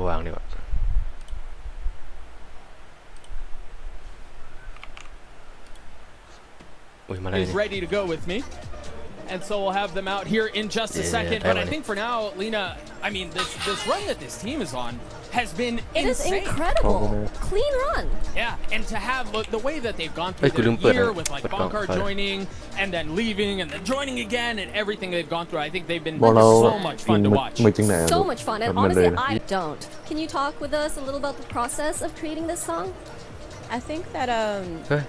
วางดีกว่าis ready to go with me. And so we'll have them out here in just a second. But I think for now, Lena, I mean, this run that this team is on has been insane. It is incredible. Clean run. Yeah, and to have the way that they've gone through their year with like Bonkar joining and then leaving and then joining again and everything they've gone through, I think they've been so much fun to watch. So much fun. And honestly, I don't. Can you talk with us a little about the process of creating this song? I think that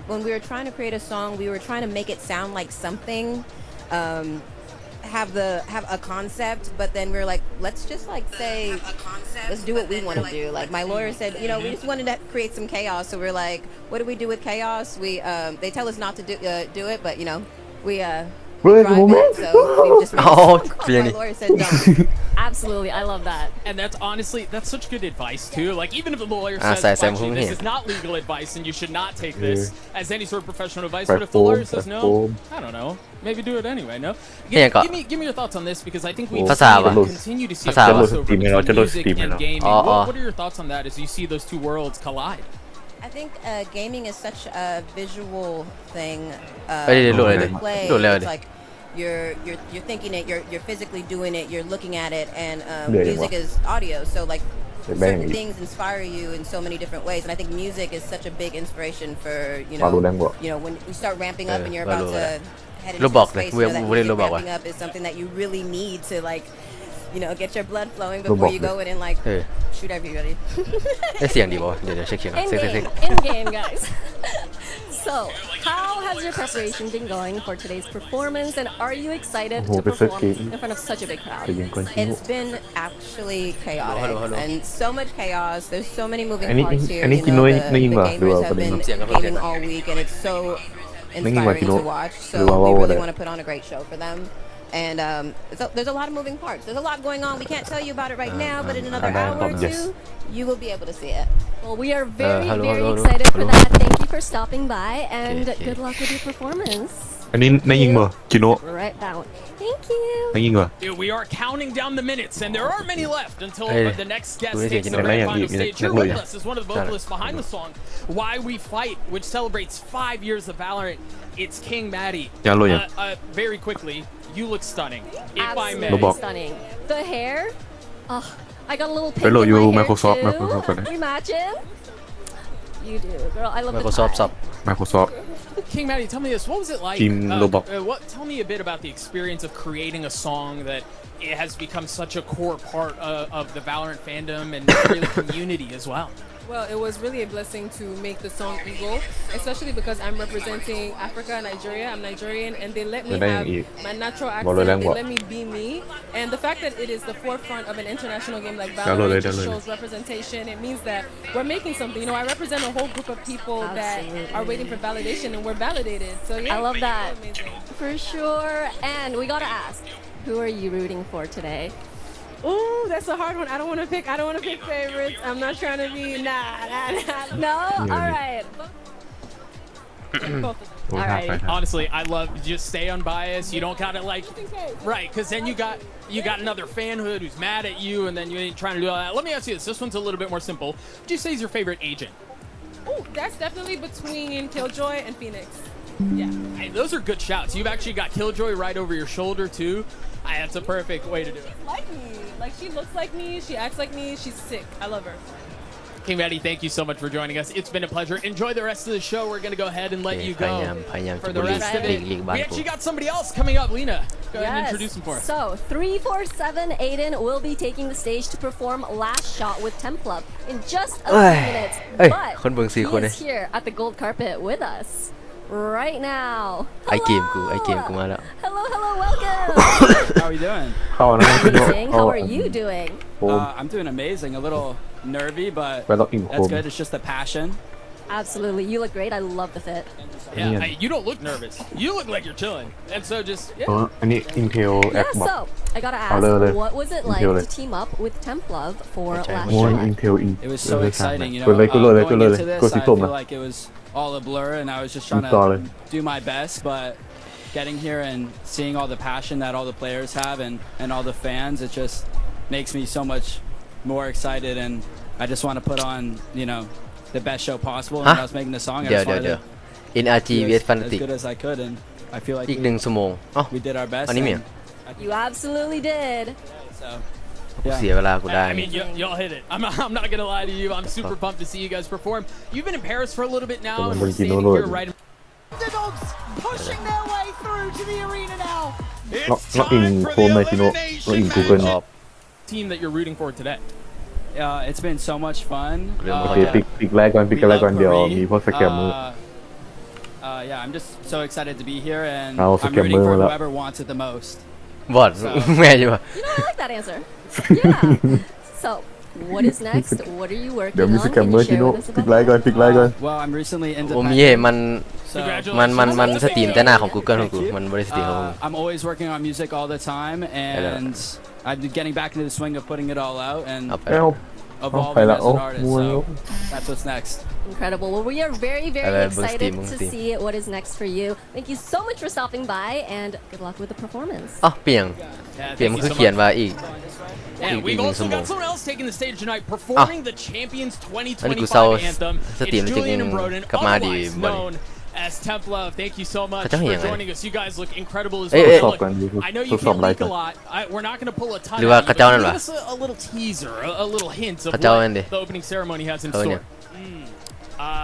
when we were trying to create a song, we were trying to make it sound like something, have a concept, but then we were like, let's just like say, let's do what we want to do. Like my lawyer said, you know, we just wanted to create some chaos, so we're like, what do we do with chaos? We they tell us not to do it, but you know, we drive it, so we just my lawyer said don't. Absolutely, I love that. And that's honestly, that's such good advice too. Like even if the lawyer says, actually, this is not legal advice and you should not take this as any sort of professional advice, but if the lawyer says no, I don't know, maybe do it anyway, no? Give me your thoughts on this because I think we continue to see crossover between music and gaming. What are your thoughts on that as you see those two worlds collide? I think gaming is such a visual thing. Play, it's like you're thinking it, you're physically doing it, you're looking at it, and music is audio. So like certain things inspire you in so many different ways, and I think music is such a big inspiration for you know when you start ramping up and you're about to head into space. You know, that music ramping up is something that you really need to like you know get your blood flowing before you go in and like shoot everybody. เสียงดีป่ะเดี๋ยวเช็คเสียง In game, guys. So, how has your preparation been going for today's performance, and are you excited to perform in front of such a big crowd? It's been actually chaotic and so much chaos. There's so many moving parts here. You know, the gamers have been gaming all week, and it's so inspiring to watch. So we really want to put on a great show for them. And there's a lot of moving parts. There's a lot going on. We can't tell you about it right now, but in another hour or two, you will be able to see it. Well, we are very excited for that. Thank you for stopping by, and good luck with your performance. อันนี้นายยิงบ่จิโนะ Right down. Thank you. นายยิงบ่ Dude, we are counting down the minutes, and there aren't many left until the next guest takes the Grandfinal stage. Here with us is one of the vocalists behind the song, Why We Fight, which celebrates 5 years of Valorant. It's King Maddie. Very quickly, you look stunning, if I may. Absolutely stunning. The hair, I got a little pink in my hair too. Imagine. You do, girl. I love Microsoft King Maddie, tell me this. What was it like? Tell me a bit about the experience of creating a song that it has become such a core part of the Valorant fandom and really community as well. Well, it was really a blessing to make the song Eagle, especially because I'm representing Africa and Nigeria. I'm Nigerian, and they let me have my natural accent. They let me be me. And the fact that it is the forefront of an international game like Valorant just shows representation. It means that we're making something. You know, I represent a whole group of people that are waiting for validation, and we're validated. So yeah, I love that. For sure. And we gotta ask, who are you rooting for today? Ooh, that's a hard one. I don't want to pick favorites. I'm not trying to be No? All right. All right. Honestly, I love just stay unbiased. You don't gotta like right, because then you got another fanhood who's mad at you, and then you ain't trying to do all that. Let me ask you this. This one's a little bit more simple. What would you say is your favorite agent? Ooh, that's definitely between Killjoy and Phoenix. Yeah. Hey, those are good shouts. You've actually got Killjoy right over your shoulder too. That's a perfect way to do it. Like me. Like she looks like me, she acts like me, she's sick. I love her. King Maddie, thank you so much for joining us. It's been a pleasure. Enjoy the rest of the show. We're going to go ahead and let you go for the rest of it. We actually got somebody else coming up. Lena, go ahead and introduce him for us. So, 347 Aiden will be taking the stage to perform Last Shot with Templub in just a few minutes. But he is here at the gold carpet with us right now. Hello, welcome. How are you doing? Amazing. How are you doing? I'm doing amazing. A little nervy, but that's good. It's just the passion. Absolutely. You look great. I love the fit. Yeah, you don't look nervous. You look like you're chilling. And so just,อันนี้ Intel so I gotta ask, what was it like to team up with Templub for Last Shot? It was so exciting, you know, going into this, I feel like it was all a blur, and I was just trying to do my best, but getting here and seeing all the passion that all the players have and all the fans, it just makes me so much more excited, and I just want to put on, you know, the best show possible. And when I was making the song, I just wanted to NRG do vs as Fanatic good as I could, and I feel like อีก1ชั่วโมงอ๋อ we did our best. อันนี้มั้ย You absolutely did. So เสียเวลากูได้ I mean, y'all hit it. I'm not gonna lie to you. I'm super pumped to see you guys perform. You've been in Paris for a little bit now, and we're standing here right. The dogs pushing their way through to the arena now. ล็อกอินโฟมเลยจิโน่ล็อกอิน Google Team that you're rooting for today. it's been so much fun. โอเคปิกไลน์ก่อนเดี๋ยวมีพวกสแกมเมอร์ Yeah, I'm just so excited to be here, and I'll I'm scam rooting for her. whoever wants it the most. บอดแม่อยู่ป่ะ You know, I like that answer. Yeah. So, what is next? What are you working เดี๋ยวมี on? สแกม Can เมอ you ร์จิ share โน่ with us ปิก about ไลน์ก่อน that? Well, I'm recently โอ้มีเย่มัน so มันสตรีมแต่หน้าของ Google ของกูมันบ่ได้สตรีมของมึง I'm always working on music all the time, and I'm getting back into the swing of putting it all out and เอาไป เอ้า evolving la- as an oh, artist. well. So that's what's next. Incredible. Well, we are very, very Bung excited steam. to see what is next for you. Thank you so much for stopping by, and good luck with the performance. อ๋อเปียง เปียงมันคือเขียนว่าอีก And we've Evening also Sumo. got someone else taking the stage tonight performing the Champions อันนี้กูเศร้า 2025 anthem. สตรีม It's จริง Julian and Broden, กลับมาดี otherwise บ่นี่ known as Templa. Thank you so much เขาจะเห็น for ยังไง joining us. You guys look incredible as Hey, well. hey. Look, ทดสอบกัน I know ท you ดสอบ can't ไลน์ leak กั a น lot. We're not going to pull a ton หรือว่า out of เขา you, เจ้า but นั่น give วะ us a little teaser, a little hint of เขาเจ้านั่น what ดิ the opening ceremony has in เออเนี่ store. ย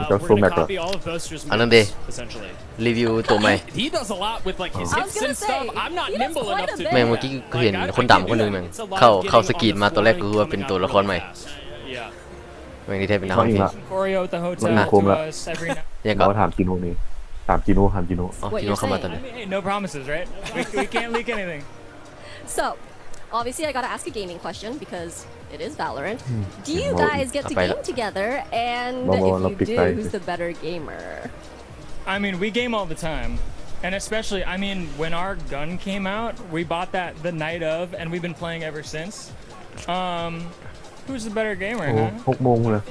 Just We're film gonna that copy all of Boaster's อันนั้น moves, ดิ essentially. รีวิวตัวใหม่ He does a lot with like his I was hips gonna and stuff. say, I'm not he does nimble quite enough a to bit. แม่งเมื่อกี้กูเห็นคนดำคนหนึงแม่งเข้าสกรีนมาตัวแรกกูว่าเป็นตัวละครใหม่ Yeah. แม่งที่แท้เป็นนัก เขา ร้อง อีก เพลง ละ Choreo at the hotel Nah, to cool, lah. us every night. ยัง เรา ก็ ถามจิโน่นี่ถามจิโน่ อ๋อ What ที่ you're น้องเข้ามาตอน I นี้ mean, hey, no promises, right? We can't leak anything. So, obviously, I gotta ask a gaming question because it is Valorant. Do you Well, guys get to I'll find game together? And Well, if I'll you pick do, sides. who's the better gamer? I mean, we game all the time. And especially, I mean, when our gun came out, we bought that the night of, and we've been playing ever since. Who's the better gamer, โอ้ huh? 6 โมงเลย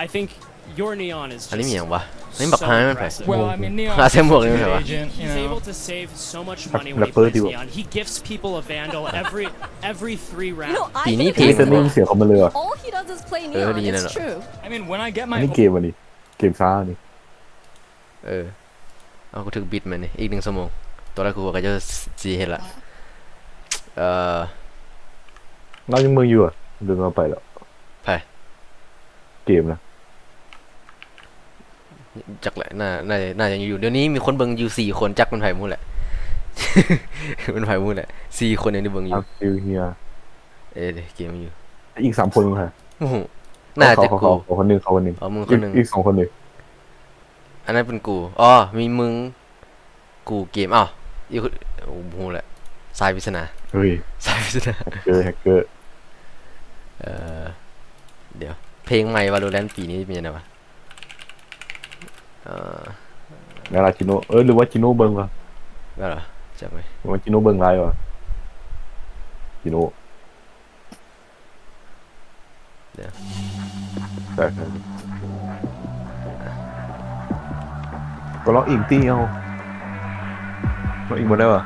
I think your neon is อันนี้มี just อย่างวะอันนี้บัก so พายมันไป impressive. Well, I mean, Neon Ah, is same a work, good yeah. agent, you He's know. able to save so much money when he Rapper plays diyor. neon. He gifts people a vandal every 3 rounds. You know, I ปี can นี้เพล agree ง จะ with นิ่ง that. เสียงเขามาเลยว่ะ All he does is play Oh, neon. di na, It's no. true. I mean, when I get อัน my นี้เกมอันนี้เกมซ่านี่ เออเอากูถึงบิดมันนี่อีก1ชั่วโมงตัวแรกกูก็จะจีเห็นละ เรายังเมืองอยู่อ่ะเดินมาไปแล้ว ไป เกมนะ จักแหละน่าจะอยู่เดี๋ยวนี้มีคนเบิ่งอยู่4คนจักมันไผหมู่แหละ มันไผหมู่แหละ4คนเนี่ยที่เบิ่งอ อา ยู่ ฟิลเฮีย เอ้ยเกมอยู่ อีก3 คนค่ะ โอ้โหน่าจะกู เขาคนหนึ่งเขาคนหนึ่ง อ๋อมึงคนหนึ่ง อีก2 คนหนึ่ง อันนั้นเป็นกูอ๋อมีมึงกูเกมอ้าวอีกคนโอ้โหแหละสายปริศนา เฮ้ย สายปริศนา แฮกเกอร์ เดี๋ยวเพลงใหม่ Valorant ปีนี้เป็นยังไงวะนาราจิโน่หรือว่าจิโน่เบิ้งวะ ว่าเหรอจำไหม หรือว่าจิโน่เบิ้งไลฟ์วะจิโน่ใช่ก็ล็อกอิงตี้เอาล็อกอิงมาได้ปะ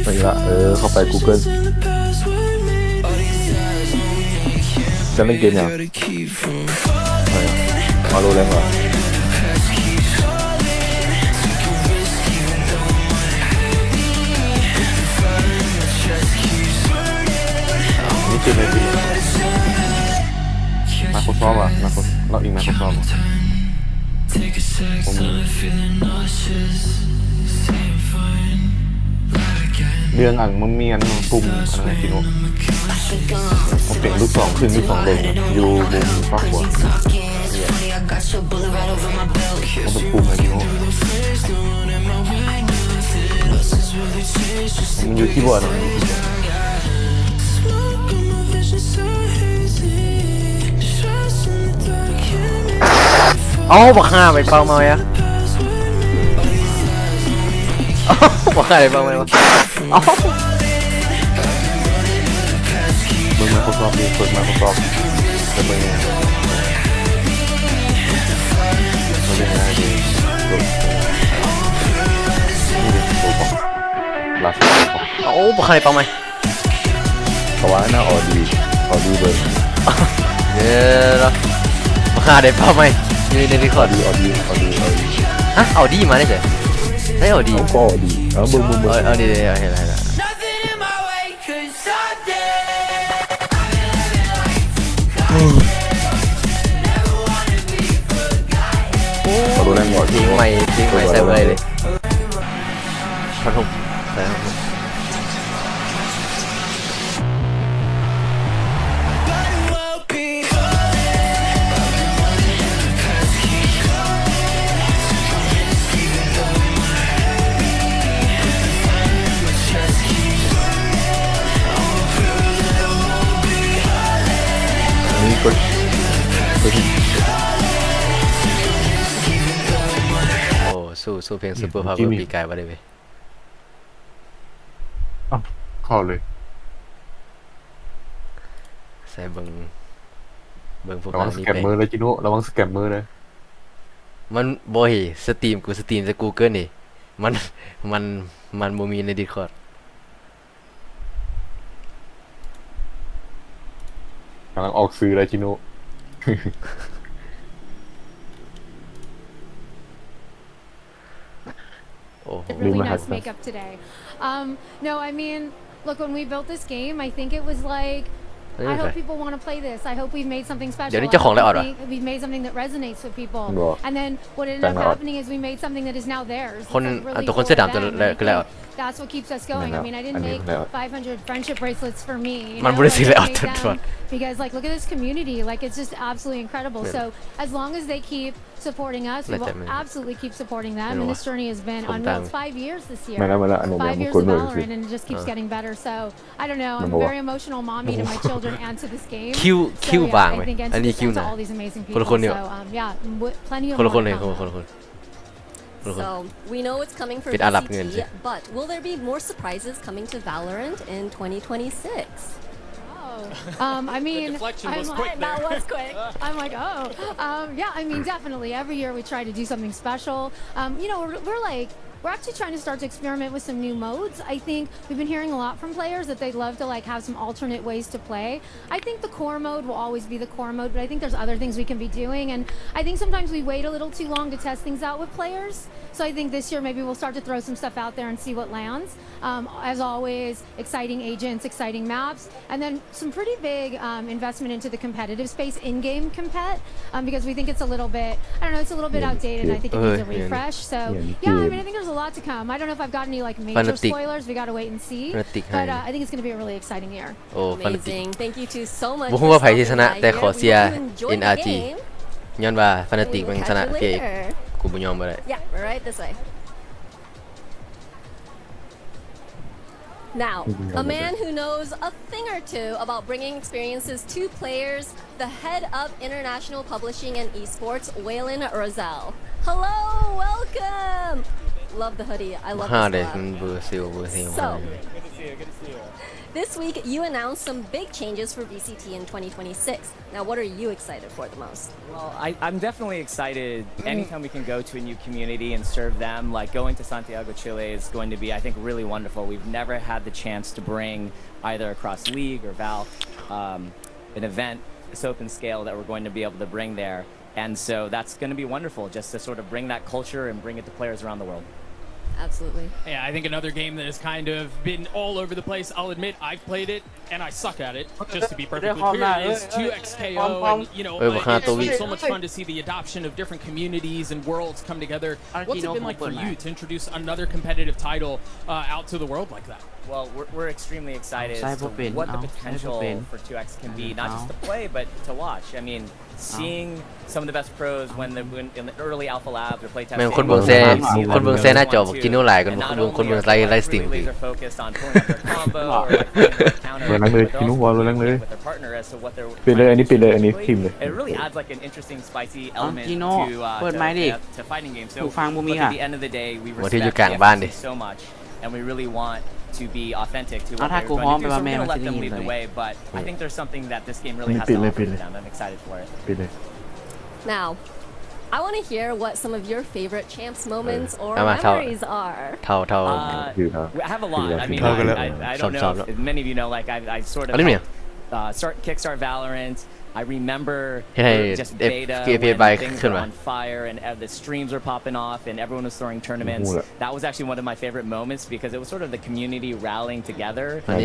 ไปละเข้าไป Google จะเล่นเกมยังมาโลแรงเหรอนี่คือในปีMicrosoft อ่ะเราอิง Microsoft ผมเรื่องอ่างมันมีอันปุ่มอะไรกิโนมันเป็นลูก2ขึ้นลูก2ลงอยู่บนครอบครัวมันเป็นปุ่มอะไรกิโนมันอยู่ที่บอร์ดอ๋อบักห่าไปเป่ามาอ่ะบักห่าไปเป่ามา มึง Microsoft ดีเปิด Microsoft แต่มึง บ่ใครเป่าไหม เพราะว่าหน้าออดีเบิร์ เดี๋ยวบ่ค่าได้เป่าไหมอยู่ในรีคอร์ด ออดี ฮะเอาดีมาได้เฉยได้เอาดี ก็ออดีเบิร์ เอาดีเดี๋ยวเห็นแล้วเราดูแรงหมด ทิ้งใหม่ใส่เลยพันหกใส่พันหกนี่ก็ สู้เพลงซูเปอร์พาวเวอร์ปีกายมาได้ไหม เข้าเลย ใส่เบิ่งพวก ระวัง นั้น ส มี แกม ไป เมอร์เลยจิโน่ระวังสแกมเมอร์เลย มันบ่เฮสตรีมจาก Google นี่มันบ่มีใน Discord กำลังออกซื้อเลยจิโน่ Really nice makeup today. No, I mean, look, when we built this game, I think it was like, I hope people want to play this. I hope we've made something special. We've made something that resonates with people. And then what ended up happening is we made something that is now theirs. That's what keeps us going. I mean, I didn't make 500 friendship bracelets for me. Because like, look at this community. Like, it's just absolutely incredible. So as long as they keep supporting us, we will absolutely keep supporting them. And this journey has been unreal. It's 5 years this year. 5 years of Valorant, and it just keeps getting better. So I don't know. I'm a very emotional mommy to my children and to this game. So yeah, I think and to all these amazing people. So yeah, plenty of more. So we know it's coming for VCT, but will there be more surprises coming to Valorant in 2026? I mean, that was quick. I'm like, yeah, I mean, definitely. Every year we try to do something special. You know, we're actually trying to start to experiment with some new modes. I think we've been hearing a lot from players that they'd love to like have some alternate ways to play. I think the core mode will always be the core mode, but I think there's other things we can be doing. And I think sometimes we wait a little too long to test things out with players. So I think this year maybe we'll start to throw some stuff out there and see what lands. As always, exciting agents, exciting maps, and then some pretty big investment into the competitive space, in-game compet, because we think it's a little bit, I don't know, it's a little bit outdated. I think it needs a refresh. So yeah, I mean, I think there's a lot to come. I don't know if I've got any like major spoilers. We got to wait and see. But I think it's going to be a really exciting year. Amazing. Thank you two so much. บ่ฮู้ว่าไผสิชนะแต่ขอเชียร์ NRG ย้อนว่า Fnatic มันชนะเพียกูบ่ยอมบ่ได้ Yeah, right this way. Now, a man who knows a thing or two about bringing experiences to players, the head of international publishing and esports, Waylon Rosell. Hello, welcome. Love the hoodie. I love this collab. So, this week you announced some big changes for VCT in 2026. Now, what are you excited for the most? Well, I'm definitely excited anytime we can go to a new community and serve them. Like going to Santiago, Chile is going to be, I think, really wonderful. We've never had the chance to bring either across League or Val an event this open scale that we're going to be able to bring there. And so that's going to be wonderful just to sort of bring that culture and bring it to players around the world. Absolutely. Yeah, I think another game that has kind of been all over the place. I'll admit I've played it and I suck at it. Just to be perfectly clear, is 2XKO, and you know, it's been so much fun to see the adoption of different communities and worlds come together. What's it been like for you to introduce another competitive title out to the world like that? Well, we're extremely excited as to what the potential for 2X can be, not just to play, but to watch. I mean, seeing some of the best pros when in the early alpha labs or play testing. แม่งคนเบิ่งแซ่หน้าจอบอกกินโน่หลายกันคนเบิ่งไลฟ์สตรีมคือ focused on pulling up their combo or like counter with their partner as to what they're ปิดเลยอันนี้ปิดเลยอันนี้ทีมเลย It really adds like an interesting spicy element to fighting games. So look, at the end of the day, we respect the so much, and we really want to be authentic to what we're going to do. So we're going to let them lead the way, but I think there's something that this game really has to offer them. I'm excited for it. Now, I want to hear what some of your favorite champs moments or memories are. เท่า I have a lot. I mean, I don't know if many of you know, like I sort of kickstart Valorant. I remember just beta when things were on fire and the streams were popping off and everyone was throwing tournaments. That was actually one of my favorite moments because it was sort of the community rallying together to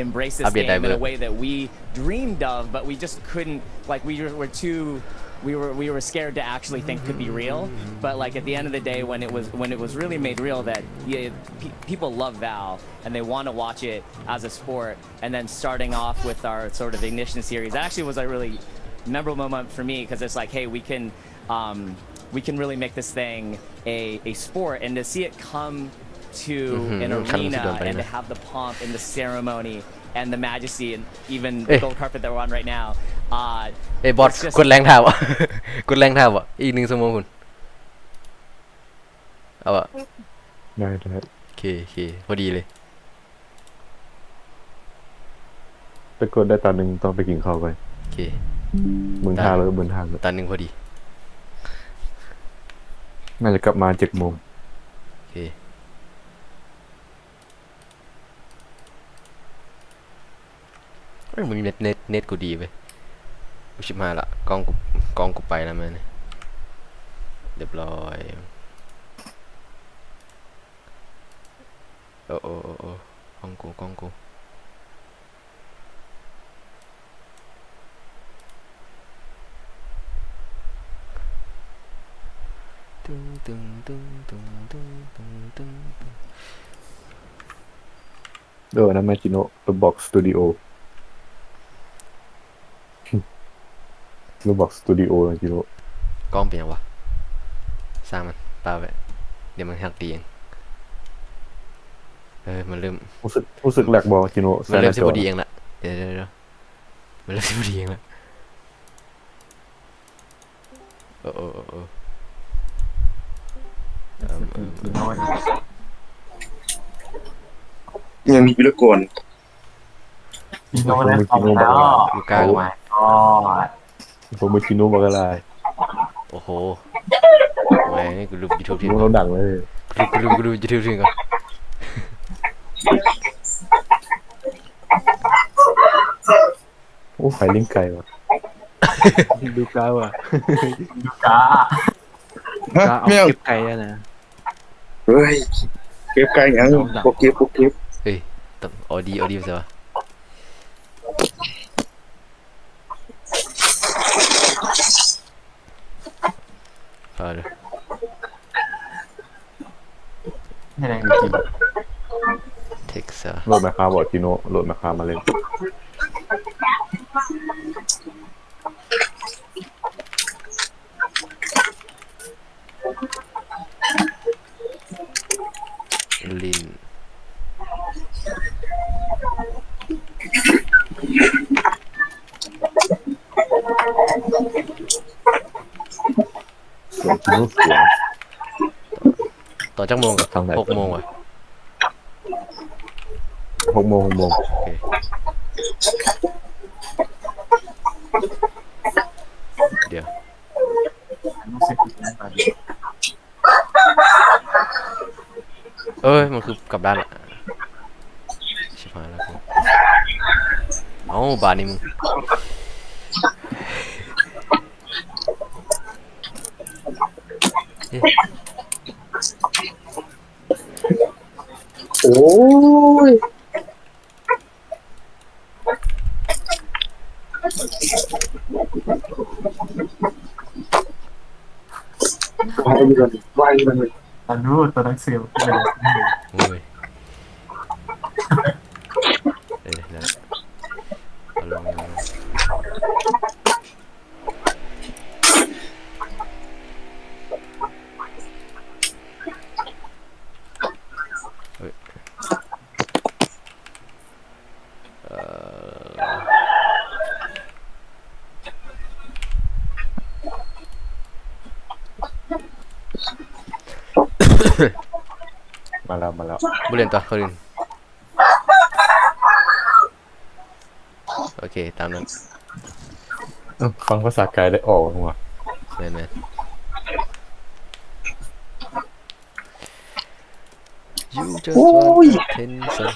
embrace this game in a way that we dreamed of, but we just couldn't. Like were too. We were scared to actually think could be real, but like at the end of the day, when it was really made real that people love Val and they want to watch it as a sport, and then starting off with our sort of ignition series, that actually was a really memorable moment for me because it's like, hey, we can really make this thing a sport, and to see it come to an arena and to have the pomp and the ceremony and the majesty and even the gold carpet that we're on right now. บอสกดแรงเท้าอ่ะกดแรงเท้าอ่ะอีก1 ชั่วโมงคุณเอาอ่ะได้โอเคพอดีเลยแต่กดได้ตอนนึงต้องไปกินข้าวไปโอเคเมืองท่าเลยตอนนึงพอดีน่าจะกลับมา7 โมงโอเคมึงเน็ตกูดีไปชิบหายละกล้องกูไปแล้วมันเรียบร้อยโอ้กล้องกูตึงเดี๋ยวนะมาจิโนะตัวบ็อกสตูดิโอรูบอกสตูดิโอนะจิโร่กล้องเป็นยังวะสร้างมันเปล่าไปเดี๋ยวมันหักตีเองมันเริ่มรู้สึกแหลกบอจิโร่มันเริ่มสิบดีเองละเดี๋ยวมันเริ่มสิบดีเองละยังมีวิลกรโน่ได้ของแล้วลูกกาก็มาผมมาชิโน่บอกอะไรโอ้โหแหมกูดู YouTube ทิ้งเราดังเลยกูดู YouTube ทิ้งก่อนโอ้ไฟลิงไก่ว่ะดูกาว่ะดูกาเอาเก็บไก่นะเฮ้ยเก็บไก่ยังพวกเก็บเฮ้ยต้องออดีใช่ปะเลยนี่แรงจริงเท็กซัสโหลดมาคาบอจิโน่โหลดมาคามาเล่นลินตอนจักโมงกับ6 โมงว่ะ6 โมงโอเคเดี๋ยวมันคือกลับด้านละชิบหายแล้วกูบานี่มึงโอ้ยวายมันอันนู้นตัวนักเสียวโอ้ยนะลองมาแล้วบุเรียนต่อเขาเรียนโอเคตามนั้นฟังภาษากายได้ออกมั้งวะ แม่นYou just want attention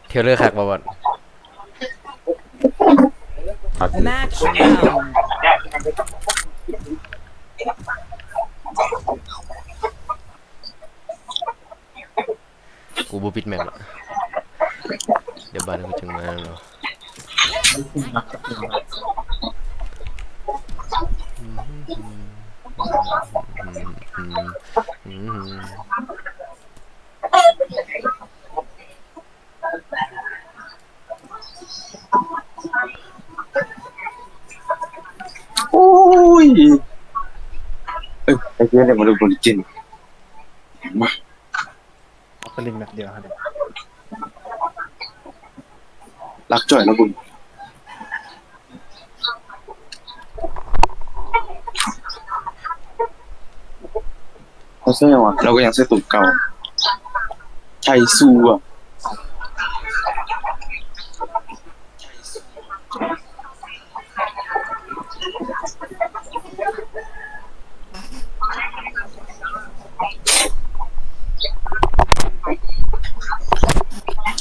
เทเลอร์คักบ่บ่ Match round. กูบ่ปิดแมปละเดี๋ยวบ้านกูจึงมาแล้วเนาะโอ้ยไอ้เพื่อนเนี่ยมาดูบอลจริงมาก็ลิงแบบเดียวครับรักจ่อยนะบุญเขาเสื้อวะเราก็ยังเสื้อตุ่มเก่าไทยซูอ่ะ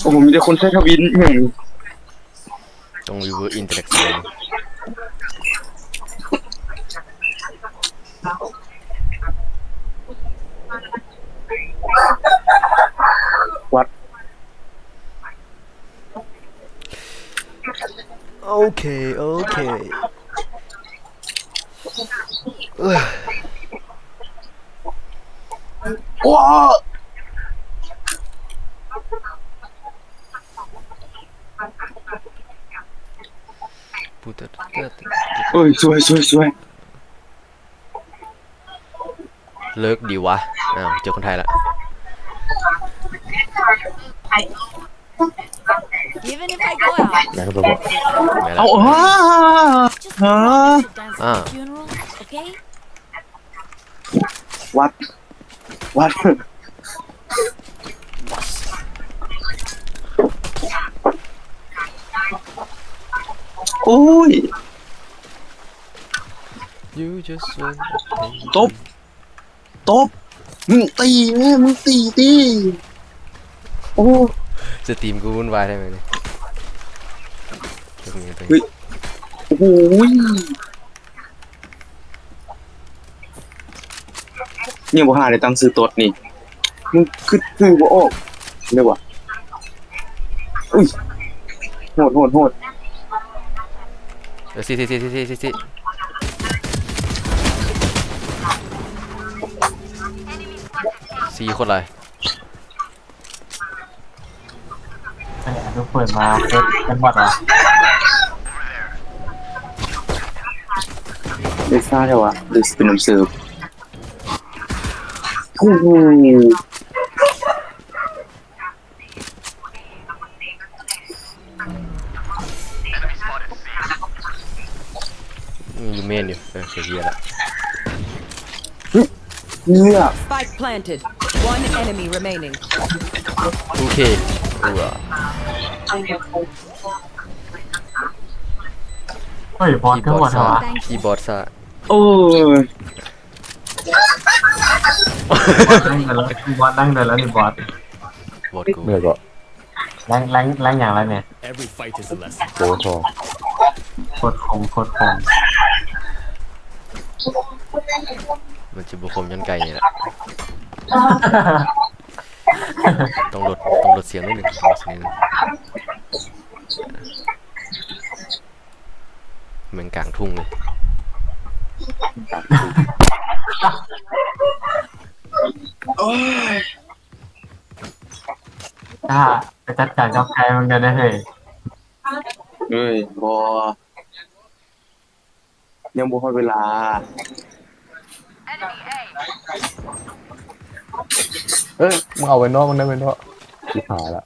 โอ้โหมีแต่คนใช้ทวินอย่างต้องรีเวิร์สอินเตอร์แอคชั่นวัดโอเคว้าเอ้ยสวยเลิกดีวะอ้าวเจอคนไทยละ Even if I go out, แล้วก็บอก เอาfuneral, okay? วัดโอ้ย You just want ตบมึงตีแม่มึงตีโอ้จะทีมกูวุ่นวายได้ไหมเนี่ยเฮ้ยโอ้โหเนี่ยบ่หาได้ตั้งซื้อตดนี่มึงคือบ่ออกเรียกว่าอุ้ยโหดสิสี่คนเลยทุกคนมาเซตกันหมดอ่ะได้ซ่าใช่วะหรือเป็นน้ำเสิร์ฟโอ้โหอยู่เมนอยู่เสียละเนี่ย Spike planted. One enemy remaining. โอเคเฮ้ยบอลก็หมดเหรอวะ คีย์บอร์ดซ่า โอ้ย บอลนั่งเลยแล้วนี่บอล บอร์ดกู เมื่อก็ แรงอย่างไรเนี่ย Every fight is a lesson. โตทอง โคตรคง มันจะบุคคลยันไก่นี่แหละต้องลดเสียงนิดหนึ่งเหมือนกลางทุ่งเลยไปจัดการกับใครมันกันได้เลยบอยังบ่พอเวลามึงเอาไว้นอกมันได้ไว้นอกที่หายละ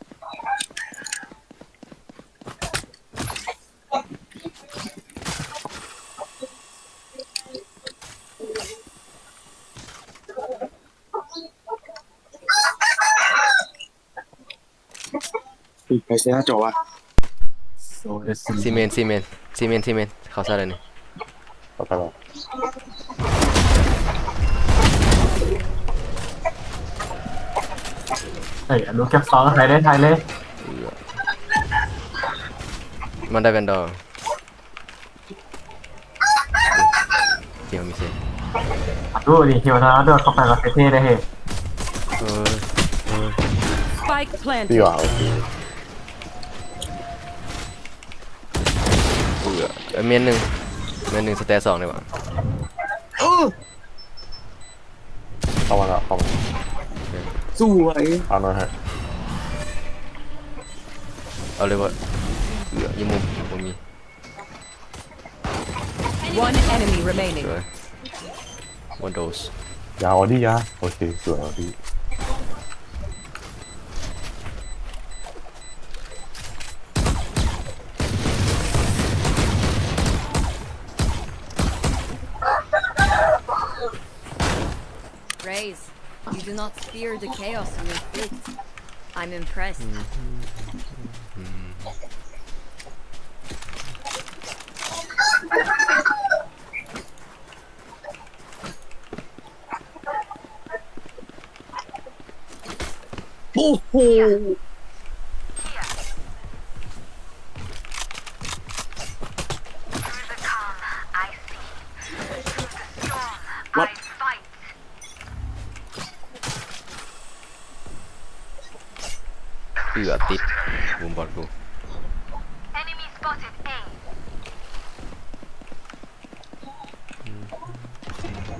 ไปเสียหน้าจอวะ ซีเมนเขาซะเลยนี่ ต่อไปแล้วเฮ้ยดูแคป2ใครได้ไทยเลยมันได้แวนดอร์เกี่ยวมีเสีย ดูดิเฮียวนะด้วยเข้าไปแล้วเท่ได้เฮ้ Spike พี่ planted. ว่าโอเค เมนหนึ่งสเตท2ดีกว่า เข้ามาแล้วเข้ามา สวย เอาหน่อยฮะ เอาเลยว่ายิงมุมผมมี One enemy remaining. สวยวันโดส ยาวดิยาโอเคสวยเอาดิ Raze, you do not fear the chaos in your fate. I'm impressed. โอ้โห What? ติดมุมบอลกู Enemy spotted A.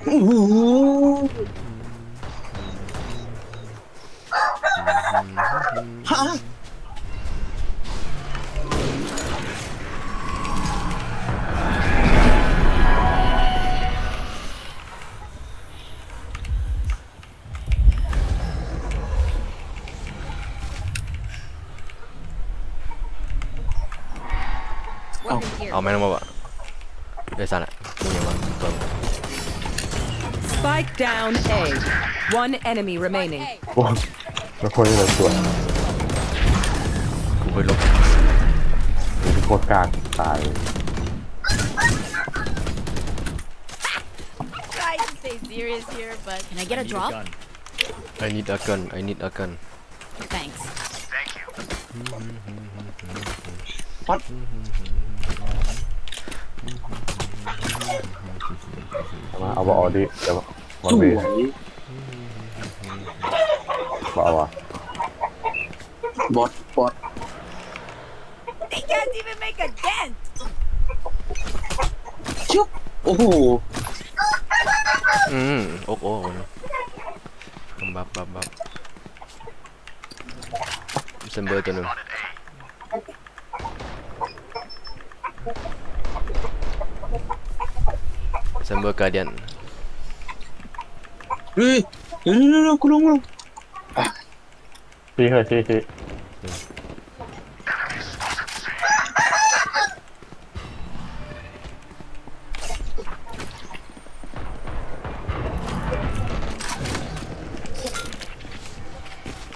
โอ้โหฮะ เอาไม่ต้องมาบ่ได้สั่นอ่ะมึงยังมาตัว Spike down A. One enemy remaining. โอ้แล้วคนนี้เลยสวย กูไปลบ เป็นโคตรกลางตาย Trying to stay serious here, but can I get a drop? I need a gun Thanks. วัด มาเอาบอลดิเดี๋ยวบอล ส เบ วย บอลเอาวะ บอท They can't even make a dent. ชุบโอ้โห โอ้โหบับเซมเบอร์ตัวหนึ่งเซมเบอร์การ์เดียน เฮ้ยเร็วกูลง ชี้เฮ้ยชี้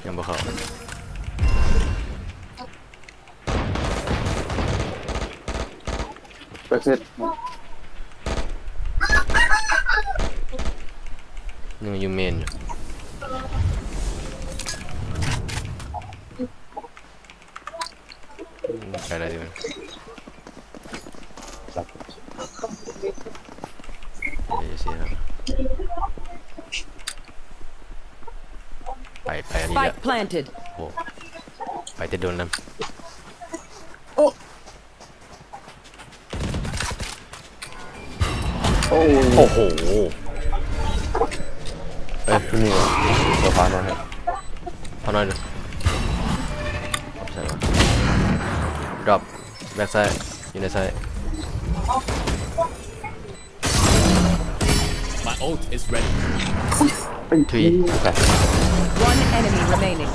ยังบ่เข้า แบ็คเซต ยังอยู่เมนอยู่ใช่อะไรดีมั้ยเดี๋ยวสิครับไปอันนี้แหละ Spike planted. โอ้ไปจะโดนน้ำ โอ้โหที่นี่เดี๋ยวพาหน่อยฮะ พอหน่อยดูใช่ไหม drop back side อยู่ใน side My ult is ready. ทุย One enemy remaining.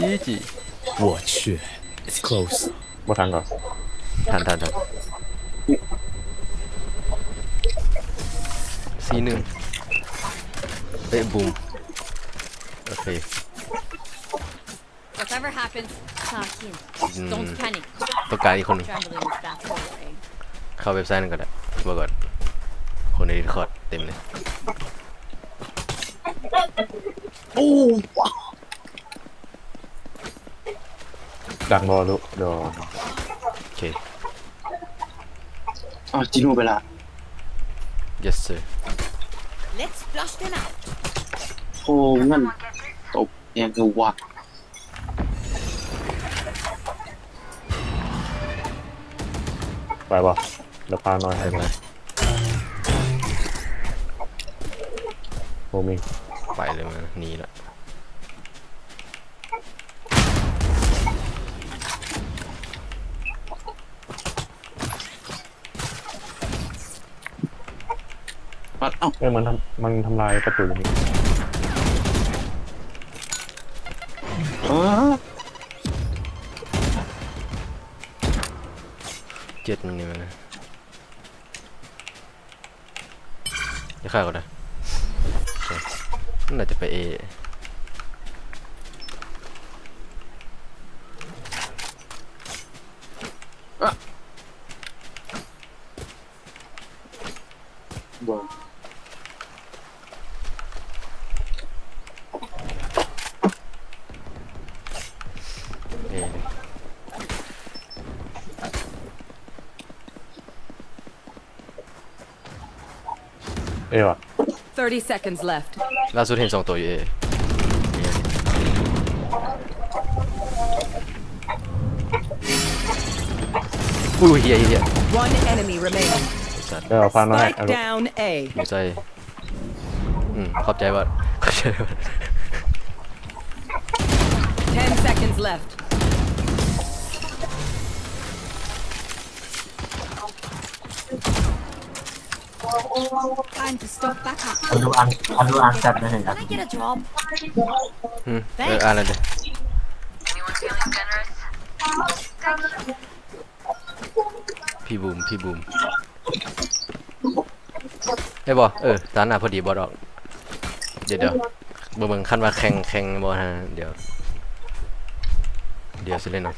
ยี่จี 我去 It's close. มาทันก่อน ทันC1 เฮ้ยบูมโอเค Whatever happens, talk in. Don't panic. ต้องการอีกคนหนึง Trembling is bad for your brain. เข้าเว็บไซต์นั่นก็ได้บอกก่อนคนใน Discord เต็มเลยดักรอลุรอโอเคจิโน่ไปละ yes sir Let's flush them out. โอ้งั้นตบยังคือวะไปป่ะแล้วพาน้อยให้ไหมโมมิงไปเลยมันหนีละปัดเอ้ามันทำลายประตูนี้เจ็ดนี่มันจะฆ่าก็ได้น่าจะไปเอบ้าว่ะ30 seconds left ล่าสุดเห็น2ตัวอยู่อุ้ยเฮีย One enemy remaining พาน้อย Spike down A อยู่ใจขอบใจว่า10 seconds left Time to stop back up. ดูอันจัดเลยเห็น Can I get a job? อะไรเด้ Anyone feeling generous? พี่บูมไอ้บอตาหน้าพอดีบอดอกเดี๋ยวเบิ่งขั้นว่าแข่งบอฮะเดี๋ยวสิเล่นเนาะ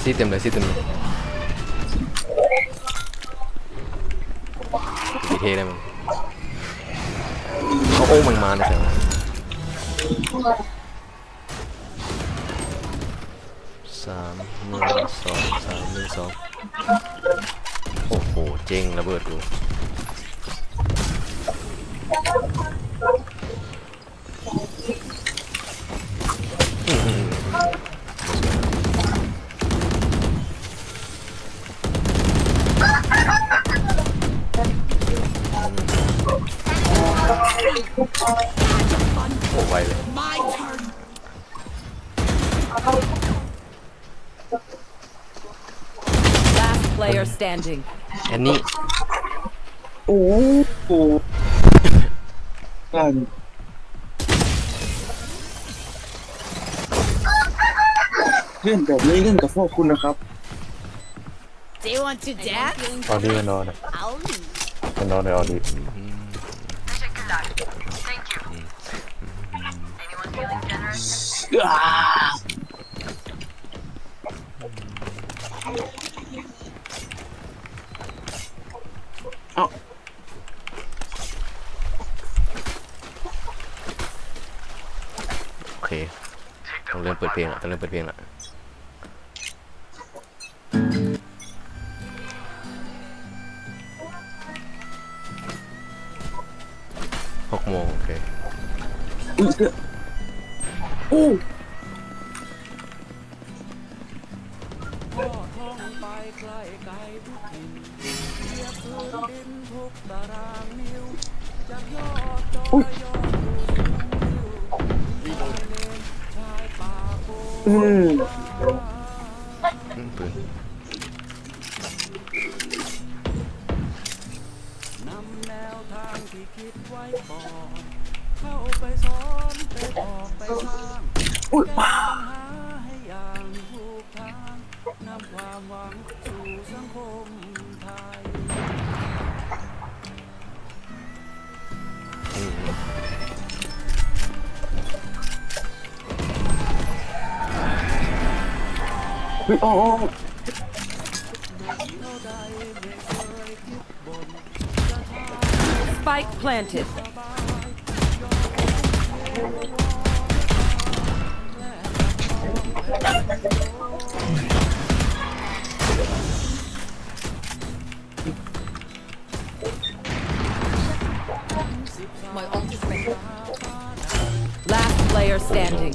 ซีเต็มเลยกี่เทได้มั้งโอ้มันมาเนี่ย3-1-2 โอ้โหเจ๋งระเบิดดูโอ้ไวเลย Last player standing อันนี้โอ้โหกันเล่นแบบนี้เล่นกับพวกคุณนะครับ Do you want to dance? ออดี้มันนอนมันนอนในออดี้ Thank you. Anyone feeling generous? โอเคต้องเริ่มเปิดเพลงละ6 โมงโอเคปืน เฮ้ยอ๋อ Spike planted. My ult is ready. Last player standing.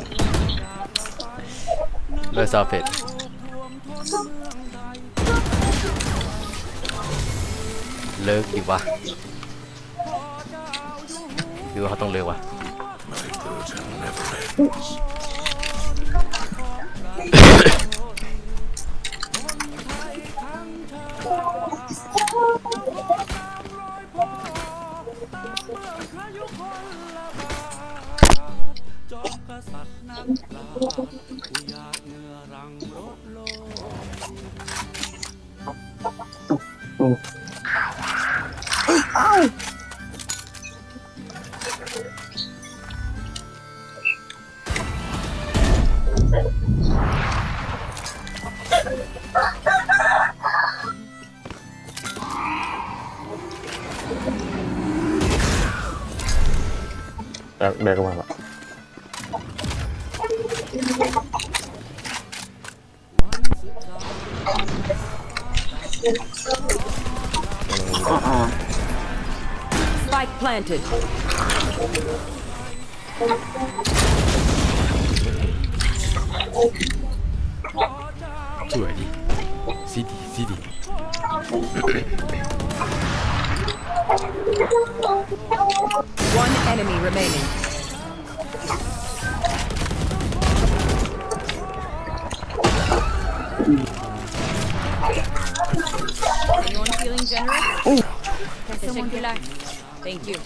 Let's off it เลิกดีวะหรือว่าเขาต้องเลิกวะแบกมาละ Spike planted. สวยดิซีดี One enemy remaining. Anyone feeling generous? Teşekkürler. Thank you.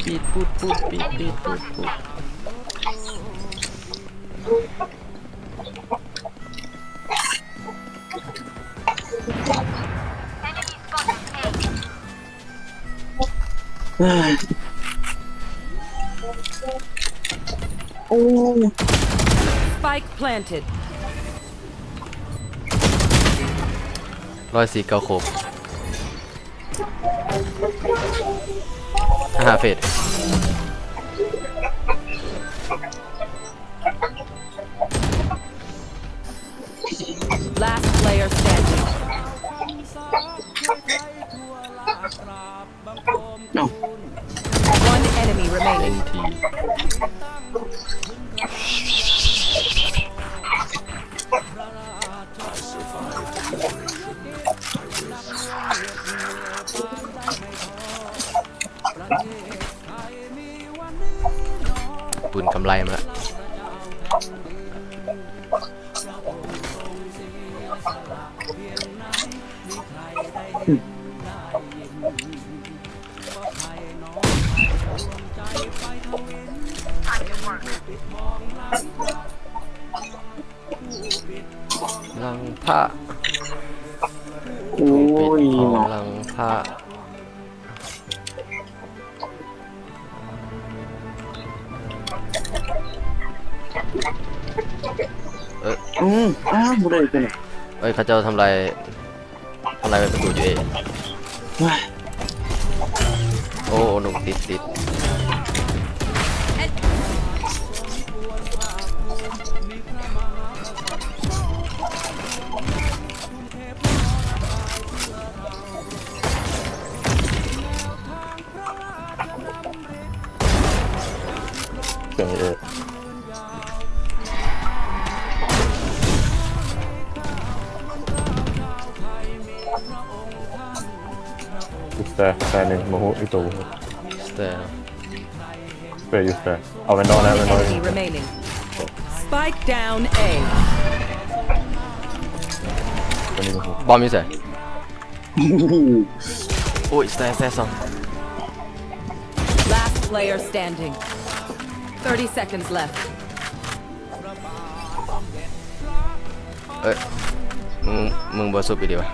Beat, put. Oh. Spike planted. 149 ครบ5 เฟส Last player standing. No. One enemy remaining.ปืนกำไรมาละลังพระโอ้ยลังพระบ่ได้เป็นเอ้ยเขาเจ้าทำลายไปประตูอยู่เอโอ้หนุ่มติดเสียงเอ แต่หนึ่งโมโหอีตัว แต่ เปย์อยู่แต่เอาแวนดอลนะแวนดอล Enemy remaining. Spike down A. ตัวนี้โมโห บอมอยู่ใส่โอ้ยแต่สอง Last player standing. 30 seconds left. เอ้ยมึงบอสุบอีกดีวะ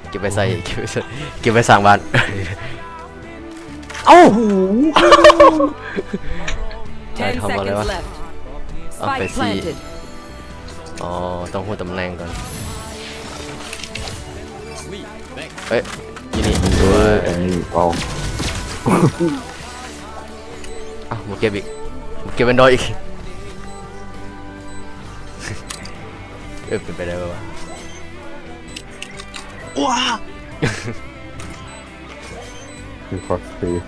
เก็บไปใส่เก็บไปสั่งบ้านเอ้า10 seconds left. เอาไป Spike สี่ planted. อ๋อต้องหูตำแหน่งก่อนเอ้ยยินี่ด้วย อันนี้เอา อ้าวมึงเก็บอีกมึงเก็บเป็นดอยอีกเป็นไปได้ปะวะ ว้า คือคอสเพย์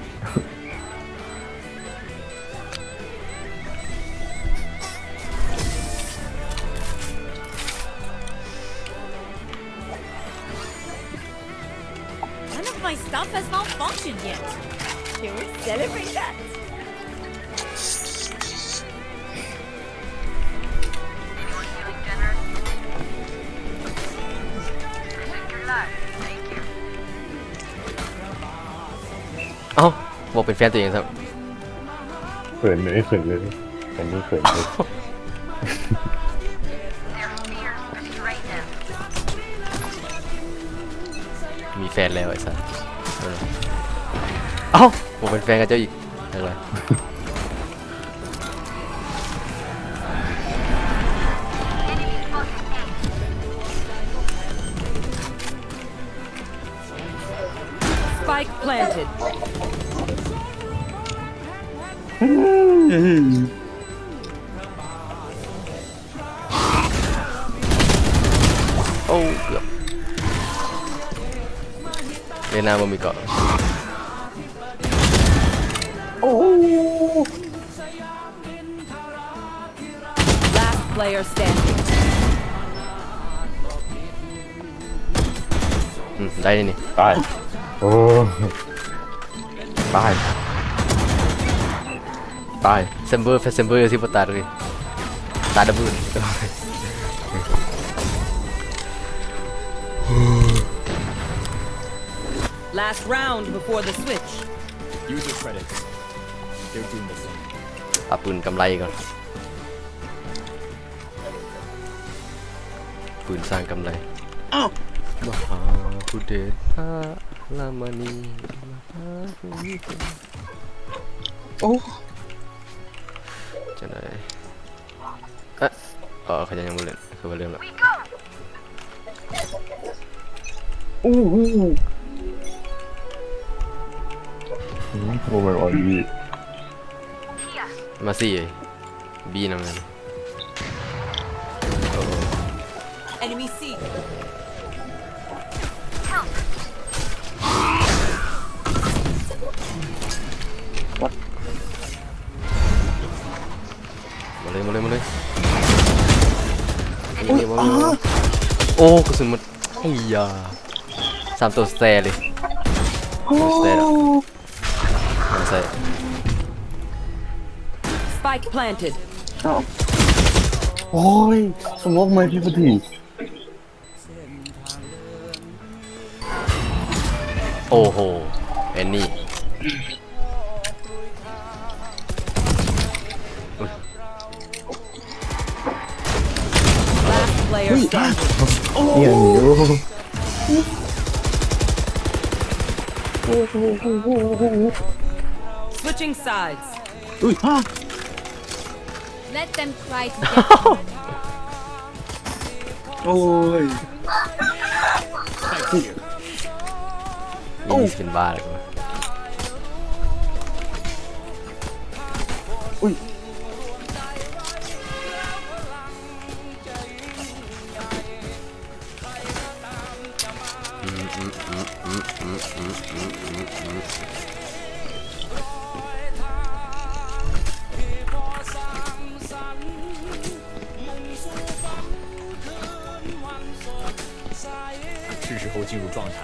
None of my stuff has malfunctioned yet. Can we celebrate that? Thank you. เอ้าบอกเป็นแฟนตัวเองครับ เขินไม่เขินเลยอันนี้เขินเลย มีแฟนแล้วไอ้สัสเอ้าบอกเป็นแฟนกับเจ้าอีกอะไร Spike planted. โอ้เกือบเลน่ามันมีเกาะ Last player standing. ได้นี่ ตายโอ้ตาย ตายเซมเบอร์สิบตายเลยตายดับเบิล Last round before the switch. User credits. They're doing the same. เอาปืนกำไรก่อนปืนสร้างกำไร อ้าว มหาพุทธพระลามณีมหาภูมิพล โอ้ จะไหนเอ๊ะเขาจะยังไม่เล่นคือว่าเริ่มแล้ว โอ้โห โอ้ไม่อ่อนดี มาสี่บีนั่งนั่น Enemy C. มาเลยโอ้กระสุนมันไอ้ยา3ตัวสเตย์เลยตัวสเตย์แล้วใส่ Spike planted. โอ้ยสมองไม่พี่พอดี โอ้โหแอนนี่ Last player standing. เอี่ยหนิว Switching sides. อุ้ยฮะ Let them try to get โอ้ย นี่เป็นบ้าเลยกู อุ้ย เ是时候进入状态。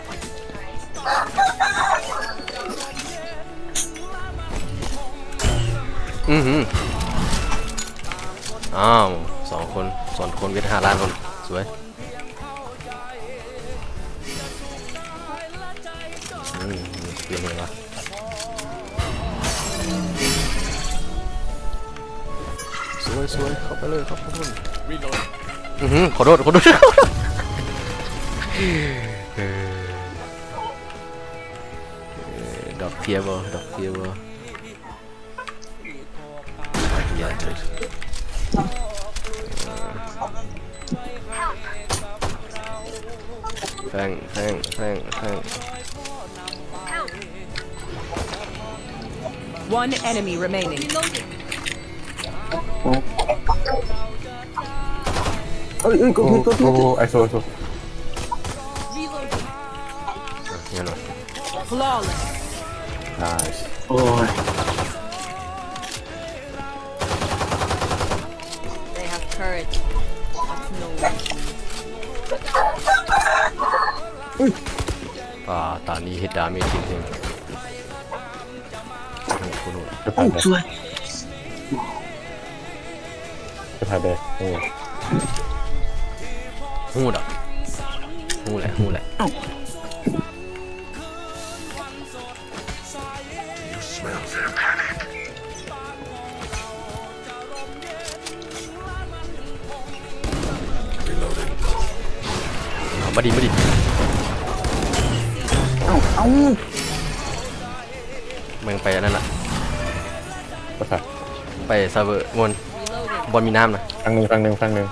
อ้าว2 คน2 คนเวท5 ล้านคนสวยเปลี่ยนเลยวะสวยเข้าไปเลยครับทุกคนขอโทษดอกเทียบแทง One enemy remaining. โอ้ไอโซเนี่ยหน่อย Flawless. nice โอ้ย They have courage. That's no way. ตอนนี้เฮดดาเมจจริงๆโอ้สวย จะถ่ายได้หูแหละมาดิมึงไปนั่นแหละไปเซิร์ฟเวอร์บอลมีน้ำนะฟังหนึ่ง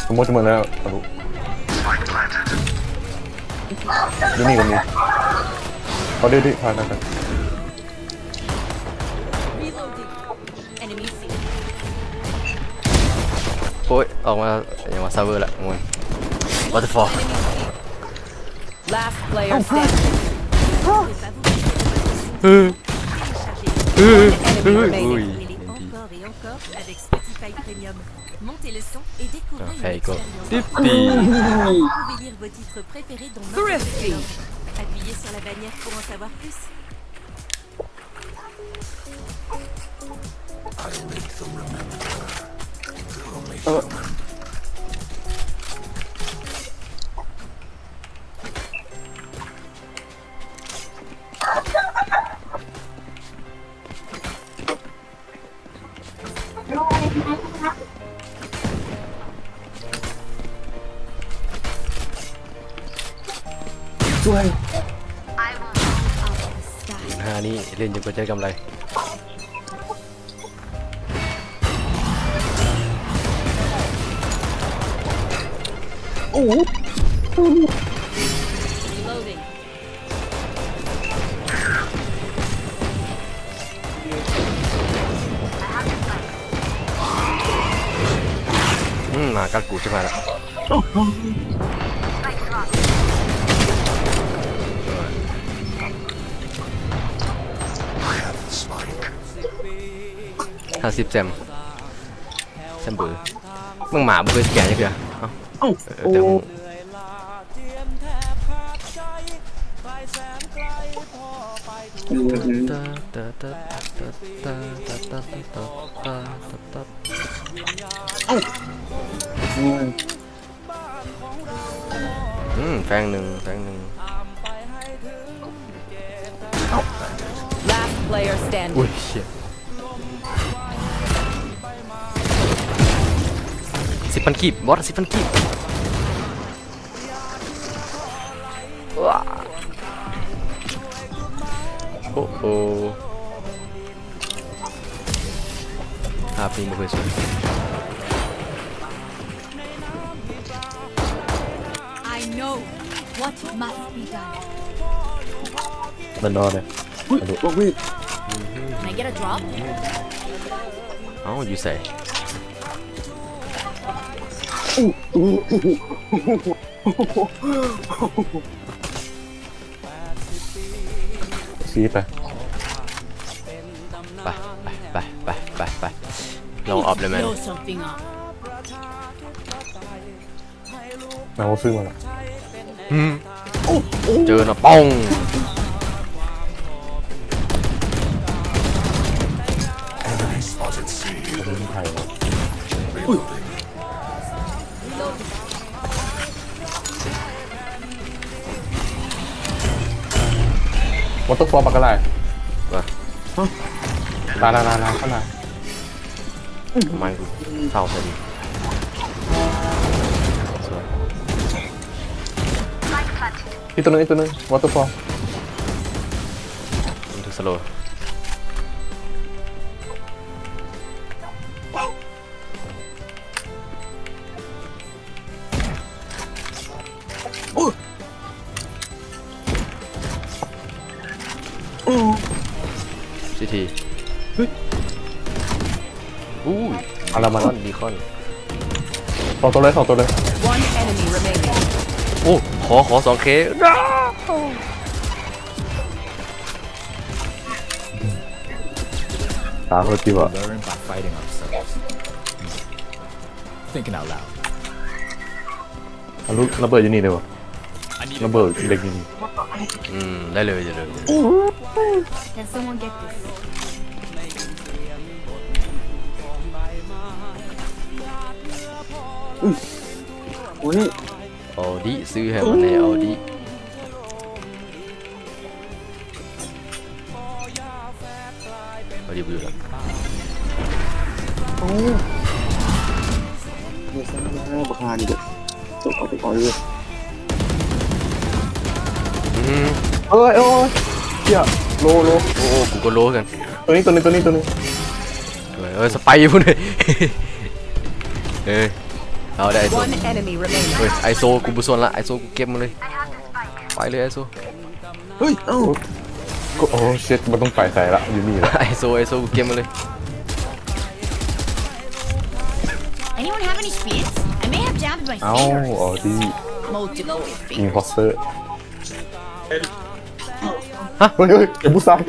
สมมติแล้วทะลุนี่ก็มีเขาดื้อพากันโอ้ยออกมาอย่างว่าเซิร์ฟเวอร์ละงง What the fuck Last player standing. Encore et encore avec Spotify Premium. Montez le son et découvrez une expérience. Vous pouvez lire vos titres préférés dans notre plateforme. Appuyez sur la bannière pour en savoir plus. Chuôi. 5นี่เล่นจนกว่าจะได้กำไรโอ้โห Reloading. มากัดกูจะมาแล้ว50 แซมเบอร์มึงหมาบุกไปสแกนยังไงแต่มึงแฟงหนึ่ง Last player standing. อุ้ยเชี่ย10,000 กีบบอส10,000 กีบว้าโอ้โหภาพนี้ไม่เคยสวย I know what must be done. มันนอนเลย Can I get a drop? Oh, you say. ซีไปลองออฟเลยไหม Blow something up. เราซื้อมาแล้ว เจอนะป้องวอเตอร์ฟอลปากกาไลลาเข้ามามันเศร้าพอดีอีกตัวนึงวอเตอร์ฟอลมันถึงสโลว์ซีทีอะไรมา ดีคอน สองตัวเลย One enemy remaining. โอ้ขอ 2K ตาเขาจีบอ่ะ Learn by fighting ourselves. Thinking out loud. ระเบิดอยู่นี่เลยวะระเบิดเด็กนี่ได้เลย Can someone get this? โอ้ย เอาดิซื้อให้มันเลยเอาดิเอาดิอยู่แล้ว โอ้ยเนี่ยสั่งมาบักฮานี่เด้อจบเอาไปก่อนเลยโอ้ยเหี้ยโล โอ้กูก็โลกัน ตัวนี้สไปร์พุ่นเลยเอาได้ไอโซ One enemy remaining. ไอโซกูบุษนละไอโซกูเก็บมาเลยไปเลยไอโซ เฮ้ยเอ้า โอ้เช็ดมันต้องไปใส่ละอยู่นี่ละ ไอโซกูเก็บมาเลย Anyone have any speeds? I may have jammed my เอ้า fingers. อ๋อที่ Multiple อิน fingers. พอสเตอร์ฮะเฮ้ยเก็บผู้ชาย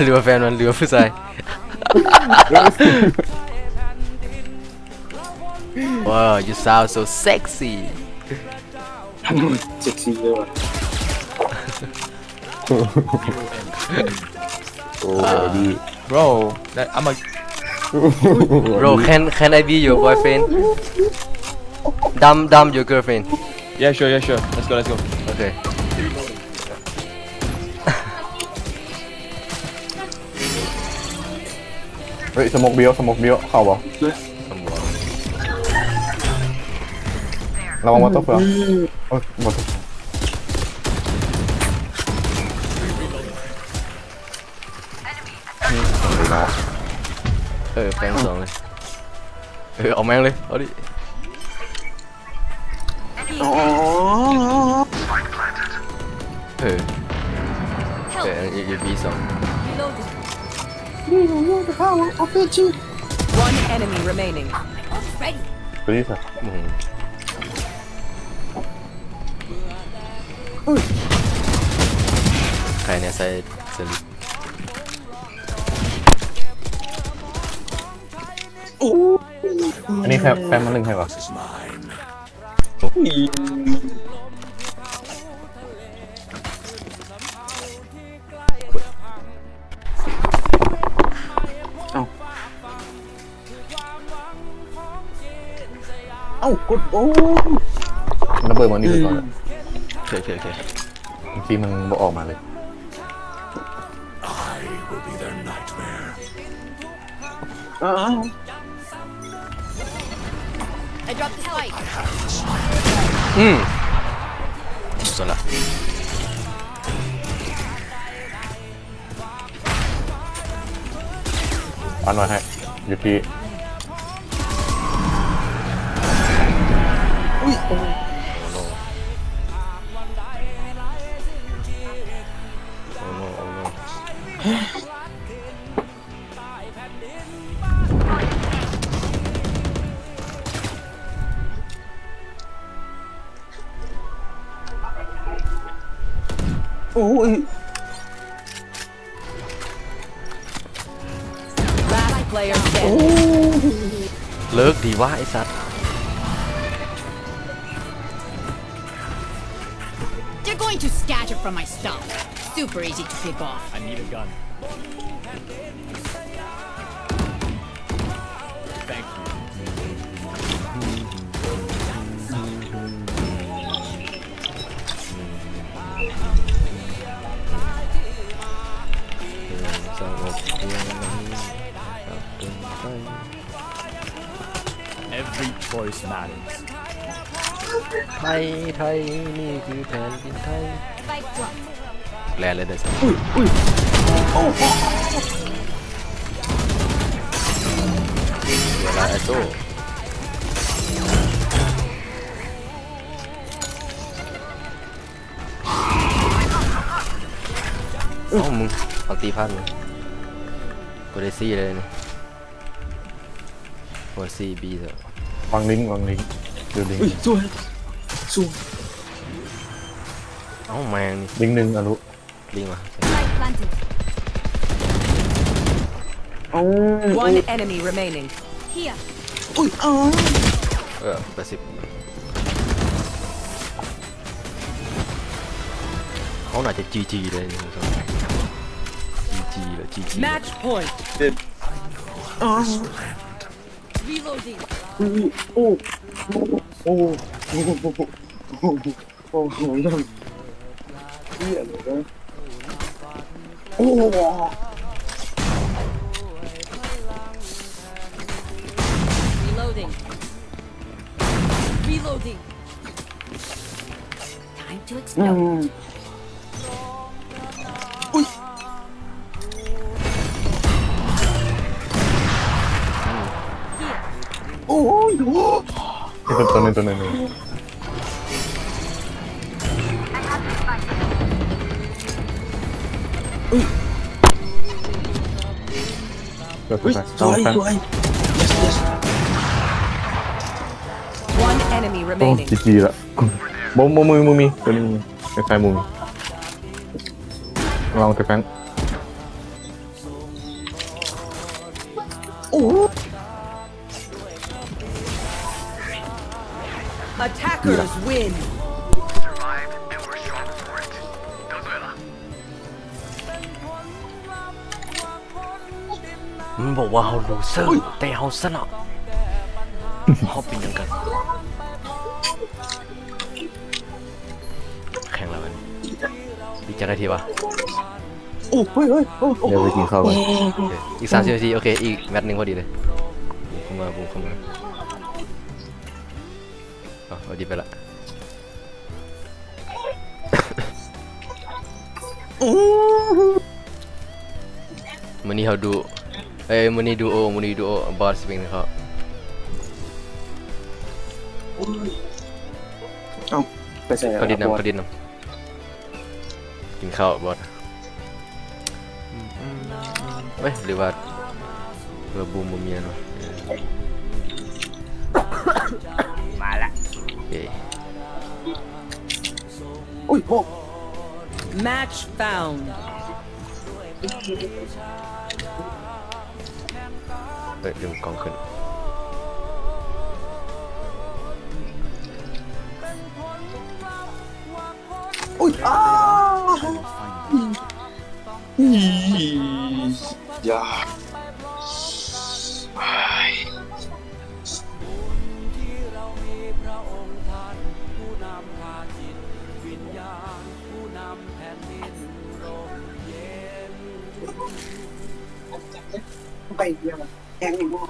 เรือแฟนมันเรือผู้ชาย Wow, you sound so sexy. เซ็กซี่เลยว่ะ โอ้ดี Bro, I'm a. Bro, can I be your boyfriend? Dumb your girlfriend. Yeah, sure. Let's go. Okay. เฮ้ยสมกเบี้ยวเข้าบ่ระวังวอเตอร์ฟอลวอเตอร์ฟอลแปลงสองเลยเอาแม่งเลยเอาดิ อย่าบีสอง One enemy remaining. Ready. ตัวนี้สิ ใครเนี่ยใส่สลิป อันนี้แฟนมันหนึ่งใครวะ เอ้ากดโอ้ ระเบิดมันนี่ไปก่อน โอเค บางทีมันบ่ออกมาเลย I will be their nightmare. I dropped the spike. สุดละ อันหน่อยให้อยู่ที่ โอ้ย Last player standing. เลิกดีวะไอ้สัตว์ You're going to scatter from my stuff. Super easy to pick off. I need a gun. Thank you. Every choice matters. ไทยนี่คือแผ่นดินไทย Spike drop. แลเลยเด้อสัตว์เวลาไอโซ่มึงเอาตีพันมึงกูได้ซี่เลยนี่โอ้ซี่บีเถอะ วางลิงก์ดูลิงก์ สวยเอ้าแมงนี่ ลิงก์หนึ่งอรุ ลิงมา Spike planted. One enemy remaining. Here. 80เขาน่าจะ GG เลยนี่คุณผู้ชม GG เลย GG Match point. Reloading. โอ้ Reloading. Reloading. Time to explode. โอ้ย นี่ตัวนึง สวย One enemy โอ้ remaining. จีละมือมีตัวนี้คล้ายๆมือมีลองแต่แฟง Attackers win. มันบอกว่าเขาลูเซอร์แต่เขาสนับเขาเป็นยังกันแข่งแล้วมันอีกจะได้ทีวะ โอ้เฮ้ย เดี๋ยวไปกินข้าวกัน อีก30 นาทีโอเคอีกแมตช์หนึ่งพอดีเลยบุกเข้ามาเอาดีไปละมันนี่เขาดูมันนี่ดูโอบอสเป็นเขา เอ้าไปใส่ เขาดินนำกินข้าวบอสเฮ้ยหรือว่าบูมเมียนวะมาละเฮ้ย Match found. ดึงกล้องขึ้นอย่าไปเดียวแข่งอย่างนี้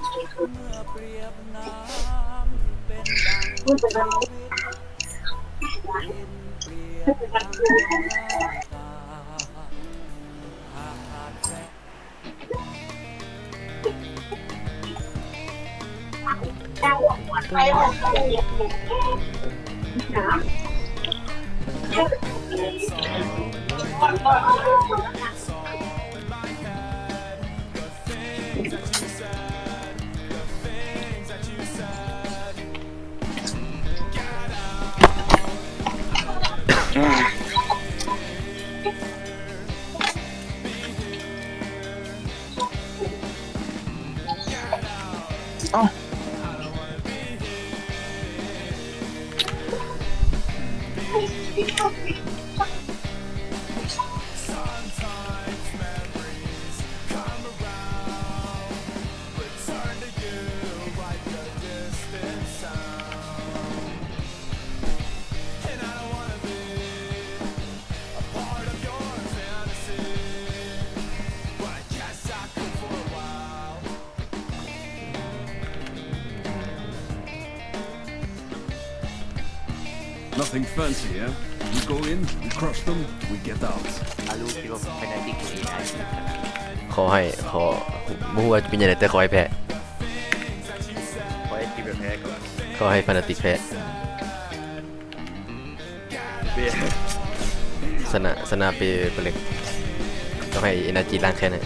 Nothing fancy, yeah? We go in, we crush them, we get out. ขอให้ไม่รู้ว่าจะเป็นยังไงแต่ขอให้แพ้ขอให้ฟานาติกแพ้สนาเปเล็กต้องให้เอเนอร์จีล้างแค้นให้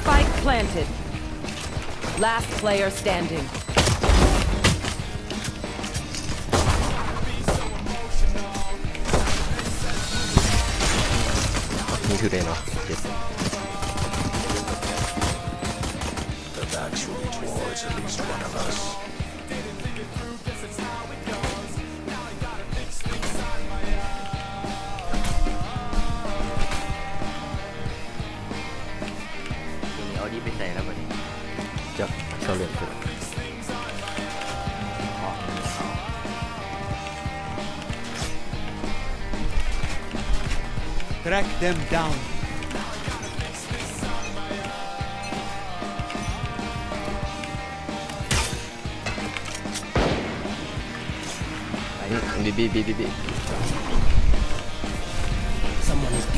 Spike planted. Last player standing. นี่คือได้เนาะ The backs will be towards at least one of us. เอาดีไปใส่แล้ววันนี้ จับเขาเรียนคือ Track them down. B. Someone is B.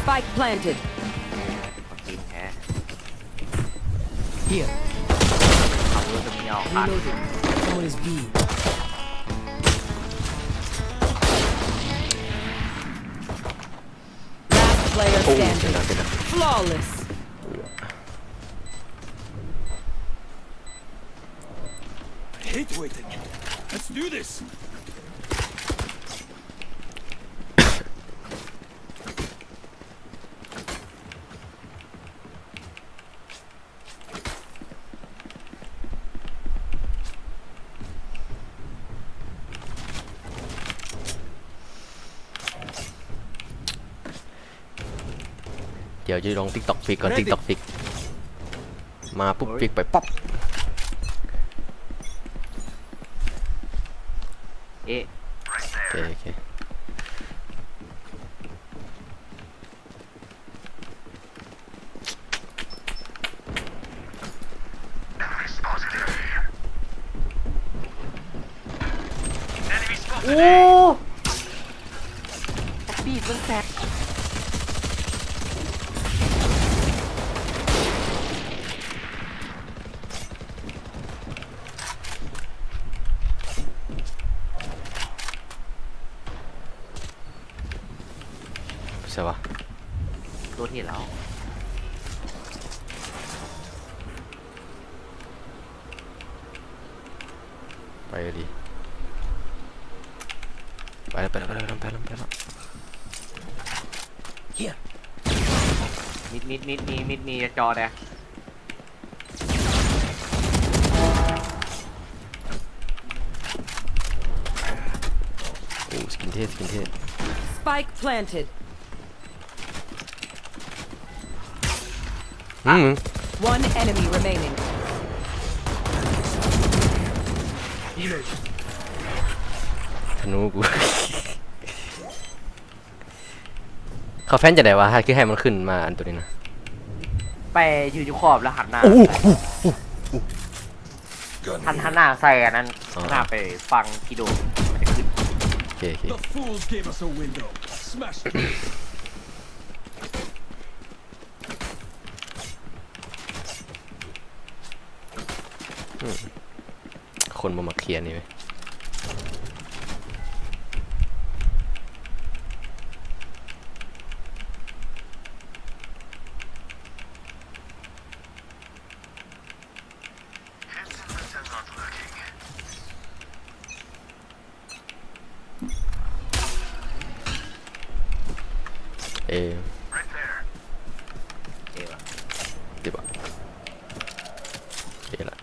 Spike planted. Here. Reloading. Someone is B. Last player standing. Flawless. I hate waiting. Let's do this. Giờ จะลอง TikTok ฟิกก่อน TikTok ฟิกมาปุ๊บฟิกไปป๊อปโอเคโอ้ปีดมันแสบใช่ปะโดนเห็นแล้วไปดิไปแล้วเฮียมิดมีจอเนี่ยโอ้สกินเทส Spike planted. One enemy remaining. ธนูกู เขาแฟนจะได้ว่าคือให้มันขึ้นมาอันตัวนี้นะไปยืนอยู่ขอบแล้วหันหน้าหันหน้าใส่อันนั้นหันหน้าไปฟังกิโดมันจะขึ้นโอเค The fools gave us a window. Smash it. คนมาเคลียร์นี่ไหมดีป่ะละ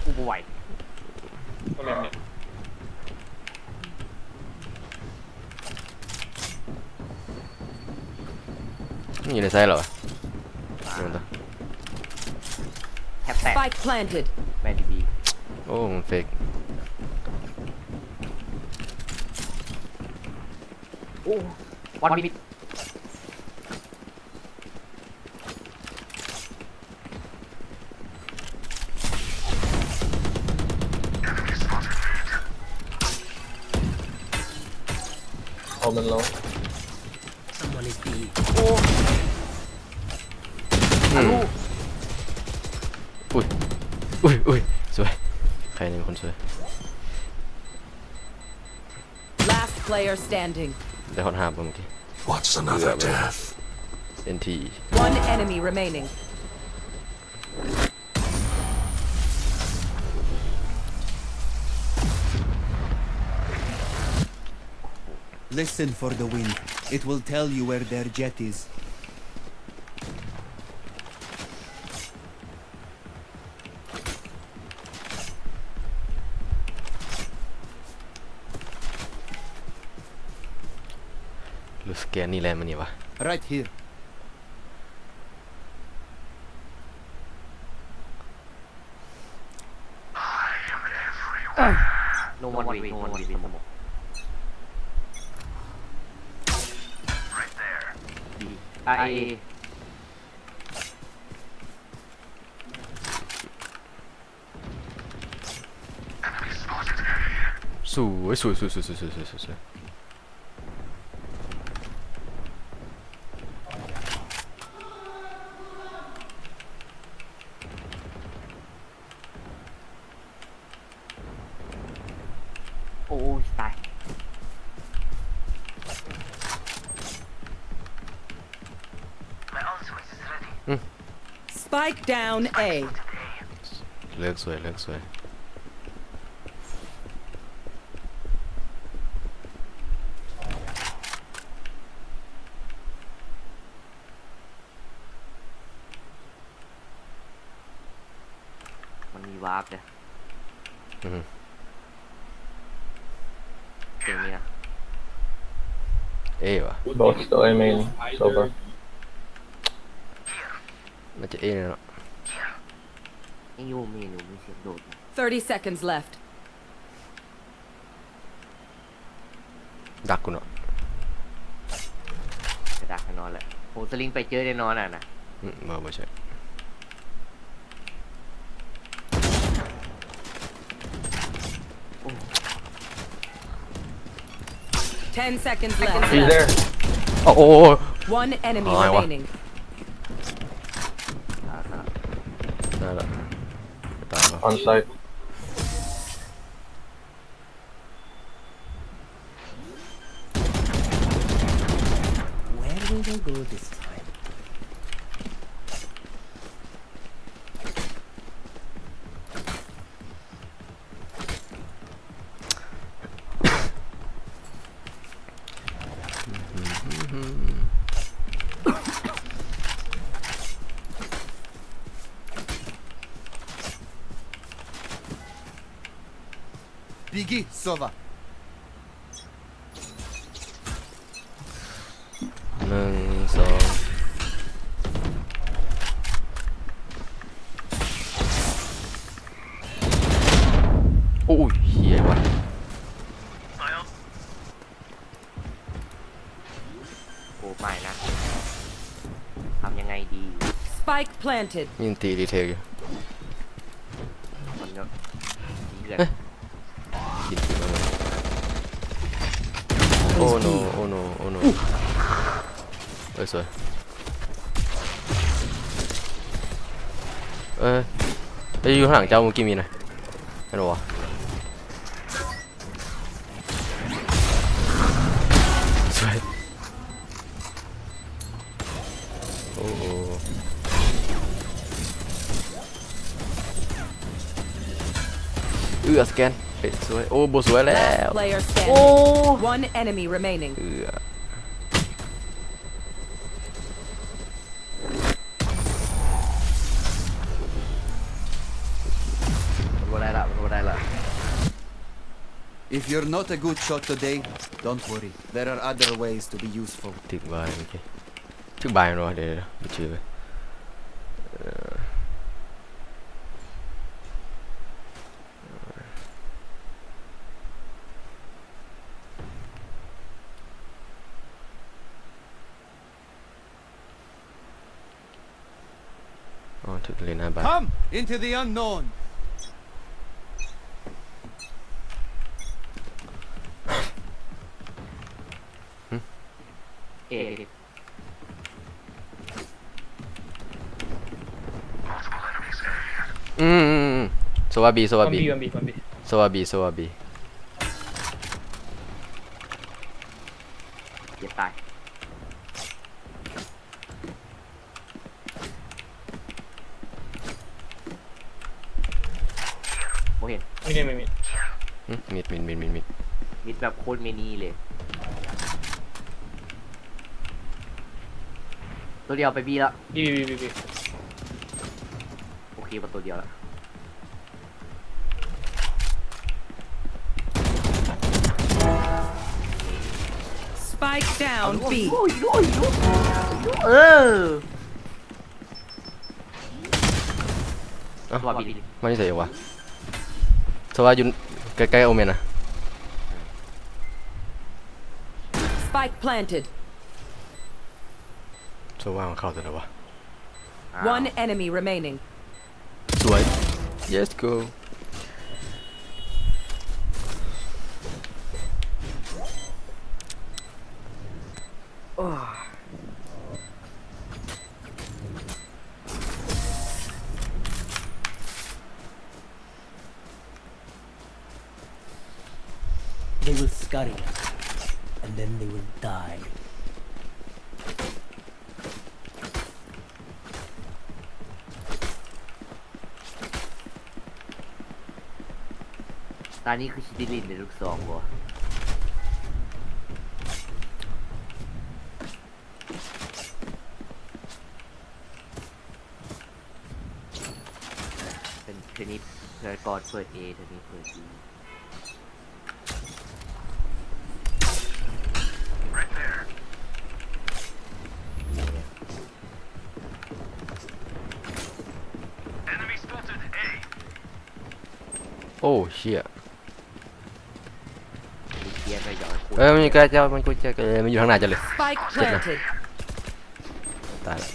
กูบ่ไหวนี่อยู่ในไซส์เหรอแทบแตก Spike planted. แมนดีบีโอ้มันเฟกโอ้วันมิดเอามันลง Someone is B. โอ้อุ้ยสวยใครนี่เป็นคนสวย Last player standing. ได้ฮอต5เมื่อกี้ What's another death? NT One enemy remaining. Listen for the wind. It will tell you where their jet is.รู้สึกแกนี่แหละมันนี่วะ Right here. No one way, no one way. Right there. B. A. สวยโอ้ยตาย Spike down A. เลิกสวยมันมีวาร์ปเนี่ยเกมนี้นะ วะ Both still aiming silver. น่าจะเนาะ ยังอยู่มีเสียงโดด 30 seconds left. ดักกูเนาะ จะดักแน่นอนแหละโหสลิงไปเจอแน่นอนอ่ะนะ ไม่ใช่ 10 seconds left. He's there. โอ้ One enemy Oh, I wa- remaining. ได้ละตายแล้ว On site. Where will they go this time? Беги, сова. 1 2 Spike planted มีตีดีเทลอยู่ มันก็ยิงกัน กินกินมาเลยโอ้โนโอ้โนโอ้โนสวยไปอยู่ข้างหลังเจ้าเมื่อกี้มีหน่อยไม่รู้วะสวยโอ้สแกนเป็ดสวยโอ้บสวยแล้ว player standing one enemy remaining มันได้ละ If you're not a good shot today, don't worry. There are other ways to be useful. ถึกบายโอเคถึกบายเนาะเดี๋ยวไปชื่อไปถึกเลยนะบาย Come into the unknown. โซวาบีวันบีโซวาบีเจ็บตายโมเห็นไม่มิดมิดแบบโคตรเมนีเลยตัวเดียวไปบีแล้ว บี โอเคมาตัวเดียวแล้ว Spike down B ตัวบี ไม่ใช่วะโซวาอยู่ใกล้ๆโอเมนนะ Spike planted โซวามันเข้าแต่ละวะ one enemy remaining สวย yes go They will scurry, and then they will die. ตอนนี้คือชิดิลินในลูกสองวะเป็นเทนนิสเพื่อกอดเปิด A เทนนิสเปิด Bโอ้เชี่ย เกียร์ไม่ยอม มันอยู่ใกล้เจ้ามันกูจะมันอยู่ทางไหนจะเลย Spike planted ตายละ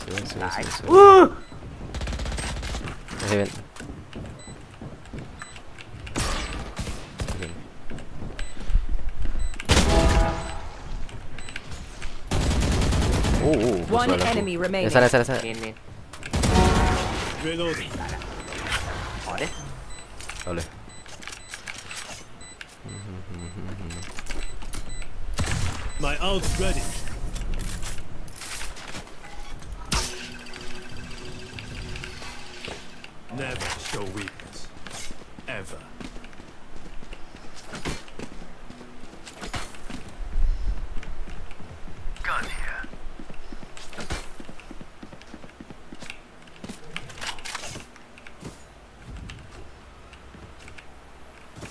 สวยเฮ้ยโอ้ one enemy remaining ใส่ เน้น Reloading. ขอเด้ เอาเลย My ult's ready. Never show weakness. Ever. Gun here.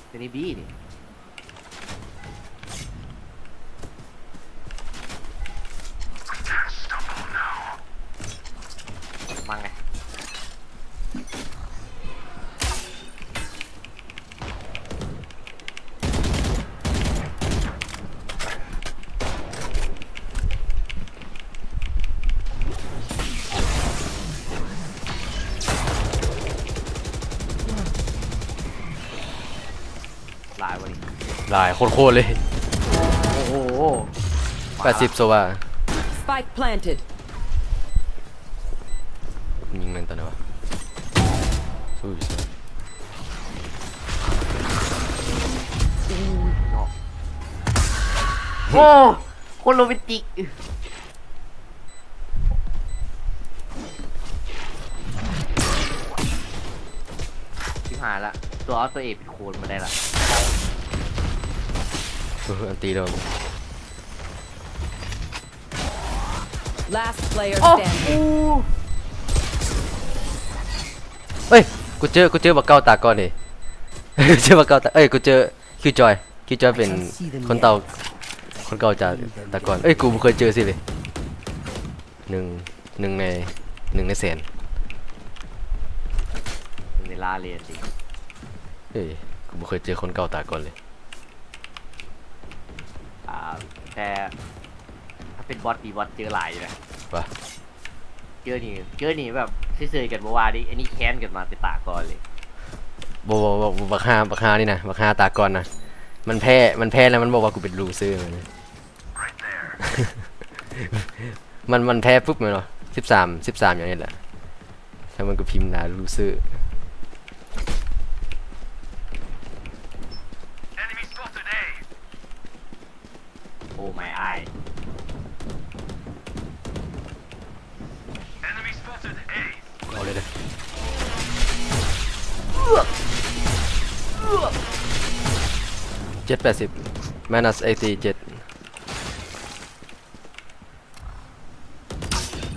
เป็นไอ้บีนี่มังไง ลายโคตรเลย โอ้โห 80โซว่า Spike planted. ยิงมันตอนไหนวะสู้อยู่สิ โอ้คนโรแมนติกชิบหายละตัวเอาตัวเอกเป็นโคนมาได้ละ อันตีโดน Last player โอ้ standing. เฮ้ยกูเจอบักเก้าตาก่อนดิ เจอบักเก้าตากูเจอคิวจอยเป็นคนเก่าจากตาก่อนกูไม่เคยเจอสิเลยหนึ่งในแสน เวลาเรียนดิ กูไม่เคยเจอคนเก่าตาก่อนเลย แต่ถ้าเป็นบอสดีบอสเจอหลายอยู่นะ วะ เจอนี่แบบเซื่อๆกันเมื่อวานนี้อันนี้แค้นกันมาเป็นตาก่อนเลย บักฮานี่นะบักฮาตาก่อนนะมันแพ้แล้วมันบอกว่ากูเป็นลูเซอร์มันแพ้ปุ๊บมันเหรอ13อย่างนี้แหละแล้วมันก็พิมพ์ด่าลูเซอร์ โอ้ไม่อาย เอาเลย780 minus 87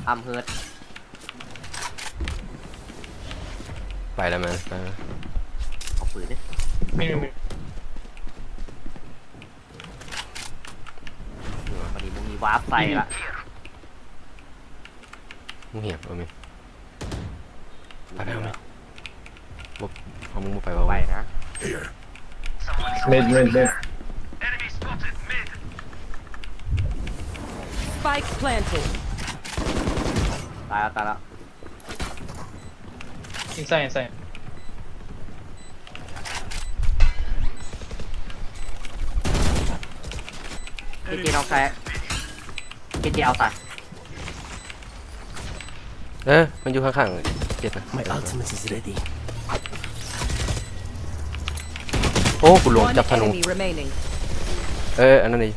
อัมเฮิร์ต ไปแล้วมัน เอาปืนดิวันนี้มึงมีวาร์ปใส่ละ มึงเหียบเอามิไปเอามิเอามึงไป ไปนะ mid Spike planted. ตายแล้ว inside เกเอาแซ่เกเอาตาย มันอยู่ข้างๆเจ็ดนะ My ultimate is ready. โอ้กูหลง One จับธนู enemy remaining. อันนั้นนี่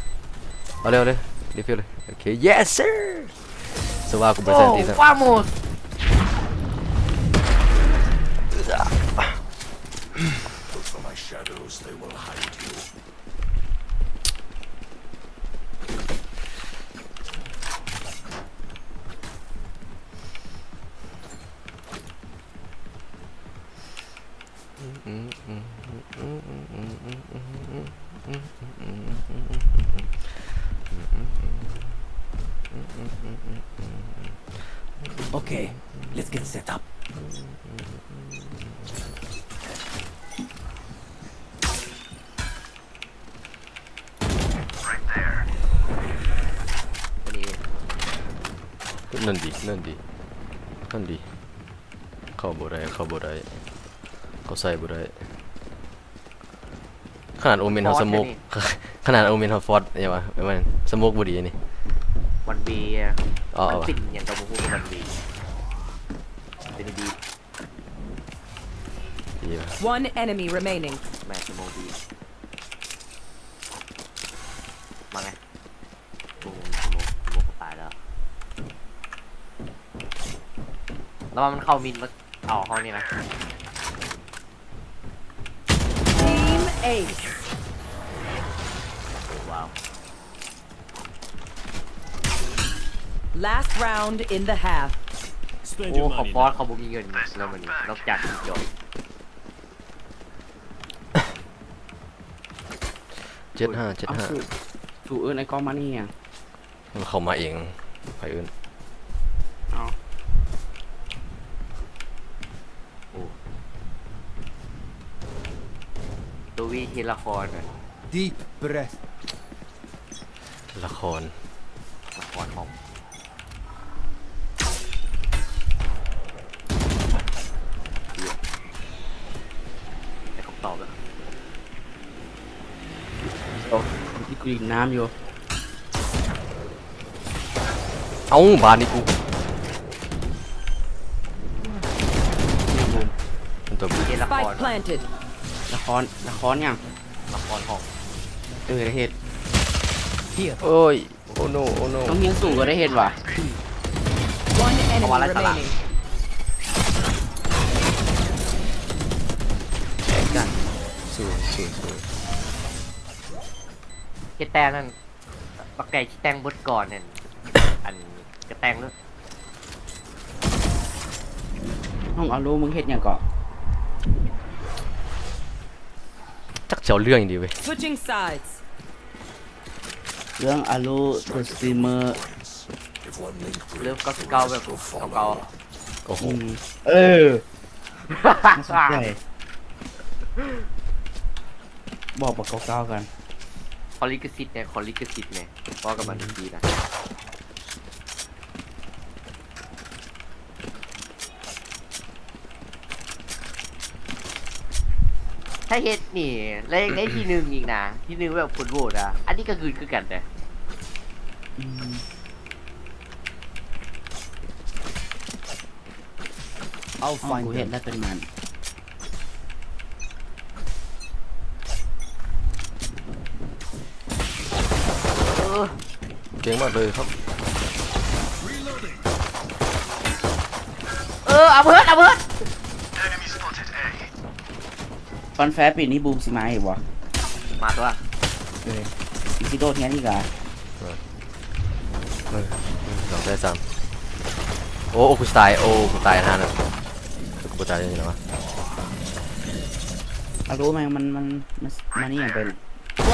เอาเร็วเลยรีฟิลเลยโอเค yes sir สว่ากูเปอร์เซ็นต์ตีซะ ว่าหมด Look for my shadows, they will hide you. โอเค let's get set up. นั่นดีเข้าบ่ได้เขาใส่บ่ได้ขนาดโอเมนเขาสโมกขนาดโอเมนเขาฟอร์ดอย่างวะมันสโมกบ่ดีนี่ วันบีมันปิดอย่างตัวพูดวันบีเป็นดี One enemy remaining. แมสโมบีมาไงสโมตายแล้วมันเข้ามินแล้วเอาเข้านี่นะ Team Ace. ว้าว Last round in the half. โอ้เขาบอสเขาบุมีเงินแล้วมันนอกจากจบ 75 สู่เอิญไอ้กองมานี่อ่ะ เขามาเองไปอื่น ตัววีทีละคร Deep breath ละคร ของ ได้คำตอบแล้ว ดื่มน้ำอยู่ เอ้าบานนี่กูตัว Spike planted. ละครยัง ละครห้อง ได้เห็ด โอ้ยโอ้โนโอ้โน ต้องยิงสูงก็ได้เห็ดว่ะ One enemy Kawalan sa remaining. แข่งกัน สู้ เจแตงนั่นปักไก่ชิแตงบดก่อนเนี่ยอันกระแตงด้วย ห้องเอารู้มึงเห็ดอย่างก่อน จักเจ้าเรื่องอย่างดีเว้ย Switching sides. เรื่องอารูตัวสตรีมเมอร์ เริ่มก็เก่าแบบเก่า โอ้โห เออน่าสนใจบอกปากเก่าๆกัน คอลิกสิทธิ์เนี่ยคอลิกสิทธิ์เนี่ยเพราะกับมันดีนะถ้าเฮ็ดนี่แล้วยังได้ที่หนึ่งอีกนะที่หนึ่งแบบคนโหวตอ่ะอันนี้ก็คือกันแต่ เอากูเห็นได้เป็นมัน เก่งมากเลยครับ เอาเพื่อน ฟันแฟร์ปีนี้บูมสิมาอีกวะ มาตัว อีซิโดเทียนี่กะ 2 ได้ 3โอ้กูตายกูตายนานแล้วกูตายยังไงวะ เอารู้ไหมมันนี่อย่างเป็น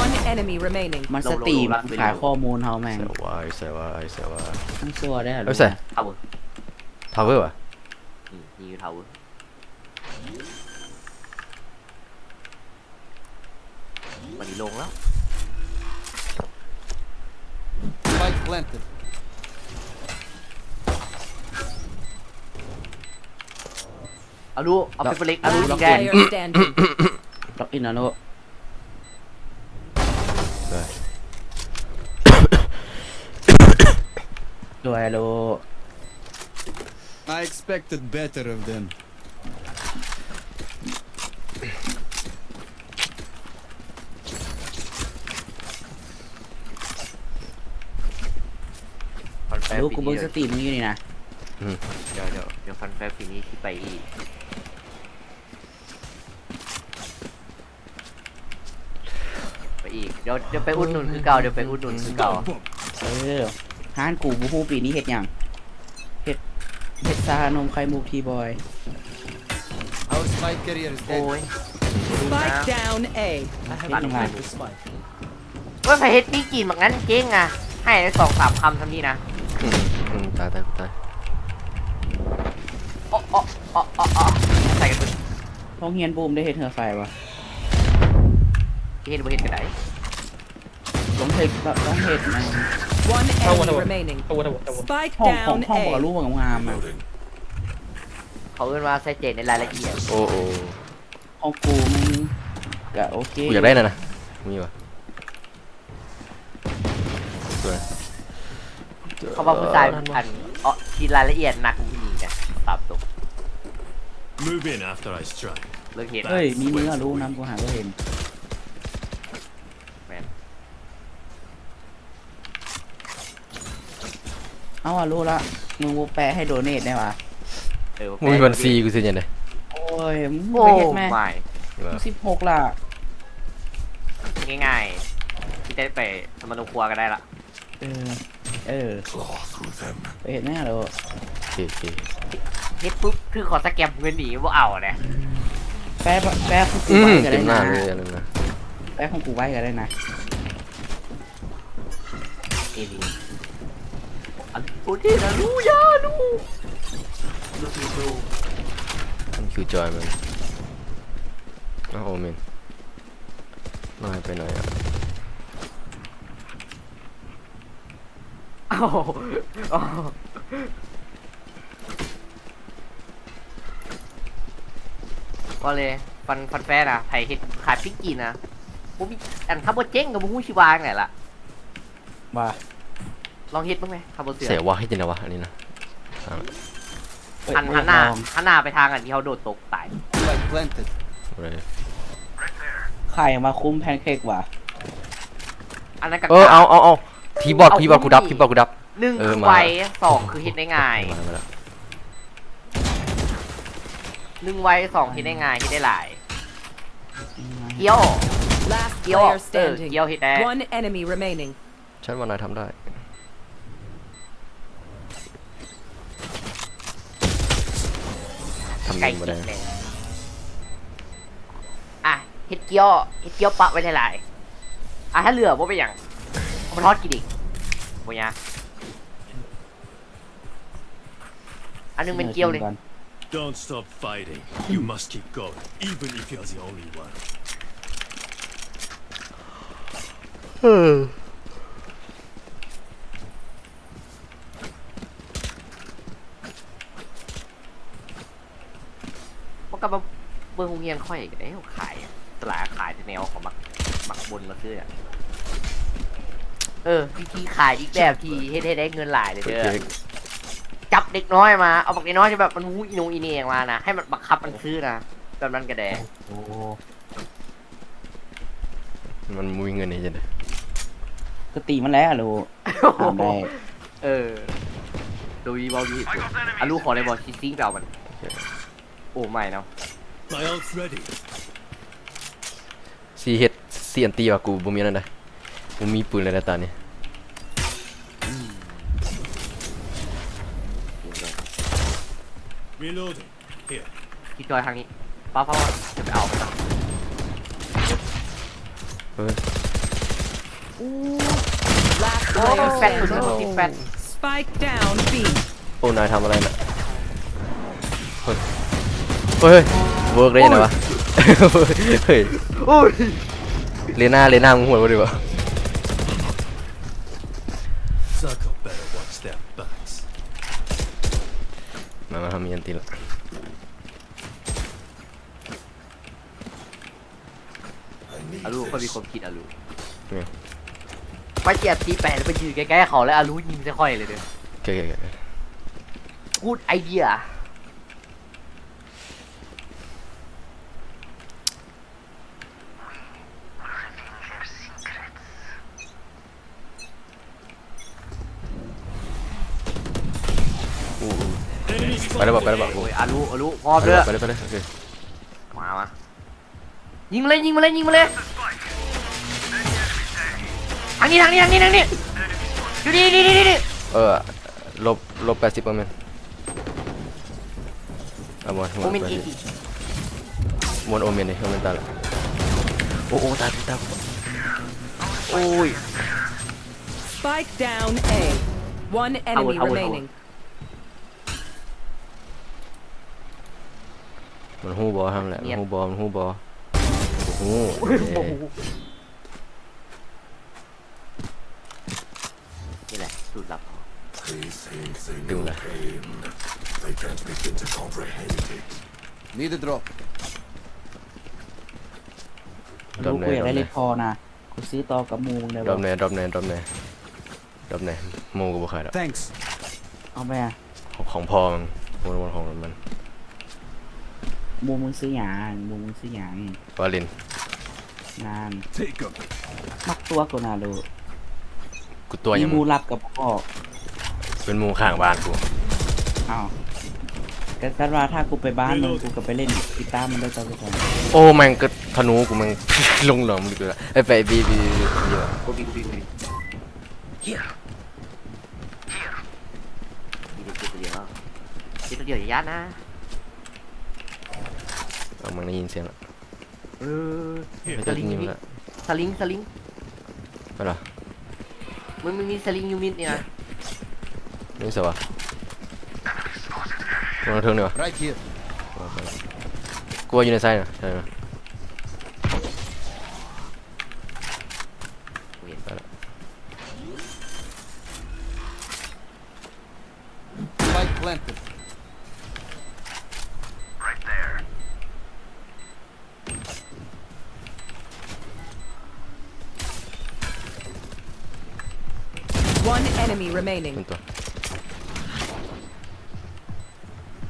One enemy remaining. มันสตรีมขายข้อมูลเขาแม่ง เสียว่า ทั้งตัวได้หรอ เอ้ยใส่ ทาวเวอร์ ทาวเวอร์วะ นี่คือทาวเวอร์มันลงแล้ว Spike planted. เอาดูเอาเป็นเล็กเอาดู Last แกน player standing. ล็อกอินนะโน ได้ ตัวไอโล I expected better of them. รู้กูเบิ้งสตรีมมึงอยู่นี่นะ เดี๋ยวฟันแฟปีนี้ที่ไปอีกเดี๋ยวไปอุดหนุนคือเก่าห้านกูบูฮูปีนี้เห็ดอย่างเห็ดซานมไข่มุกทีบอย Our spike carrier is โอ้ย Spike down A. ตัดลงไปว่าใครเฮ็ดปีกินแบบนั้นเจ๊งอ่ะให้ได้2-3 คำทำนี้นะ ตายอ๋อใส่กันไป ห้องเฮียนบูมได้เห็ดเธอไฟวะ เฮ็ดบ่เฮ็ดกันได้ ต้องเห็ดนะ One enemy remaining. Spike ห้อง down บอก A. รูปของงามอ่ะ เขาเอิ้นว่าใส่เจนในรายละเอียด โอ้ ห้องกูมึงก็โอเค กูอยากได้นะมีวะสวย เขาว่าผู้ชายอันที่รายละเอียดหนักผู้หญิงเนี่ยตามตรง Move in after I strike. เลิกเห็น เฮ้ยมีเนื้อรู้น้ำกูหาก็เห็น แมน เอาอะรู้ละมึงบูแปะให้โดเนทได้ปะ มึงมีบัญชีกูสิยังไง โอ้ยมึง โอ้ ไปเห็ดแม่ ไม่ 16ล่ะ ง่ายๆที่ได้ไปทำมันครัวก็ได้ละ ไปเห็ดแม่เหรอ โอเค เฮ็ดปุ๊บคือขอสแกมเงินหนีว่าเอาเนี่ย แปะของกูไว้ก็ เต็ ได้ มหน้า นะ เลยอันนั้นนะ แปะของกูไว้ก็ได้นะ นี่อันโอ้ที่นะรู้ยารู้ มันคือจอยมันโอ้เมนน้อยไปหน่อยอ่ะ ก็เลยฟันแฟร์นะไผ่เฮ็ดขายปิ้งกินนะผมอันถ้าบ่เจ๊งกับบ่ฮู้ชิวางไหนล่ะ ว่าลองฮิตบ้างไหมคาร์บอนเสือ เสียว่าให้จริงนะวะอันนี้นะ หันหน้าไปทางอันที่เขาโดดตกตาย ใครมาคุ้มแพนเค้กวะ อันนั้นกับ เอาคีย์บอร์ดกูดับ1คือไว2คือฮิตได้ง่าย1ไว2ฮิตได้ง่ายฮิตได้หลายเกี้ยว Last เกี้ยว player standing. เกี้ยวฮิตได้ One enemy remaining. ฉันว่านายทำได้ทำ ไก่ ยิง กิ มาน ได้ เลยอ่ะฮิตเกี้ยวปะไว้หลายๆถ้าเหลือว่าไปอย่างเอามาทอดกินอีกโว้ยนะอันนึงเป็นเกี้ยวเลย Don't stop fighting. You must keep going, even if you're the only one. มันก็มาเบอร์โรงเรียนค่อยกันได้ขายตลาดขายในแนวของมักบนมาซื้อวิธีขายอีกแบบที่ให้ได้เงินหลายเลยเด้อจับเด็กน้อยมาเอาเด็กน้อยจะแบบมันอีนูอีเนียงมานะให้มันบังคับมันซื้อนะแบบนั้นก็ได้ มันมุ้ยเงินนี่จังได๋ ก็ตีมันแล้วลูกได้ ดูดีบอลดีลูกขอเลยบอลชิซิ่งเรามันโอ้ไม่เนาะ My ult's ready. ซีเฮ็ดซีอันตีว่ากูบ่มีนั่นได้กูมีปืนเลยนะตอนนี้ Reloading. Here. คิดจอยทางนี้ป้าจะไปเอาไปต่อ Last player แฟนคนนี้คนที่แฟน Spike down B. โอ้นายทำอะไรน่ะเฮ้ยเวิร์กได้ยังไงวะเฮ้ยเลน่ามึงหัวบ่ดีวะ Sucker better watch their backs. มาทำมีอันตีละ ลูกเขามีความคิดลูกไปเจียบตีแปดแล้วไปยืนใกล้ๆเขาแล้วลูกยิงค่อยๆเลยเด้อ โอเคกูดไอเดียไปแล้วบอกโอ้ยลูกพร้อมเด้อ ไปเลยโอเคมายิงมาเลยทางนี้ดูดิลบ80%เอาหมดโอเมนอีหมดโอเมนเลยโอเมนตายละโอ้ตายโอ้ย Spike down A. One enemy remaining. มันฮู้บอทำแหละมันฮู้บอโอ้โหนี่แหละสูตรลับ ดูเลย They can't begin to comprehend it. Need a drop. ลูกกูอยากได้เล็กพอนะกูซื้อต่อกับมูงเลย ดรอปแน่โมกูบ่ขายแล้ว Thanks. เอาไปอ่ะ ของพ่อมันของมัน มูมึงซื้อหยางวาลิน งาน Take them. มักตัวกูน่าดู กูตัวยัง มูรับกับพ่อ เป็นมูข้างบ้านกู อ้าวแต่ถ้าว่าถ้ากูไปบ้านมึงกูก็ไปเล่นกีตาร์มันได้ตลอด โอ้แม่งก็ธนูกูแม่ง ลงหลอมดีกว่าไปบีกูบีคิดตัวเดียวอย่ายัดนะมันได้ยินเสียงละสลิงไปหรอ มึงมีสลิงยูมิดเนี่ยนะ นี่สิวะมันเทิงดีวะ Right here. กูว่าอยู่ในไซน์นะใช่ไหมไปละ Spike planted. Right there. remaining. ตัว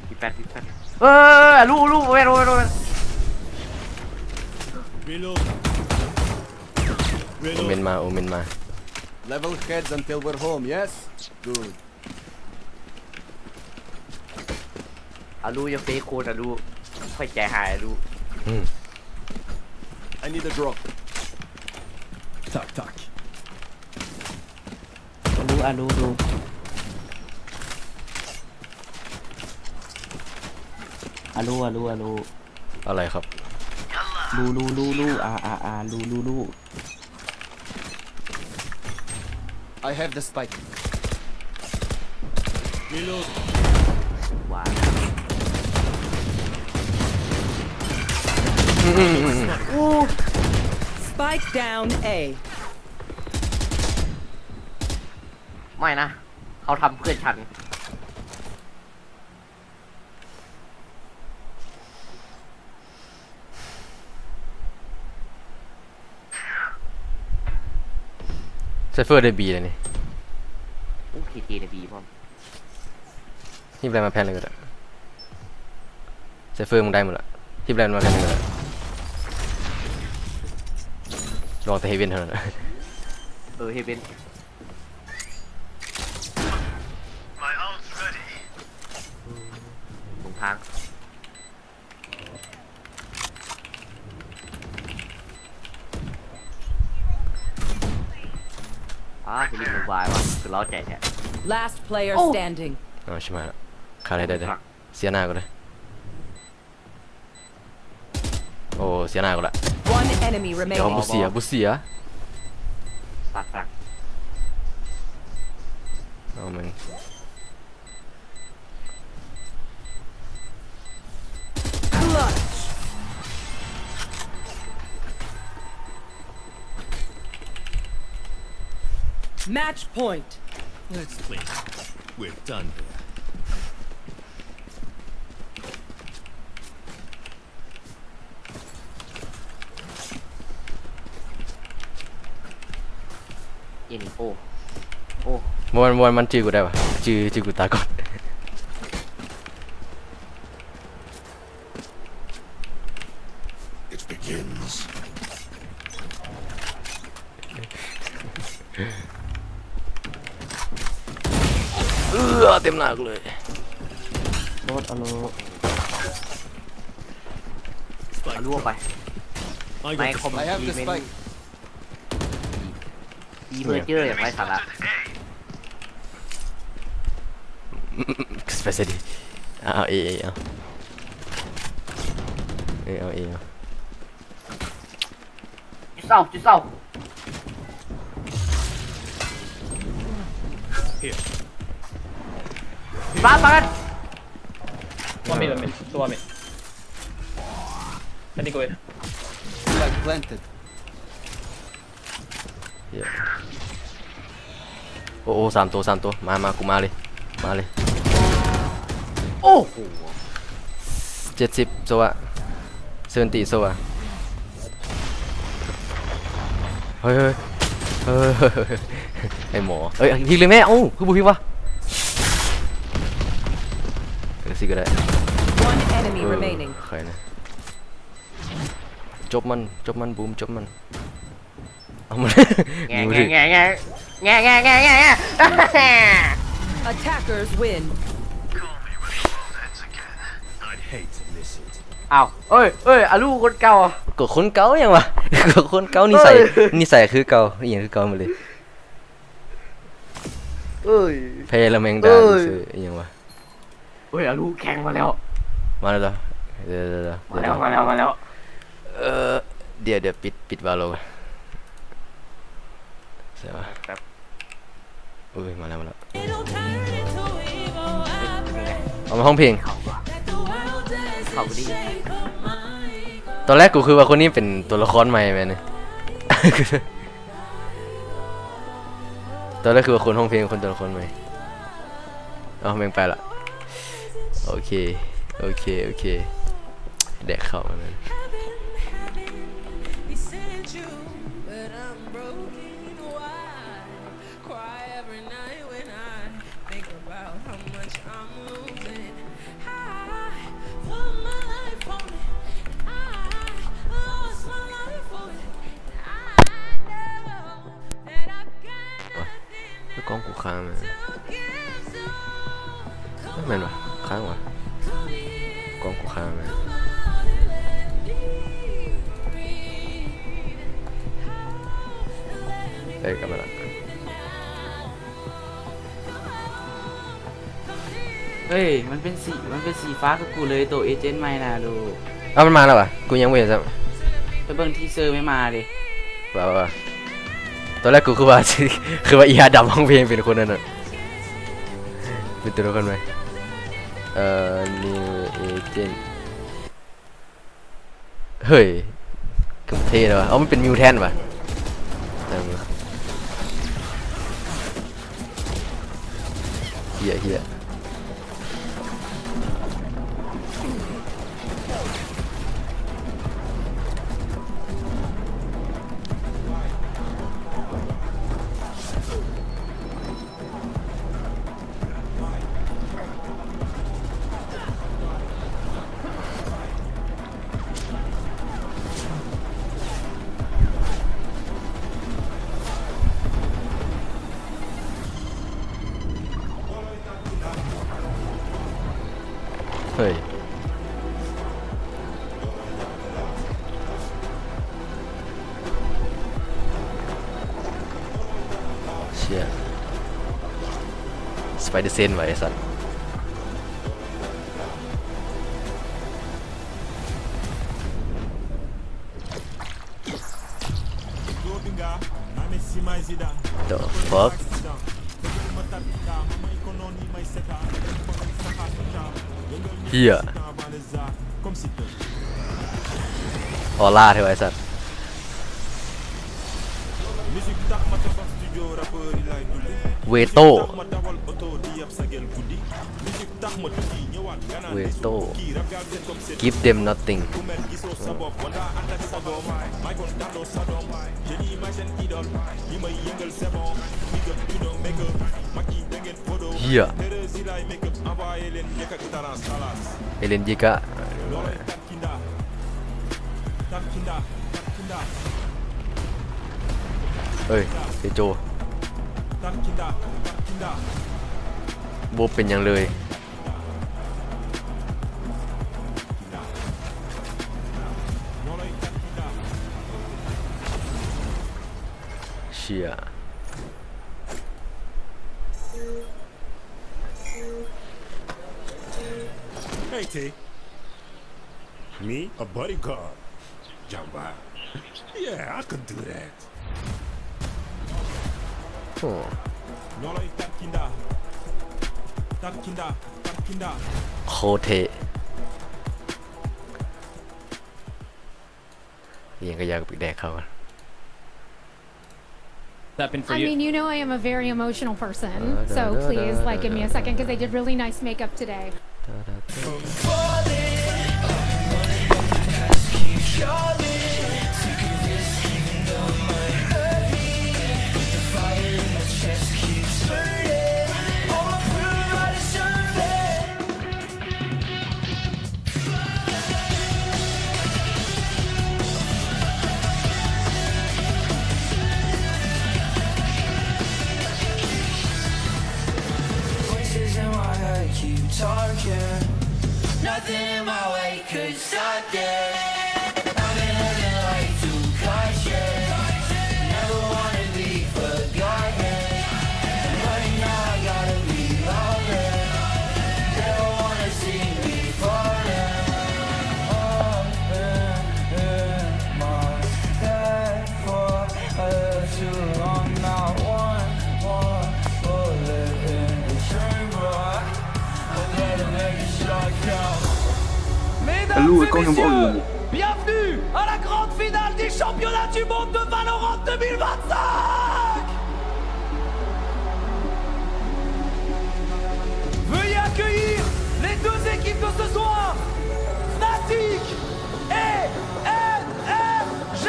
พี่แปดลูกเว้ย โอเมนมา Level heads until we're home, yes? Good. อาลูยังเฟคโคนอาลูค่อยใจหายอาลู I need a drop. Tack, tack. อาลูดูอาลู อะไรครับ ลูลู I have the spike. Reload. ว้า Spike down A. ไม่นะเขาทำเพื่อนฉันไซเฟอร์ได้บีเลยนี่ ทีจีในบีพร้อม ฮิบแลนด์มาแพนเลยก็ได้ไซเฟอร์มึงได้หมดละฮิบแลนด์มาแพนเลยก็ได้ลองแต่เฮเว่นเท่านั้น เฮเว่นตรงทางจะรีบโมบายวะคือเราใจแท้ Last player standing. ใช่ไหมล่ะคาได้เสียหน้าก็เลยโอ้เสียหน้าก็ละ One enemy เดี๋ยว remaining. บุเสียตัด เอามึง Match point. Let's play. We're done here. เอ็นโอ้ มันจือกูได้ปะจือกูตาก่อน It begins. เต็มหน้ากูเลย โดดอาลู ลวกไป I ไม่ got คอม I have the spike. ดีเมอร์เจอร์อย่างไรสาระ ไปสิดิเอาจุดเศร้า here. บ้าน One mid. I think we're Spike planted. โอ้3 ตัวมากูมาเลยโอ้โห 70โซะ70โซะเฮ้ยไอหมอยิงเลยแม่เอ้าคือบุพิวะสิก็ได้ One enemy remaining. ใครนะจบมันบูมจบมันเอามัน แง่ Attackers win. I'd hate to miss it. อ้าวอาลูคนเก่า ก็คนเก่ายังวะก็คนเก่านิสัยคือเก่าอย่างคือเก่าหมดเลยเพลละแมงดาซื้อยังวะ อาลูแข่งมาแล้ว มาแล้วเดี๋ยว มาแล้ว เดี๋ยวปิดวาโลใช่ปะมาแล้วเอามาห้องเพลง เขาดี ตอนแรกกูคือว่าคนนี้เป็นตัวละครใหม่ไหมเนี่ย ตอนแรกคือว่าคนห้องเพลงคนตัวละครใหม่เอาแม่งไปละโอเคแดกเข้ามาเลย ค้างมาไม่เป็นวะค้างวะกล้องกูค้างมาได้กลับมาละเฮ้ยมันเป็นสีฟ้ากับกูเลยตัวเอเจนต์ใหม่นะดูเอามันมาแล้ววะกูยังไม่เห็นสักไปเบิ่งทีเซอร์ไม่มาดิว่าตอนแรกกูคือว่าอีอาดำห้องเพลงเป็นคนนั้นน่ะเป็นตัวละครไหมNew Agent เฮ้ยกำเทเลยวะมันเป็นมิวแทนวะเฮียเฮ้ยเชี่ยสไปเดอร์เซนไว้สัตว์The fuck เฮียออร่าเทวไอ้สัตว์เวโต้give them nothing เฮียเอเลนจิกะเฮ้ยเซโจโบเป็นยังเลยเชียHey T. Me, a bodyguard. Jamba. Yeah, I could do that. Oh. โคเทยังก็อยากไปแดกเขาI mean, you know I am a very emotional person, so please, like, give me a second because they did really nice makeup today. Talking, nothing in my way could stop this. I've been living like too cautious. Never wanna be forgotten. And right now I gotta be honest. They don't wanna see me falling. In my head for too long now. One bullet in the chamber. Mesdames et messieurs, bienvenue à la grande finale des championnats du monde de Valorant 2025. Veuillez accueillir les deux équipes de ce soir, Fnatic et NRG.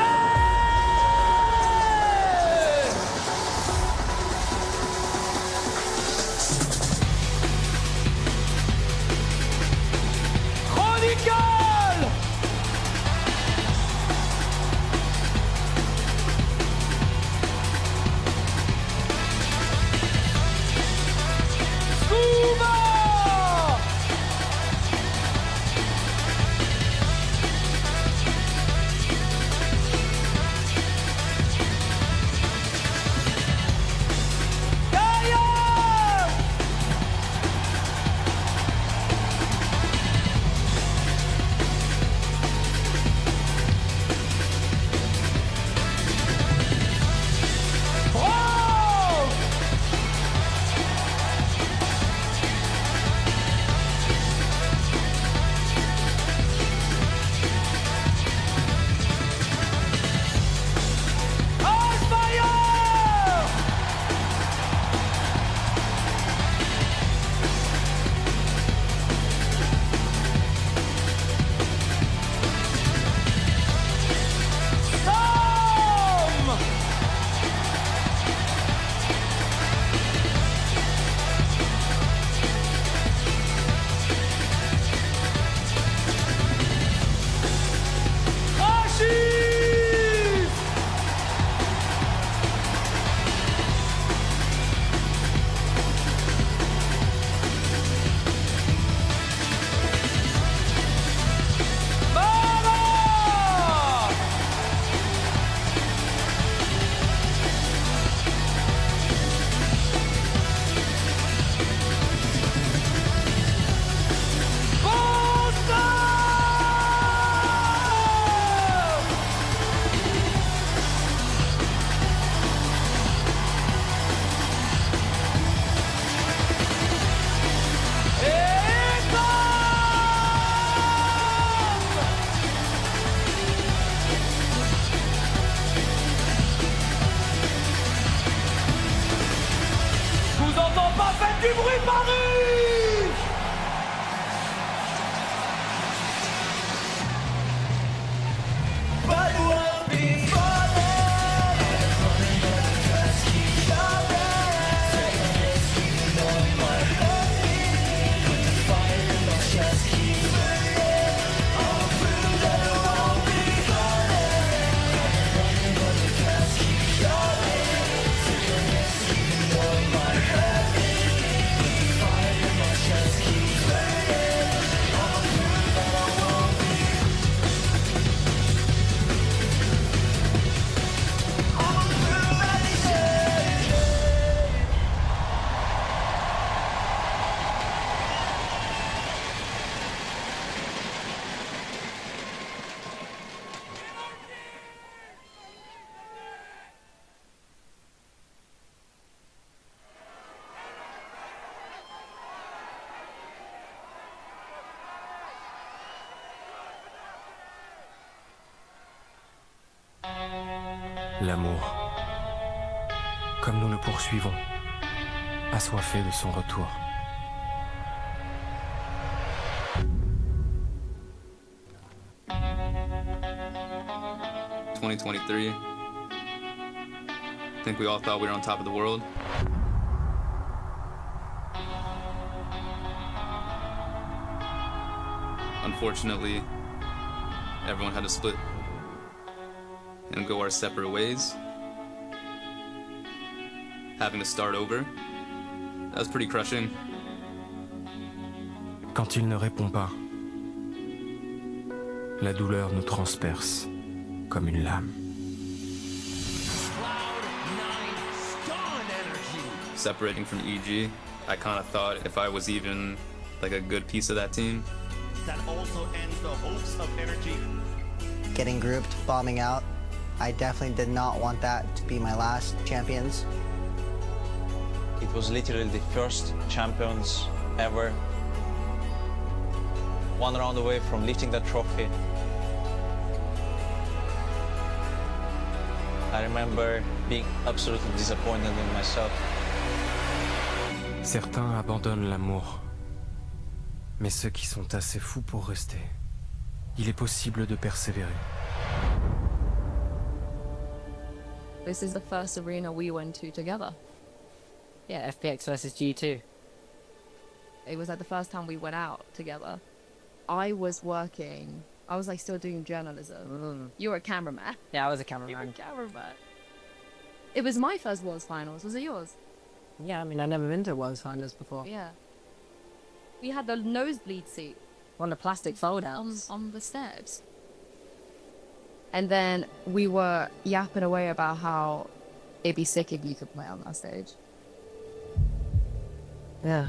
l'amour. Comme nous le poursuivons, assoiffés de son retour. ...2023. I think we all thought we were on top of the world. Unfortunately, everyone had to split and go our separate ways. Having to start over, that was pretty crushing. Quand il ne répond pas, la douleur nous transperce comme une lame. Separating from EG, I kind of thought if I was even like a good piece of that team. That also ends the hopes of energy. Getting grouped, bombing out. I definitely did not want that to be my last champions. It was literally the first champions ever. One round away from lifting that trophy. I remember being absolutely disappointed in myself. Certains abandonnent l'amour. Mais ceux qui sont assez fous pour rester, il est possible de persévérer. This is the first arena we went to together. Yeah, FPX versus G2. It was like the first time we went out together. I was working. I was like still doing journalism. You were a cameraman. Yeah, I was a cameraman. You were a cameraman. It was my first Worlds Finals. Was it yours? Yeah, I mean, I've never been to Worlds Finals before. Yeah. We had the nosebleed seat. On the plastic fold-outs. On the steps. And then we were yapping away about how it'd be sick if you could play on that stage. Yeah.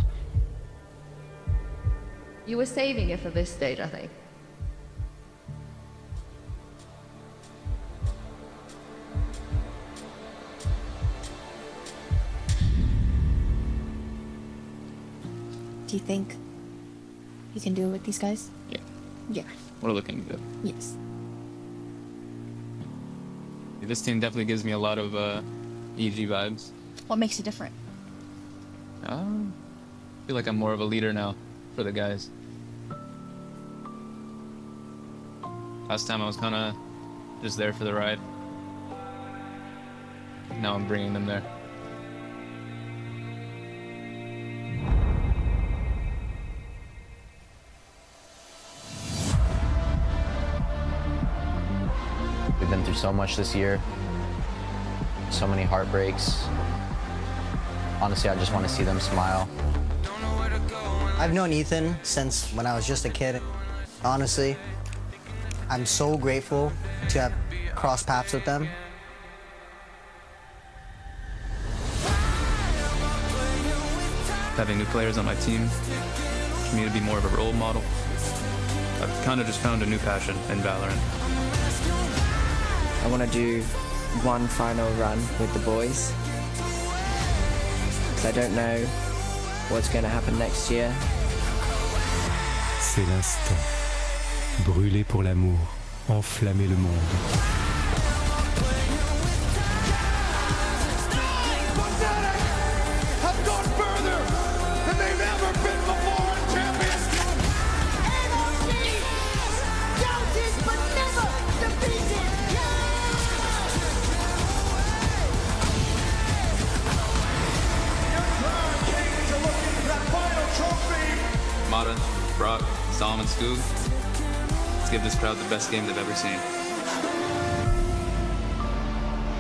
You were saving it for this stage, I think. Do you think you can do it with these guys? Yeah. Yeah. We're looking good. Yes. This team definitely gives me a lot of EG vibes. What makes it different? I feel like I'm more of a leader now for the guys. Last time I was kind of just there for the ride. Now I'm bringing them there. We've been through so much this year, so many heartbreaks. Honestly, I just want to see them smile. I've known Ethan since when I was just a kid. Honestly, I'm so grateful to have crossed paths with them. Having new players on my team, for me to be more of a role model, I've kind of just found a new passion in Valorant. I want to do one final run with the boys. Because I don't know what's going to happen next year. C'est l'instant. Brûler pour l'amour, enflammer le monde. Have gone further than they've ever been before in champions. Doubted but never defeated. Your crown kings are looking for that final trophy. Mata, Brock, Zom, and Skoog. Let's give this crowd the best game they've ever seen.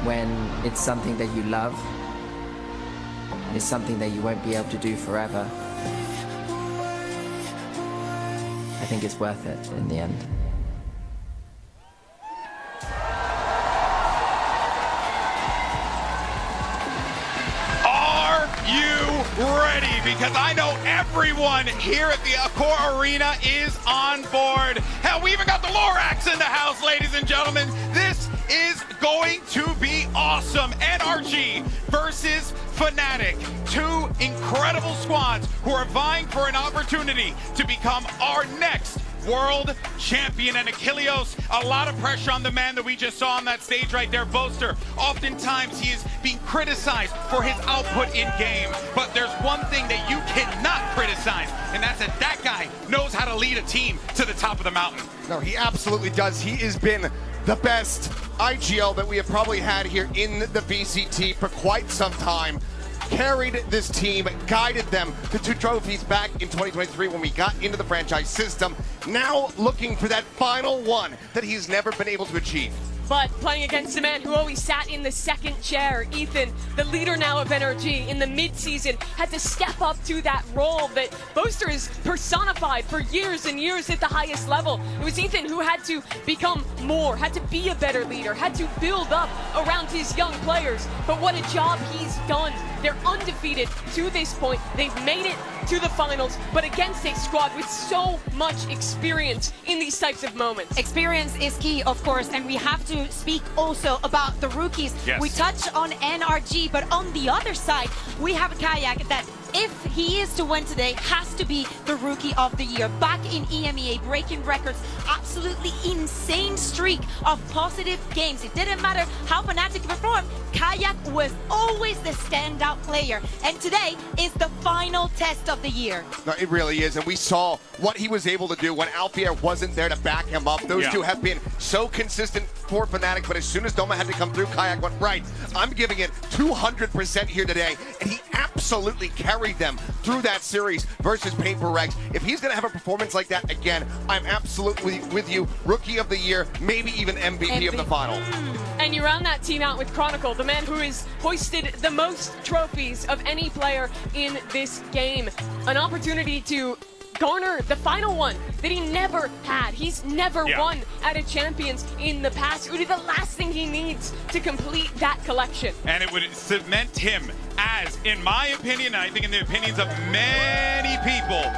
When it's something that you love, and it's something that you won't be able to do forever, I think it's worth it in the end. Are you ready? Because I know everyone here at the Accor Arena is on board. Hell, we even got the Lorax in the house, ladies and gentlemen. This is going to be awesome. NRG versus Fnatic. Two incredible squads who are vying for an opportunity to become our next world champion. And Achilleos, a lot of pressure on the man that we just saw on that stage right there, Boaster. Oftentimes he is being criticized for his output in game, but there's one thing that you cannot criticize, and that's that guy knows how to lead a team to the top of the mountain. No, he absolutely does. He has been the best IGL that we have probably had here in the VCT for quite some time. Carried this team, guided them to 2 trophies back in 2023 when we got into the franchise system. Now looking for that final one that he's never been able to achieve. But playing against a man who always sat in the second chair, Ethan, the leader now of NRG in the mid-season, had to step up to that role that Boaster has personified for years and years at the highest level. It was Ethan who had to become more, had to be a better leader, had to build up around his young players. But what a job he's done. They're undefeated to this point. They've made it to the finals, but against a squad with so much experience in these types of moments. Experience is key, of course, and we have to speak also about the rookies. Yes. We touch on NRG, but on the other side, we have a Kayak that, if he is to win today, has to be the Rookie of the Year. Back in EMEA, breaking records, absolutely insane streak of positive games. It didn't matter how Fnatic performed, Kayak was always the standout player. And today is the final test of the year. No, it really is, and we saw what he was able to do when Alfier wasn't there to back him up. Those two have been so consistent for Fnatic, but as soon as Doma had to come through, Kayak went, right, I'm giving it 200% here today, and he absolutely carried them through that series versus Paper Regs. If he's going to have a performance like that again, I'm absolutely with you. Rookie of the Year, maybe even MVP of the final. And you round that team out with Chronicle, the man who has hoisted the most trophies of any player in this game. An opportunity to garner the final one that he never had. He's never won at a Champions in the past. It would be the last thing he needs to complete that collection. And it would cement him as, in my opinion, and I think in the opinions of many people,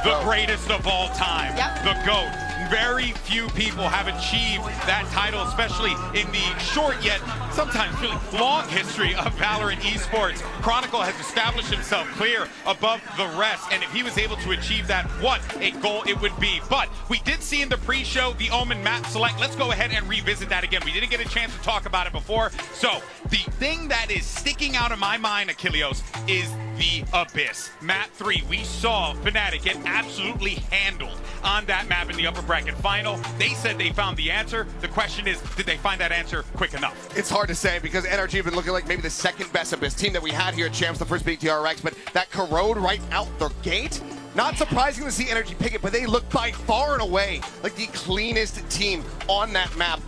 the greatest of all time, the GOAT. Very few people have achieved that title, especially in the short yet sometimes really long history of Valorant esports. Chronicle has established himself clear above the rest, and if he was able to achieve that, what a goal it would be. But we did see in the pre-show the Omen map select. Let's go ahead and revisit that again. We didn't get a chance to talk about it before. So the thing that is sticking out of my mind, Achilleos, is the Abyss. Map 3, we saw Fnatic get absolutely handled on that map in the upper bracket final. They said they found the answer. The question is, did they find that answer quick enough? It's hard to say because NRG have been looking like maybe the second best Abyss team that we had here at Champs, the first being TRX, but that Corrode right out the gate, not surprising to see NRG pick it, but they look by far and away like the cleanest team on that map.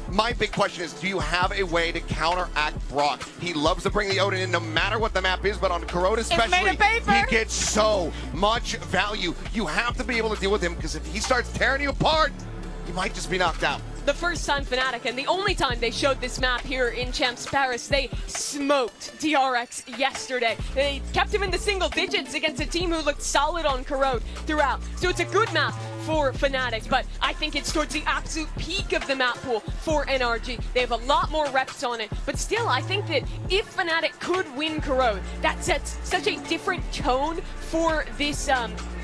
My big question is, do you have a way to counteract Brock? He loves to bring the Odin in no matter what the map is, but on Corrode especially, he gets so much value. You have to be able to deal with him because if he starts tearing you apart, you might just be knocked out. The first time Fnatic, and the only time they showed this map here in Champs Paris, they smoked DRX yesterday. They kept him in the single digits against a team who looked solid on Corrode throughout. So it's a good map for Fnatic, but I think it's towards the absolute peak of the map pool for NRG. They have a lot more reps on it, but still, I think that if Fnatic could win Corrode, that sets such a different tone for this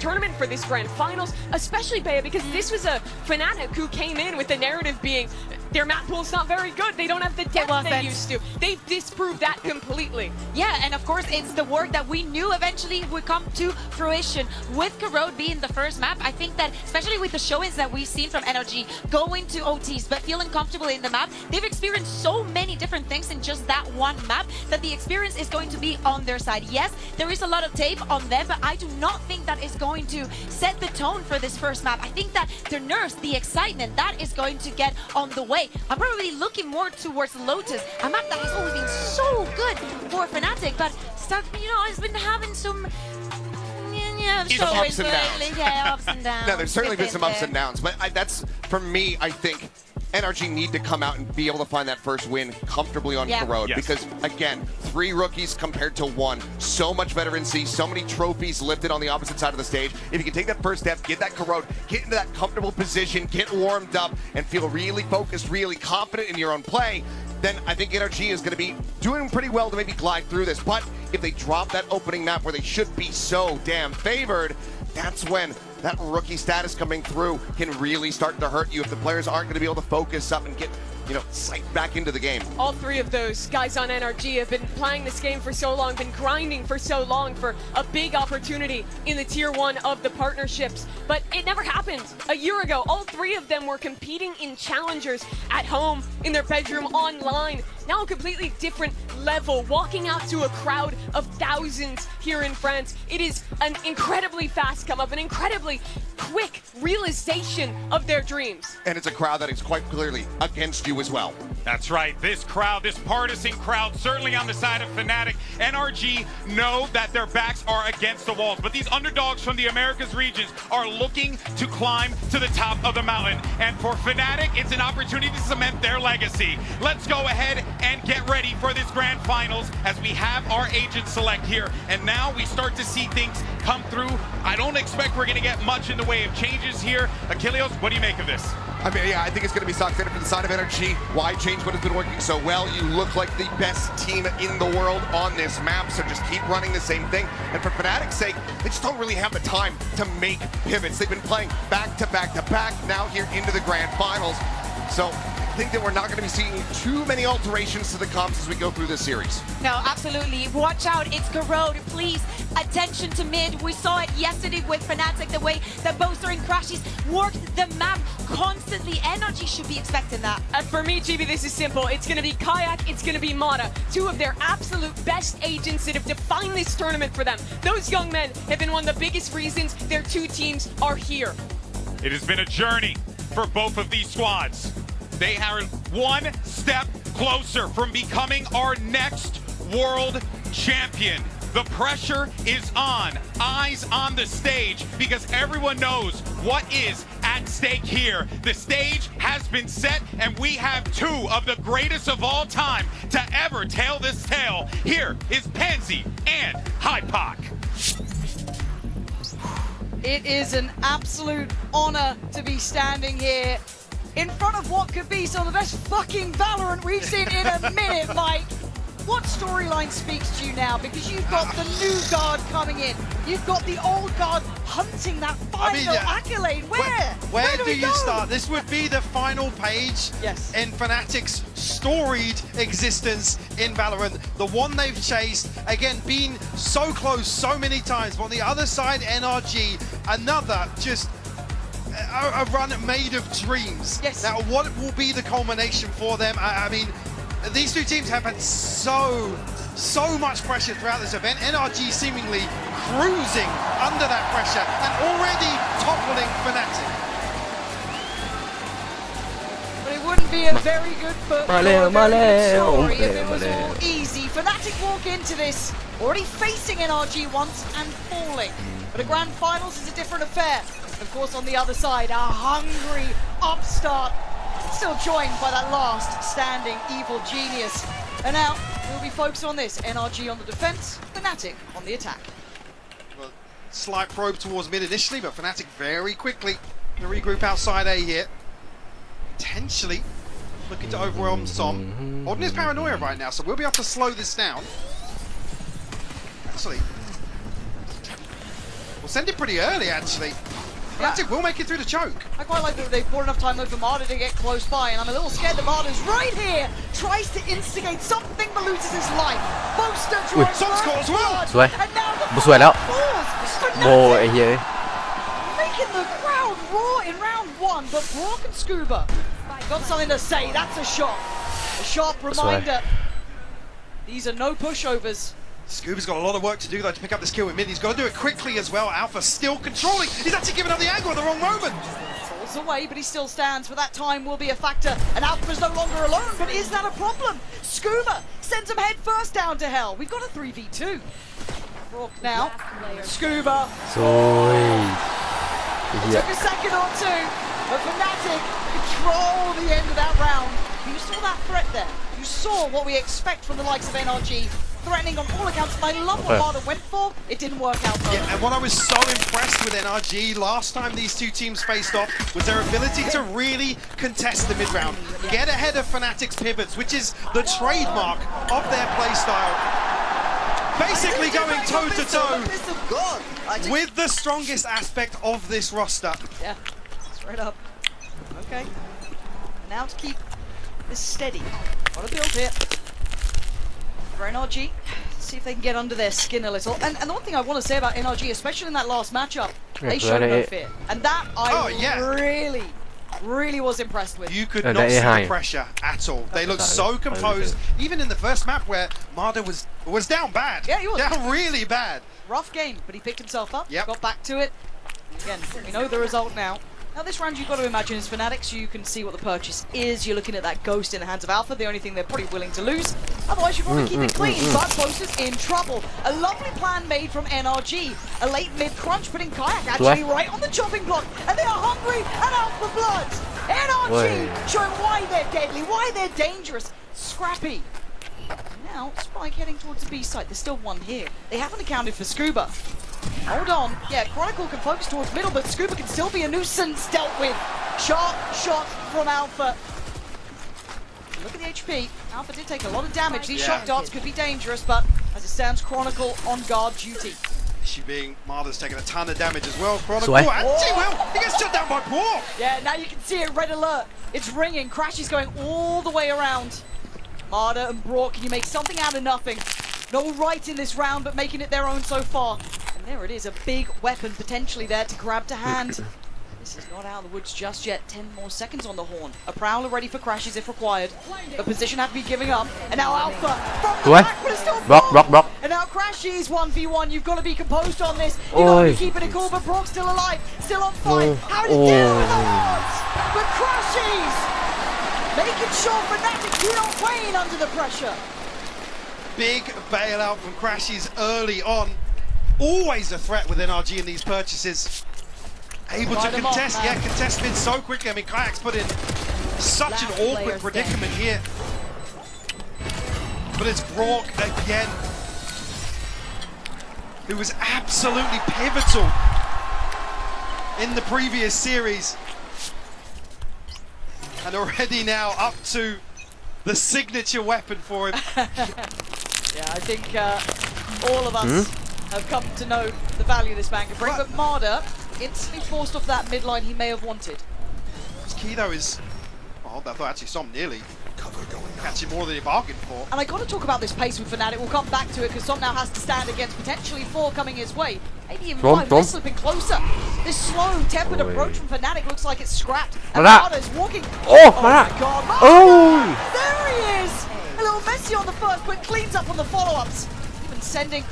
tournament, for this grand finals, especially Bea, because this was a Fnatic who came in with the narrative being their map pool's not very good. They don't have the depth they used to. They've disproved that completely. Yeah, and of course, it's the work that we knew eventually would come to fruition. With Corrode being the first map, I think that, especially with the showings that we've seen from NRG, going to OTs, but feeling comfortable in the map, they've experienced so many different things in just that one map that the experience is going to be on their side. Yes, there is a lot of tape on them, but I do not think that is going to set the tone for this first map. I think that the nerves, the excitement, that is going to get on the way. I'm probably looking more towards Lotus, a map that has always been so good for Fnatic, but has been having some ups and downs. Yeah, ups and downs. No, there's certainly been some ups and downs, but that's, for me, I think NRG need to come out and be able to find that first win comfortably on Corrode because, again, 3 rookies compared to 1. So much better in C, so many trophies lifted on the opposite side of the stage. If you can take that first step, get that Corrode, get into that comfortable position, get warmed up, and feel really focused, really confident in your own play, then I think NRG is going to be doing pretty well to maybe glide through this. But if they drop that opening map where they should be so damn favored, that's when that rookie status coming through can really start to hurt you if the players aren't going to be able to focus up and get, psyched back into the game. All three of those guys on NRG have been playing this game for so long, been grinding for so long for a big opportunity in the tier 1 of the partnerships. But it never happened. A year ago, all three of them were competing in challengers at home, in their bedroom, online. Now a completely different level, walking out to a crowd of thousands here in France. It is an incredibly fast come up, an incredibly quick realization of their dreams. And it's a crowd that is quite clearly against you as well. That's right. This crowd, this partisan crowd, certainly on the side of Fnatic. NRG know that their backs are against the walls, but these underdogs from the Americas regions are looking to climb to the top of the mountain. And for Fnatic, it's an opportunity to cement their legacy. Let's go ahead and get ready for this grand finals as we have our agent select here. And now we start to see things come through. I don't expect we're going to get much in the way of changes here. Achilles, what do you make of this? I mean, yeah, I think it's going to be stock standard for the side of NRG. Why change what has been working so well? You look like the best team in the world on this map, so just keep running the same thing. And for Fnatic's sake, they just don't really have the time to make pivots. They've been playing back to back to back, now here into the grand finals. So I think that we're not going to be seeing too many alterations to the comps as we go through this series. No, absolutely. Watch out, it's Corrode. Please, attention to mid. We saw it yesterday with Fnatic, the way that Boaster and Crashies worked the map constantly. Energy should be expecting that. For me, GB, this is simple. It's going to be Kayak, it's going to be Mata. Two of their absolute best agents that have defined this tournament for them. Those young men have been one of the biggest reasons their two teams are here. It has been a journey for both of these squads. They are one step closer from becoming our next world champion. The pressure is on, eyes on the stage, because everyone knows what is at stake here. The stage has been set, and we have two of the greatest of all time to ever tell this tale. Here is Pansy and Hypoc. It is an absolute honor to be standing here in front of what could be some of the best fucking Valorant we've seen in a minute, Mike. What storyline speaks to you now? Because you've got the new guard coming in. You've got the old guard hunting that final accolade. Where do you start? This would be the final page in Fnatic's storied existence in Valorant. The one they've chased, again, been so close so many times. But on the other side, NRG, another just a run made of dreams. Yes. Now, what will be the culmination for them? I mean, these two teams have had so much pressure throughout this event. NRG seemingly cruising under that pressure and already toppling Fnatic. But it wouldn't be a very good story if it was all easy. Fnatic walk into this already facing NRG once and falling. But a grand finals is a different affair. Of course, on the other side, a hungry upstart, still joined by that last standing evil genius. And now, we'll be focused on this. NRG on the defense, Fnatic on the attack. Well, slight probe towards mid initially, but Fnatic very quickly to regroup outside A here. Potentially looking to overwhelm Som. Holding his paranoia right now, so we'll be able to slow this down. Actually, we'll send it pretty early, actually. Fnatic will make it through the choke. I quite like that they've bought enough time over Marta to get close by, and I'm a little scared that Marta's right here, tries to instigate something but loses his life. Boaster tries Som scores as well. And now the making the crowd roar in round one, but Brock and Scuba got something to say. That's a shot. A sharp reminder. These are no pushovers. Scuba's got a lot of work to do though to pick up this kill with mid. He's got to do it quickly as well. Alpha still controlling. He's actually giving up the angle at the wrong moment. Falls away, but he still stands. For that time will be a factor. And Alpha's no longer alone, but is that a problem? Scuba sends him head first down to hell. We've got a 3v2. Rourke now. Scuba. It took a second or two, but Fnatic control the end of that round. You saw that threat there. You saw what we expect from the likes of NRG. Threatening on all accounts, and I love what Marta went for. It didn't work out though. Yeah, and what I was so impressed with NRG last time these two teams faced off was their ability to really contest the mid-round. Get ahead of Fnatic's pivots, which is the trademark of their playstyle. Basically going toe-to-toe. with the strongest aspect of this roster. Yeah, straight up. Okay. And now to keep this steady. Got a build here. For NRG, see if they can get under their skin a little. And the one thing I want to say about NRG, especially in that last matchup, they showed no fear. And that I really was impressed with. You could not see the pressure at all. They looked so composed. Even in the first map where Marder was down bad. Yeah, he was. Down really bad. Rough game, but he picked himself up, Yep. got back to it. Again, we know the result now. Now this round you've got to imagine is Fnatic, so you can see what the purchase is. You're looking at that Ghost in the hands of Alpha, the only thing they're probably willing to lose. Otherwise you want to keep it clean, but Closer's in trouble. A lovely plan made from NRG. A late mid-crunch, putting Kayak actually right on the chopping block. And they are hungry and out for blood. NRG showing why they're deadly, why they're dangerous. Scrappy. Now, Spike heading towards the B side. There's still one here. They haven't accounted for Scuba. Hold on. Yeah, Chronicle can focus towards middle, but Scuba can still be a nuisance dealt with. Sharp shot from Alpha. Look at the HP. Alpha did take a lot of damage. These shock darts could be dangerous, but as it stands, Chronicle on guard duty. Issue being Marder's taking a ton of damage as well. Chronicle, he gets shut down by Brock. Yeah, now you can see it, red alert. It's ringing. Crash is going all the way around. Marder and Brock, can you make something out of nothing? No right in this round, but making it their own so far. And there it is, a big weapon potentially there to grab to hand. This is not out of the woods just yet. 10 more seconds on the horn. A Prowler ready for crashes if required. The position have to be giving up. And now Alpha from the back, but it's still Brock. And now Crashes 1v1. You've got to be composed on this. You've got to be keeping it cool, but Brock's still alive, still on fire. How did he deal with the odds? But Crashes making sure Fnatic do not wane under the pressure. Big bailout from Crashes early on. Always a threat with NRG in these purchases. Able to contest, contest mid so quickly. I mean, Kayak's put in such an awkward predicament here. But it's Brock again, who was absolutely pivotal in the previous series. And already now up to the signature weapon for him. Yeah, I think all of us have come to know the value this man can bring. But Marder instantly forced off that midline he may have wanted. What's key though is, I thought actually Som nearly catching more than he bargained for. And I got to talk about this pace with Fnatic. We'll come back to it because Som now has to stand against potentially 4 coming his way. Maybe even 5. They're slipping closer. This slow, tempered approach from Fnatic looks like it's scrapped. And Marder's walking. Oh my god. Marder! There he is! A little messy on the first, but cleans up on the follow-ups. Even sending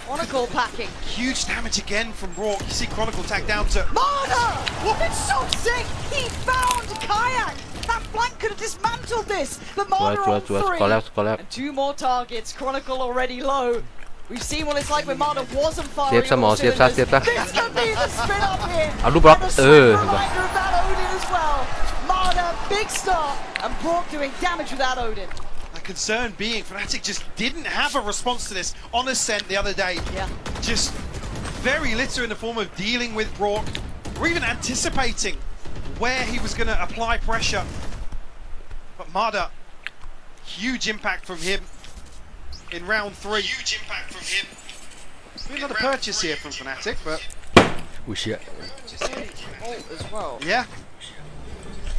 Chronicle packing. Huge damage again from Brock. You see Chronicle tag down to Marder! It's so sick! He found Kayak! That flank could have dismantled this, but Marder on 3. And 2 more targets. Chronicle already low. We've seen what it's like when Marder wasn't firing. This could be the spin up here. And a reminder of that Odin as well. Marder, big start, and Brock doing damage with that Odin. The concern being Fnatic just didn't have a response to this on Ascent the other day. Yeah. Just very little in the form of dealing with Brock, or even anticipating where he was going to apply pressure. But Marder, huge impact from him in round 3. Huge impact from him. Another purchase here from Fnatic, but oh shit. As well. Yeah.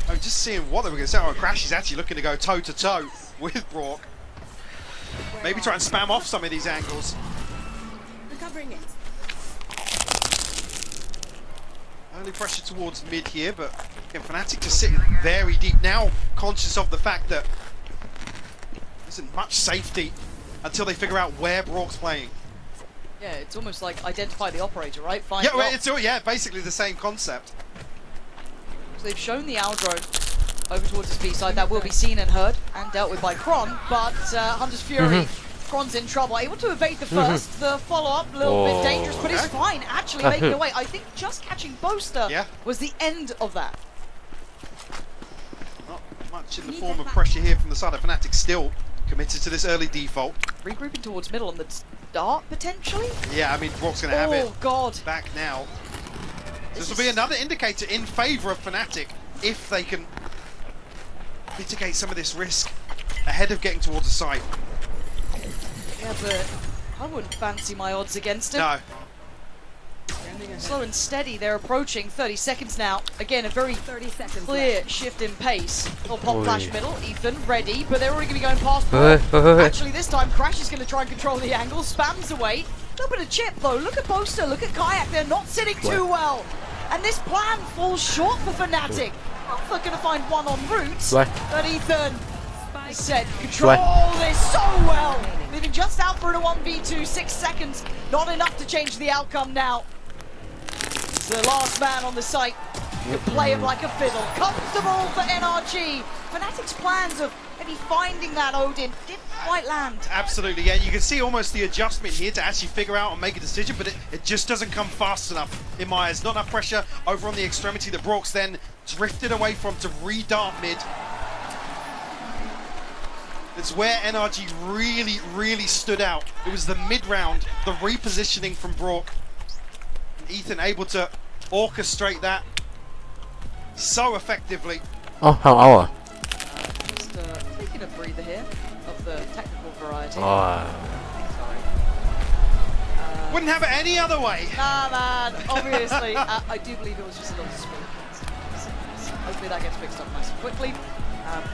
I'm just seeing what they were going to say. Oh, Crash is actually looking to go toe to toe with Brock. Maybe try and spam off some of these angles. Recovering it. Early pressure towards mid here, but again, Fnatic just sitting very deep now, conscious of the fact that there isn't much safety until they figure out where Brock's playing. Yeah, it's almost like identify the operator, right? Find It's basically the same concept. So they've shown the Owl drone over towards his B side. That will be seen and heard and dealt with by Kron, but Hunter's Fury, Kron's in trouble. Able to evade the first, the follow-up, a little bit dangerous, but he's fine, actually making away. I think just catching Boaster was the end of that. Not much in the form of pressure here from the side of Fnatic, still committed to this early default. Regrouping towards middle on the start, potentially? Yeah, I mean, Brock's going to have it God. back now. This will be another indicator in favour of Fnatic if they can mitigate some of this risk ahead of getting towards the site. Yeah, but I wouldn't fancy my odds against him. No. Slow and steady, they're approaching 30 seconds now. Again, a very clear shift in pace. Little pop flash middle, Ethan ready, but they're already going to be going past ball. Actually, this time, Crash is going to try and control the angle, spams away. A little bit of chip though, look at Boaster, look at Kayak, they're not sitting too well. And this plan falls short for Fnatic. Alpha going to find one en route, but Ethan is set. Control this so well. Leaving just out for a 1v2, 6 seconds. Not enough to change the outcome now. It's the last man on the site. You play him like a fiddle. Comfortable for NRG. Fnatic's plans of maybe finding that Odin didn't quite land. Absolutely, yeah. You can see almost the adjustment here to actually figure out and make a decision, but it just doesn't come fast enough in my eyes. Not enough pressure over on the extremity that Brook's then drifted away from to re-dart mid. It's where NRG really stood out. It was the mid-round, the repositioning from Brook. Ethan able to orchestrate that so effectively. Just taking a breather here of the technical variety. Wouldn't have it any other way. Nah, man, obviously. I do believe it was just a little smooth. Hopefully that gets fixed up nice and quickly.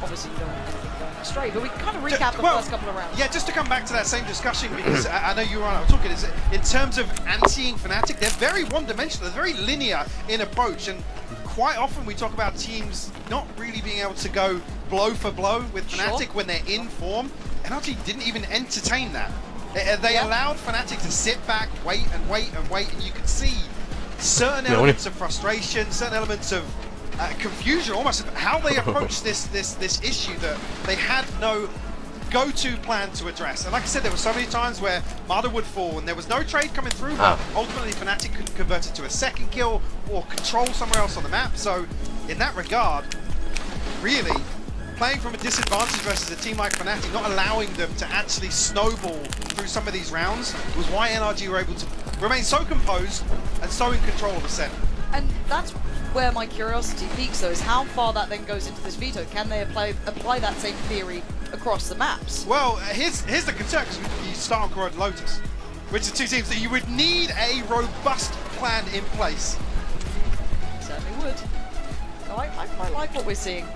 Obviously you don't want anything going astray, but we can kind of recap the first couple of rounds. Yeah, just to come back to that same discussion, because I know you were on, I was talking, is in terms of anti-ing Fnatic, they're very one-dimensional, they're very linear in approach, and quite often we talk about teams not really being able to go blow for blow with Fnatic when they're in form. NRG didn't even entertain that. They allowed Fnatic to sit back, wait, and you could see certain elements of frustration, certain elements of confusion, almost of how they approached this issue that they had no go-to plan to address. And like I said, there were so many times where Marder would fall and there was no trade coming through, but ultimately Fnatic couldn't convert it to a second kill or control somewhere else on the map. So in that regard, really playing from a disadvantage versus a team like Fnatic, not allowing them to actually snowball through some of these rounds, was why NRG were able to remain so composed and so in control of the set. And that's where my curiosity peaks though, is how far that then goes into this veto. Can they apply that same theory across the maps? Well, here's the concern, because you start on Corrode Lotus, which are two teams that you would need a robust plan in place. Certainly would. No, I quite like what we're seeing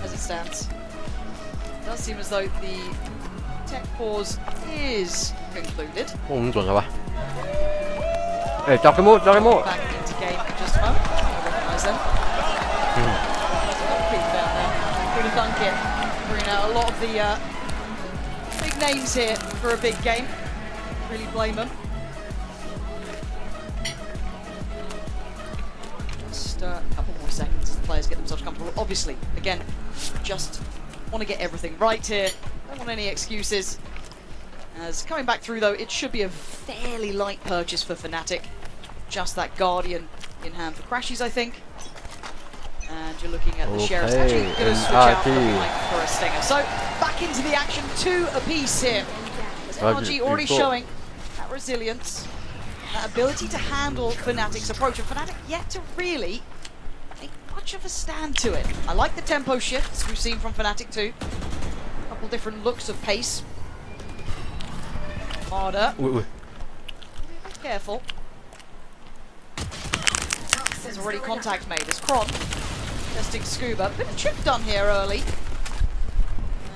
as it stands. It does seem as though the tech pause is concluded. Back into game in just a moment. I recognise them. People down there. Going to dunk it. Bringing out a lot of the big names here for a big game. Really blame them. Just a couple more seconds as the players get themselves comfortable. Obviously, again, just want to get everything right here. Don't want any excuses. As coming back through though, it should be a fairly light purchase for Fnatic. Just that Guardian in hand for Crashies, I think. And you're looking at the Sheriff's actually going to switch out from Mike for a Stinger. So back into the action, 2 apiece here. As NRG already showing that resilience, that ability to handle Fnatic's approach. And Fnatic yet to really make much of a stand to it. I like the tempo shifts we've seen from Fnatic too. A couple different looks of pace. Marder. Careful. There's already contact made. It's Kron testing Scuba. Bit of chip done here early.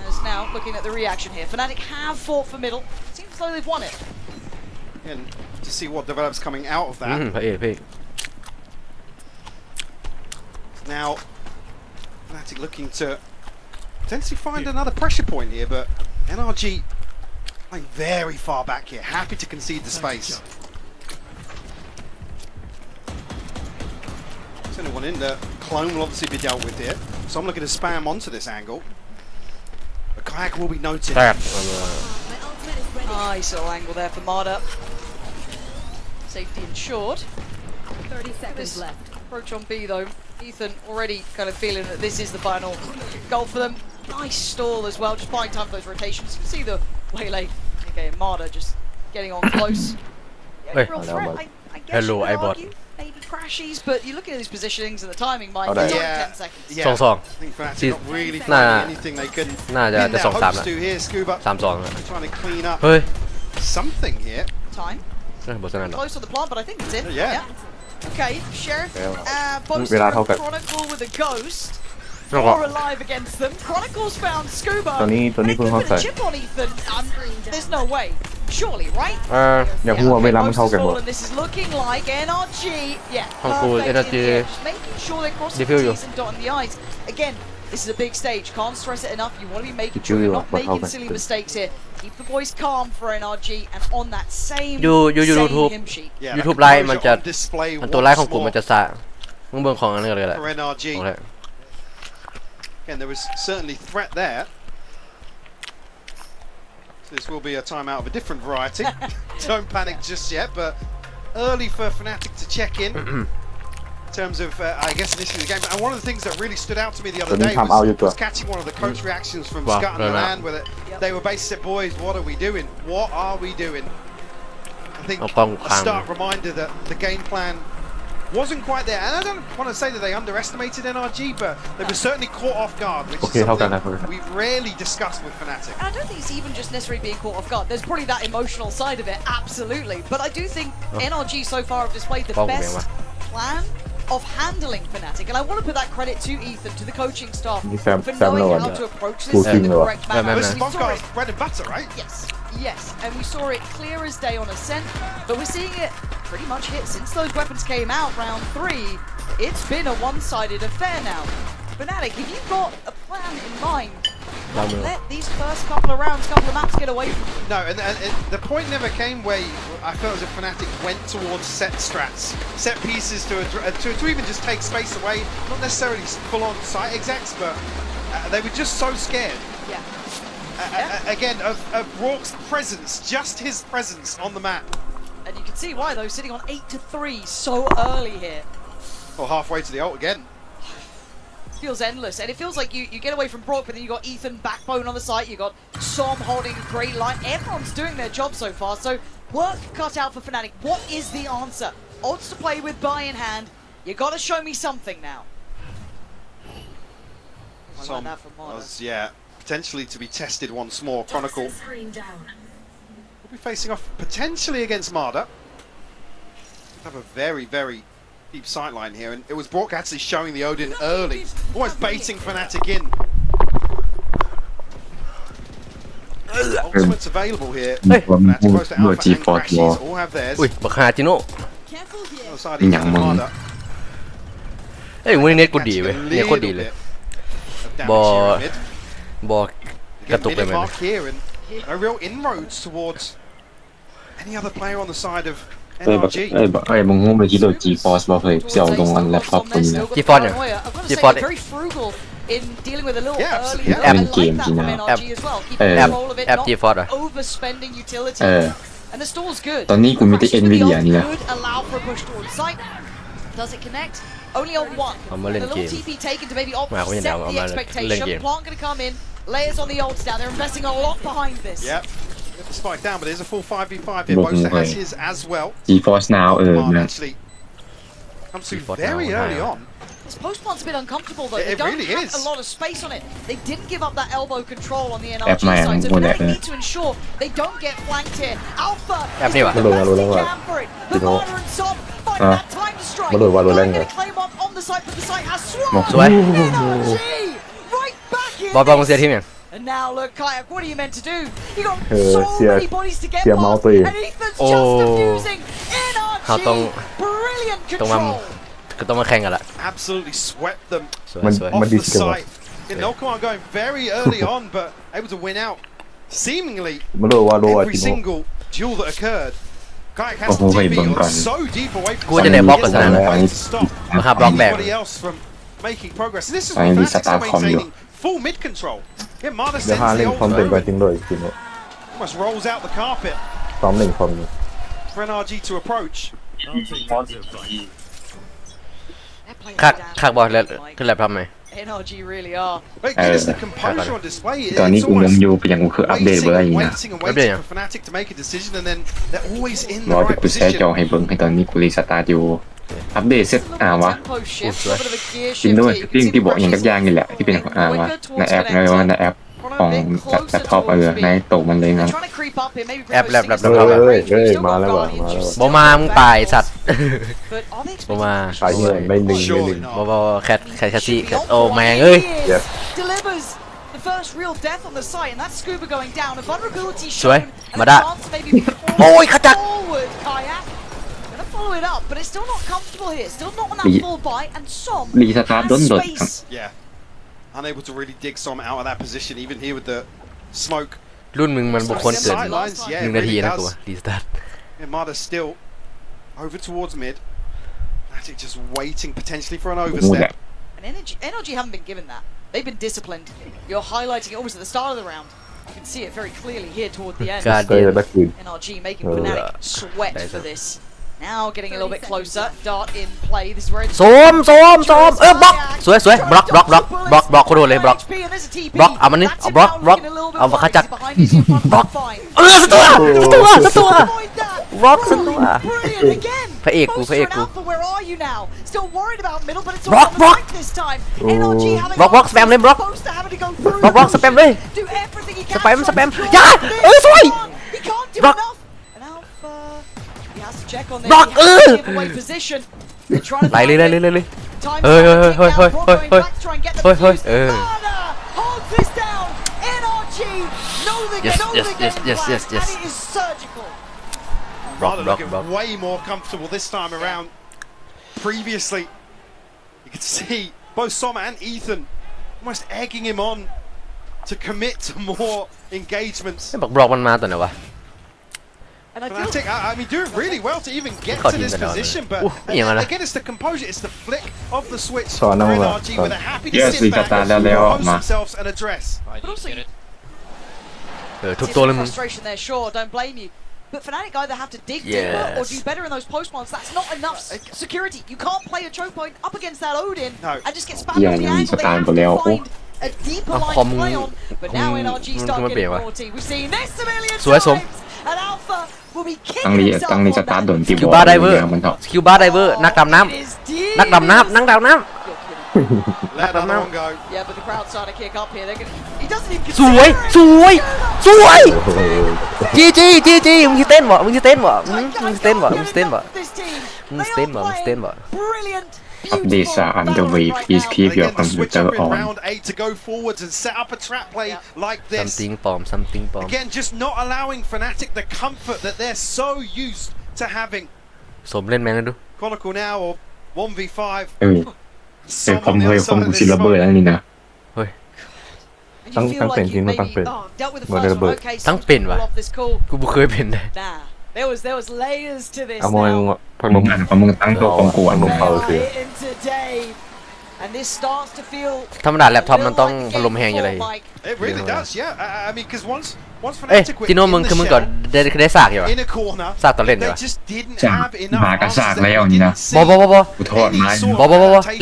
As now looking at the reaction here. Fnatic have fought for middle. Seems as though they've won it. And to see what develops coming out of that. Now, Fnatic looking to potentially find another pressure point here, but NRG playing very far back here, happy to concede the space. There's only one in there. Clone will obviously be dealt with here, so I'm looking to spam onto this angle. But Kayak will be noted. Nice little angle there for Marder. Safety ensured. 30 seconds left. Approach on B though. Ethan already kind of feeling that this is the final goal for them. Nice stall as well, just buying time for those rotations. You can see the waylay. Okay, Marder just getting on close. Yeah, real threat, I guess you could argue. Maybe Crashies, but you look at these positionings and the timing, Mike, it's only 10 seconds. Yeah, I think Fnatic not really finding anything they can pin their hopes to here. Scuba trying to clean up something here. Time. Close on the plant, but I think it's in. Yeah. Okay, Sheriff, both เวลาเท่ากัน Chronicle with a ghost. แล้วก็ Or alive against them. Chronicles found Scuba. ตอนนี้เพิ่งเข้าใจ Put a chip on Ethan. There's no way. Surely, right? อย่าพูดว่าเวลามันเท่ากันหมด And this is looking like NRG. Yeah, ของกู perfect in Energy the edge. Making sure they're crossing the Defuse you. T's and dotting the I's. Again, this is a big stage. Can't stress it enough. You want to be making Defuse sure you're you, not but making how silly bad? mistakes here. Keep the boys calm for NRG and on that same อยู่ same YouTube hymn sheet. YouTube ไลฟ์มันจะตัวไลฟ์ของกูมันจะสะมึงเบิ่งของอันนี้เลยแหละ For NRG. Again, there was certainly threat there. So this will be a timeout of a different variety. Don't panic just yet, but early for Fnatic to check in. In terms of, I guess, initially the game. And one of the things that really stood out to me the other day was catching one of the coach reactions from Scott and Milan, where they were basically said, boys, what are we doing? What are we doing? I think a stark reminder that the game plan wasn't quite there. And I don't want to say that they underestimated NRG, but they were certainly caught off guard, which is something we rarely discuss with Fnatic. And I don't think it's even just necessarily being caught off guard. There's probably that emotional side of it, absolutely. But I do think NRG so far have displayed the best plan of handling Fnatic. And I want to put that credit to Ethan, to the coaching staff, for knowing how to approach this in the correct manner. This is Bonkar's bread and butter, right? Yes, yes. And we saw it clear as day on Ascent, but we're seeing it pretty much hit since those weapons came out round 3. It's been a one-sided affair now. Fnatic, if you've got a plan in mind, don't let these first couple of rounds, couple of maps get away from you. No, and the point never came where I felt as if Fnatic went towards set strats, set pieces to even just take space away, not necessarily full-on site execs, but they were just so scared. Yeah. Again, of Rourke's presence, just his presence on the map. And you can see why, though, sitting on 8-3 so early here. Or halfway to the ult again. Feels endless, and it feels like you get away from Brock, but then you got Ethan backbone on the site, you got Som holding a great line. Everyone's doing their job so far, so work cut out for Fnatic. What is the answer? Odds to play with by in hand. You got to show me something now. Som was, potentially to be tested once more. Chronicle will be facing off potentially against Marder. Have a very, very deep sightline here, and it was Brock actually showing the Odin early, almost baiting Fnatic in. Ultimates available here. Fnatic close to Alpha and Crashies all have theirs. อุ้ยบักฮาจิโน่ Other side is Marder. เอ้ยวันนี้เน็ตกูดีเว้ยเน็ตโคตรดีเลยบอกระตุกเลยไหม Mark here and a real inroads towards any other player on the side of NRG. มึงงูไปคิดว่า GeForce บ่เคยเสี่ยวตรงอันแล็ปท็อปตัวนี้นะ GeForce เนี่ย GeForce Very frugal in dealing with a little early. App I like game that from now. NRG as well. Keeping control of it, App not GeForce overspending utility. And the stall's good. ตอนนี้กูมีแต่ Nvidia นี่นะ Could allow for a push towards site. Does it connect? Only on one. I'm a And a little little game. TP taken to maybe offset Well, the I'm a expectation. little game. Plant going to come in. Layers on the ults down. They're investing a lot behind this. Yep. Get the spike down, but there's a full 5v5 here. Both the hashes as well. GeForce Now Actually comes through very early on. This post plant's a bit uncomfortable though. They don't really have is. a lot of space on it. They didn't give up that elbow control on the NRG App man, side, so what they that, need to ensure they don't get flanked here. Alpha App isนี่ doing วะ the best they can for it. The Marder and Som find that time to strike. มาโดนวาโลแรนต์ They're เลย going to claim on the site, but the site has swung. สวย NRG right back in บอลมึงเสียทีมยัง And now look, Kayak, what are you meant to do? You got so many bodies to get past, and Ethan's just defusing. NRG, brilliant ต้องมา control. ก็ต้องมาแข่งกันละ Absolutely swept them สวย off the site. And Nocomar going very early on, but able to win out seemingly มาโดนวาโลอา every จิโน่ single duel that occurred. Kayak has to TP so deep away from กูจะได้บล็อกก่อนนะ to stop มาหาบล็อกแบก anybody else from making progress. This is I what need Fnatic start are combo. maintaining full mid control. Yeah, Marder เดี๋ยว sends 5 เล่น the คอม ult เต็มไป over. จริงด้วยจิโน่ Almost rolls out the carpet ซ้อมเล่นคอม for NRG to approach. คักบอลแล้วขึ้นแล้วทำไม NRG really are. But just the composure on display. ตอนนี้ It's กูงง almost อยู่ยังกูคืออัปเดตเบอร์อะไรนะ waiting and waiting for Fnatic to make a decision, and then they're always in ร the อเดี๋ยว right กูแชร์จอ position. ให้เบิ่งให้ตอนนี้กูรีสตาร์ทอยู่อัปเดตเสร็จวะ Tempo shift, a little bit of a gear จริง shift ด้วย here. You ที่ can see ที่บอกอย่าง Crashies อย่างนี่แหละที่เป็น moving วะ quicker ใน towards แอป connector. ในแอป ของแต่ท็อปในตกมันเลยนะ Trying to creep up here, maybe แอบแลบ เฮ้ยมาแล้วว่ะมาแล้ว บ่มามึงตายสัตว์ But are they บ่มา สายเงินไม่หนึ่ง บ่แคทซี่โอ้แม่งเอ้ย delivers the first real death on the site, and that's Scuba going down. A vulnerability สวย shown, and มา a ได้ chance to maybe โอ้ยขจัก forward. Kayak gonna follow it up, but it's still not comfortable here. Still not on that full bite, and Som รีสตาร์ท has ด้น space. Yeah, unable to really dig some out of that position, even here with the smoke. รุ่นมึงมันบุคคลเกิน Sidelines, yeah, 1 it นาที really นะ does. ตัวรีสตาร์ท And Mada's still over towards mid. Fnatic just waiting potentially for an overstep. And Energy haven't been given that. They've been disciplined. You're highlighting it almost at the start of the round. You can see it very clearly here toward the end. NRG making Fnatic sweat for this. Now getting a little bit closer. Dart in play. This is where it's โซมบล็อกสวยบล็อกเขาโดนเลยบล็อกเอามันนี่เอาบล็อกเอามาขจักบล็อกสักตัวบล็อกสักตัวพระเอกกู Where are you now? Still worried about middle, but it's บล็อก this time. NRG having บล็อกสแปมเลยบล็อก close to having to go through. บล็อกสแปมเลย Do everything he ส can. แปมอย่าสวย He can't do บล็อก enough. And Alpha, he has to check on this. บล็อก He has to give away position. They're trying to ไหลเลย find it. เฮ้ย Time เฮ้ย to เฮ้ย kick เฮ้ย out. เฮ้ย Brock going back to try and get them เฮ้ย fused. เออ Mana holds this down. NRG know the Yes, know yes, the yes, game yes, plan, yes, yes. and it is surgical. Mada looking way more comfortable this time around. Previously, you could see both Soma and Ethan almost egging him on to commit to more engagements. บอกบล็อกมันมาตัวไหนวะ And I Fnatic, I mean, doing really well to even get Can't to this even know, position, man. but Ooh, yeah, man. again, it's the composure, it's the flick of the switch So, for no, NRG where they're happy to Yes, sit we back, got that, compose themselves and address. But also, ทุกตัวเลยมึง frustration there, sure, don't blame you. But Fnatic either have to dig deeper or do better in those post ones. That's not enough security. You can't play a choke point up against that Odin and just get spammed off the angle. They have to find a deeper line to play on. But now NRG start getting naughty. We've seen this a million times. And Alpha will be kicking himself on that. สกิลบาร์ไดเวอร์นักดำน้ำ Let another one go. Yeah, but the crowd starting to kick up here. They're gonna, he doesn't even สวย consider it. จีมึงเต้นบ่มึงเต้นบ่ This team, brilliant. These are underway. Please keep your Again, the switch computer up in on. round 8 to go forwards and set up a trap play like this. something ปลอม Again, just not allowing Fnatic the comfort that they're so used to having. สมเล่นแมงนะดู Chronicle now or 1v5. ผมกูชิลระเบิดแล้วนี่นะ ตั้งเป็นทีมมันตั้งเป็นมันระเบิด ตั้งเป็นวะกูบ่เคยเป็นเลย There was layers to this เอามวย now. พัดลม มึงตั้งตัวของกู พัดลมเป่าคือ Into Dave. And this starts to feel ธรรมดาแล็ปท็อปมันต้องพัดลมแห้งอยู่เลย It really does, yeah. I mean, because once เอ้ย Fnatic were จิโน่มึง in คือมึง the ก่อน shell, ได้สากอยู่วะ in a corner, สากตอนเล่นอยู่ they วะ just didn't จาก have enough หากระ answers สาก that แล้ว we นี่นะ didn't see. กูโทษมัน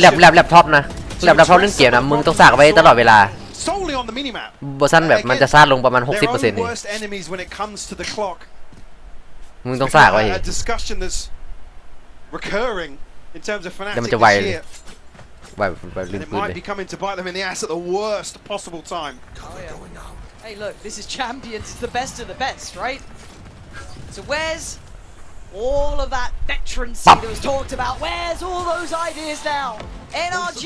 แล็ปท็อปนะแล็ปท็อปเล่นเกมนะมึงต้องสากไว้ตลอดเวลา Solely on the minimap. บ่ซั่นแบบมันจะซ่าลงประมาณ Their 60% own นี่ worst enemies when it comes to the clock. มึงต้องสากไว้ A discussion that's recurring in terms of แล้วมัน Fnatic จะไว this เลย year. ไวลื่ And น it ปืนเล might ย be coming to bite them in the ass at the worst possible time. Hey, look, this is champions. It's the best of the best, right? So where's all of that veterancy that was talked about? Where's all those ideas now? NRG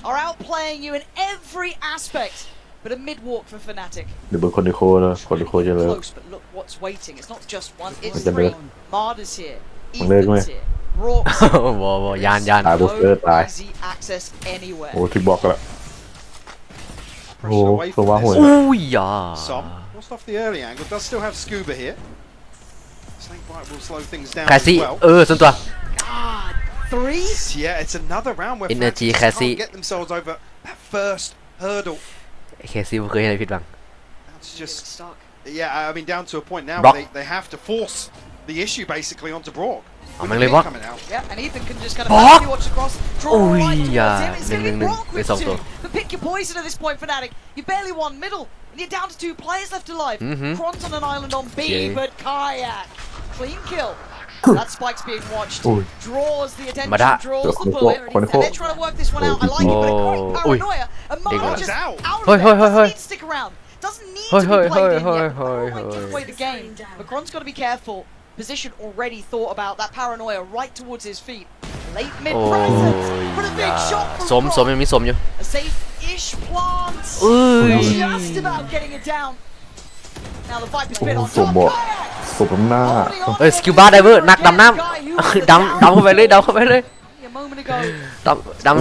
are outplaying you in every aspect, but a mid-walk for Fnatic. เดี๋ยวเบอร์คนในโคนะคนในโคจะเลย Close, but look what's waiting. It's not just one, it's It's a three. bit. Marder's here, Ang leg mo Ethan's eh. here, Rourke's บ่ยาน ตายบุกเกอร์ตาย easy access anywhere. โอ้ที่บอกแล้วโอ้ตัวว่าหัว อุ้ยอย่า Som, lost off the early angle, does still have Scuba here. Snakebite will slow things down แคส as ซี่ well. ส่วนตัว Three? Yeah, it's another round where Energy Fnatic Cassie. can't get themselves over that first hurdle. แคสซี่บ่เคยเห็นอะไรผิดหวัง It's just, yeah, I mean, down to a point now Brock. where they have to force the issue basically onto Brock. เอาแม่งเลยบล็อก Coming out. Yeah, and Ethan can just kind Brock! of watch across, draw Oh, a line towards yeah. him. It's going to be Ding, ding, Brock ding. with It's two. also- But pick your poison at this point, Fnatic. You barely won middle, and you're down to 2 players left alive. Kron's on an island on B, Okay. but Kayak, clean kill. That spike's being watched. Oi. Draws the attention, Mada. draws the Kon- bullet. kon- And they're trying to work this one out. I like it, but a great Oh. Oi. paranoia. And Ding, Mara ding. just Out. out Hoi, of hoi, there. hoi, Doesn't hoi. need to stick around. Doesn't need to be played in yet. Hey. Give away the game. But Kron's got to be careful. Position already thought about. That paranoia right towards his feet. Late mid presence. But a big shot from สมยังมีสมอยู่ A safe-ish plant. Just about getting it down. Now the Viper's been on สม top. บอกสมน้ำหน้า เอ้ยสกิลบาร์ไดเวอร์นักดำน้ำ ดำเข้าไปเลยดำเข้าไปเลย A moment ago. ดำ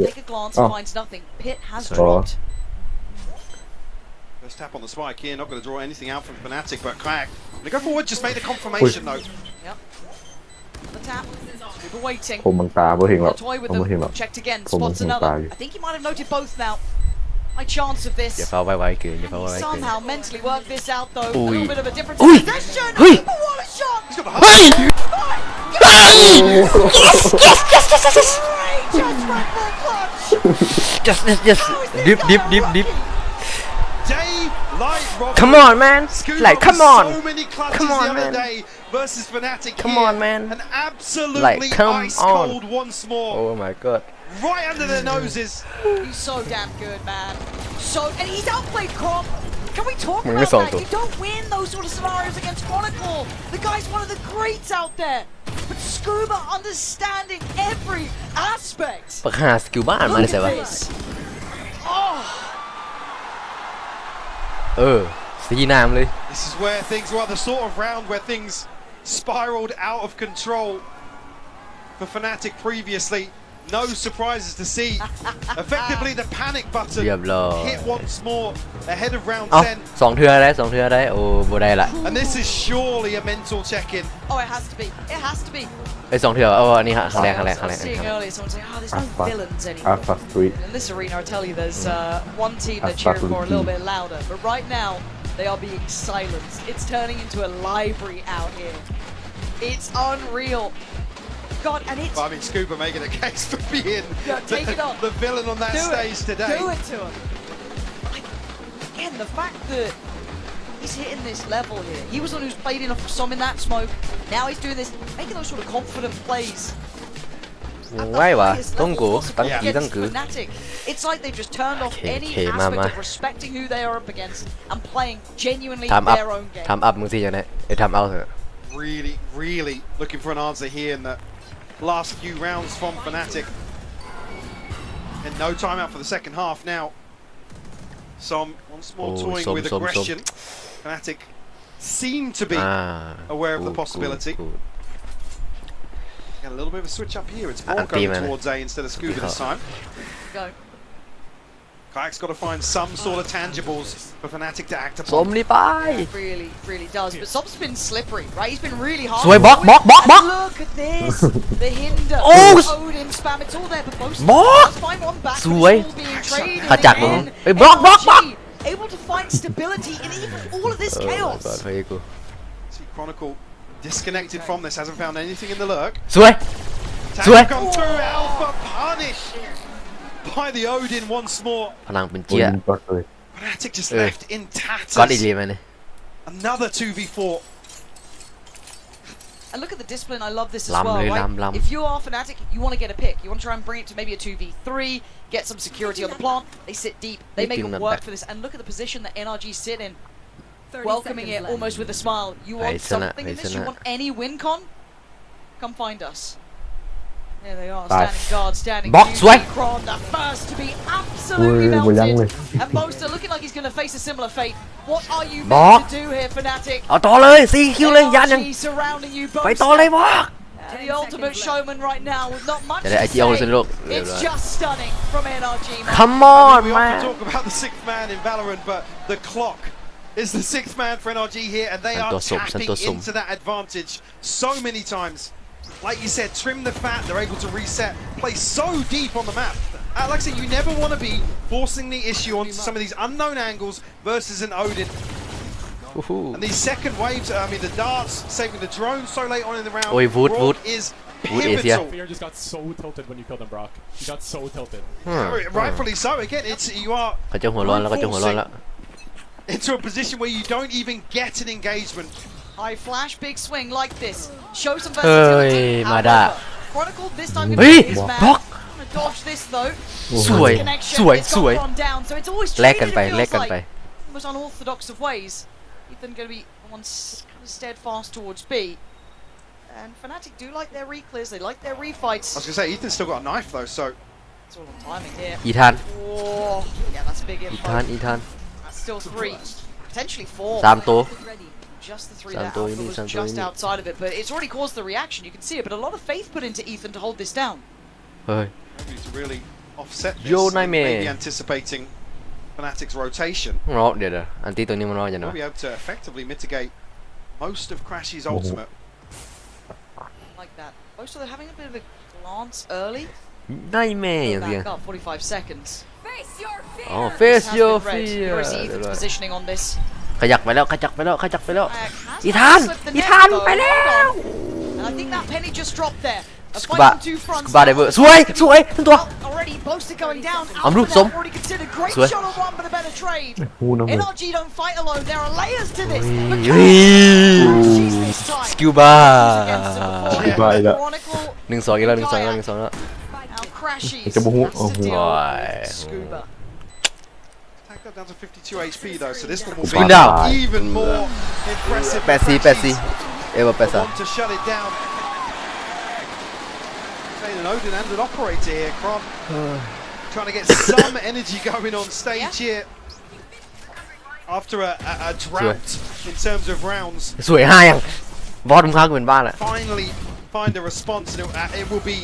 Take a glance, finds nothing. Pit has dropped. First tap on the spike here, not going to draw anything out from Fnatic, but Kayak, they go forward, just make the confirmation though. Yep. The tap. Super waiting. ผมมันตาบ่เห็นหรอก Toy with ผมบ่เห็นหรอก them. Checked again. ผมมัน Spots ตา another. อยู่ I think he might have noted both now. My chance of this. อย่าเฝ้าไว้เกินอย่าเฝ้าไว้เกิน Somehow mentally work this out though. A Ui. little bit of a different Ui. position. Ui. But what a shot! He's got the Hey! Yes. Dip. Daylight robbery. Come on, man. Scuba Like, come with on. So many clutches Come on, the other man. day versus Fnatic Come here. on, man. And absolutely Like, come ice on. cold once more. Oh my god. Right under their noses. He's so damn good, man. And he's outplayed Krom. Can we talk Mga about song that? to. You don't win those sort of scenarios against Chronicle. The guy's one of the greats out there. But Scuba understanding every aspect. ปักหาสกิลบ้านมาเลยใช่ปะ Look at this. Oh. สีน้ำเลย This is where things were the sort of round where things spiraled out of control for Fnatic previously. No surprises to see. Effectively, the panic button เรียบร้อย hit once more ahead of round เอ้า 10. สองเทือได้โอ้บ่ได้ละ And this is surely a mental check-in. Oh, it has to be. It has to be. ไอ้สองเทืออันนี้ฮะครั้งแรก I was seeing earlier someone saying, oh, there's no villains anymore. Alpha Street In this arena, I tell you, there's one team that cheering for a little bit louder. But right now, they are being silenced. It's turning into a library out here. It's unreal. God, and it's... Well, I mean, Scuba making a case for being take it on. the villain on that stage today. Do it to him. Again, the fact that he's hitting this level here. He was the one who's played enough for some in that smoke. Now he's doing this, making those sort of confident plays. ง่ายวะต้องกูตั้งกี Fnatic. It's like they've just turned off any Okay, aspect mama. of respecting who they are up against and playing genuinely ทำอัพ their own game. ทำอัพมึงสิอย่างนี้ทำเอาเถอะ Really looking for an answer here in the last few rounds from Fnatic. And no timeout for the second half now. Some once more toying with aggression. Fnatic seem to be aware of the possibility. Got a little bit of a switch up here. It's more going towards A instead of Scuba this time. Go. Kayak's got to find some sort of tangibles for Fnatic to act ส upon. มรีไป Really does. But Sob's been slippery, right? He's been really hard. สวยบล็อก Look at this. The hinder. Oh! Odin spam. It's all there, but most บล็อก does find one back. สวย It's all being traded ขจัดมึง again. เฮ้ยบล็อก Able to find stability in even all of this chaos. เฮ้ยกู See Chronicle disconnected from this, hasn't found anything in the lurk. สวย Tackle come through, Alpha punish by the Odin once more. พลังเป็นเจี๊ย Fnatic just left in ก้อนอีก tatters. เลยไหมเนี่ย Another 2v4. And look at the discipline. I love this as Lam well,เลย right? ลำ If you are Fnatic, you want to get a pick. You want to try and bring it to maybe a 2v3, get some security on the plant. They sit deep. They make it work for this. And look at the position that NRG sit in. Welcoming it almost with a smile. You want something in this? You want any win con? Come find us. There they are, standing guard, standing Kron, the first to be absolutely melted. And Boaster looking like he's going to face a similar fate. What are you meant to do here, Fnatic? เอาต่อเลย4 คิวเลยยันยัง NRG surrounding you, ไปต่อเลย Boaster. วะ The ultimate showman right now with not muchจะ to ได้ IGL เลยสิ say. ลูก It's just stunning from NRG, man. Come I on mean, we man often talk about the sixth man in Valorant, but the clock is the sixth man for NRG here, and they are tapping into that advantage so many times. Like you said, trim the fat, they're able to reset, play so deep on the map. Like I said, you never want to be forcing the issue onto some of these unknown angles versus an Odin. And these second waves, I mean the darts, saving the drones so late on in the round, Wood is Wood is pivotal. Fear just got so tilted when you killed him, Brock. He got so tilted. Rightfully so. Again, it's you are เขาจะหัวร้อนแล้ว into a position where you don't even get an engagement. High flash, big swing like this. Show some เฮ้ย versatility. มาด่า Chronicle this time เฮ้ย his บล็อก man. Dodge this though. สวย Connection. สวย It's สวย got Kron down, so it's always แลกกัน traded, ไป it แลก feels กันไป like. most unorthodox of ways. Ethan going to be one kind of steadfast towards B. And Fnatic do like their reclears, they like their refights. I was going to say, Ethan's still got a knife though, so... It's all on timing here. อีทัน Oh, yeah, that's a big อี info. ทันอีทัน That's still 3. Potentially 4. สามตัว Just the 3 สาม that ตัว Alpha นี่ was สามตัว just นี่ outside of it, but it's already caused the reaction, you can see it, but a lot of faith put into Ethan to hold this down. เฮ้ย Maybe to really offset this, Yo, nightmare. maybe anticipating Fnatic's rotation. รอเดี๋ยวอันตีตัวนี้มันรออย่าง We'll น้อย be able to effectively mitigate most of Crashy's ultimate. Like that. Most of them having a bit of a glance early. ได้แม่อย่างเดียว Back up 45 seconds. อ๋อ face This has your been read. fear Here is Ethan's positioning on this. ขยักไปแล้วขยักไปแล้วขยักไปแล้ว Has อีทัน slipped the อี net ทัน though. ไปแล้ว And I think that penny just dropped there. A ส fight กูบา on two ส fronts. กูบาไดเวอร์สวยสวยทั้งตัว Already boasted going down. อำรูป Alpha สม already considered great สวย shot on one, but a better trade. พูดนะมึง NRG don't fight alone. There are layers to this. เฮ้ยสกิลบา บายละ Chronicle 1-2อีกแล้ว1-2อีกแล้ว1-2แล้ว now crashes. จะมาหู Has โอ้ to โห deal โอ้ย with Scuba. Tagged that down to 52 HP though, so this one will Spin be down. even more impressive. แปดซีแปดซีเอวแปด The ซะ one to shut it down. An Odin and an operator here, Kron. Trying to get some energy going on stage here. After a drought in terms of rounds. สวยห้ายังบอสมึงค้างเหมือนบ้านอะ Finally find a response, and it will be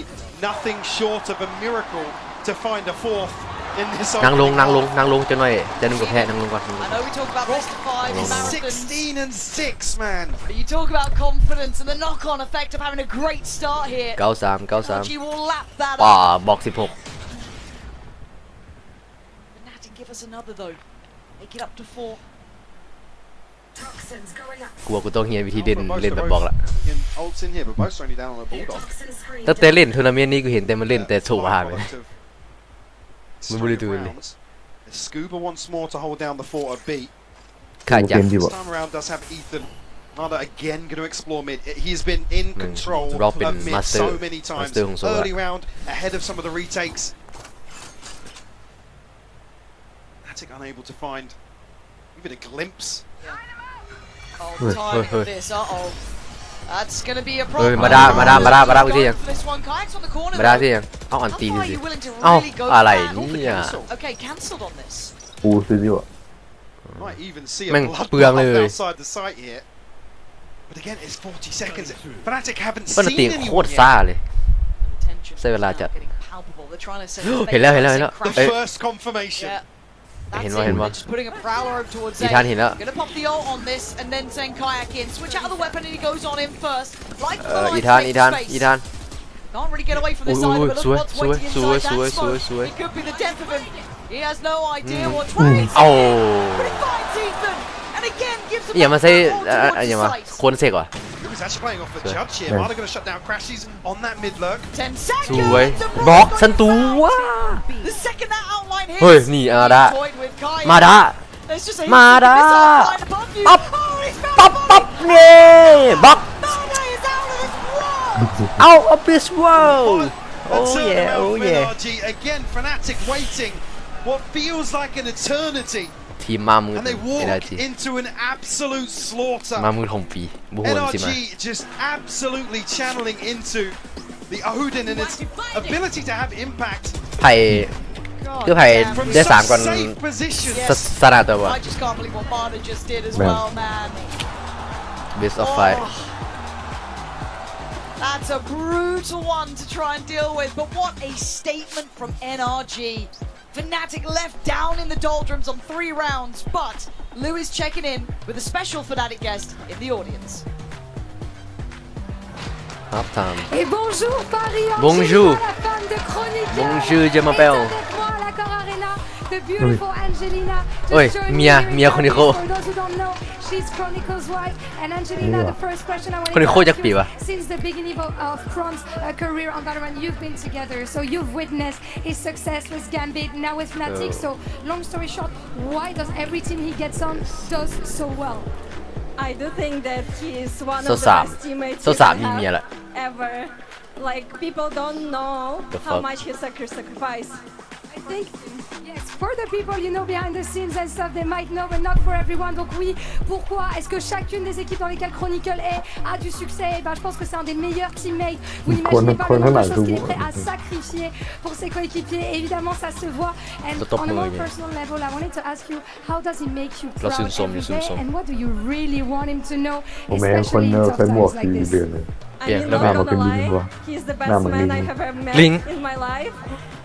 nothing short of a miracle to find a fourth in this นั่งลง opening นั่งลง half. นั่งลงจะหน่อยจะนุ่งกับแพะนั่งลงก่อน I know we talk about best of 5 in marathons. 16 and 6, man. But you talk about confidence and the knock-on effect of having a great start here. 93 93 NRG will lap that ป่า up. บอก16 Fnatic give us another though. Make it up to 4. กลัวกูต้องเฮียวิธีเล่นแบบบอกละ In ults in here, but most are only down on a bulldog. ตั้งแต่เล่นทัวร์นาเมนต์นี้กูเห็นแต่มันเล่นแต่โชว์หาไป Product of มันไม่ได้ดูเลย rounds. Scuba once more to hold down the fort of B. ขาดจัง This time around does have Ethan. Nada again going to explore mid. He's been in control Robin, of mid master- so many times. master ของโซล่า Early round, ahead of some of the retakes. Fnatic unable to find even a glimpse. Oh, timing of this. Uh-oh. That's going to be a เฮ้ย problem. มาดาที่ยัง For this one, Kayak's on the corner มาดา though. ที่ยังเอาอัน How ตี far ดู are สิ you willing to เอ้า really go อะไร for that? เนี่ย Okay, cancelled on this. ปูซื้อดีกว่า Might even see a แม่ง blood เปลืองเลย outside the site here. But again, it's 40 seconds. Fnatic haven't ปกติ seen โค anyone ตรซ่า yet. เลยใช้เวลาจัด Getting palpable. They're trying to set เห็นแล้ว The first confirmation. Yeah. That's เห็ it. นว่า They're just putting a prowler over towards อี A. ทันเห็นแล้ว Gonna pop the ult on this and then send Kayak in. Switch out of the weapon and he goes on in first. Like เอ the อ line อีทัน takes อีทัน space. อีทัน Can't really get away from this Ooh, either, ooh, but look swear, what's swear, waiting swear, inside swear, that smoke. swear. It could be the death of him. He has no idea what โอ้ 20 Oh. But he finds Ethan and again gives him อย่ามา a ใช้ foothold อย่า towards มา the site. ควรเสกว่ะ He's actually playing off the Swear. judge here. Yeah. Mada going to shut down Crashies on that mid lurk. 10 ส seconds. วย The บล็อก ball ฉันตัว The second that outline hits, เฮ้ยนี่อาดา he's toyed with Kayak. มาดา There's just a มาดา missile flying above you. ปั๊บ Oh, he's found ปั๊บ one. ปั๊บเนี่ยบล็อก Mada is out of this world. เอาออฟฟิศเวิลด์ A โอ้ย turnaround โอ้ from ย NRG. Again, Fnatic waiting what feels like an eternity. ทีมมามือ And they เอเนอร์ walk จี into an absolute slaughter. มามือของปีบุหนสิมา NRG just absolutely channeling into the Odin and its ability to have impact ไผ่คือไผ่ from ได้สาม such ก่อน safe positions. สนาตัววะ I just can't believe what Mada just did as Man. well, man. best of five Oh. That's a brutal one to try and deal with, but what a statement from NRG. Fnatic left down in the doldrums on 3 rounds, but Lou is checking in with a special Fnatic guest in the audience. half time Et bonjour Paris, Bonjour. Angelina, la fan de Chroniqueur. Bonjour, je m'appelle. Est avec moi à la Core Arena, the beautiful Angelina. Just Oi, joined Mia, me here in Mia Paris. Chronico. For those who don't know, she's Chronicle's wife. And Angelina, Yeah. the first question I want Chronico to jak ask you piwa. is, since the beginning of Kron's career on Valorant, you've been together, so you've witnessed his success with Gambit, now with Fnatic. So long story short, why does every team he gets on does so well? I do think that he is one So of the Sam. best teammates So you Sam, can Mia have lah. ever. Like people don't know The how fuck? much he sacrificed I think, yes, for the people, you know, behind the scenes and stuff, they might know, but not for everyone. Donc oui, pourquoi est-ce que chacune des équipes dans lesquelles Chronicle a du succès? Je pense que c'est un des meilleurs teammates. Vous n'imaginez pas le nombre de choses qu'il est prêt à sacrifier pour ses coéquipiers. Évidemment, ça se voit. And on a more personal level, I wanted to ask you, how does he make you proud every day? And what do you really want him to know, especially in tough times like this? I'm not gonna lie, he's the best man I've ever met in my life.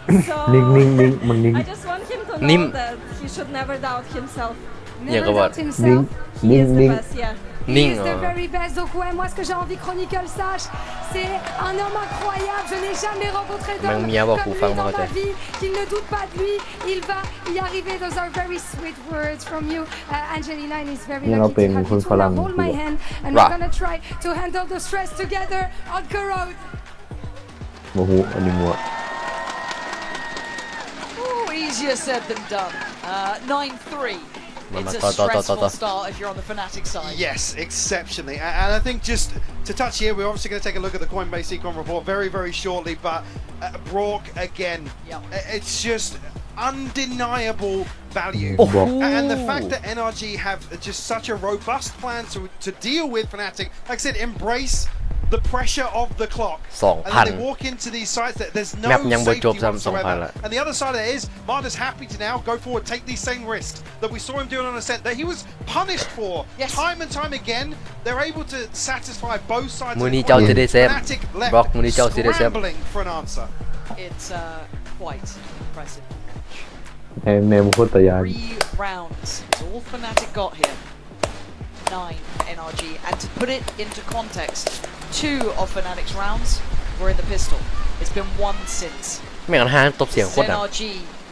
So I just want him to know that he should never doubt himself. Never doubt himself. He is the best, yeah. He is the very best. Donc ouais, moi ce que j'ai envie que Chronicle sache, c'est un homme incroyable. Je n'ai jamais rencontré d'homme comme lui dans ma vie, qui ne doute pas de lui. Il va y arriver. Those are very sweet words from you, Angelina, and it's very lucky to have you. So now hold my hand, and we're gonna try to handle the stress together on Corrode. Easier said than done. 9-3. It's a stressful start if you're on the Fnatic side. Yes, exceptionally. And I think just to touch here, we're obviously going to take a look at the Coinbase Econ report very, very shortly. But Brock, again, it's just undeniable value. And the fact that NRG have just such a robust plan to deal with Fnatic, like I said, embrace the pressure of the clock. And then they walk into these sites that there's no safety whatsoever. And the other side of it is, Marta's happy to now go forward, take these same risks that we saw him doing on Ascent, that he was punished for time and time again. They're able to satisfy both sides of the coin. Fnatic left scrambling for an answer. It's quite impressive. 3 rounds. It's all Fnatic got here. 9 NRG. And to put it into context, 2 of Fnatic's rounds were in the pistol. It's been 1 since. ไม่งั้นห้างตบเสียงโคตรดัง NRG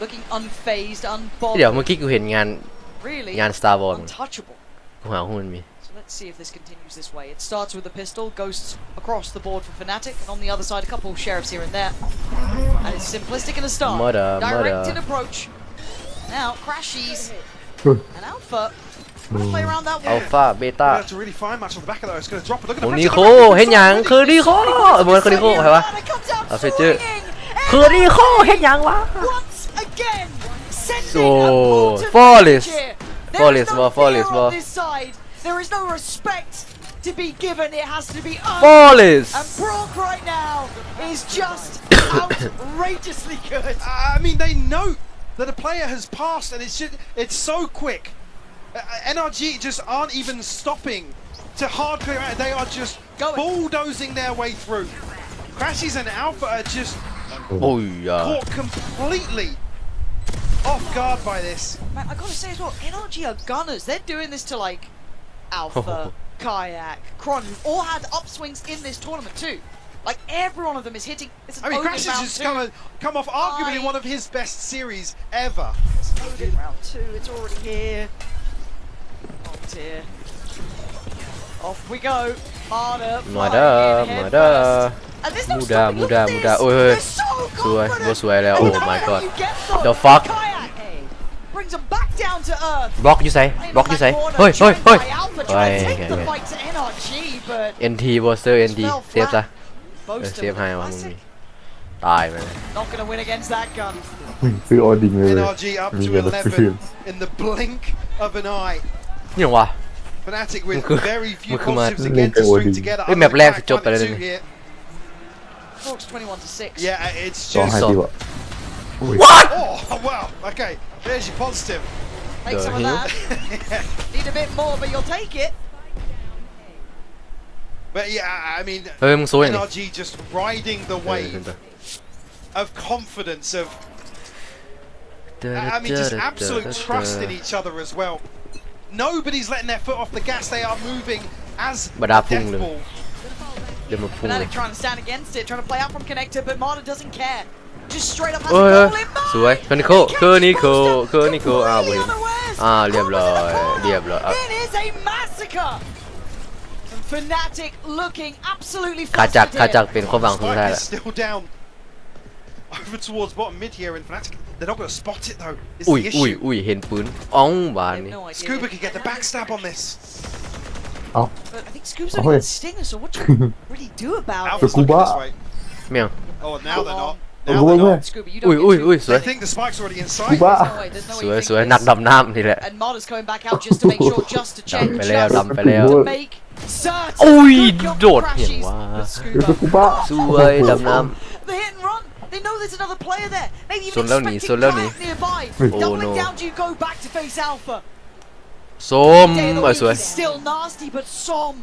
looking unfazed, unbothered. เดี๋ยวเมื่อกี้กูเห็นงาน Really งาน Star Wars untouchable. กูหาหุ้นมี So let's see if this continues this way. It starts with the pistol, goes across the board for Fnatic, and on the other side a couple of sheriffs here and there. And it's simplistic in the start. Directed approach. Now Crashies and Alpha. Play around that wall. Alpha, Beta. To really find much on the back of that. It's going to drop it. Look at โอ้ the นิโคเห็นยังคือนิโคเหมือนคือนิโคใช่ปะเอาเฟเจอร์คือนิโคเห็นยังวะ Once again, โอ้ flawless there is no respect to be given. It has to be earned. Flawless. And Brock right now is just outrageously good. I mean, they know that a player has passed, and it's so quick. NRG just aren't even stopping to hard clear out. They are just bulldozing their way through. Crashies and Alpha are just caught completely off guard by this. Man, I gotta say as well, NRG are gunners. They're doing this to like Alpha, Kayak, Kron, who all had upswings in this tournament too. Like every one of them is hitting. It's I mean, Crash has just come off arguably one of his best series ever. It's loaded round 2. It's already here. Here. Off we go. Marta. Muda. โอ้ยสวยบ่สวยแล้ว Oh my god the fuck brings them back down to earth บล็อกอยู่ไสเฮ้ยNT Buster NT เซฟซะเซฟให้ว่ามึงมีตายไปเลย Not gonna win against that gun ซื้อออดิงเลย NRG up to 11 in the blink of an eye นี่หรอวะ Fnatic with very few positives again to string together. แมปแรกจบไปเลย Fox 21-6. Yeah, it's just. What? Oh wow. Okay, there's your positive. Take some of that. Need a bit more, but you'll take it. But yeah, I mean, NRG just riding the wave of confidence of. I mean, just absolute trust in each other as well. Nobody's letting their foot off the gas. They are moving as a death ball. Fnatic trying to stand against it, trying to play out from connector, but Marta doesn't care. Just straight up has a goal in mind. สวยคือนิโคอ้าวเรียบร้อย It is a massacre. And Fnatic looking absolutely ขาจักเป็นความหวังสุดท้ายแล้ว Still down over towards bottom mid here in Fnatic. They're not going to spot it though. It's the issue. อุ้ยเห็นปืนอ๋องบานนี่ Scuba could get the backstab on this. But I think Scoop's only got Stinger, so what do you really do about it? Scuba. เมียว Oh, now they're not. Now they're not. Scooby, you อุ้ย don't อุ้ย get อุ้ย too. สวย They think the spike's already กู inside. บ้า There's no ส way วย you สวย think นัก this. ดำน้ำนี่แหละ And Marta's going back out just to make sure, just to check, ดำไปแล้ว just ดำไปแล้ว to make certain. อุ้ย Good โดด crashes เห็นว่า with กู Scuba. บ้า สวยดำน้ The hit and run. They know there's another player there. Maybe even ส่วนแล้วหนี expecting ส่วนแล้วหนี Kayak nearby. โอ้ Doubling no down, do you go back to face Alpha? ำส้ม Day of the เออ week สวย is still nasty, but Som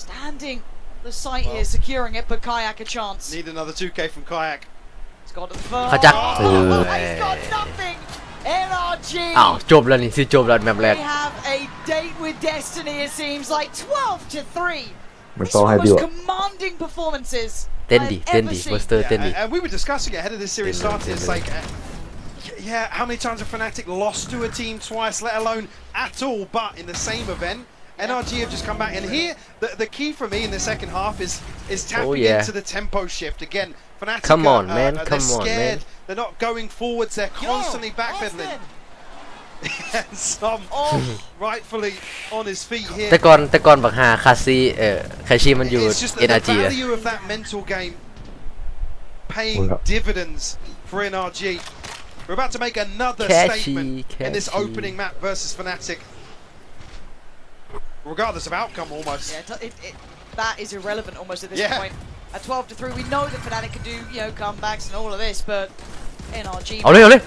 standing the site here, securing it, but Kayak a chance. Need another 2k from Kayak. He's got the first. เขาจัก Oh, เออ he's got nothing. NRG. อ้าวจบแล้วนี่สิจบแล้วแมปแรก They have a date with destiny. It seems like 12-3. มัน These ต้อง are ให้ the ดี most ว่ะ commanding performances เต้นดิ I've เต้น ever ดิ seen. โปสเตอร์เต้นดิ And we were discussing it ahead of this series started. It's like, yeah, how many times have Fnatic lost to a team twice, let alone at all, but in the same event? NRG have just come back, and here the key for me in the second half is tapping yeah. into the tempo shift again. Fnatic Come on, man, they're come on, scared. man. They're not going forwards. They're constantly backpedaling. And some rightfully on his feet here. แต่ก่อนบักฮาคาซีคาชิมันอยู่ It's just that the NRG อะ value of that mental game paying dividends for NRG. We're about to make another statement in this opening map versus Fnatic. Regardless of outcome, almost. Yeah, that is irrelevant almost at this point. At 12-3, we know that Fnatic can do, you know, comebacks and all of this, but NRG. เอาเลย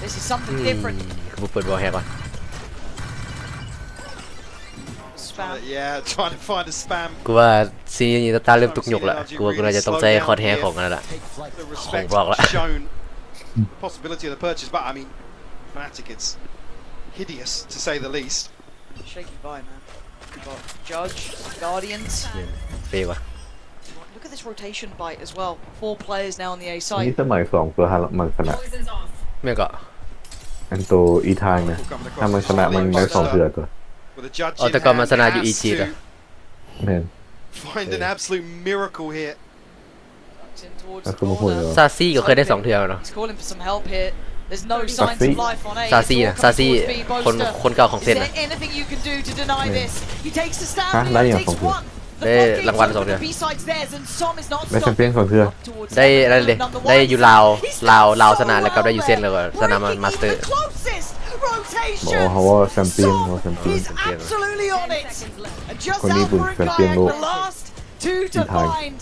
This is something different. กูเปิดบอลแฮก่อน Spam. Yeah, trying to find a spam. กูว่าซีนี้ตาเริ่มตุกหยกละกูว่ากูน่าจะต้องใช้คอร์ดแฮของนั่นแหละ The ของ respect บล็อกละ shown, possibility of the purchase, but I mean, Fnatic, it's hideous to say the least. Shaky by, man. We've got Judge, Guardians. เฟ่ว่ะ Look at this rotation bite as well. 4 players now on the A นี่ side. สมัย2ตัวมันชนะ เมื่อก็ อันตัวอีทางเนี่ยถ้ามันชนะมันได้2เถื่อตัว With a judge อ๋อ in แต่ก่อนมัน hand, ชนะอยู่ he อี has จีเลย แม่น to find an absolute miracle here. In towards แล้ the วคือมาพูด corner. เลย ซาซี่ก็เคยได้2เทื่อเนาะ He's calling for some help here. There's no signs of life on A. ซาซี่นะ It's ซา all ซี่ coming towards B. คนเก่าของ Is เส้น there นะ anything you can do to deny this? He takes the stand. ฮะได้อย่าง He 2 takes เถื่อ one. ได้รางวัล2เทื่อ B-side's theirs and Som is not ได้แชม stopping. เปี้ยน2เถื่อ ได้อะไรเลยได้อยู่ลาวชนะแล้วก็ได้อยู่เส้นแล้วก็ชนะมาสเตอร์ Closest บอก rotation. เขาว่าแชมเปี้ยนเขาแชมเปี้ยน He's absolutely on it. And just คนนี้ Alpha บุญ and แชมเปี้ยน Kayak, โลก the last 2 to find.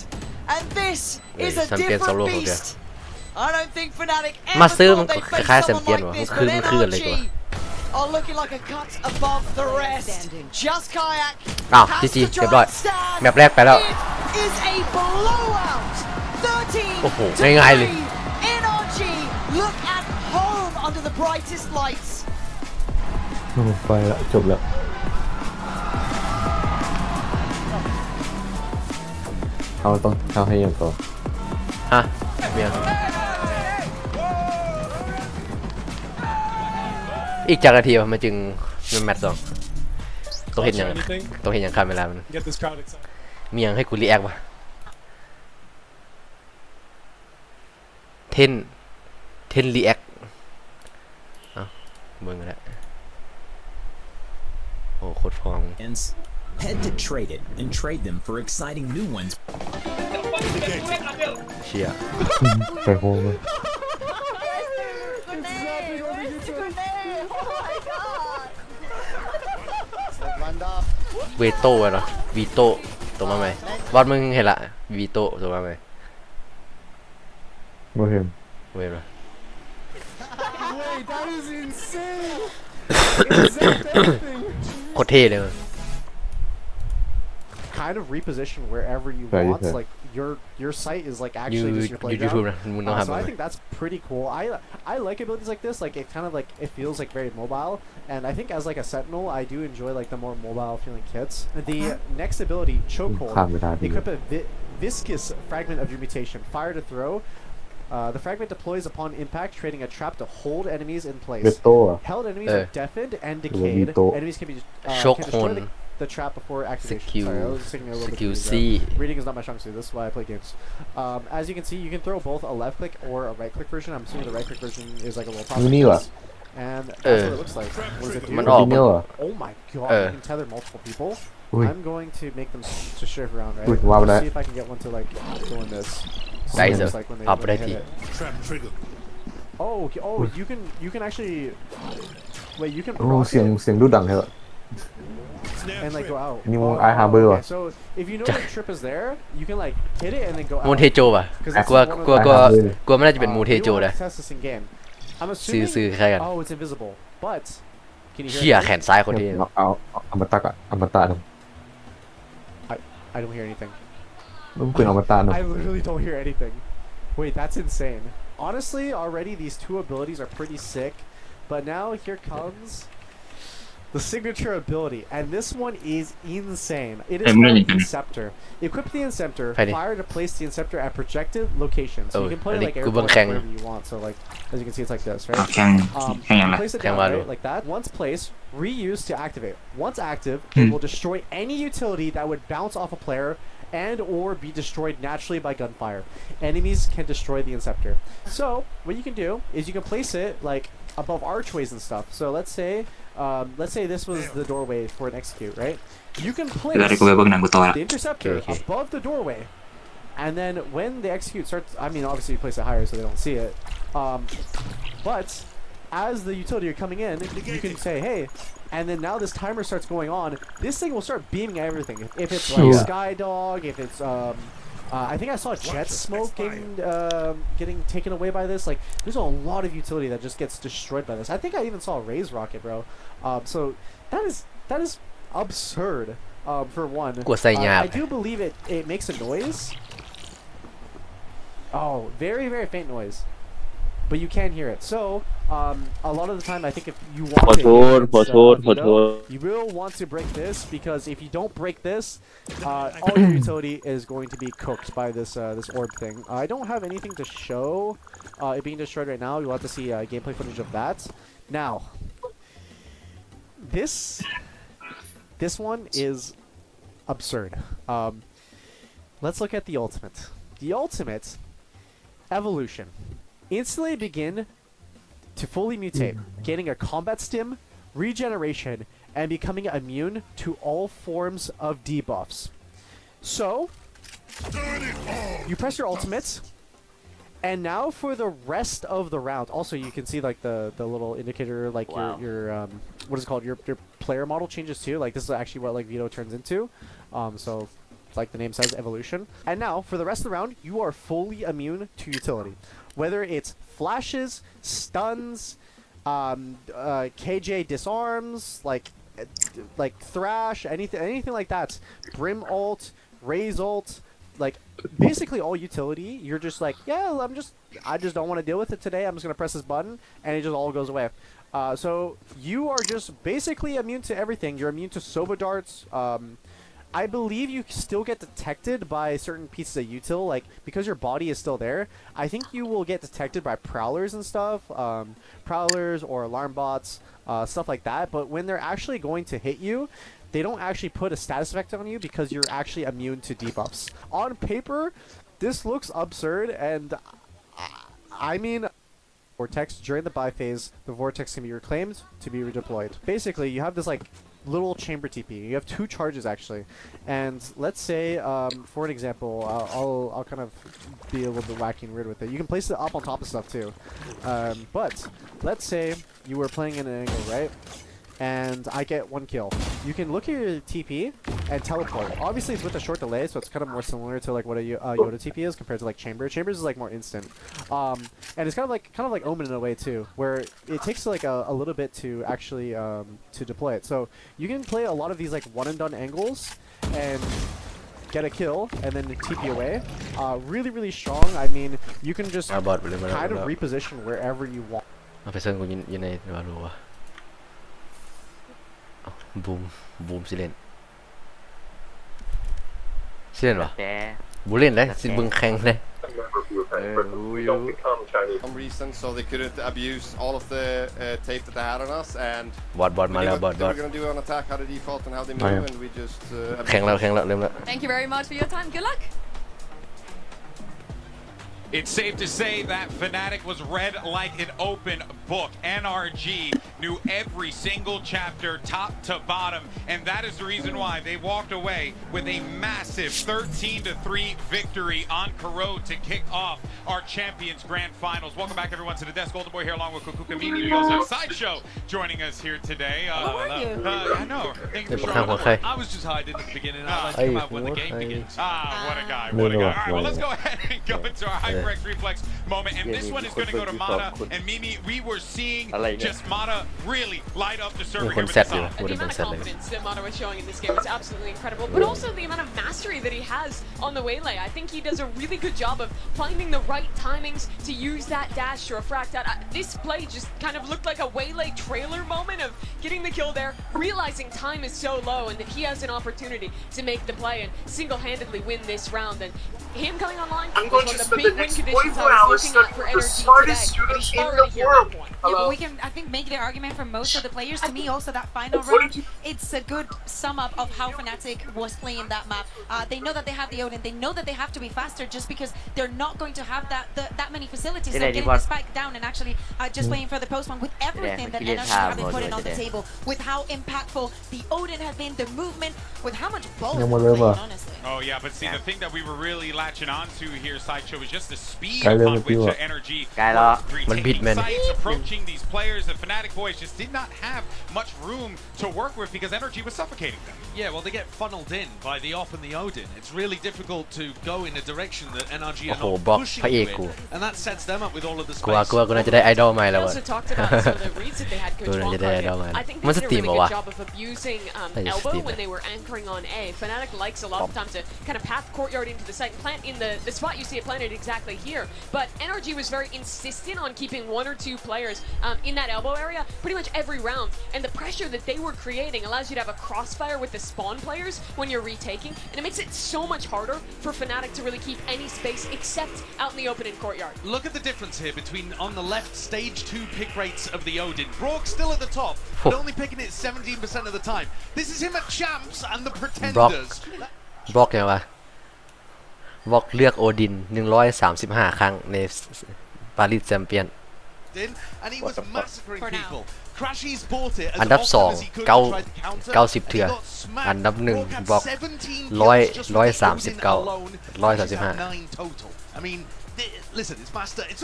And this is a แชมเปี้ยนโซโล่ different ของแก beast. I don't think Fnatic มา ever ซื้อ thought มัน they'd ค face ล้ายๆแชม someone เปี้ยน like ว่ะ this, คือ but มันคืออะไร NRG กว่า are looking like a cut above the rest. Just Kayak อ้าว has จีจี to เรียบ try ร้อย and stand. แมปแรกไปแล้ว It is a blowout. 13 โอ้โห to ง่ายๆเลย 3. NRG look at home under the brightest lights. ไปแล้วจบแล้วเขาต้องเข้าให้ยังต่อ ฮะเมียอีกจากนาทีมันจึงมันแมตช์2ต้องเห็นอย่างคันเวลามัน Get this crowd excited. มีอย่างให้กูรีแอควะ10รีแอคเอ้าเบิ่งกันแล้วโอ้โคตรฟอง Head to Trade It and trade them for exciting new ones. เชี่ย ไปโฮมเลย เวโต้เหรอวีโต้ตัวมาไหมบอลมึงเห็นละวีโต้ตัวมาไหม โมเห็น เว้ยเหรอ Wait, that is insane. โคตรเท่เลย Kind of reposition wherever you Yeah, want. yeah. Like your site is like actually just your playground. YouTube นะมึงต้องทำ So แบบ I นั้น think that's pretty cool. I like abilities like this. Like it kind of like it feels like very mobile. And I think as like a sentinel, I do enjoy like the more mobile feeling kits. The next ability, chokehold, ข้ามเวลาดี equip a viscous fragment of your mutation. Fire to throw. The fragment deploys upon impact, creating a trap to hold enemies in เว place. โต้อะ Held enemies are deafened and decayed. Vito. Enemies can be Shock can destroy horn. the trap before activation. Skill. Sorry, I was just taking a little bit Skill too C. easy. Reading is not my strong suit. This is why I play games. As you can see, you can throw both a left click or a right click version. I'm assuming the right click version is like a little top. Miniว่ะ And that's what it looks like. What does it do? มันออก Mini เหรอ Oh my god! Uh. You can tether multiple people. อุ้ย I'm going to make them to shift around, right? Ui, wow, Let's that. see if I can get one to like go in this. ได้เส Just like when they เอาไปได้ที hit it. Oh, okay. Oh, you can actually wait. You can โอ้ proc เสียง it เสียงดูดังเหรอ and like go out. นี่มึงไอฮาร์เบอร์ Okay, ว่ะ so if you know the trip is there, you can like hit it and then go out. มูนเทโจป่ะ 'Cause กลัว this is one of กลัว the- กลัวกลัวไม่น่าจะเป็นมูนเท We โจ will นะ test this in game. I'm ซื้อ assuming. ใครกัน Oh, it's invisible. But can you เชี่ย hear? แขนซ้ายคนที่ เอาอมตะอะอมตะหนึ่ง I don't hear anything. มึงเป็นอมตะหนึ่ง I literally don't hear anything. Wait, that's insane. Honestly, already these two abilities are pretty sick, but now here comes the signature ability, and this one is insane. It is called Inceptor. Equip the Inceptor, fire to place the Inceptor at projected locations. So you can play like wherever you want. So like, as you can see, it's like this, right? Place it down, right? Like that. Once placed, reuse to activate. Once active, it will destroy any utility that would bounce off a player and or be destroyed naturally by gunfire. Enemies can destroy the Inceptor. So what you can do is you can place it like above archways and stuff. So let's say this was the doorway for an execute, right? You can place the Interceptor above the doorway, and then when the execute starts, I mean obviously you place it higher so they don't see it, but as the utility are coming in, you can say, hey, and then now this timer starts going on, this thing will start beaming everything. If it's like Sky Dog, if it's I think I saw Jet Smoke getting taken away by this. Like, there's a lot of utility that just gets destroyed by this. I think I even saw Raise Rocket, bro. So that is absurd. For one, I do believe it makes a noise. Oh, very very faint noise, but you can hear it. So a lot of the time, I think if you want you will want to break this, because if you don't break this, all your utility is going to be cooked by this this orb thing. I don't have anything to show it being destroyed right now. You'll have to see gameplay footage of that. Now, this one is absurd. Let's look at the ultimate. The ultimate evolution. Instantly begin to fully mutate, gaining a combat stim, regeneration, and becoming immune to all forms of debuffs. So, you press your ultimate, and now for the rest of the round. Also, you can see like the little indicator, like your what is it called? Your player model changes too. Like this is actually what like Vito turns into. So, like the name says, evolution. And now for the rest of the round, you are fully immune to utility. Whether it's flashes, stuns, KJ disarms, like thrash, anything like that. Brim ult, Raise ult, like basically all utility. You're just like, yeah, I just don't want to deal with it today. I'm just gonna press this button, and it just all goes away. So you are just basically immune to everything. You're immune to Sova darts. I believe you still get detected by certain pieces of util, like because your body is still there. I think you will get detected by prowlers and stuff, prowlers or alarm bots, stuff like that. But when they're actually going to hit you, they don't actually put a status effect on you because you're actually immune to debuffs. On paper, this looks absurd, and I mean, vortex during the buy phase, the vortex can be reclaimed to be redeployed. Basically, you have this like little chamber TP. You have 2 charges actually, and let's say for an example, I'll kind of be a little bit wacky and weird with it. You can place it up on top of stuff too, but let's say you were playing in an angle, right? And I get 1 kill. You can look at your TP and teleport. Obviously, it's with a short delay, so it's kind of more similar to like what a Yoda TP is compared to like Chamber. Chambers is like more instant, and it's kind of like Omen in a way too, where it takes like a little bit to actually to deploy it. So you can play a lot of these like one and done angles and get a kill and then TP away. Really really strong. I mean, you can just kind of reposition wherever you want. เอาไปเซิร์ฟกูยินในวาโลวะบูมสิเล่นวะบูเล่นเลยสิบึงแข่งเลย some reason, so they couldn't abuse all of the tape that they had on us, and บอดมาแล้วบอด they were gonna do an attack, how to default and how they move, and we just แข่งแล้วเริ่มแล้ว Thank you very much for your time. Good luck. It's safe to say that Fnatic was read like an open book. NRG knew every single chapter, top to bottom, and that is the reason why they walked away with a massive 13-3 victory on Corrode to kick off our Champions Grand Finals. Welcome back, everyone, to the desk. Golden Boy here, along with Kukuka Mimi. We also have Sideshow joining us here today. I know. Thank you for showing up. I was just hiding at the beginning. I'll let you come out when the game begins. What a guy. What a guy. All right, well, let's go ahead and go into our HyperX Reflex moment. And this one is going to go to Mata and Mimi. We were seeing just Mata really light up the server here with the side. The amount of confidence that Mata was showing in this game is absolutely incredible, but also the amount of mastery that he has on the waylay. I think he does a really good job of finding the right timings to use that dash to refract out. This play just kind of looked like a waylay trailer moment of getting the kill there, realizing time is so low and that he has an opportunity to make the play and single-handedly win this round. And him coming online was one of the big win conditions I was looking at for NRG today. And he's already here at that point. Yeah, but we can, I think, make the argument for most of the players. To me, also that final round, it's a good sum up of how Fnatic was playing that map. They know that they have the Odin. They know that they have to be faster just because they're not going to have that many facilities. So getting the spike down and actually just waiting for the post-one with everything that NRG have been putting on the table, with how impactful the Odin has been, the movement, with how much both playing, honestly. Oh yeah, but see, the thing that we were really latching onto here, Sideshow, was just the speed upon which the energy retaking sites, approaching these players. The Fnatic boys just did not have much room to work with because energy was suffocating them. Yeah, well, they get funneled in by the Op and the Odin. It's really difficult to go in a direction that NRG are not pushing you in, and that sets them up with all of the space. กูน่าจะได้ไอดอลใหม่แล้ว also talked about some of the reads that they had. Coach Wong, I think they did a really good job of abusing elbow when they were anchoring on A. Fnatic likes a lot of the time to kind of path courtyard into the site and plant in the spot you see it planted exactly here. But NRG was very insistent on keeping one or two players in that elbow area pretty much every round. And the pressure that they were creating allows you to have a crossfire with the spawn players when you're retaking. And it makes it so much harder for Fnatic to really keep any space except out in the open in courtyard. Look at the difference here between on the left stage 2 pick rates of the Odin. Brock still at the top, but only picking it 17% of the time. This is him at Champs and the Pretenders. บล็อกยังวะบล็อกเลือกโอดิน135ครั้งในปารีสแชมเปี้ยน And he was massacring people. Crashies bought it อันดับ2 90เถื่ออันดับ1บล็อก139 I mean, listen, it's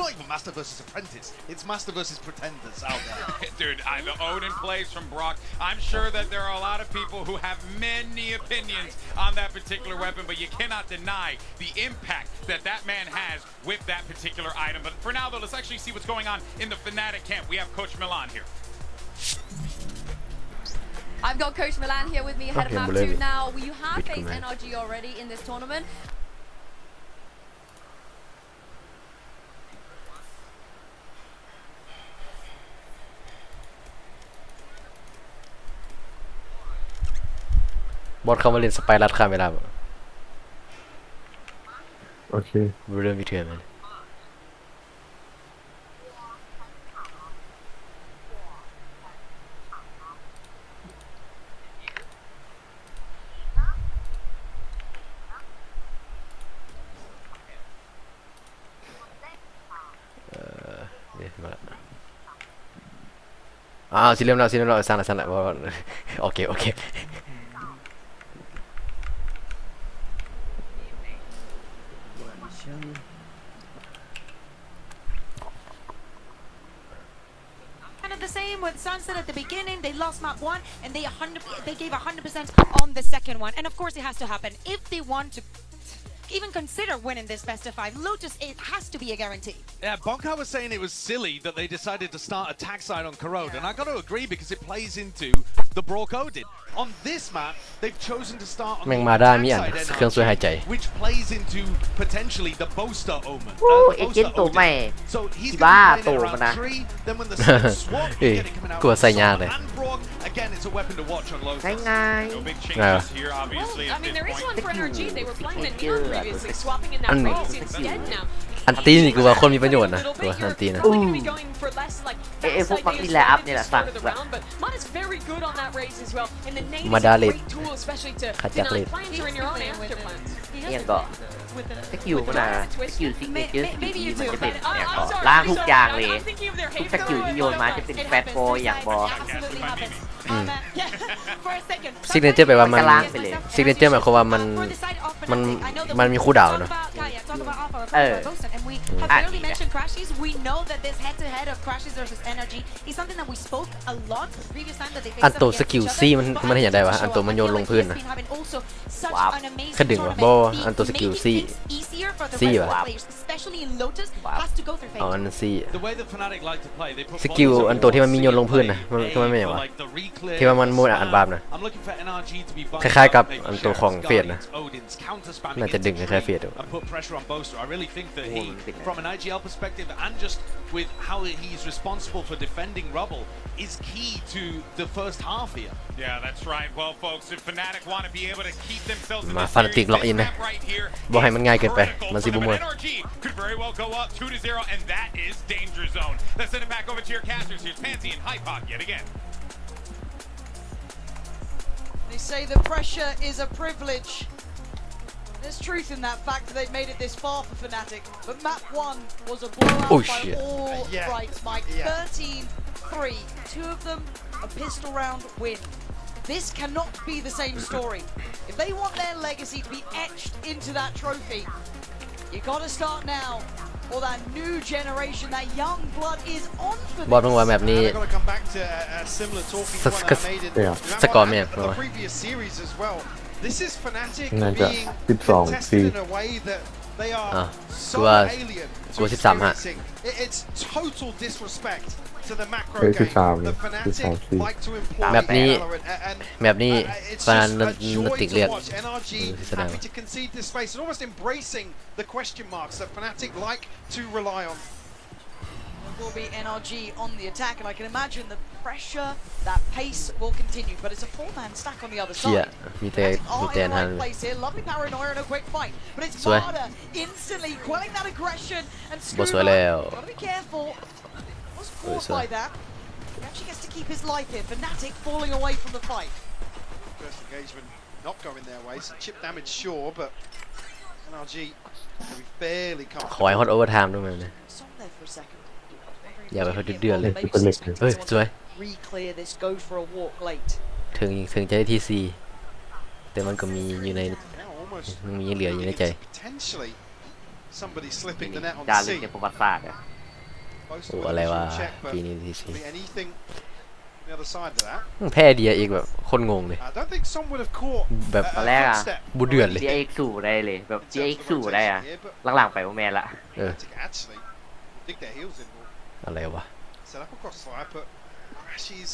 not even Master versus Apprentice, it's Master versus Pretenders out there. Dude, the Odin plays from Brock. I'm sure that there are a lot of people who have many opinions on that particular weapon, but you cannot deny the impact that that man has with that particular item. But for now, though, let's actually see what's going on in the Fnatic camp. We have Coach Milan here. I've got Coach Milan here with me, head of map 2 now. You have faced NRG already in this tournament.บอสเข้ามาเล่นสไปรัดข้ามเวลาโอเคเรื่องมีเถื่อนไหมสิเริ่มแล้วสั่นแล้วโอเคKind of the same with Sunset at the beginning. They lost map 1 and they gave 100% on the second one. And of course it has to happen if they want to even consider winning this best of 5. Lotus, it has to be a guarantee. Yeah, Bonka was saying it was silly that they decided to start attack side on Corrode, and I got to agree because it plays into the Brock Odin. On this map, they've chosen to start on the attack side energy, which plays into potentially the Boaster Omen. So he's going to be playing around 3, then when the sun swap, you get it coming out and Brock, again, it's a weapon to watch on Lotus. No big changes here, obviously. I mean, there is one for NRG. They were playing the Neon previously, swapping in that race instead now. อันตีนี่กูว่าคนมีประโยชน์นะตัวอันตีนะ fast phút bắt đi ideas là right up at này the là start sang of the round, but Mada's very good on that raise as well. And the nade is Mada a lead. great tool, especially to Khajak deny lead. plants or in your own after plants. ยังก็สกิลมันอะสกิลซิกเนเจอร์สกิลที่มันจะเป็นเนี่ยก็ I'm ล้างทุกอย่าง sorry, เลย I'm thinking of their ทุก hate สกิลที่โยนมาจะเป็นแฟตบอลอย่างบอ Absolutely happens. For a second. ซิกเนเจอร์แปลว่ามัน ล้างไปเลย ซิกเนเจอร์หมายความว่ามันมีคู่ดาวเนอะ And we have barely mentioned Crashies. We know that this head-to-head of Crashies versus Energy is something that we spoke a lot the previous time that they faced อัน them ตัว against สกิล each other. ซี่มันเห็นอย่างไรวะอันตัวมันโยนลงพื้นนะ ว้าวแค่ดึงวะบออันตัวสกิลซี่ซี่วะ especially in Lotus has to go through อ๋ออันนั้นซี่ The way that Fnatic like to play, they put สกิลอันตัวที่มันมีโยนลงพื้นนะมันไม่อย่างวะที่ว่ามันมูดอันบาปนะ I'm looking for NRG to be คล้ายๆกับอันตัวของเฟียดนะน่าจะดึงคล้ายๆเฟียด and put pressure on Boaster. I really think that he, from an IGL perspective, and just with how he's responsible for defending Rubble, is key to the first half here. Yeah, that's right. Well, folks, if Fnatic want to be able to keep themselves in มา this ฟันติก series, ล็อกอิน this นะ map right here บอกให้มันง่ายเกินไป มันสิบุมวย NRG could very well go up 2-0, and that is danger zone. Let's send it back over to your casters. Here's Pansy and Hypok yet again. They say the pressure is a privilege. There's truth in that fact that they've made it this far for Fnatic, but map 1 was a blowout Oh, by shit. all Yeah. rights, Mike. 13-3, 2 of them a pistol round win. This cannot be the same story. If they want their legacy to be etched into that trophy, you got to start now, or that new generation, that young blood is on for บอลต้องว่าแบบนี้ They've got to come back to a similar talking point that I made inสกอร์แม the ป previous series as well. This is Fnatic น่าจะ being 12 contested in a way that they are so กูว่า alien กู to 13ฮะ experiencing. It's total disrespect to the macro เฮ้ย game. 13 The 13 Fnatic like to employ แมปนี้ Valorant, and แมปนี้ it's ฟาน just น a joy ติก to เรียก watch. NRG แสดง happy to concede this space and almost embracing the question marks that Fnatic like to rely on. Will be NRG on the attack, and I can imagine the pressure, that pace will continue. But it's a 4-man stack on the other เชี่ย side. มีแต่ Fnatic มี are แต่ in หั the น right place here. Lovely paranoia and a quick fight, but it's สวย Mada instantly quelling that aggression and บอสสวยแล้ว Gotta be careful. Was สวย caught สวย by that. He actually gets to keep his life here. Fnatic falling away from the fight. First engagement not going their way. Some chip damage, sure, but NRG will be fairly ขอให้ comfortable. ฮอตโอเวอร์ไทม์ด้วยมั้ยเนี่ย Saw there for a second. อย่าไปเขาเดือดๆเลย Maybe เฮ้ยสวย re-clear this, go for a walk late. ถึงจะได้ทีซีแต่มันก็มีอยู่ใน Now almost มันมีเหลืออยู่ในใจ potentially somebody slipping the net on จา the รึก sea. ในประวัติศาสตร์อะ Close โอ้ to อะไร an วะ initial check, but ปีนี้ทีซี could be anything on the other side of that. แพ้เดียอีกแบบคนงงเลย I don't think some would have caught แบบ a ตอนแรกอะ footstep บูเดือดเลย GX สู้ได้เลยแบบ GX สู้ได้อะหลังๆไปโอแมนละ เออ actually dig their heels in. อะไรวะ Set up across slide, but crashes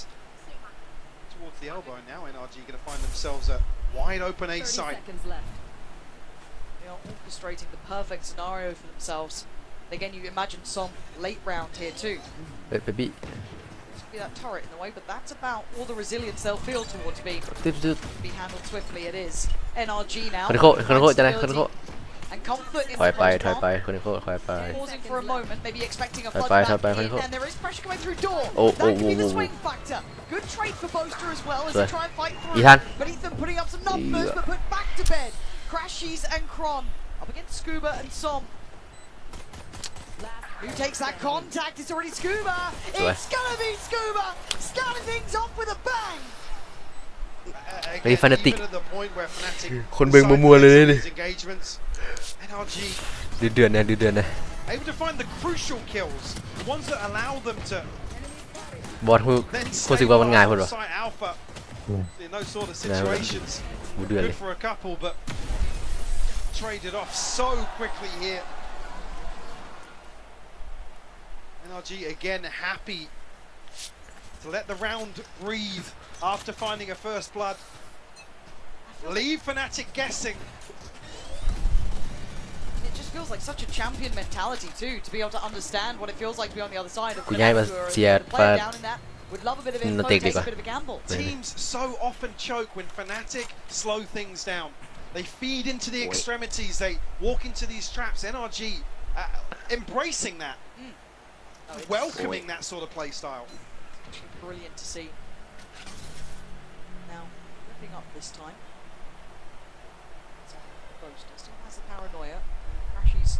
towards the elbow. Now NRG going to find themselves a wide open A 30 side. seconds left. They are orchestrating the perfect scenario for themselves. Again, you imagine some late round here too. เฮ้ยเบบี้ There's be that turret in the way, but that's about all the resilience they'll feel towards me. ตึ๊ด Be handled swiftly. It is NRG now. คนโคจะไหนคนโค And comfort in ถอย the ไป close ถอย path. ไปคนโคถอยไป Pausing for a moment, maybe expecting a Thôi flood bay, back thôi bay, in, thôi. and there is pressure coming through door. Oh, That oh, could be the oh, oh, swing factor. Good trade for Boaster as well as Rồi. they try and fight through. Ethan. But Ethan putting up some numbers, Yeah. but put back to bed. Crashies and Kron up against Scuba and Som. Who takes that contact? It's already Scuba. Rồi. It's gonna be Scuba. Starting things off with a bang. เฮ้ย Fnatic Even at the point where Fnatic คนเบ่งมัวๆเลยนี่ these engagements, NRG เดือดๆนะเดือดๆนะ able to find the crucial kills, the ones that allow them to บอลฮู้ then รู้สึกว่ามันง่ายพุ่นวะ site alpha in those sort of Nah, situations. บูเดือดเล Good ย for a couple, but traded off so quickly here. NRG again happy to let the round breathe after finding a first blood. Leave Fnatic guessing. It just feels like such a champion mentality too, to be able to understand what it feels like to be on the other side of กูย้ายมา Fnatic, who are เสีย the player ฟา down in that. Would love a bit of นา info, ติกดี take กว่า a bit of a gamble. Teams so often choke when Fnatic slow things down. They feed into the extremities, they walk into these traps. NRG embracing that. welcoming that sort of play style. Brilliant to see. Now, ripping up this time. Boaster still has the paranoia. Crashes.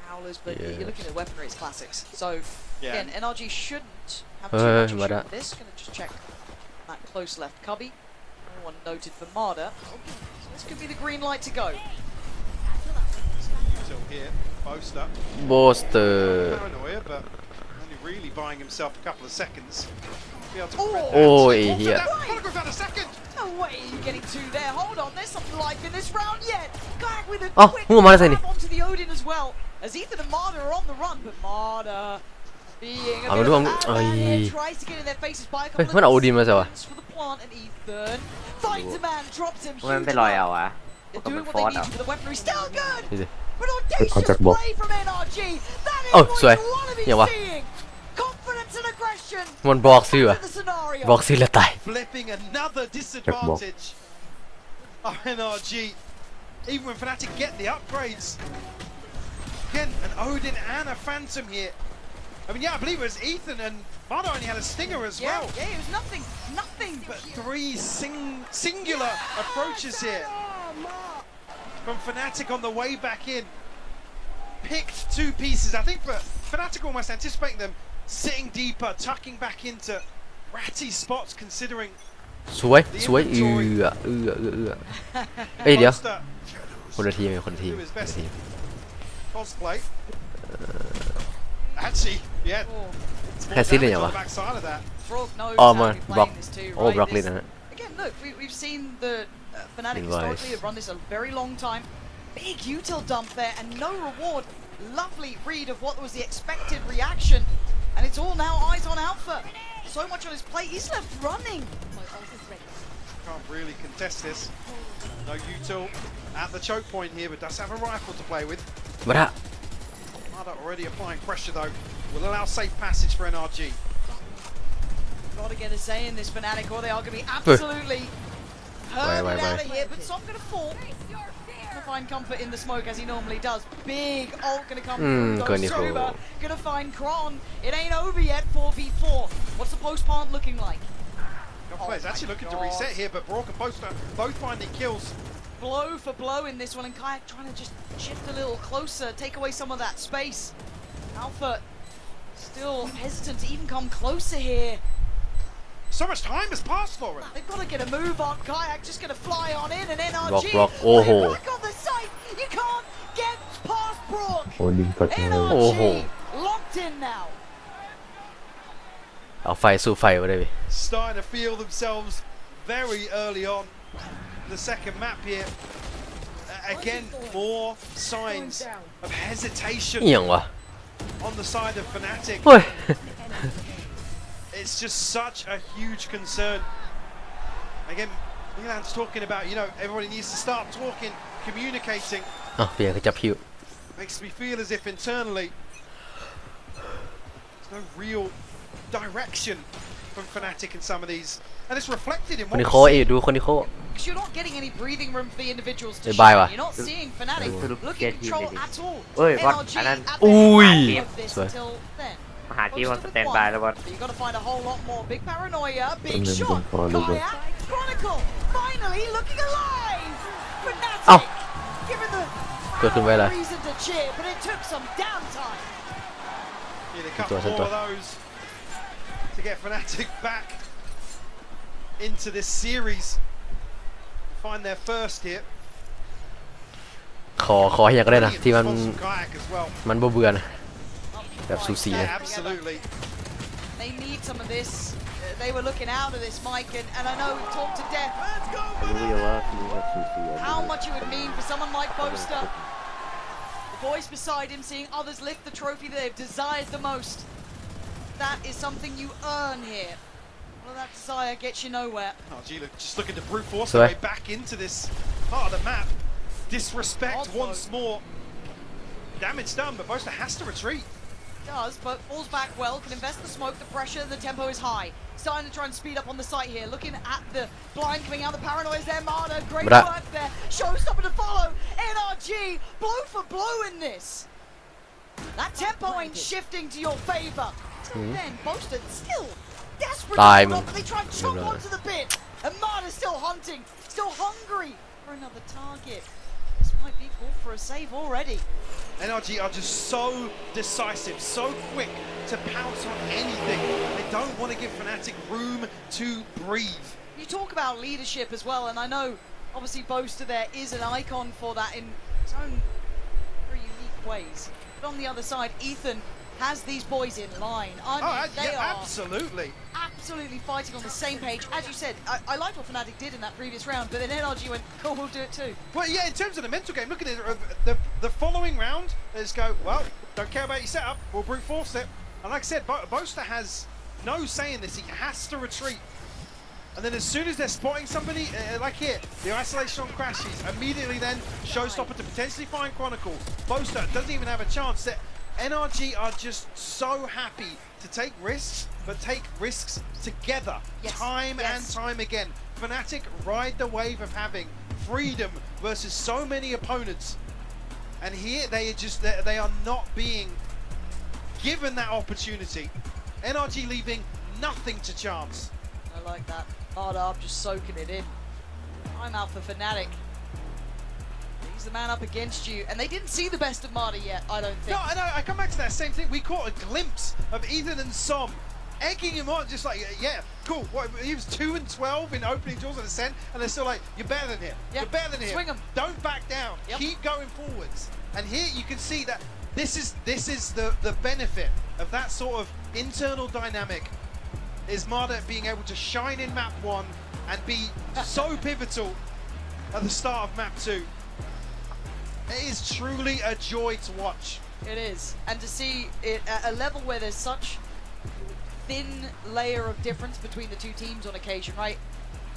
Howlers, but you're looking at weaponry, it's classics. So, again, NRG shouldn't have too much issue with this. Gonna just check that close left cubby. No one noted for Marder. So this could be the green light to go. Still here, Boaster. Paranoia, but only really buying himself a couple of seconds. Be able to a second. No way you're getting two there. Hold on, there's something like in this round yet. Kayak with a quick grab onto the Odin as well. As Ethan and Marder are on the run, but Marder being a bit of a madman here, tries to get in their faces by a couple of seconds for the plant, and Ethan finds a man, drops him. Huge amount. They're doing what they need for the weaponry. Still good! But audacious play from NRG. That is what you want to be seeing. Confidence and aggression. Flipping another disadvantage of NRG. Even when Fnatic get the upgrades. Again, an Odin and a Phantom here. I mean, I believe it was Ethan and Marder only had a Stinger as well. Yeah, it was nothing. But three singular approaches here. From Fnatic on the way back in. Picked two pieces. I think Fnatic almost anticipating them sitting deeper, tucking back into ratty spots considering สวยเดี๋ยวคนละทีม cosplay. Actually, yeah. แค่ซิดเลยเหรอวะ บล็อกบล็อกเลยนะฮะ Again, look, we've seen the Fnatic historically have run this a very long time. Big util dump there and no reward. Lovely read of what was the expected reaction. And it's all now eyes on Alpha. So much on his plate, he's left running. Can't really contest this. No util at the choke point here, but does have a rifle to play with. Marder already applying pressure though. Will allow safe passage for NRG. Gotta get a say in this Fnatic or they are gonna be absolutely herded out of here, but Som gonna fall. Gonna find comfort in the smoke as he normally does. Big ult gonna come through. Soba gonna find Kron. It ain't over yet. 4v4. What's the post plant looking like? Players actually looking to reset here, but Brock and Poster both finding kills. Blow for blow in this one, and Kayak trying to just shift a little closer, take away some of that space. Alpha still hesitant to even come closer here. So much time has passed for it. They've got to get a move on. Kayak just going to fly on in, and NRG Brock. Oh. back on the site. You can't get past Brock. NRG locked in now. เอาไฟสู้ไฟมาได้ไหม Starting to feel themselves very early on. The second map here. Again, more signs of hesitation on the side of Fnatic. It's just such a huge concern. Again, Milan's talking about, everybody needs to start talking, communicating. Makes me feel as if internally there's no real direction from Fnatic in some of these. And it's reflected in what we see. Because you're not getting any breathing room for the individuals to shine. You're not seeing Fnatic looking control at all. NRG at the this until then. You've got to find a whole lot more. Big paranoia, big shot. Kayak, Chronicle, finally looking alive. Fnatic, given the reason to cheer, but it took some downtime. Need a couple more of those to get Fnatic back into this series. Find their first here. ขออย่างก็ได้นะที่มันเบื่อนะแบบสูสีนะ Absolutely. They need some of this. They were looking out of this, Mike, and I know we've talked to death. Let's go, how much it would mean for someone like Boaster. The voice beside him, seeing others lift the trophy that they've desired the most. That is something you earn here. Well, that desire gets you nowhere. Oh, Gila just looking to brute force their way back into this part of the map. Disrespect once more. Damage done, but Boaster has to retreat. Does, but falls back well, can invest the smoke, the pressure, the tempo is high. Starting to try and speed up on the site here. Looking at the blind coming out, the paranoia is there, Marder, great work there. Showstopper to follow. NRG, blow for blow in this. That tempo ain't shifting to your favor. Then Boaster still desperate, but they try and chop onto the bit. And Marta's still hunting, still hungry for another target. This might be called for a save already. NRG are just so decisive, so quick to pounce on anything. They don't want to give Fnatic room to breathe. You talk about leadership as well, and I know obviously Boaster there is an icon for that in its own very unique ways. But on the other side, Ethan has these boys in line. I mean, they are absolutely fighting on the same page. As you said, I liked what Fnatic did in that previous round, but then NRG went, cool, we'll do it too. Well, yeah, in terms of the mental game, look at it. The following round, they just go, well, don't care about your setup, we'll brute force it. And like I said, Boaster has no say in this. He has to retreat. And then as soon as they're spotting somebody, like here, the isolation on Crashes, immediately then Showstopper to potentially find Chronicle. Boaster doesn't even have a chance. NRG are just so happy to take risks, but take risks together, time and time again. Fnatic ride the wave of having freedom versus so many opponents. And here they are not being given that opportunity. NRG leaving nothing to chance. I like that. Marta just soaking it in. I'm out for Fnatic. He's the man up against you, and they didn't see the best of Marta yet, I don't think. No, I come back to that same thing. We caught a glimpse of Ethan and Som egging him on, just like, yeah, cool. What, he was 2 and 12 in opening duels of Ascent, and they're still like, you're better than him. You're better than him. Swing him. Don't back down. Keep going forwards. And here you can see that this is the benefit of that sort of internal dynamic, is Marta being able to shine in map 1 and be so pivotal at the start of map 2. It is truly a joy to watch. It is. And to see it at a level where there's such thin layer of difference between the two teams on occasion, right?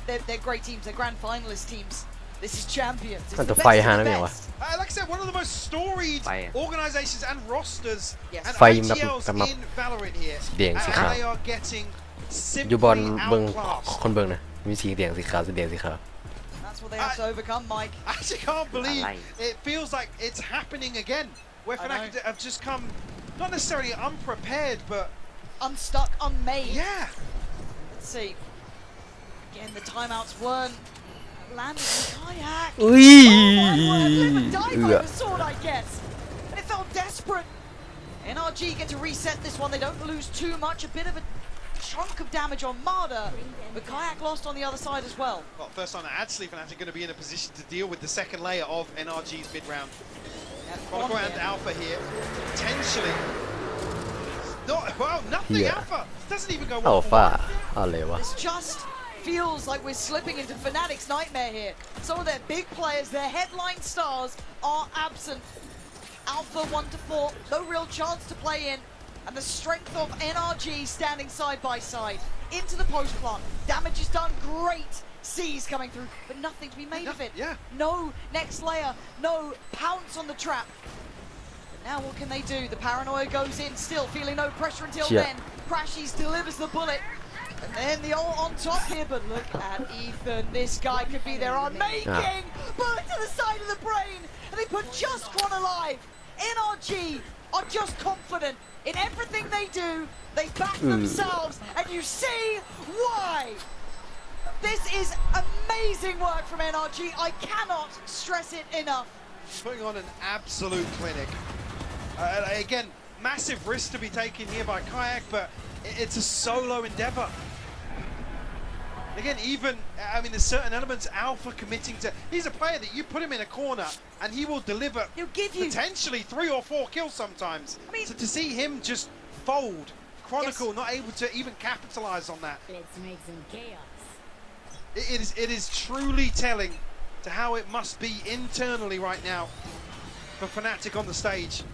They're great teams, they're grand finalist teams. This is champions. It's the best of the best. Like I said, one of the most storied organizations and rosters and ไฟแบบ ITLs แบบ in Valorant here. สีแดงสี And ขาว they are getting อยู่บอล simply เบิ่ง outclassed. คนเบิ่งนะมีสีแดงสีขาวสีแดงสีขาว That's what they have to overcome, Mike. I actually can't believe it feels like it's happening again. Where Fnatic have just come, not necessarily unprepared, but unstuck, unmade. Yeah. Let's see. Again, the timeouts weren't landing in kayak. Ui. Oh my word, live and die by the sword, I guess. And it felt desperate. NRG get to reset this one. They don't lose too much. A bit of a chunk of damage on Marta, but Kayak lost on the other side as well. Well, first time that actually Fnatic going to be in a position to deal with the second layer of NRG's mid-round. Chronicle and Alpha here, potentially. Not, well, nothing Alpha. Doesn't even go อัล 1 for ฟาอะไรวะ This just feels like we're slipping into Fnatic's nightmare here. Some of their big players, their headline stars, are absent. Alpha 1 to 4, no real chance to play in. And the strength of NRG standing side by side. Into the post plant. Damage is done, great. C's coming through, but nothing to be made of it. No next layer, no pounce on the trap. But now what can they do? The paranoia goes in, still feeling no pressure until then. Crashies delivers the bullet. And then the ult on top here, but look at Ethan. This guy could be their unmaking. Bullet to the side of the brain. And they put just one alive. NRG are just confident in everything they do. They back themselves, and you see why. This is amazing work from NRG. I cannot stress it enough. Putting on an absolute clinic. Again, massive risk to be taken here by Kayak, but it's a solo endeavor. Again, even, I mean, there's certain elements, Alpha committing to, he's a player that you put him in a corner and he will deliver potentially 3 or 4 kills sometimes. I mean, so to see him just fold, Chronicle not able to even capitalize on that. Let's make some chaos. It is truly telling to how it must be internally right now for Fnatic on the stage.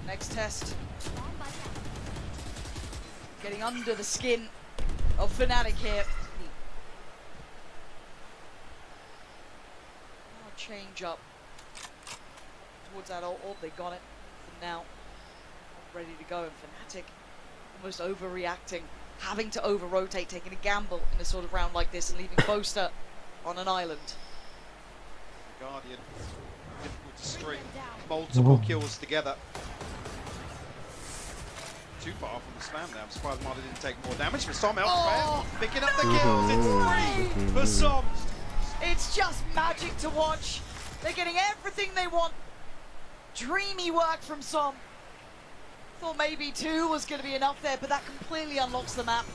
Next test. Getting under the skin of Fnatic here. Now change up towards that ult. They got it for now. Ready to go, and Fnatic almost overreacting, having to over-rotate, taking a gamble in a sort of round like this and leaving Boaster on an island. Guardian Difficult to string multiple kills together. Too far from the spam there. I'm surprised Marta didn't take more damage, but Som elsewhere, picking up the kills. It's 3 for Som. It's just magic to watch. They're getting everything they want. Dreamy work from Som. Thought maybe 2 was going to be enough there, but that completely unlocks the map.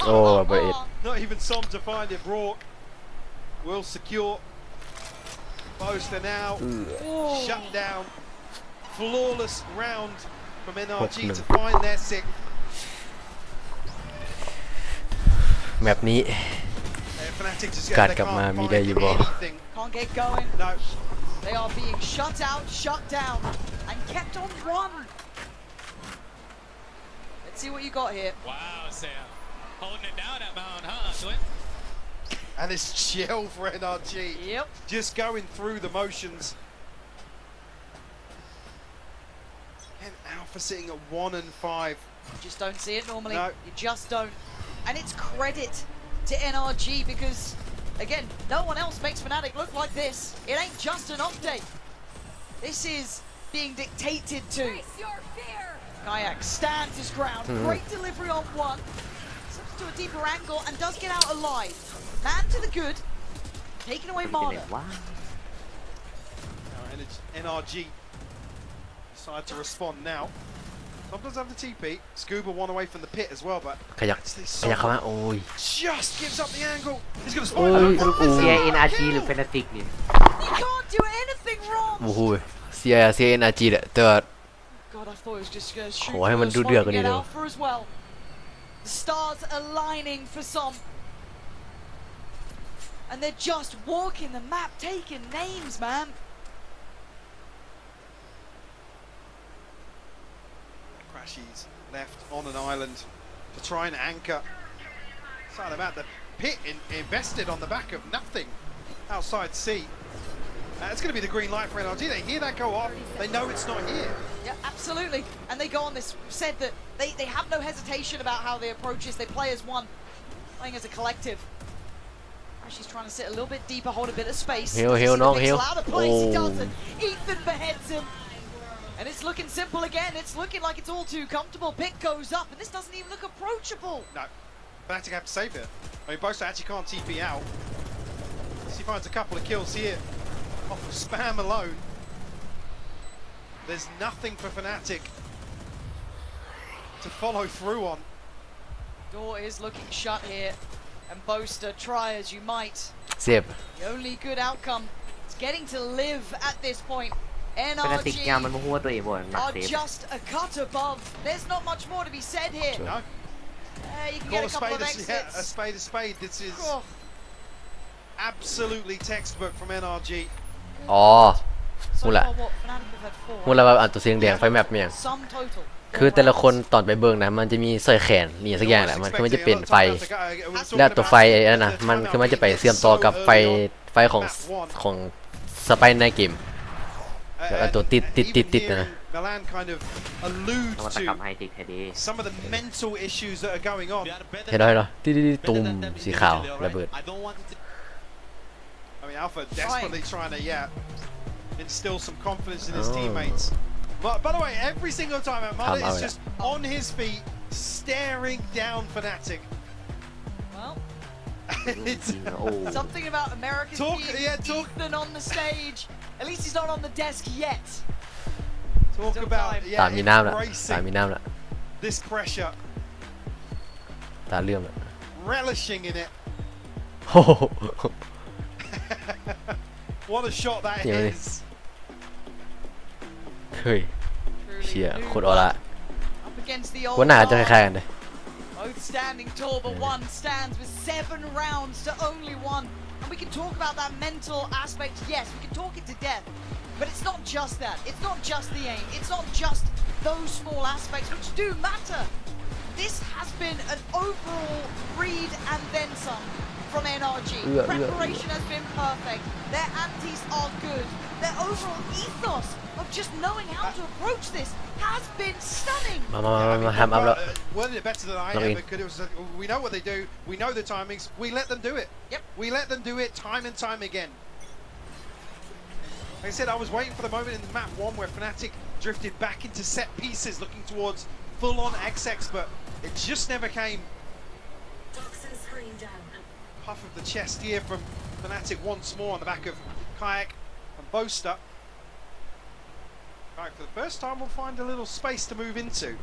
Oh, but it. Not even Som to find it. Brock will secure. Boaster now shut down. Flawless round from NRG to find their 6th. แมปนี้การกลับมามีได้อยู่บ่ Can't get going. No. They are being shut out, shut down, and kept on run. Let's see what you got here. Wow, Sam. Holding it down at Mount, huh, Swin? And it's chill for NRG. Yep. Just going through the motions. And Alpha sitting at 1 and 5. You just don't see it normally. No. You just don't. And it's credit to NRG because, again, no one else makes Fnatic look like this. It ain't just an update. This is being dictated to. Kayak stands his ground. Great delivery on 1. Slips to a deeper angle and does get out alive. Man to the good. Taking away Marta. NRG decide to respond now. Some does have the TP. Scuba one away from the pit as well, but ขยักเข้ามาโอ้ย just gives up the angle. He's going to โอ้ spot. เสีย NRG หรือ Fnatic นี่ You can't do anything wrong. โอ้โหเสีย NRG แหละแต่ว่า God, I thought it was just going to shoot ขอให้มันดูเดือดกว่านี้ get เดี๋ยว Alpha as well. The stars aligning for some. And they're just walking the map, taking names, man. Crashies left on an island to try and anchor. Side about the pit invested on the back of nothing outside C. It's going to be the green light for NRG. They hear that go off. They know it's not here. Yeah, absolutely. And they go on this, said that they have no hesitation about how they approach this. They play as one, playing as a collective. She's trying to sit a little bit deeper, hold a bit of space. Heal, no, heal. Out of place, he doesn't. Ethan beheads him. And it's looking simple again. It's looking like it's all too comfortable. Pick goes up, and this doesn't even look approachable. No. Fnatic have to save it. I mean, Boaster actually can't TP out. He finds a couple of kills here off of spam alone. There's nothing for Fnatic to follow through on. Door is looking shut here. And Boaster, try as you might. Save. The only good outcome is getting to live at this point. Fnatic ยามมันบ่ฮู้ว่าตัวเองบ่มัก are เซฟ just a cut above. There's not much more to be said here. No. You can Call get a couple of a exits. spade a spade. This is Oh. absolutely textbook from NRG. อ๋อ So ฮู้ละ far, what? Fnatic have had 4. ฮู้ละว่าอันตัวเสียงแดงไฟแมปเมียง Sum total. คือแต่ละคนตอนไปเบิ่งนะมันจะมีสร้อยแขนนี่สักอย่างแหละมันคือมันจะเป็นไฟและตัวไฟไอ้นั่นนะมันคือมันจะไปเชื่อมต่อกับไฟของสไปในเกมแล้วตัวติดนะ Milan kind of allude นวัตกรรมไฮเทคแท้ดี some of the mental issues that are going on. เห็นเหรอติดตุ่มสีขาวระเบิด I mean, Alpha desperately trying to instill some confidence in his teammates. But by the way, every single time Marta is just on his feet, staring down Fnatic. Well, it's something about American Ethan on the stage. At least he's not on the desk yet. Talk about ตามีน้ำละตามีน้ำละ this pressure. ตาเลื่อมละ relishing in it. โอ้โห What a shot that is. เฮ้ยเชี่ยโคตรออร่า Up against the ว่า old หน้าจะคล้ายๆกันเลย Both standing tall, but one stands with 7 rounds to only 1. And we can talk about that mental aspect. Yes, we can talk it to death. But it's not just that. It's not just the aim. It's not just those small aspects which do matter. This has been an overall read and then some from NRG. Preparation has been perfect. Their antis are good. their overall ethos of just knowing how to approach this has been stunning. มาห้ามอัพแล้ว Worded it better than I ever could. It was we know what they do. We know the timings. We let them do it. Yep. We let them do it time and time again. Like I said, I was waiting for the moment in map 1 where Fnatic drifted back into set pieces, looking towards full-on XX, but it just never came. Puff of the chest here from Fnatic once more on the back of Kayak and Boaster. Kayak, for the first time, will find a little space to move into.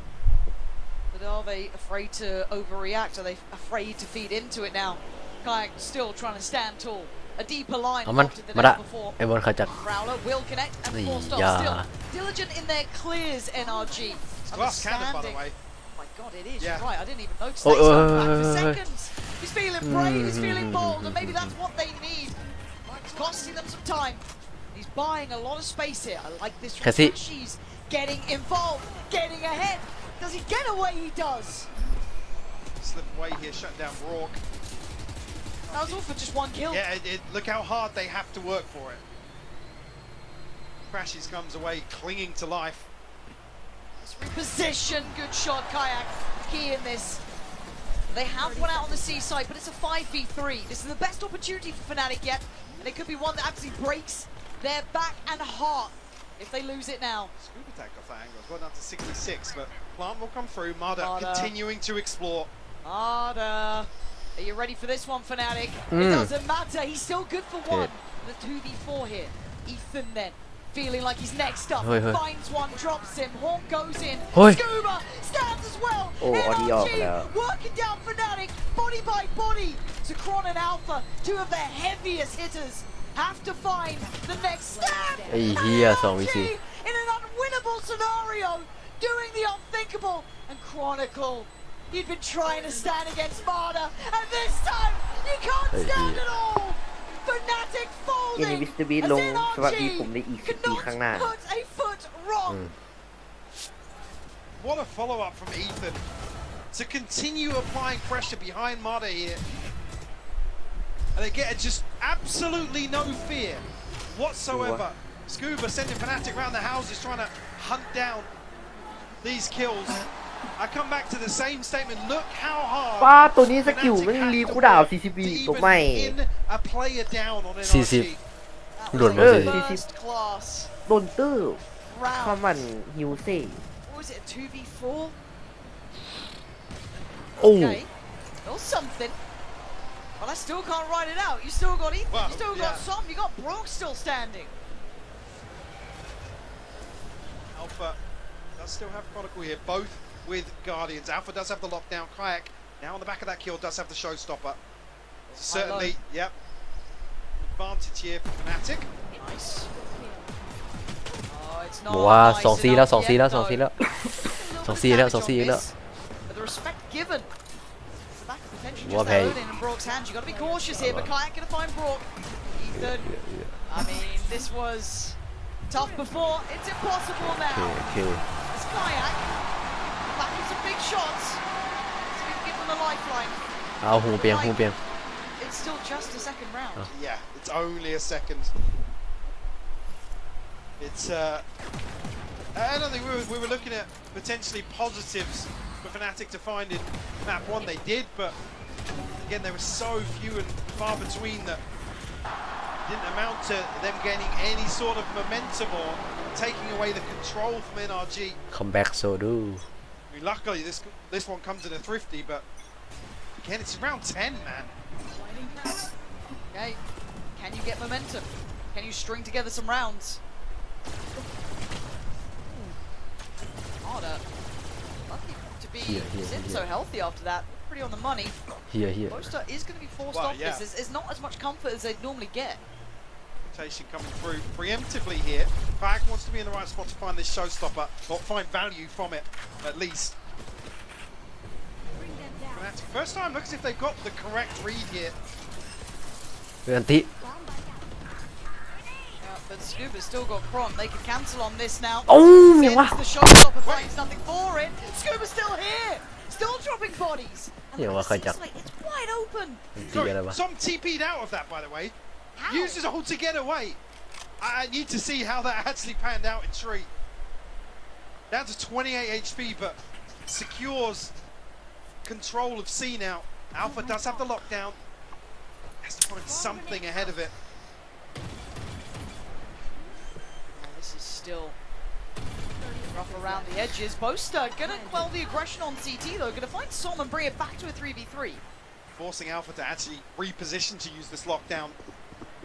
But are they afraid to overreact? Are they afraid to feed into it now? Kayak still trying to stand tall. A deeper line adopted than ever before. Prowler will connect and forced off still. Diligent in their clears, NRG. Glass cannon, by the way. Oh my god, it is. You're right. I didn't even notice. They stand back for seconds. He's feeling brave, he's feeling bold, and maybe that's what they need. It's costing them some time. He's buying a lot of space here. I like this. She's getting involved, getting ahead. Does he get away? He does. Slip away here, shut down Rourke. That was all for just one kill. Yeah, look how hard they have to work for it. Crashes comes away, clinging to life. Reposition, good shot, Kayak. Key in this. They have one out on the seaside, but it's a 5v3. This is the best opportunity for Fnatic yet, and it could be one that absolutely breaks their back and heart if they lose it now. Scuba attack off that angle. It's got down to 66, but Plant will come through. Marder continuing to explore. Marder. Are you ready for this one, Fnatic? It doesn't matter. He's still good for one. The 2v4 here. Ethan then. Feeling like he's next up. Finds one, drops him. Hawk goes in. Scuba stands as well. NRG working down Fnatic. Body by body. Sakron and Alpha, two of their heaviest hitters, have to find the next stand. NRG in an unwinnable scenario, doing the unthinkable. And Chronicle, he'd been trying to stand against Marder, and this time he can't stand at all. Fnatic folding as NRG cannot put a foot wrong. What a follow-up from Ethan to continue applying pressure behind Marder here. And they get just absolutely no fear whatsoever. Scuba sending Fnatic around the houses trying to hunt down these kills. I come back to the same statement. Look how hard ป้าตัวนี้สกิลมันรีคูดาว40วิตัวใหม่ a player down on NRG 40หลุดมา40โดนตื้อข้ามันฮิวเซ่ Was it a 2v4? โอ้ Okay. Or something. Well, I still can't write it out. You still got Ethan, you still got Som, you got Brooke still standing. Alpha does still have Chronicle here, both with Guardians. Alpha does have the lockdown. Kayak, now on the back of that kill, does have the showstopper. Certainly, yep. Advantage here for Fnatic. Nice. Oh, it's not บอกว่า nice 2C แล้ว enough 2C แล้ว yet, 2C แล้ว 2C แล้ว 2C แล้ว But the respect given. The back of potentially What just pay? loading in Brock's hands. You've got to be cautious here, but Kayak going to find Brock. Ethan. I mean, this was tough before. It's impossible now. It's Kayak. Back with some big shots. So we can give them a lifeline. เอาหูเปียงหูเปียง It's still just a second round. Yeah, it's only a second. It's I don't think we were looking at potentially positives for Fnatic to find in map 1. They did, but again they were so few and far between that didn't amount to them gaining any sort of momentum or taking away the control from NRG. Come back so do. I mean, luckily this one comes in a thrifty, but again it's round 10, man. Okay, can you get momentum? Can you string together some rounds? Harder. Lucky to be so healthy after that. Pretty on the money. Boaster is going to be forced off this. There's not as much comfort as they'd normally get. Rotation coming through preemptively here. Kayak wants to be in the right spot to find this showstopper, or find value from it, at least. First time, looks as if they've got the correct read here. เพื่อนติ But Scuba's still got Cron. They can cancel on this now. โอ้ยังวะ The showstopper finds nothing for it. Scuba's still here. Still dropping bodies. ยังวะใครจับ It's wide open. Sorry, some TP'd out of that, by the way. Uses all to get away. I need to see how that actually panned out in Tree. Down to 28 HP, but secures control of C now. Alpha does have the lockdown. Has to find something ahead of it. Well, this is still rough around the edges. Boaster gonna quell the aggression on CT though. Gonna find Som and bring it back to a 3v3. Forcing Alpha to actually reposition to use this lockdown.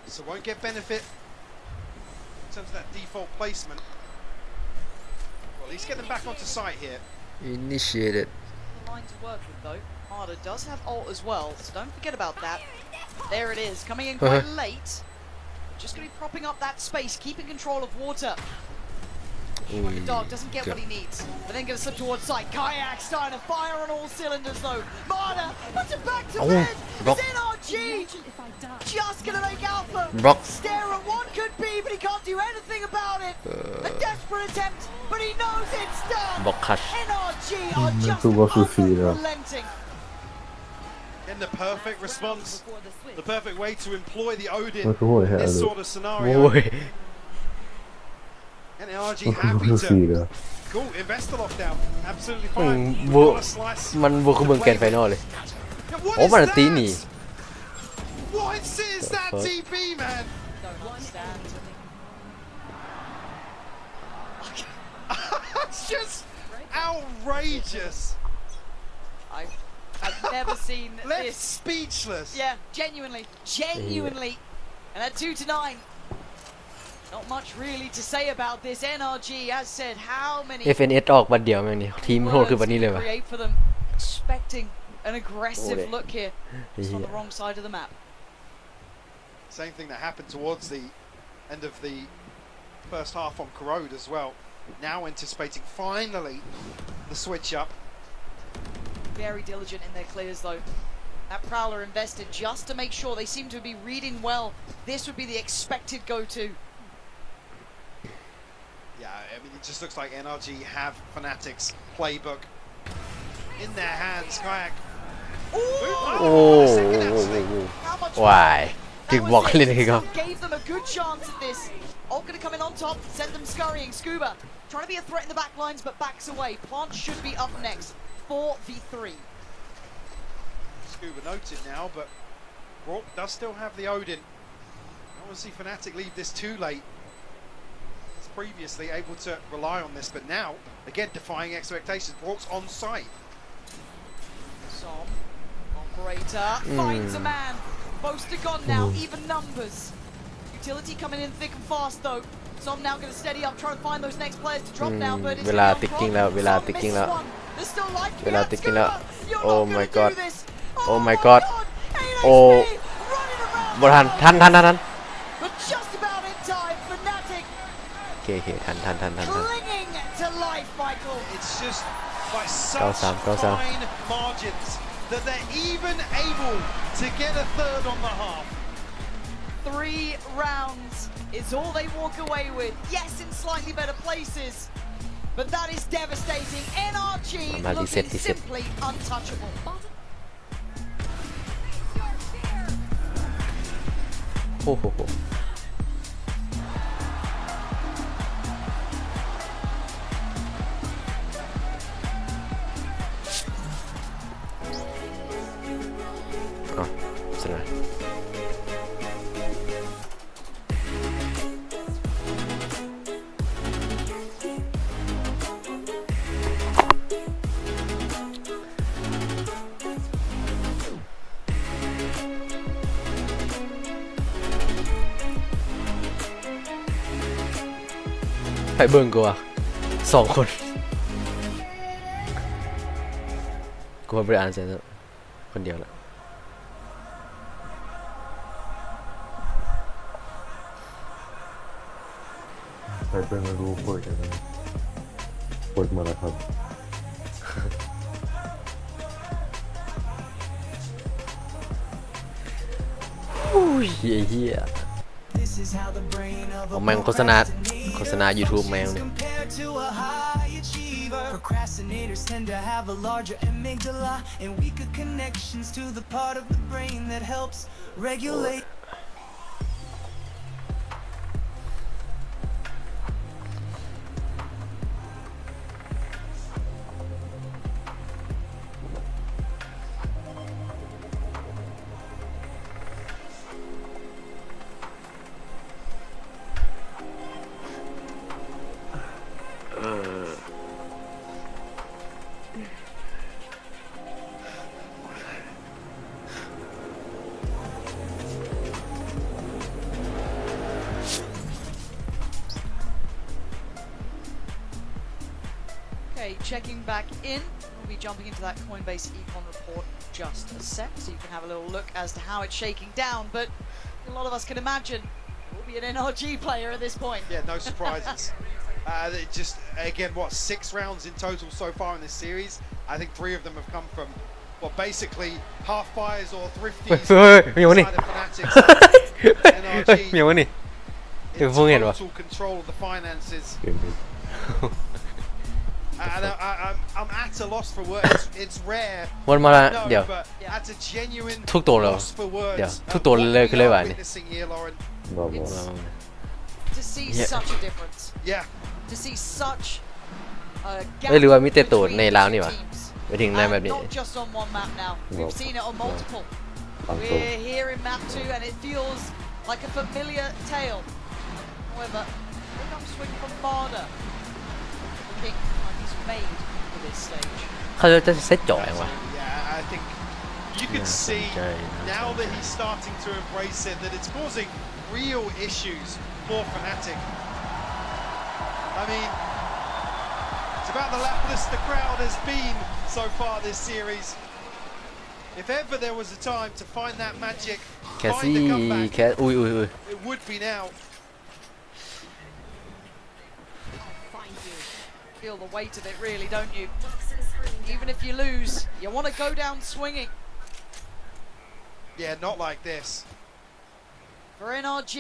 So won't get benefit in terms of that default placement. Well, at least get them back onto site here. Initiated. The line to work with though. Marder does have ult as well, so don't forget about that. There it is, coming in quite late. Just gonna be propping up that space, keeping control of water. The dog doesn't get what he needs, but then gonna slip towards side. Kayak starting to fire on all cylinders though. Marder puts it back to mid. It's NRG. Just gonna make Alpha stare at what could be, but he can't do anything about it. A desperate attempt, but he knows it's done. NRG are just unrelenting. In the perfect response, the perfect way to employ the Odin in this sort of scenario. And NRG happy to cool, invest the lockdown, absolutely fine. มันบวกคือเมืองแกรนด์ไฟนอลเลยโอ้มันตีหนี What is that TP, man? It's just outrageous. I've never seen this. Speechless. Yeah, genuinely. And at 2-9. Not much really to say about this. NRG has said how many FNS ออกวันเดียวแม่งนี่ทีมโหดคือวันนี้เลยว่ะ create for them, expecting an aggressive look here. It's on the wrong side of the map. Same thing that happened towards the end of the first half on Corrode as well. Now anticipating finally the switch up. Very diligent in their clears though. That Prowler invested just to make sure. They seem to be reading well. This would be the expected go-to. Yeah, I mean, it just looks like NRG have Fnatic's playbook in their hands. Kayak. Why? Gave them a good chance at this. Ult gonna come in on top, send them scurrying. Scuba trying to be a threat in the back lines, but backs away. Plant should be up next. 4v3. Scuba noted now, but Rourke does still have the Odin. I want to see Fnatic leave this too late. He's previously able to rely on this, but now, again, defying expectations. Rourke's on site. Som, operator, finds a man. Boaster gone now, even numbers. Utility coming in thick and fast though. Som now going to steady up, trying to find those next players to drop now, but it'sเวลา ticking แล้วเวลา ticking แล้ว เวลา ticking แล้ว Oh my god Oh my god โอ้บอลทัน But just about in time, Fnatic โอเคทัน clinging to life, Michael. It's just by such fine margins that they're even able to get a third on the half. 3 rounds is all they walk away with. Yes, in slightly better places, but that is devastating. NRG looking simply untouchable. Oh, sorry. ไปเบิ่งกูอ่ะ2 คนกูมาบริอ่านเสร็จแล้วคนเดียวละไปเป็นรู้เปิดกันเลยเปิดมาแล้วครับ เฮียแม่งโฆษณา YouTube แม่งเนี่ย Procrastinators tend to have a larger amygdala and weaker connections to the part of the brain that helps regulate Okay, checking back in. We'll be jumping into that Coinbase econ report in just a sec, so you can have a little look as to how it's shaking down. But a lot of us can imagine we'll be an NRG player at this point. Yeah, no surprises. Just again, what 6 rounds in total so far in this series? I think 3 of them have come from, well, basically half fires or thrifties. NRG total control of the finances. And I'm at a loss for words. It's rare. วนมาแล้วเดี๋ยว but that's a genuine ทุกตัวเลย loss for words. เดี๋ยวทุกตัวเลยคือเลยว่ะนี่ witnessing here, Lauren. To see such a difference. Yeah. To see such a gap หรือว่ามีแต่ตัว between ใน the ราว two นี่วะ teams. ไปถึงในแบบนี้ Not just on one map now. We've seen it on multiple. We're here in map 2 and it feels like a familiar tale. However, here comes swing from Marder. Looking like he's made for this stage. เขาจะเซตจ่อยว่ะ Yeah, I think you can see now that he's starting to embrace it that it's causing real issues for Fnatic. I mean, it's about the lapless the crowd has been so far this series. If ever there was a time to find that magic, find the comeback, it would be now. Feel the weight of it really, don't you? Even if you lose, you want to go down swinging. Yeah, not like this. For NRG,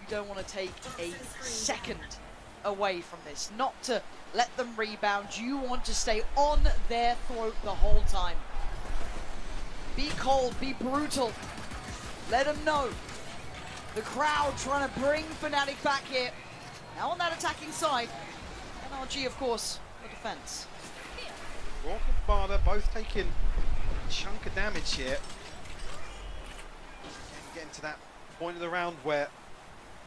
you don't want to take a second away from this. Not to let them rebound. You want to stay on their throat the whole time. Be cold, be brutal. Let them know. The crowd trying to bring Fnatic back here. Now on that attacking side, NRG, of course, the defense. Rock and Barda both taking a chunk of damage here. And getting to that point of the round where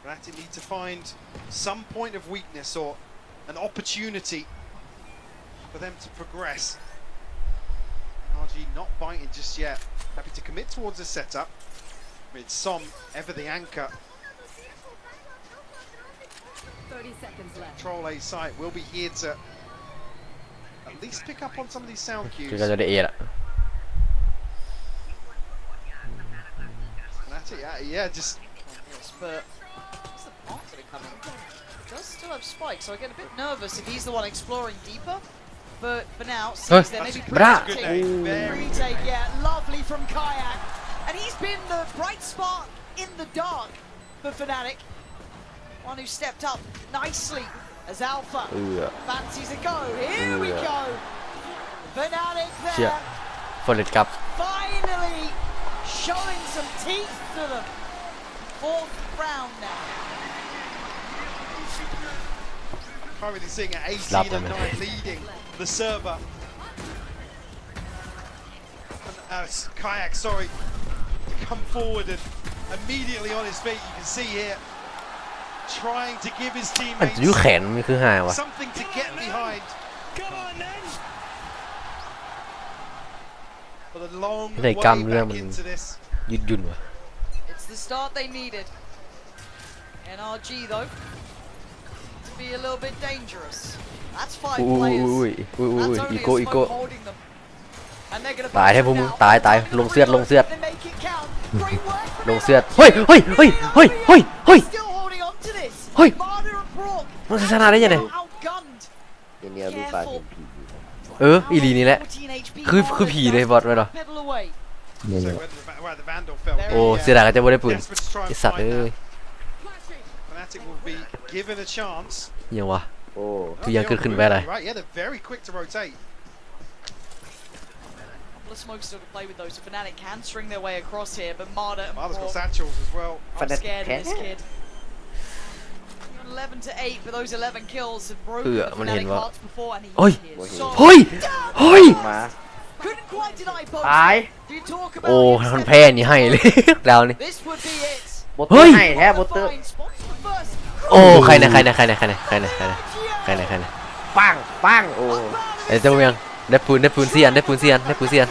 Fnatic need to find some point of weakness or an opportunity for them to progress. NRG not biting just yet. Happy to commit towards the setup. With Som ever the anchor. 30 seconds left. Control A site will be here to at least pick up on some of these sound cues. ก็จะได้เอละ Fnatic, yeah, just. Yes, but what's the part that are coming? Does still have Spike, so I get a bit nervous if he's the one exploring deeper. But for now, seems there may be retake, yeah, lovely from Kayak. And he's been the bright spot in the dark for Fnatic. One who stepped up nicely as Alpha fancies a go. Here we go. Fnatic there. Finally showing some teeth to them. 4th round now. Currently seeing an 18 and 9 leading the server. Kayak, sorry, come forward and immediately on his feet. You can see here trying to give his teammates something to get behind. Come on then. For the long way back into this. It's the start they needed. NRG though to be a little bit dangerous. That's 5 players. That's only a smoke holding them. And they're gonna ตายให้พวกมึงตายลงเสือดลงเสือดเฮ้ยมันจะชนะได้ยังไงอีลีนี่แหละคือผีเลยบอสไปหรอโอ้เสียดายก็จะไม่ได้ปืนไอ้สัตว์เอ้ยยังวะคือยังเกิดขึ้นไปอะไร Smokes still to play with those, so Fnatic can string their way across here, but Marder and Marder's got satchels as well. I'm scared of this kid. 11 to 8, but those 11 kills have broken the Fnatic hearts before, and he's so couldn't quite deny both. If you talk about โอ้มันแพ้นี่ให้เลยดาวนี่ this would be it. เฮ้ย Fine spots for first. โอ้ใครนะ ใครปังปังโอ้ไอ้เจ้าเมียงได้ปืนเซียนได้ปืนเซียนได้ปืนเซียน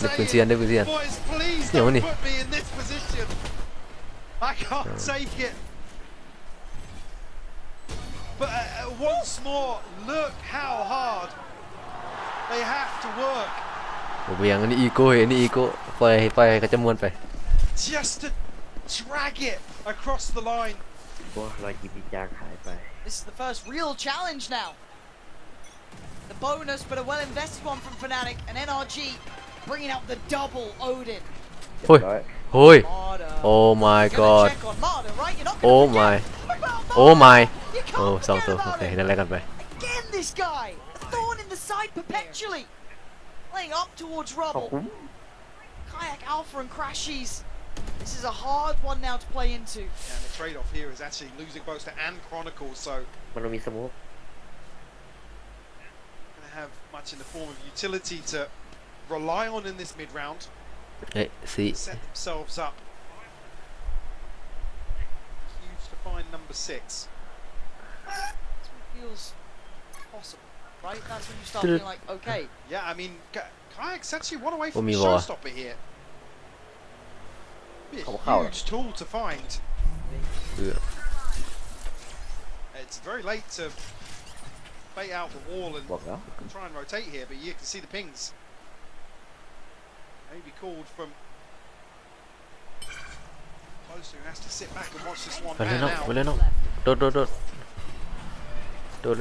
เดี๋ยวนี่ I can't take it. But once more, look how hard they have to work. เวียงอันนี้อีโก้อันนี้อีโก้ไปก็จะม้วนไป Just to drag it across the line. รอยกินยางหายไป This is the first real challenge now. The bonus, but a well-invested one from Fnatic and NRG, bringing out the double Odin. เฮ้ย Oh my god Oh my Oh my โอ้สองตัวโอเคนั่นแหละกันไป Again, this guy, a thorn in the side perpetually, playing up towards rubble. Kayak Alpha and Crashies. This is a hard one now to play into. And the trade-off here is actually losing Boaster and Chronicle, so มันมีสโมก going to have much in the form of utility to rely on in this mid-round. เฮ้ยสิ Set themselves up. Huge to find number 6. That's when it feels possible, right? That's when you start feeling like, okay. Yeah, I mean, Kayak's actually one away Oh, from me the boy. showstopper here. Be a huge tool to find. It's very late to bait out the wall and try and rotate here, but you can see the pings. Maybe called from closer, who has to sit back and watch this one pan out. ไปเลยน้องโดดเล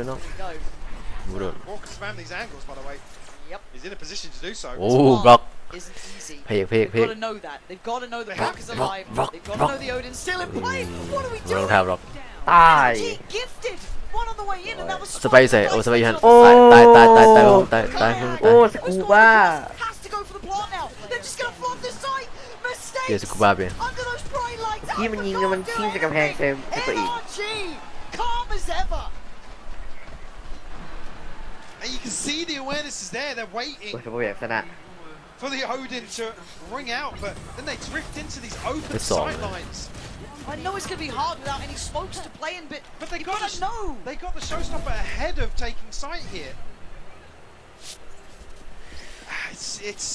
ยน้อง โดด Walker spam these angles, by the way. Yep. He's in a position to do so. โอ้บล็อก Isn't easy. เพก They've got to know that. They've got to know the block is alive. They've got to know the Odin's still in play. What are we รอง doing? เท้าบล็อก ตาย Gifted. One on the way in, and that was สไปใส่โอ้สไปหันตาย โอ้สกูบ้า has to go for the plot now. They're just gonna flop this site. เดี๋ยว Mistakes สกูบ้าไป under those bright lights. ที่มันยิงมันชิงใส่กำแพงเต็มตัวอีก NRG, calm as ever. And you can see the awareness is there. They're โอ้ waiting สมบูรณ์ชนะ for the Odin to ring out, but then they drift into these open It's all, sidelines. I know it's gonna be hard without any smokes to play in, but they you got gotta know. They got the showstopper ahead of taking sight here. It's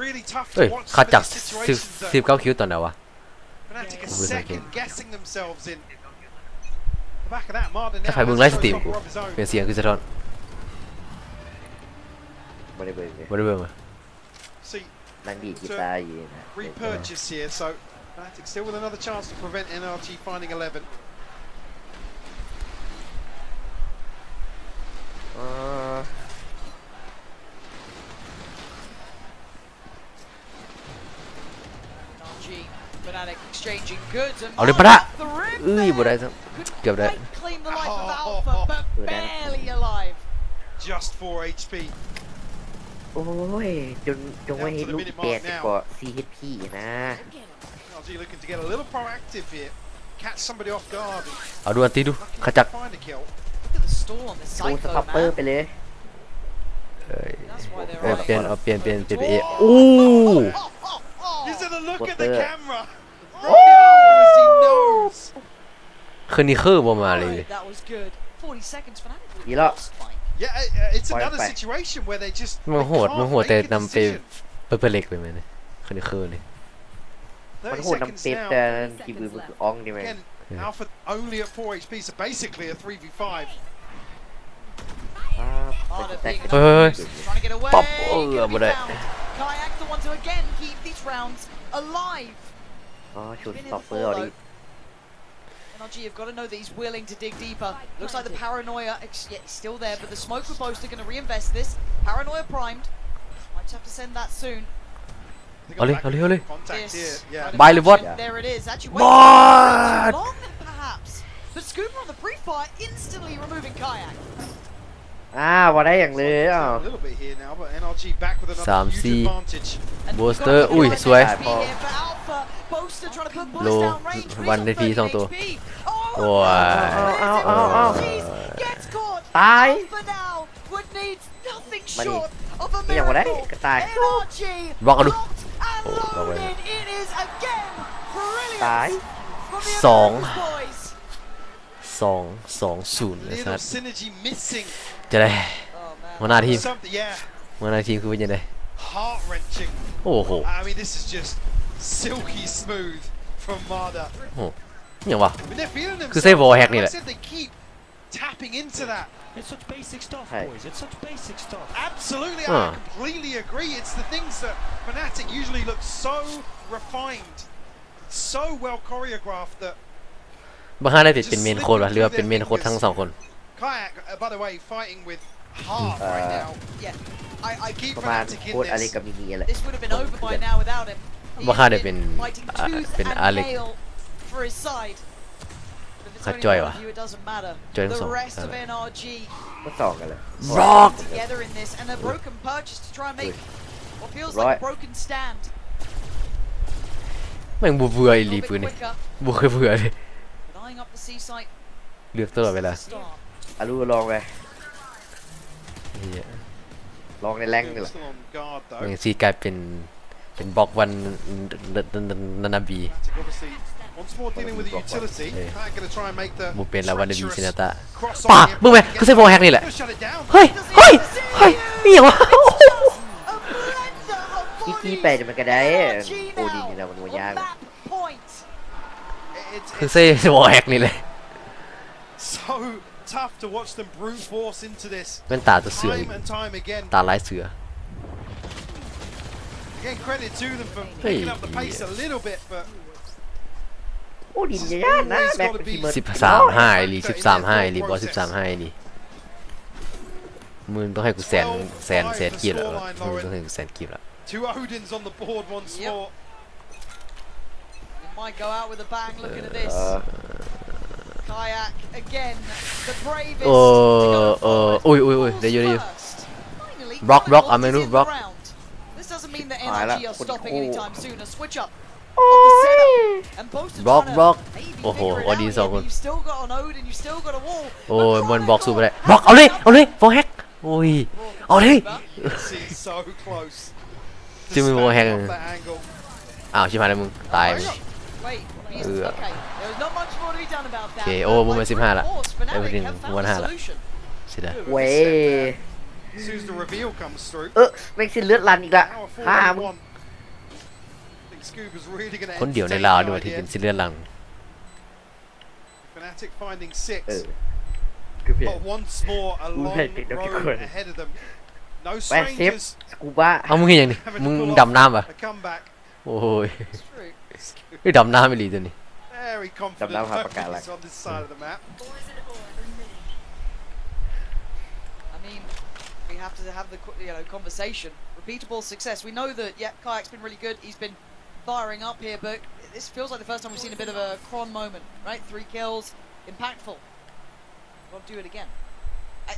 really tough เฮ้ย to watch ขาด some of จาก these situations. 19คิวตอนไหนวะ Fnatic are second guessing themselves in. The back of that, Martin ถ้า now ใครมึง has ไล a ฟ์สตรีม showstopper กู of his own. เป็นเสียงคือสะท้อน ไม่ได้เบิ่งเลย บ่ได้เบิ่งอ่ะ See, นั่งดีดกีตาร์อยู่นะ repurchase here, so Fnatic still with another chance to prevent NRG finding 11. NRG, Fnatic exchanging goods and เอาเลยปะละ the rim เอ้ยบ่ได้ซะเกือบได้ Quite claim the life of Alpha, but barely alive. Just 4 HP. โอ้ยจงไว้ให้ลูกแปดกว่า CHP นะ NRG looking to get a little proactive here, catch somebody off guard. เอาดูอันตีดูขจัก Find a kill. Look at the stall on this โอ้ site ส though, ปัปเปอร์ man. ไปเลย เอ้ย That's why they're เปลี่ยน on. เปลี่ยนไปเอโอ้ He's in a look at the What the- camera. As he knows. คืนนี้คือบ่มาเลย Right, that was good. 40 seconds for Fnatic. ดีแล้ว Yeah, it's Fine, another fine. situation where they just มันโหด they มัน can't โหดแต่ make a นำไป decision. เปิดเล็กไปไหมเนี่ยคืนนี้คือเลย มัน 30 โหดน้ำ seconds เป็ด now. แต่กีบือมันคืออ่องนี่ไหม Again, Alpha only at 4 HP, so basically a 3v5. Harder being เฮ้ย trying to get away. ป๊อปบ่ได้ Kayak the one to again keep these rounds alive. อ๋อชุดสต็อปเปอร์เอาดิ NRG have got to know that he's willing to dig deeper. Looks like the paranoia yeah, is still there, but the smoke with Boaster going to reinvest this. Paranoia primed. Might just have to send that soon. เอาเลย Contact This, here, yeah. right Bye, about Livot. it. There it is. Actually, Bye. waiting too long, perhaps. But Scooper on the pre-fire instantly removing Kayak. ว่าได้อย่างเลยอ้าว A little bit here now, but NRG back with another 3 huge 4 advantage. โบสเตอร์อุ้ยสวย Be here for Alpha. Boaster trying to put โล burst down range. วันได้ฟรี2ตัว HP. โอ้ย Gets caught. ตาย Alpha now would need nothing มาดิ short of a อย่างว่าได้ miracle. ก็ตาย NRG บล็อกกันดู locked and loaded. It is again ตาย brilliant. สองเลยสัส synergy missing. จะได้หัวหน้าทีม Yeah. หัวหน้าทีมคือเป็นยังไง Heart wrenching. โอ้โห I mean, this is just silky smooth from Marda. โอ้ยังวะ I mean, they're feeling คือเซฟวอลแฮกนี่แห like ละ I said, they keep tapping into that. It's such basic stuff, boys. It's such basic stuff. Absolutely, I completely agree. It's the things that Fnatic usually look so refined, so well choreographed that บางครั้งได้เป็นเมนโค้ดวะหรือว่าเป็นเมนโค้ดทั้งสองคน Kayak, by the way, fighting with heart right now. Yeah, I keep ประมาณ Fnatic โคตรอะไร in กับ this. มินิแหละ This would have been over by now without him. บางครั้งได้เป็นเป็นอาเล็ก For his side. เขาจ่อยวะ It doesn't matter. จ่อยทั้งสอง The rest of NRG ก็สองกันเลย Rock together in this and a broken purchase to try and make what feels like a broken stand. แม่งบูเบื่ออีหลีปืนนี่บูเคยเบื่อเลย Eyeing up the C site. เลือกตลอดเวลา อารูลองไปลองในแรงนี่แหละ อย่างซีกลายเป็นบล็อกวันนาบี Once more dealing with the utility. Kayak gonna try and make the บูเป็นแล้ววันนาบีซินาตาป่ามึงไปคือเซฟวอลแฮกนี่แหละ shut it down. เฮ้ยนี่อย่างวะ กี้ไปมันก็ได้โอ้ดีนี่นะมันยาก คือเซฟวอลแฮกนี่เลย So tough to watch them brute force into this. เป็นตาตัวเสือ Time and time again. ตาลายเสือ Again, credit to them for picking up the pace a little bit, but โอ้ดีนี่นะแม็กเป็นทีมเมอร์ 13-5ไอ้ลี13-5ไอ้ลีบอส13-5ไอ้ลีมึงต้องให้กูแสนกีบแล้วมึงต้องให้กูแสนกีบแล้ว two Odins on the board once more. It might go out with a bang looking at this. Kayak again, the bravest. อุ้ยเดี๋ยวบล็อกเอาเมนูบล็อก This doesn't mean that NRG are stopping anytime soon. A switch up. บล็อกโอ้โหออดีสองคนโอ้ยมันบล็อกสู้ไปได้บล็อกเอาเลยวอลแฮกโอ้ยเอาเลยจะมีวอลแฮกอ้าวชิบหายแล้วมึงตายโอเคโอ้บุ้มมา15ละไอ้พวกนี้วัน5ละสิได้ เว้ยแม่งสิ้นเลือดรันอีกละมึงคนเดียวในลาวด้วยที่เป็นซิเลียนลัง Fnatic finding 6. But once more a long road ahead of them. No strangers. กูบ้า เอามึงเห็นยังนี่มึงดำน้ำป่ะโอ้ยไม่ดำน้ำไม่รีตัวนี้ Very confident focus on this side of the map. I mean, we have to have the conversation. Repeatable success. We know that Kayak's been really good. He's been firing up here, but this feels like the first time we've seen a bit of a Kron moment, right? 3 kills, impactful. Got to do it again.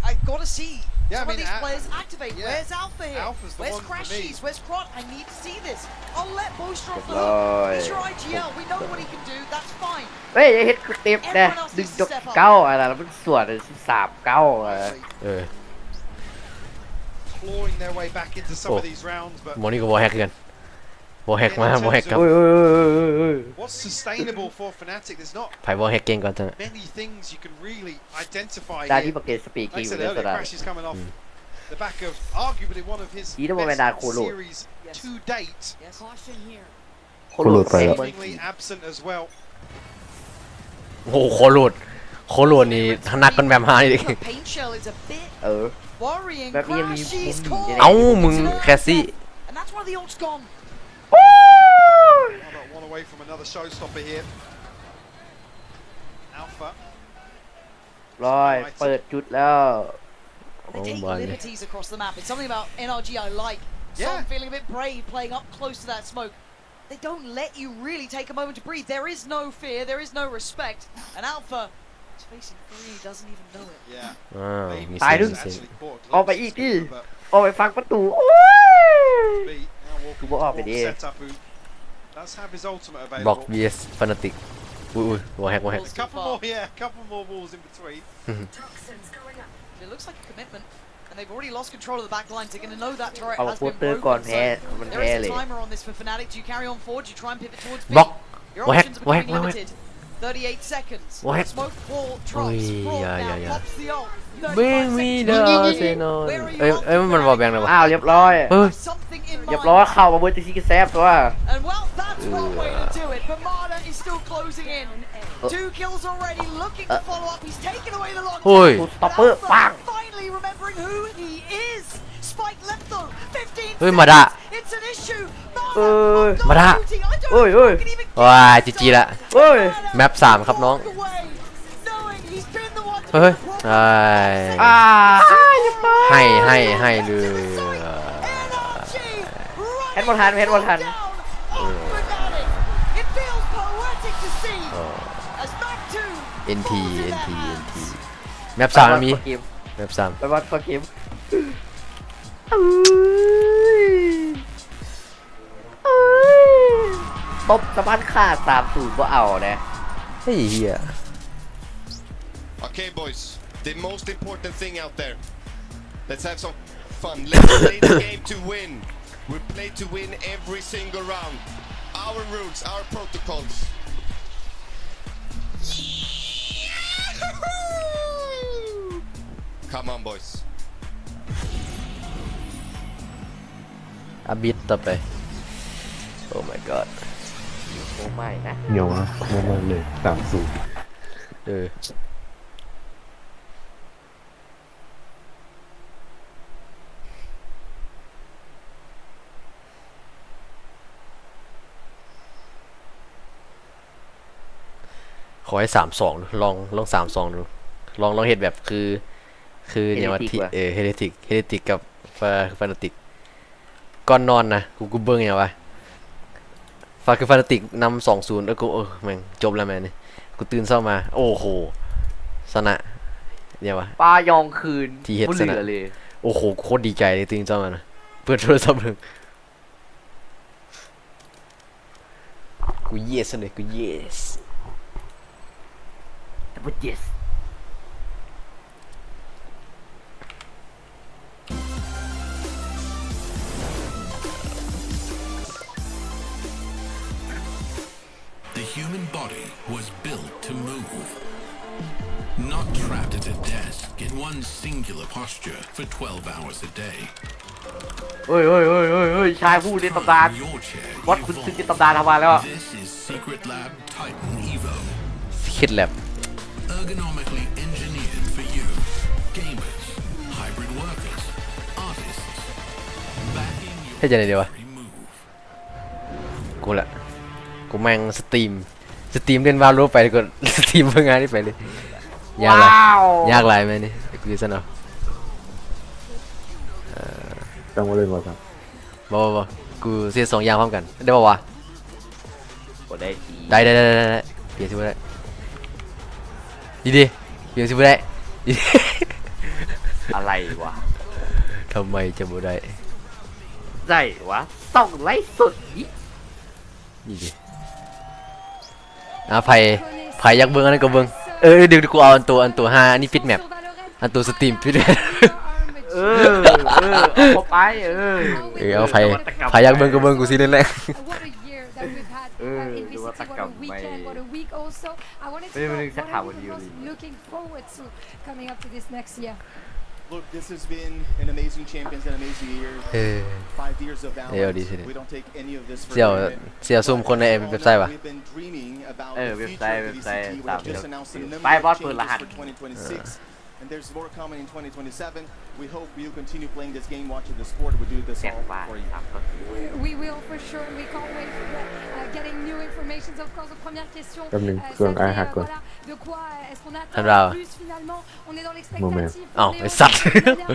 I got to see some of these players activate. Where's Alpha here? Where's Crashies? Where's Kron? I need to see this. I'll let Boister off the hook. He's your IGL. We know what he can do. That's fine. เฮ้ยเฮ็ดกูเต็มนะดึงจบเก้าอะไรแล้วมันส่วน13 9 Clawing their way back into some of these rounds, but โมนี่ก็วอลแฮกกันวอลแฮกมาครับ what's sustainable for Fnatic? There's not ไพ่วอลแฮกเก่งก่อนจัง many things you can really identify ได้ here. ที่ประเกตสปีก Like กิ้ I ง said เลย earlier, สดา Crash is coming off the back of arguably one of his best series to date. Seemingly absent as well. โอ้โหโคโลดนี่นักกันแบบหายดิ Worrying. แบบนี้ยังมีมุมดี เอ้ามึงแคสซี่ And that's why the ult's gone. One away from another showstopper here. Alpha. ร้อยเปิดจุดแล้ว They take liberties across the map. It's something about NRG I like. Some feeling a bit brave, playing up close to that smoke. They don't let you really take a moment to breathe. There is no fear. There is no respect. And Alpha is facing 3. He doesn't even know it. Yeah. ตายดึงออกไปอีกดิออกไปฟังประตูโอ้ยกูบอกออกไปดิ Does have his ultimate บล็อก available. vs fanatic อุ้ยวอลแฮก There's a couple more walls in between. It looks like a commitment. And they've already lost control of the back line. So they're going to know that turret เอา has โปส been เตอร์ก่อน broken. แพ้มัน There แพ้ is เลย a timer on this for Fnatic. Do you carry on forward? Do you try and pivot towards B? Block. Your Whack, options are whack, becoming whack, limited. 38 seconds. What? Smoke wall drops. Broad now pops the ult. เบ้งมีดาวเซนอนมันบอกแบงค์เลยวะอ้าวเรียบร้อยเรียบร้อยเข้ามาเบอร์ที่แซฟตัว And well, that's one way to do it. But Marta is still closing in. 2 kills already, looking to follow up. He's taken away the long เฮ้ยสต็อปเปอร์ปัง finally remembering who he is. Spike left though. 15 เฮ้ยมาดะ It's an issue. มาดะเฮ้ยว้ายจีจีละแมป3ครับน้องเฮ้ยให้เลยเฮ็ดบอลทันNT แมป3มีแมป3ไปวัดฟอร์เกมตบสะบัดขาด3-0ก็เอานะเฮ้ยเฮีย Okay, boys, the most important thing out there. Let's have some fun. Let's play the game to win. We play to win every single round. Our rules, our protocols. Come on, boys. บิดต่อไป Oh my god โอ้ไม่นะ เหนียวมากเลย3-0ขอให้3-2ดูลอง3-2ดูลองเห็นแบบคืออย่างว่าที่เฮเรติกกับฟานาติกก่อนนอนนะกูเบิ่งอย่างวะฟานาติกนำ2-0แล้วกูแม่งจบแล้วแม่นี่กูตื่นเช้ามาโอ้โหชนะเนี่ยวะป้ายองคืนที่เฮ็ดชนะเลยโอ้โหโคตรดีใจเลยตื่นเช้ามานะเปิดโทรศัพท์เลยกู yes เลยกู yes but yes The human body was built to move, not trapped at a desk in one singular posture for 12 hours a day. เฮ้ยชายผู้ในตำนานวัดคุณซึ่งในตำนานทำมาแล้ว This is Secret Lab Titan Evo. Secret Lab Ergonomically engineered for you, gamers, hybrid workers, artists, backing your ให้จะไหนเดียววะกูแม่งสตรีมเล่นวาโลไปก็สตรีมเพื่องานนี่ไปเลยยากไรไหมนี่กูจะเอาต้องมาเล่นวะครับบ่กูเสีย2อย่างพร้อมกันได้ป่าวะได้เปลี่ยนชื่อได้ดีเปลี่ยนชื่อได้อะไรวะทำไมจะบ่ได้วะต้องไล่สุดนี่ดิไผ่ยักเบิ้งอันนั้นก็เบิ้งเดี๋ยวกูเอาอันตัว5อันนี้ฟิตแมปอันตัวสตรีมฟิตเอาไปเอาไผ่ยักเบิ้งก็เบิ้งกูสิเล่นแรกดูว่าตะกำไม่ได้ถามวันอยู่ Look, this has been an amazing champions and amazing year. 5 years of Valorant. We don't take any of this for granted. เสี่ยวซุ่มคนในเว็บไซต์วะ We've been dreaming about เว็บไซต์ We have just announced a number of changes for 2026. And there's more coming in 2027. We hope you continue playing this game, watching the sport. We do this all for you. We will for sure, and we can't wait for getting new information. Of course, the première question, de quoi est-ce qu'on attend plus finalement? On est dans l'expectative.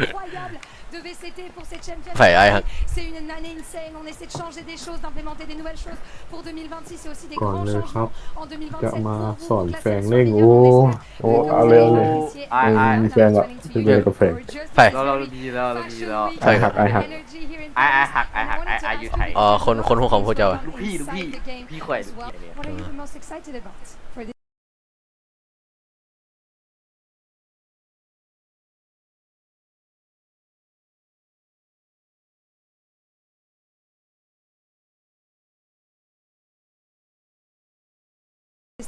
Incroyable de VCT pour cette Champions League. C'est une année insane. On essaie de changer des choses, d'implémenter des nouvelles choses pour 2026 et aussi des grands changements en 2027. จะมาสอนแฟงเล่งโอ้เอาเลยมีแฟงอ่ะคือเล่นกับแฟงเรามีแล้วไอหักอยู่ไทยคนหัวของพวกเจ้าลูกพี่ข่อย What are you the most excited about for this?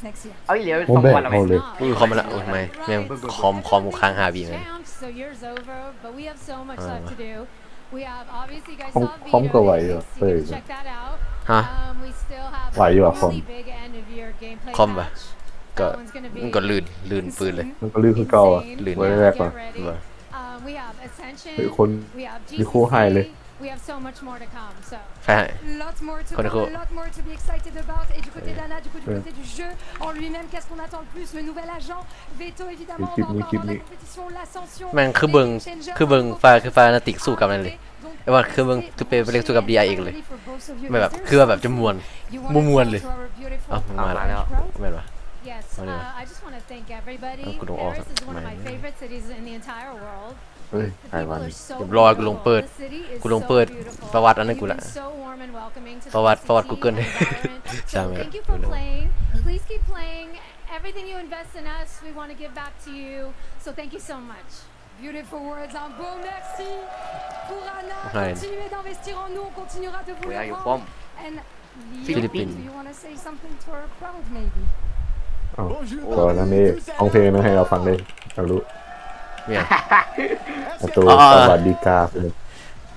next year. เอาเหลียว โอ้แบกเอาเลย คอมมาละโอ้ยไม่แม่งคอมค้าง5 วิเลย So year's over, but we have so much left to do. We have obviously guys คอมก็ไหวอยู่เตย check that out. ฮะ We still have ไหวอยู่อะคอม really big end of year gameplay คอมป่ะ match. ก็ลื่นปืนเลย มันก็ลื่นคือเก่าอ่ะ ลื่น ไว้แรกก่อน We have Ascension. เป็นคน We have มีคู่ให้เลย We have so much more to come. So ใช่ lots more to Qu'on est come, gros. a lot more to be excited about. Et du côté d'Anna, du côté du jeu en lui-même, qu'est-ce qu'on attend le plus? Le nouvel agent, Veto évidemment, on va encore avoir la compétition, l'ascension. แม่งคือเบิ่งไฟนาติกสู้กับนั่นเลยไอ้ว่าคือเบิ่งคือไปเล่นสู้กับ DI เองเลยแบบคือว่าแบบจะมวนเลยเอ้ามาแล้วแม่นวะ Yes, I just want to thank everybody. Paris is one of my favorite cities in the entire world. เฮ้ยถ่ายวัน รอกูลงเปิดประวัติอันนั้นกูละประวัติ Google ใช่ไหม Thank you for playing. Please keep playing. Everything you invest in us, we want to give back to you. So thank you so much. Beautiful words, un beau merci pour Anna. Continuez d'investir en nous, on continuera de vous le rendre. And Philippines. do you want to say something to our crowd, maybe? ก่อนนั้นนี่ร้องเพลงนะให้เราฟังเลยเรารู้ เนี่ย ตัวสวัสดีกาเลย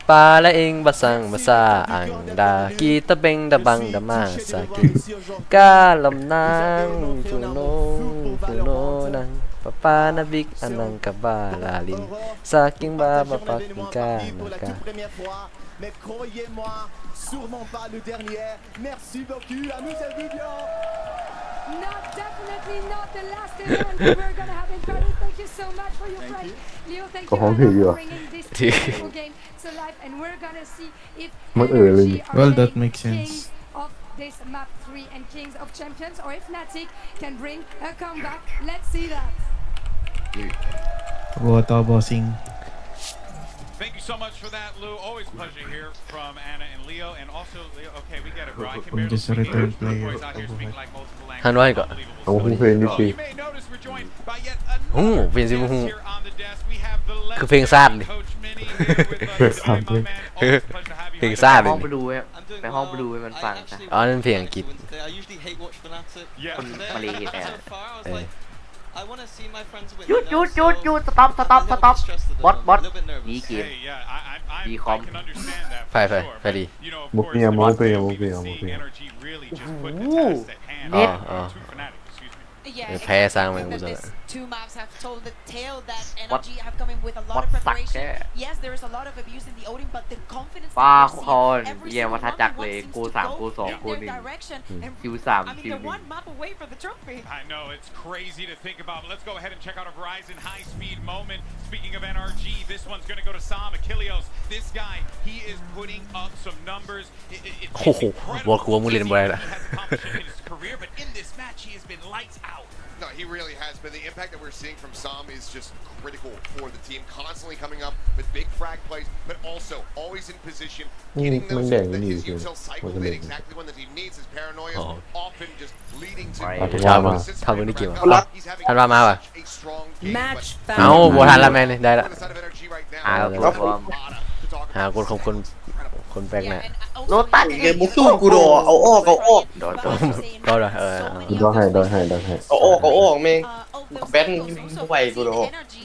ปาละเองบะสังบะซาอังดากีตะเบงดะบังดะมาสากิกาลำนางฟูโนนังปะปานาบิกอนังกะบาลาลินสากิงบาบะปักกานะกา Mais croyez-moi, sûrement pas le dernier. Merci beaucoup, amusez-vous bien. Not definitely not the last event we're gonna have in Paris. Thank you so much for your play, Leo. Thank you for bringing this beautiful game to life, and we're gonna see if energy Well, are that made makes sense. kings of this map 3 and kings of champions, or if Fnatic can bring a comeback. Let's see that. Bossing. Thank you so much for that, Lou. Always a pleasure to hear from Anna and Leo. And also, Leo, okay, we get it, bro. I can barely Just a speak return English. The player. boys out here speak like multiple ฮันไว้ languages. ก็ โอ้โหเพลงนี่สิ You may notice we're joined by yet โอ้ another เพลงสิมูฮู guest here on the desk. We have the คือเพลงซ่านดิ Coach Minnie here with us. Today, my man. Always a pleasure to have you เพลง here. ซ่า ไป เล ห้ ย องไปดูไปห้องไปดูให้มันฟังซะ อ๋อนั่นเพลงอังกฤษ I usually hate watch Fnatic. Yeah. คนมาเลเซีย So far, I was like, I want to see my friends win. หยุด you know, so สต็อป I'm a little bit stressed at the บอส moment, a little bit nervous. ดีเกม Hey, yeah, I Decom. can understand that ไฟ for sure. ไฟดี You know, of มุก course, เนี่ย the มุก fact เพลง that มุก we've เพลง been มุกเพล seeing ง energy really just put the Ooh. test at hand Net. to Fnatic. Excuse me. Yeah, Phe exactly. sang mình And bây giờ. these two maps have told the tale that What- energy have come in with a lot what of suck preparation. there? Yes, there is a lot of abuse in the Odin, but the confidence ป้า that ค we're อน seeing, every เยี่ยม single วัฏ one จักร who เลย wants กู to 3 go กู 2 in กู their 1 direction. And คิว3 I mean, คิว they're 1 one map away from the trophy. I know, it's crazy to think about. But let's go ahead and check out a Verizon high-speed moment. Speaking of NRG, this one's going to go to Sam Achilleos. This guy, he is putting up some numbers. It's โอ้โห incredible บอกกูว่ามึงเล่นบ่ได้ละ he has accomplished in his career, but in this match, he has been lights out. No, he really has been. The impact that we're seeing from Sam is just critical for the team. Constantly coming up with big frag plays, but also always in position, getting those hits that his util cycle in exactly when the team needs. His paranoia is often just leading to ชาวมึงทำมึงได้กี่วะทันว่ามาป่ะ a strong game. Match เอ้าบัวทันละแม่นี่ได้ละ On the side of NRG right now, หาตัวพร้อม หาคนแปลกหน้า โนตัน เกมบุกสู้กูโดเอาออก โดนก็ได้โดนให้เอาออกแม่งแบนไหวกูโด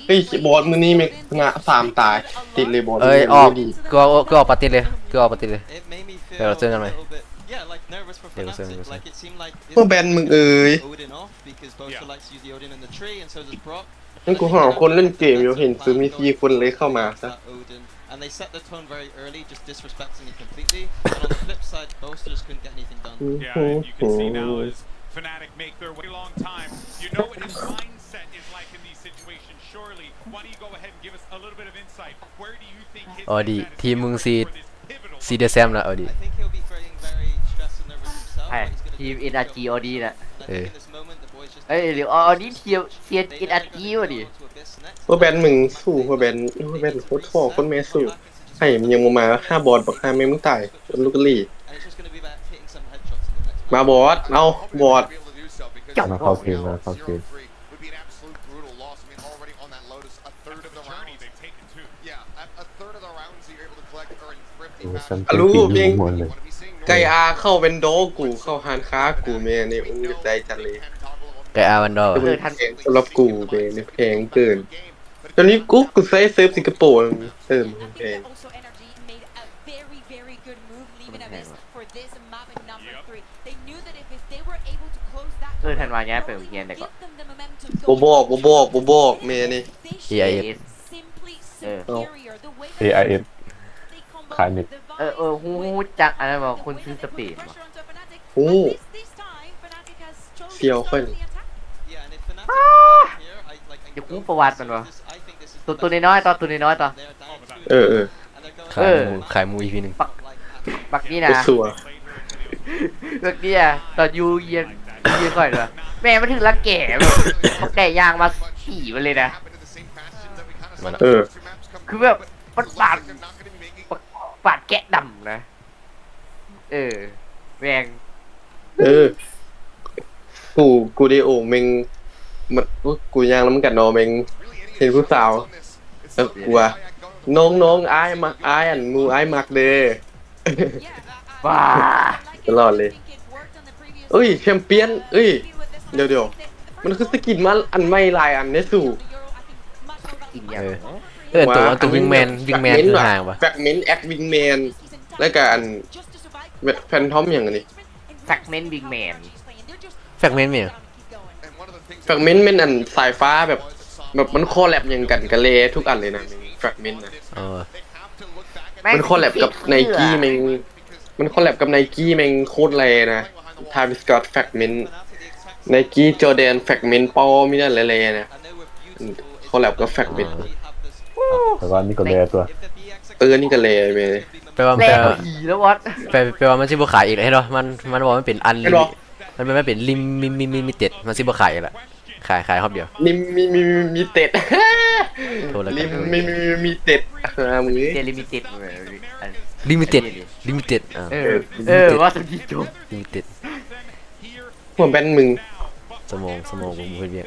เฮ้ยบอลมือนี้แม่งชนะ3 ตายติดเลยบอล เอ้ยออกก็ออกปฏิเลยก็ออกปฏิเลย It made me เดี๋ยวเรา feel เจอกันไหม a little bit, yeah, like nervous for Yeah, we'll see, Fnatic. we'll see. Like it seemed like เมื่อแบนมึงเอ้ย Odin off because Bosa likes to use the Odin in the tree, and so does Brock. นั่นกูหาคนเล่นเกมอยู่เห็นซื้อมี4 คนเลยเข้ามาซะ Odin, and they set the tone very early, just disrespecting it completely. But on the flip side, Bosa just couldn't get anything done. Yeah, and you can see now as Fnatic make their way a long time. You know what his mindset is like in these situations. Surely, why don't you go ahead and give us a little bit of insight? Where do you think his ออดี mindset is ทีมมึง for ซี this pivotal ซีเดแซมละออดี I think he'll be feeling very stressed and nervous himself. ใช่ but he's gonna ทีม do a good NRG job. ออดีน่ะ And I think in this moment, the boys just เอ้ยเดี๋ยวออดีทีมเซียน NRG วะดิ to Abyss next. เมื่อแบนมึงสู้เมื่อแบนโคตรพ่อคนแม่สู้ให้มันยังมา5 บอลบอก5แม่มึงตายลูกกะลี่ And it's just going to be about hitting some headshots in the next มาบอสเอาบอส มาเข้าเกมมาเข้าเกม would be an absolute brutal loss. I mean, already on that Lotus, a third of the rounds they've taken too. Yeah, a third of the rounds that you're able to collect are in thrifty โอ้ fashion. ฉัน อ่ะ เป็น รู้ ปี เพียง หมดเลย ไก่อาเข้าเป็นโดกูเข้าฮานค้ากูแม่นี่อุ้งอยากได้จัดเลย Can talk ไก่อาวันดอร์ สำหรับกูเป็นแพงเกินตอนนี้กูใช้เซิร์ฟสิงคโปร์เติมแพง ทันวาย้ายไปโรงเรียนได้ก่อนบ่บอกเมย์นี่ AIS AIS ขายเน็ต ฮู้จักอะไรบอกคนซื้อสปีดบ่ โอ้เซียวค่อย เดี๋ยวกูประวัติมันวะตัวน้อยๆตัวน้อยๆต่อขายมูอีพีหนึ่งบักนี่นะบักนี่อะตอนยูเยียนก่อนเหรอแม่มันถึงละแก่แบบเขาแก่ยางมาขี่มันเลยนะคือแบบมันปาดแกะดำนะแรงกูได้โอ่งเมงมันกูย่างแล้วมันกัดนอเมงเห็นผู้สาวแล้วกูว่าน้องอ้ายมักอ้ายอันมูอ้ายมักเด้ว้าตลอดเลยแชมเปี้ยนเดี๋ยวมันคือสกินมาอันไม่ลายอันนี้สู่ตัววิงแมนคือห่างปะแฟกเมนต์แอควิงแมนแล้วก็อันแฟนทอมอย่างนี้แฟกเมนต์วิงแมนแฟกเมนต์เนี่ยแฟกเมนต์เป็นอันสายฟ้าแบบมันคอแลบอย่างกันกะเลทุกอันเลยนะแฟกเมนต์นะมันคอแลบกับไนกี้มันคอลแลบกับไนกี้แม่งโคตรแรงนะทาวิสกอตแฟกเมนต์ไนกี้จอร์แดนแฟกเมนต์ปอมีนั่นแหละนะคอลแลบกับแฟกเมนต์แต่ว่านี่ก็แลตัวนี่ก็แลไปแปลว่ามันสิบ่ขายอีกให้เนาะมันบอกมันเป็นอันมันไม่เป็นลิมิเต็ดมันสิบ่ขายอีกละขายรอบเดียวมีเต็ดมีเต็ดมือลิมิเต็ดว่าสุดที่จบลิมิเต็ดหัวแบนมึงสมองกูเรียก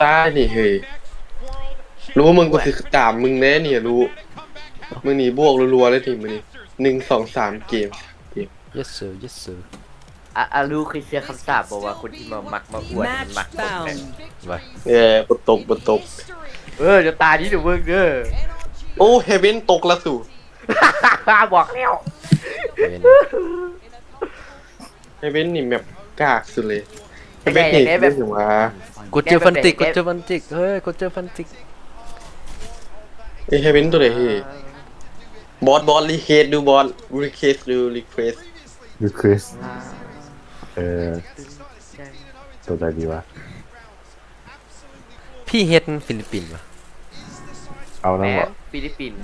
ตาดิเฮ้ยรู้ว่ามึงกูสิตามมึงแน่เนี่ยรู้มึงหนีบวกรัวๆเลยทีมึงนี่1 2 3เกม yes sir รู้เคยเชื่อคำสาปบอกว่าคนที่มาอวดมักบนตกจะตาที่ดูมึงโอ้เฮเว่นตกละสู่บอกแล้วเฮเว่นนี่แบบกากสุดเลยเฮเว่นนี่แบบว่ากดเจอฟันติกเฮ้ยกดเจอฟันติกเฮเว่นตัวไหนเฮ้ยบอสรีเควสดูบอสรีเควสตัวใดดีวะพี่เฮ็ดฟิลิปปินส์วะเอานั่นบ่ฟิลิปปินส์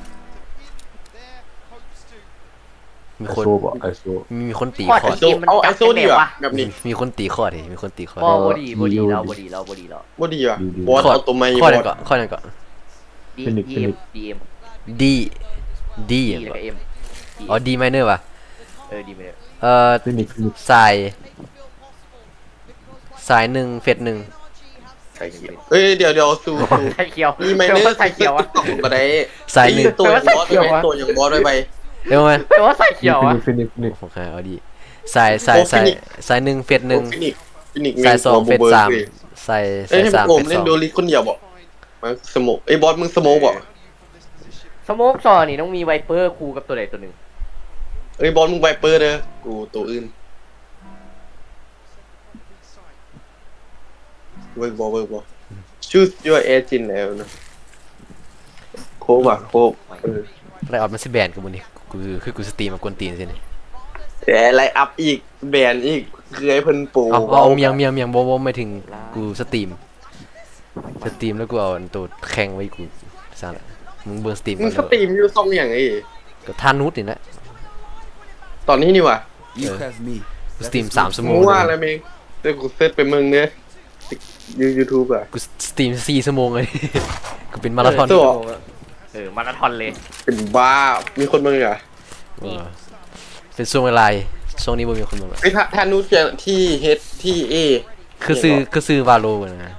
มีคนตีคอร์ดเอาไอโซดีว่ะแบบนี้มีคนตีคอร์ดดิมีคนตีคอร์ดบอดีแล้วบอดีว่ะบอสเอาตัวใหม่คอร์ดก่อนดีอ๋อดีไมเนอร์ว่ะดีไมเนอร์สาย1เฟส1เดี๋ยวสู่สายเขียวมีไมเนอร์สายเขียวอ่ะก็ได้สาย1ตัวอย่างบอสไปเดี๋ยวมาแต่ว่าสายเขียวอ่ะโอเคเอาดีสาย1เฟส1สาย2เฟส3สาย3เฟส2เล่นโดลิคนเดียวบ่มาสโมกบอสมึงสโมกบ่สโมกซอนี่ต้องมีไวเปอร์คู่กับตัวใดตัวหนึ่งบอลมึงไวเปอร์เด้อกูตัวอื่นเวิร์กบอchoose your agent แล้วนะโคบไลน์อัพมันสิแบนกับมึงนี่กูสตรีมมากวนตีนสินี่ไลน์อัพอีกแบนอีกคือไอ้เพิ่นปูเอาเมียงบ่ไม่ถึงกูสตรีมแล้วกูเอาตัวแข่งไว้กูซ่ามึงเบิ่งสตรีมมึงสตรีมอยู่ซ่องอย่างไอ้ก็ทานูตนี่แหละตอนนี้นี่ว่ะสตรีม3ชั่วโมงว่าอะไรเมงแต่กูเซตไปมึงเนี่ยYouTube อ่ะกูสตรีม4ชั่วโมงเลยกูเป็นมาราธอนมาราธอนเลยเป็นบ้ามีคนมึงอ่ะเป็นช่วงเวลาช่วงนี้บ่มีคนมึงไอ้ทานูตที่เฮดที่คือซื้อวาโลนะ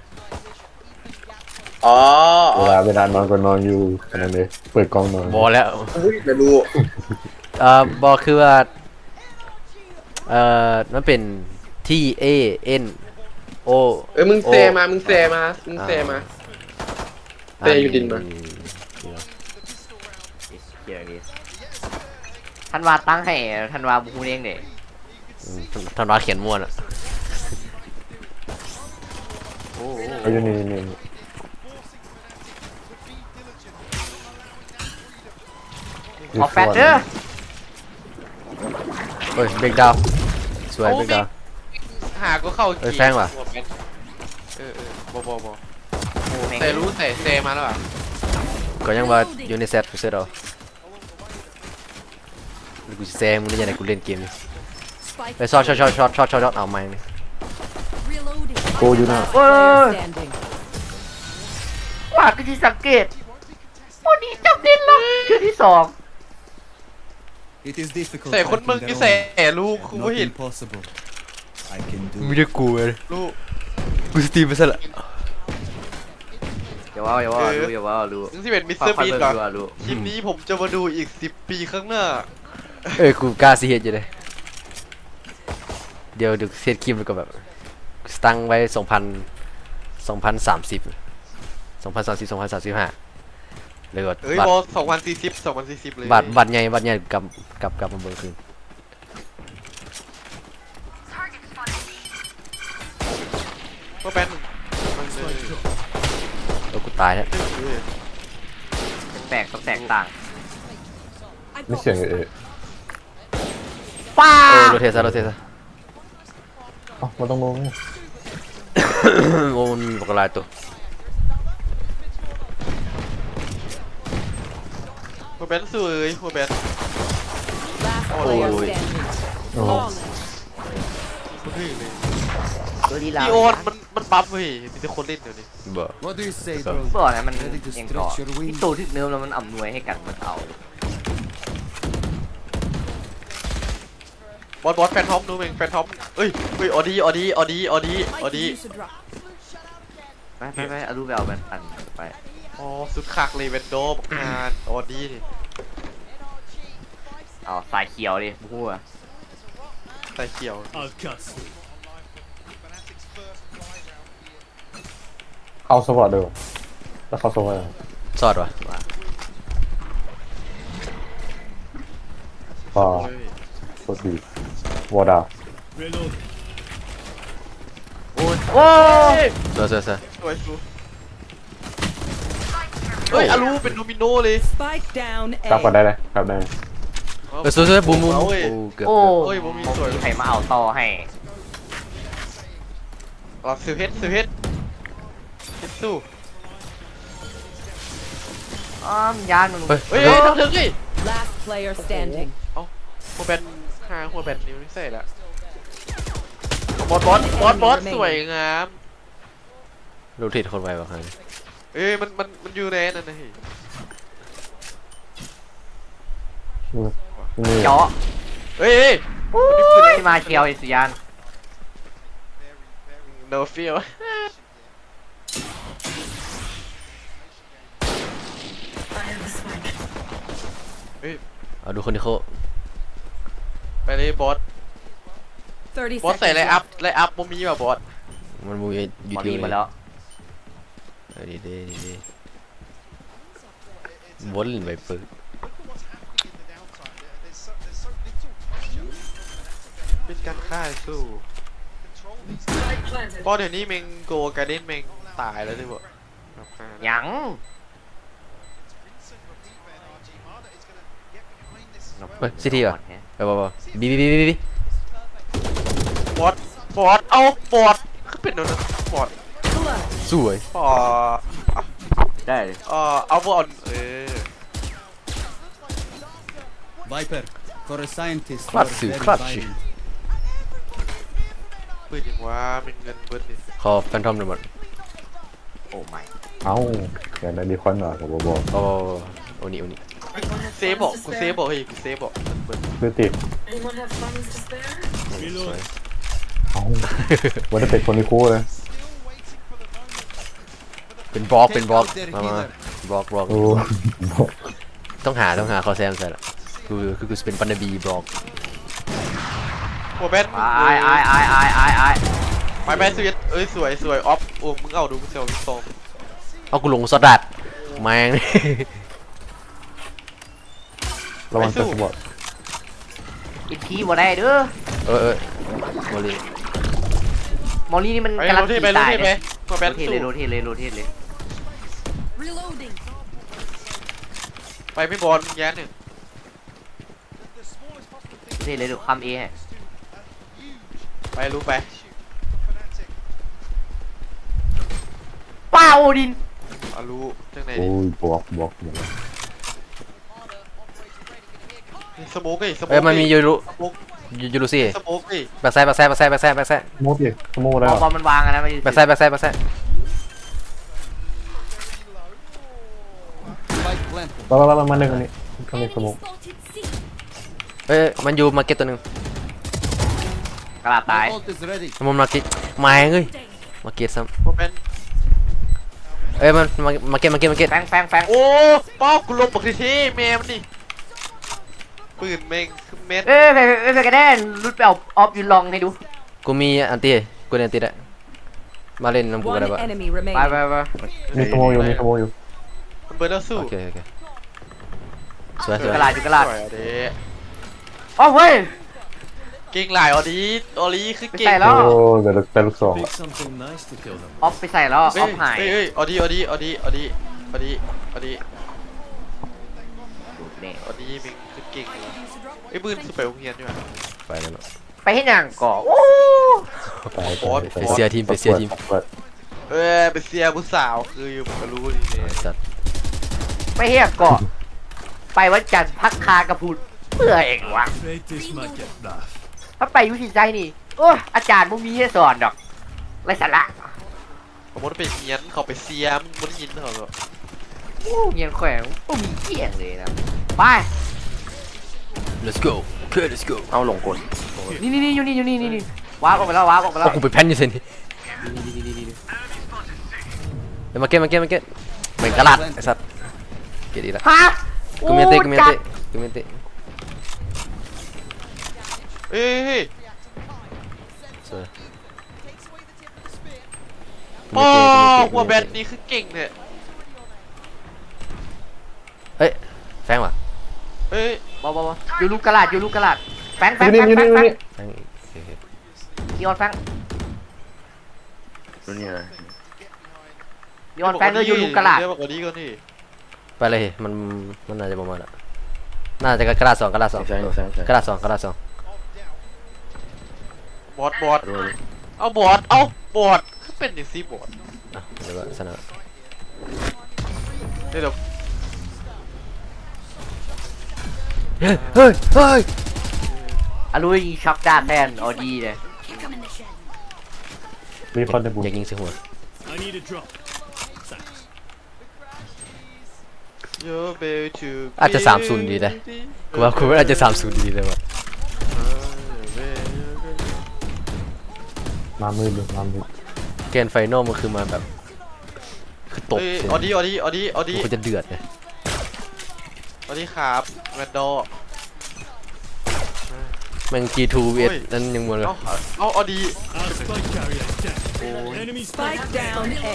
เวลานอนก็นอนอยู่ขนาดนี้เปิดกล้องนอนบอแล้วไม่รู้บอคือว่ามันเป็น T A N O มึงแซมาเซอยู่ดินมาเกี่ยวนี้ท่านวาตั้งให้ท่านวาบูเองเด็กท่านวาเขียนม้วนอ่ะเอาอยู่นี่ออกแฟตเด้อเฮ้ยเบรกดาวสวยเบรกดาวหาก็เข้าแฟงว่ะบเซรู้เซมาแล้วอ่ะก็ยังว่าอยู่ในเซตกูเซตเอากูเซมึงได้ยังไงกูเล่นเกมนี้ไปช็อตเอาไหมนี่โกอยู่นะว่าก็ที่สังเกตวันนี้จับดินแล้วคือที่2เสคนมึงที่เสลูกกูเห็นไม่ได้กูเลยลูกกูสตีมไปซะละอย่าว่าลูกที่เป็นมิสเตอร์บีทเหรอคลิปนี้ผมจะมาดูอีก10 ปีข้างหน้ากูกล้าสิเฮ็ดอยู่เลยเดี๋ยวเซตคลิปมันก็แบบตั้งไว้2030 เลยก็บอส2040เลยบัตรใหญ่กลับมาเบิ่งคืนก็เป็นแล้วกูตายแล้วแตกต่างไม่เสียงป้าโรเทซ่ามันต้องลงโอ้มันมีปากกาลายตัวหัวแบนสวยหัวแบนโอ้ยพี่โอนมันปั๊บเว้ยมีแต่คนเล่นเดี๋ยวนี้บ่นะมันยังก่อที่ตูที่เนื้อแล้วมันอำนวยให้กันมันเอาบอสแฟนท็อปดูเองแฟนท็อปเอ้ยออดี้ไปเอารูปแบบมันอันไปอ๋อสุดคักเลยเป็นโดบงานออดี้ดิเอาสายเขียวดิพูดสายเขียวเข้าสปอร์ตเด้อแล้วเข้าสปอร์ตสอดวะสดดีวอร์ดาโอ้ยสวยเฮ้ยอารูเป็นโดมิโนเลยกลับกันได้เลยกลับได้สวยบูมเกือบบูมมีสวยใครมาเอาต่อให้ซิวเฮดสู้ยานมันเฮ้ยทั้งถึงดิ Last player standing หัวแบนหัวแบนนิ้วนี่เสร็จแล้วบอสสวยงามรู้ทิศคนไวป่ะครับมันอยู่ในนั่นนะเจาะที่มาเชียวอิสยาน no feel เอาดูคนที่เขาไปเลยบอสใส่ไลอัพบ่มีป่ะบอสมันมูอยู่ที่มาแล้วดีวนไปเปิดเป็นการฆ่าสู้บอสเดี๋ยวนี้เมงโกการ์เด้นเมงตายแล้วด้วยบ่ยังซิตี้ป่ะบอบีบอสเอาบอสคือเป็นโดนบอสสวยได้เอาบอลViper for a scientist คลัตชปืนอย่างว่าเป็นเงินเบิร์ดดิขอแฟนทอมเลยหมดโอ้ไม่อย่างนั้นดีคอนหน่อยผมบอกโอ้นี่เซฟบอกกูเซฟบอกคือติดวันนี้เป็นคนที่คู่เลยเป็นบล็อกมาบล็อกต้องหาคอแซมใส่ละคือเป็นปันนาบีบล็อก หัวแบน ไอ้ไปแบนสวิตสวยออฟโอ้มึงเอาดูมึงเซลล์ตรง เอากูลงสอดดัดแมง ระวังจะบอด อีพีบ่ได้เด้อมอลลี่นี่มันกำลังตีตายเลยโรเทเลยไปไม่บอลแย่หนึ่งเลยดูคำเอฮะไปรู้ไปป้าโอดินรู้จังไหน โอ้ยบอกสโมกไอ้สโมก มันมียูรุสิ สโมกไอ้ แบ็คไซด์โมดิสโมแล้ว บอลมันวางนะมันแบ็คไซด์แล้วมาหนึ่งอันนี้ทำในสโมกมันอยู่มาเก็ตตัวหนึ่ง กระดาษตาย มันมาเก็ตแมงเอ้ยมาเก็ตซ้ำมันมาเก็ตแฟงโอ้ป้อกกูลบปกติเมย์มันนี่ปืนเมงคือเม็ดไปกันแน่รุดไปเอาออฟยูลองให้ดูกูมีอันตีกูเล่นตีได้มาเล่นน้ำกูก็ได้ปะไปมีสโมอยู่มันเบิร์ดแล้วสู้โอเคสวยกระดาษอ๋อเฮ้ยเก่งหลายออลีคือเก่งโอ้แต่ลูกสองออฟไปใส่แล้วออฟหายออดีมึงคือเก่งไอ้ปืนสุดไปโรงเรียนด้วยไปแล้วไปให้นางก่อโอ้ไปเสียทีมไปเสียผู้สาวคืออยู่ผมก็รู้ดีเลยไม่เฮียก่อไปวันจันทร์พักคากระพุนเพื่อเองวะถ้าไปวิธีใจนี่โอ้อาจารย์มึงมีให้สอนดอกไรสาระผมว่าไปเงียนเขาไปเสียมันยินเขาแบบเงียนแขวงมีเกี่ยงเลยนะไป let's go เอาลงกลนี่อยู่นี่ว้าออกไปแล้วกูไปแพนอยู่สิมาเก็ตเป็นกระดาษไอ้สัตว์เกลียดอีละกูมีติโอ้หัวแบนนี่คือเก่งเนี่ยแฟงว่ะบอยู่ลูกกระดาษแฟงนี่ยอนแฟงยอนแฟงอยู่ลูกกระดาษไปเลยมันน่าจะประมาณน่าจะกระดาษ2บอดเอาบอดเป็นอย่างซีบอดเดี๋ยวสนามเดี๋ยวเฮ้ยอารุยช็อกด้าแทนออดีเลยมีคนในบุอยากยิงสิหัวอาจจะ3-0ดีเลยกูว่าคุณอาจจะ3-0ดีเลยว่ะมามือเกมไฟนอลมันคือมาแบบคือตบออดีกูจะเดือดไงออดีครับแมนโดแม่ง G2 vs นั่นยังหมดเลยเอาออดี Spike down A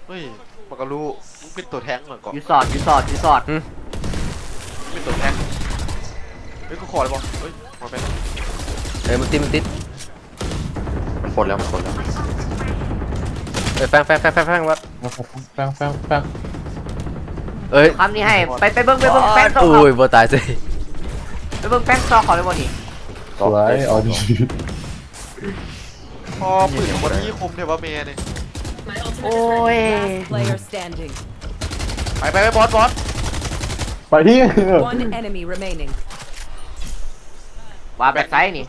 เฮ้ยปากกาลูมึงเป็นตัวแท้งเหรอก่อนยูสอดเป็นตัวแท้งเฮ้ยกูขอเลยบอลเฮ้ยมาเป็นมันติดมันปลดแล้วแฟงวะคำนี้ให้ไปเบิ้งแฟงต่อโอ้ยบ่ตายสิไปเบิ้งแฟงต่อขอเลยบ่นี่สวยออดีพอปืนบอดี้คมเทวะเมย์เนี่ยโอ้ยไปบอสไปที่ One enemy remaining ว่าแบ็คไซด์นี่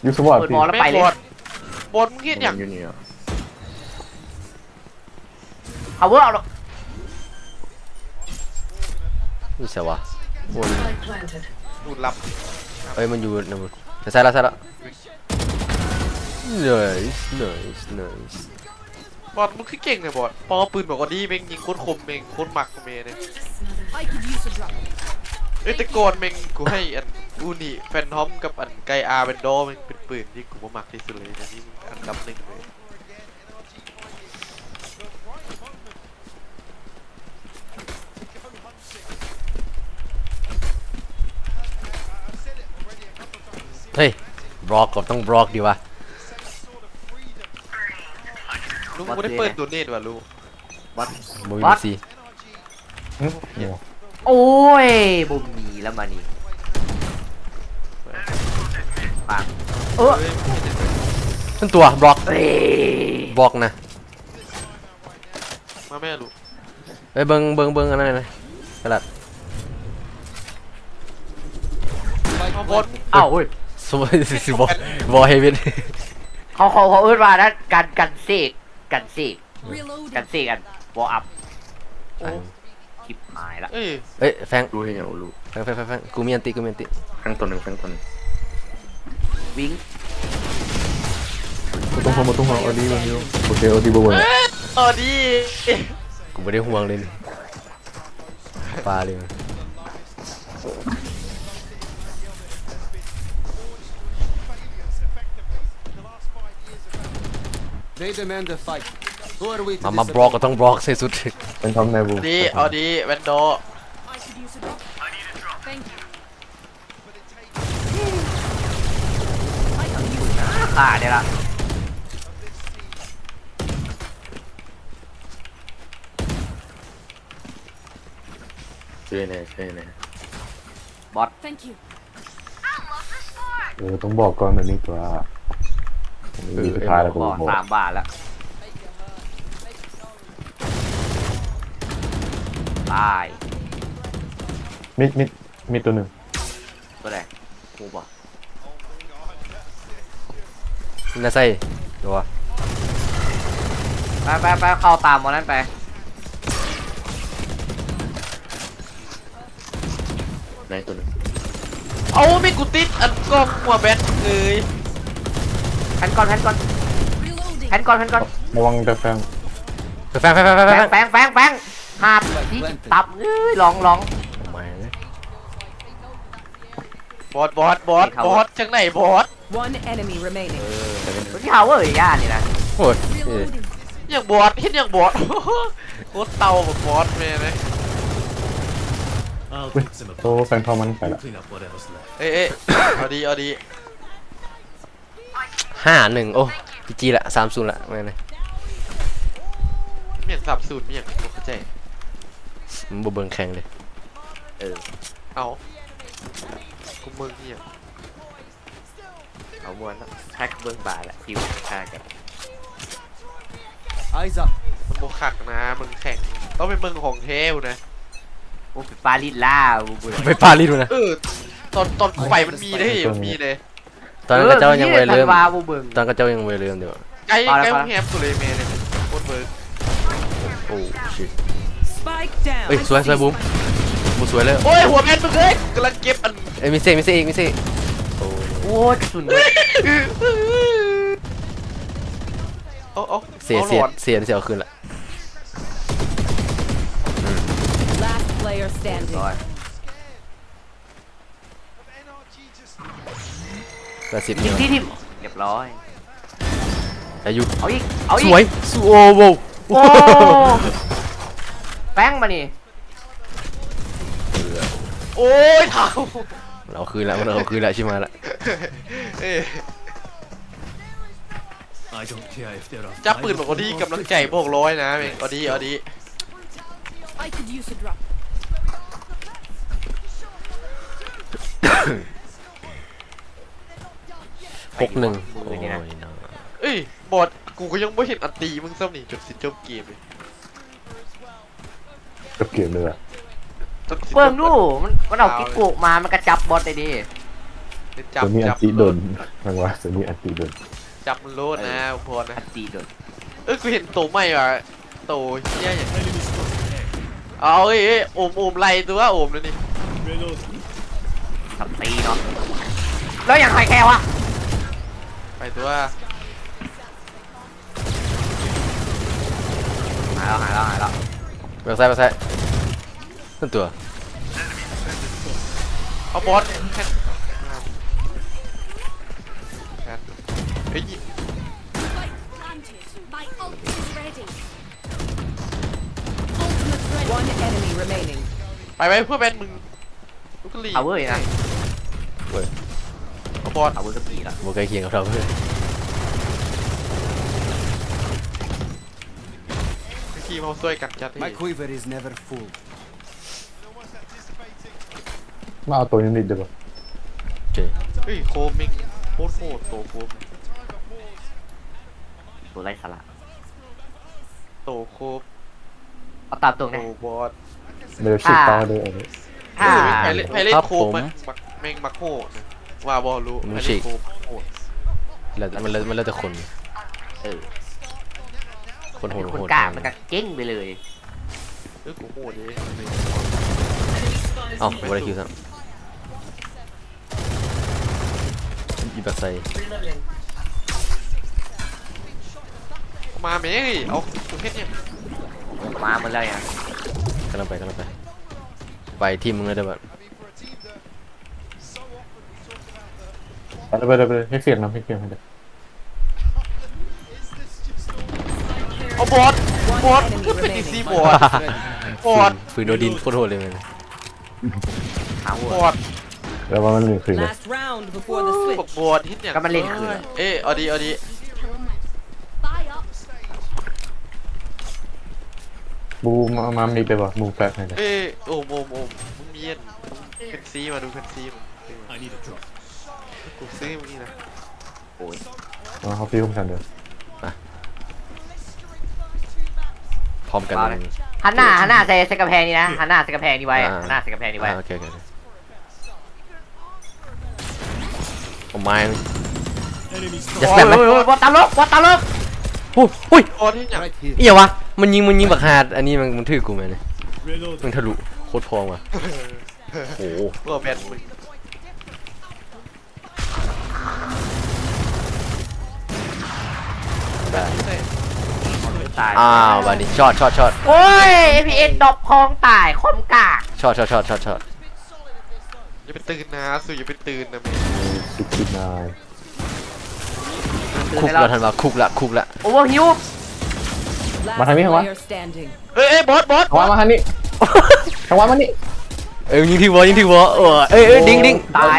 ยูสปอร์ตเปิดบอลแล้วไปเลยบอลมึงเห็นอย่างเอาเวอร์เอาหรอนี่ใช่วะดูดลับมันอยู่นะมึงใส่ละnice บอลมึงคือเก่งเนี่ยบอลปอปืนบอกว่าดีเมงยิงโคตรคมเมงโคตรหมักเมงเนี่ยแต่ก่อนเมงกูให้อันอูนี่แฟนทอมกับอันไกอาเป็นดอเมงเป็นปืนที่กูบ่มักที่สุดเลยนะนี่อันดับหนึ่งเลยเฮ้ยบล็อกก็ต้องบล็อกดีวะลุงกูได้เปิดตัวเนตว่ะลุงบอส บุยซี โอ้ยบุมมีแล้วมานี่ปังทั้งตัวบล็อกบล็อกนะมาแม่ลุงเฮ้ยเบิ้งอันนั้นเลยกระดาษบอล อ้าวเฮ้ยสมมติบอลเฮเวนเขาเอื้อว่านะกันเสกกันวอลอัพคลิปหายละเอ้ยแฟงรู้ให้ยังรู้แฟงกูมีอันติแฟงตัวหนึ่งวิ่งต้องห่วงอดีวันนี้โอเคอดีบ่บ่อดี กูไม่ได้ห่วงเลยปลาเลยมาบล็อกก็ต้องบล็อกสุดเป็นทำในบูดีเอาดีแวนโดขาเดี๋ยวละช่วยแน่บอสต้องบอกก่อนแบบนี้ตัวมีสุดท้ายแล้วกูบอก3 บาทแล้วตายมีตัวหนึ่งตัวไหนกูบอกน่าใส่ตัว ไปเข้าตามวันนั้นไปไหนตัวนึงเอาไม่กูติดอันกล้องหัวแบตเลยแพนก่อนระวังแต่แฟงหาบที่ตับลองบอสจังไหนบอส One enemy remaining ที่เฮาย่านี่นะโอ้ยอย่างบอสเห็นอย่างบอสโคตรเตาแบบบอสเมย์เลยโตแฟงทอมันไปละเอ๊ะเอาดี5-1โอ้พีจีละ3-0ละไม่เลยเมียน30เมียนไม่เข้าใจมันบ่เบิ่งแข่งเลยเอากูเบิ่งเนี่ยเอาม้วนแท็กเบิ่งบาละคิวฆ่ากันมันโมขักนะมึงแข่งต้องเป็นเมืองของเทวนะโอ้ปาลิล่าไปปาลิดูนะตอนไปมันมีเลยตอนนั้นก็เจ้ายังเวรเริ่มตอนก็เจ้ายังเวรเริ่มเดี๋ยวไกลแฮปสุดเลยเมย์เลยโคตรเบิร์กโอ้ชิเอ้ยสวยบูมสวยเลยโอ้ยหัวแมนมึงเลยกำลังเก็บอันมิเซ่โอ้ยสุดเสียเอาคืนละLast player standing 80ที่เรียบร้อยอายุเอาอีกสวยโอ้โหแป้งมานี่โอ้ยเท้าเราคืนละชิมาละจับปืนบอกว่าดีกำลังใจพวก100นะเองเอาดี 6-1โอ้ยเอ้ยบอดกูก็ยังไม่เห็นอันตีมึงซ้ำนี่จบเกมเลยจบเกมเลยอะเพิ่งดูมันเอากิ๊กกูมามันกระจับบอสได้ดิตัวนี้อันตีโดนมันว่าตัวนี้อันตีโดนจับมันโลดนะพอนะอันตีโดนกูเห็นโตใหม่ว่ะโตเฮี้ยอย่างเอาโอมไล่ตัวโอมเลยนี่ทำตีเนาะแล้วอย่างใครแค่วะไปตัว แล้วไปซ้ายนั่นตัวเอาบอสเฮ้ย One enemy remaining. ไปเพื่อแบนมึงลูกกะลี เอาเว้ยนะ เว้ย เอาบอส เอาเว้ยก็ปีละ โมใกล้เคียงกับเราเพื่อน ทีมเขาช่วยกันจัด My quiver is never full. มาเอาตัวนี้นิดเดียว โอเค เฮ้ยโคมิงโคตรโหดโตโคม ตัวไร้สาระ โตโคม เอาตามตรง โต นะ บอส เดี๋ยวชิดต่อเลย ถ้า ใครเล่นโคมมันแมงมักโหดว่าบอลรู้ใครเล่นโคมโหด มันแล้วแต่คน คนโหด คนกลางมันก็เก่งไปเลย กูโหดเลย เอ้าบริคิวซ้ำอีบักไซ มาเมย์เอาตัวเพชรเนี่ย มาหมดแล้วเนี่ย กำลังไปทีมมึงเลยเดี๋ยวแบบ ไปให้เสียงนะให้เสียงให้เด็ก เอาบอสก็เป็นดีซีบอส ฝืนโดดินโคตรโหดเลยมัน บอส แล้วว่ามันมีคือเลย Last round before the switch. บอสที่เนี่ย ก็มันเล่นคืน เอาดี บูมามีไปบ่บูแฟกให้เลย โอ้โมมึงมีนเป็นซีมาดูเป็นซีมึงกูซื้อมึงนี่นะโอ้ย เขาฟิวผมทันเดียว พร้อมกัน หันหน้าใส่กระแพงนี่นะหันหน้าใส่กระแพงนี่ไว้หันหน้าใส่กระแพงนี่ไว้ โอเคผมมาจะแปมไหม บอลตาลกอุ้ย บอสที่เนี่ย เอี่ยววะมันยิงบักฮาดอันนี้มันถือกูไหมเนี่ยมันทะลุโคตรพองว่ะโอ้โห ตัวแบนมึง อ้าววันนี้ช็อต โอ้ย APS ดอกพองตายคมกาก ช็อต อย่าไปตื่นนะสุอย่าไปตื่นนะมึง 69 คุกแล้วทันวะคุกละ โอเวอร์ฮิว มาทางนี้ทางวะ Player standing. บอส ทางวะมาทางนี้ทางวะมานี่ ยิงที่วอดิ้ง ตาย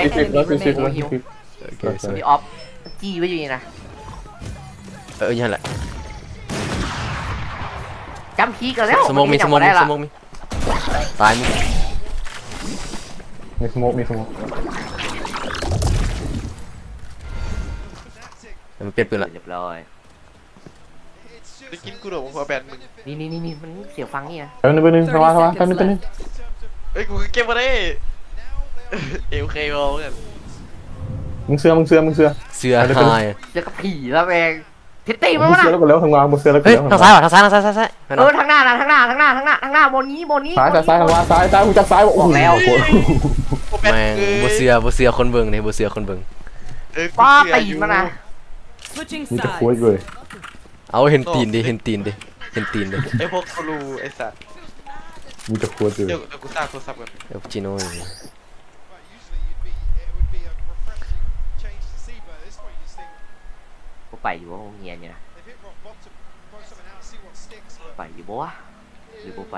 140 มีออฟจี้ไว้อยู่นี่นะ ยันแหละ จำพีกันแล้ว สมองมีตายมึง มีสโมกมันเปลี่ยนปืนละ เรียบร้อย ได้กินกูหรอผมขอแบนมึง นี่มันเสียงฟังนี่นะ แป๊บนึงทางวะแป๊บนึง กูเก็บมาได้เคบอลกัน มึงเสือหาย เจอกับผีแล้วเองทิตตี้มั้ง มึง นะ เสือแล้วก็แล้วทางวางมึงเสือแล้วก็ เฮ้ย แล้ว ทางซ้ายทางซ้าย ทางหน้าบนนี้ซ้ายทางวางซ้ายมึงจับซ้ายบอกแล้ว แม่งบ่เสือคนเบิ่งเนี่ยบ่เสือคนเบิ่ง ป้าตีมานะ Switching มีแต่ sides. คุยเลย เอาเห็นตีนดิ ไอพวกเขารู้ไอสัตว์ มีแต่คุยเลย เดี๋ยวกูสร้างโทรศัพท์กัน เอฟจิโน่ กูไปอยู่ว่าโรงเรียนเนี่ยไปอยู่บ่วะหรือบ่ไป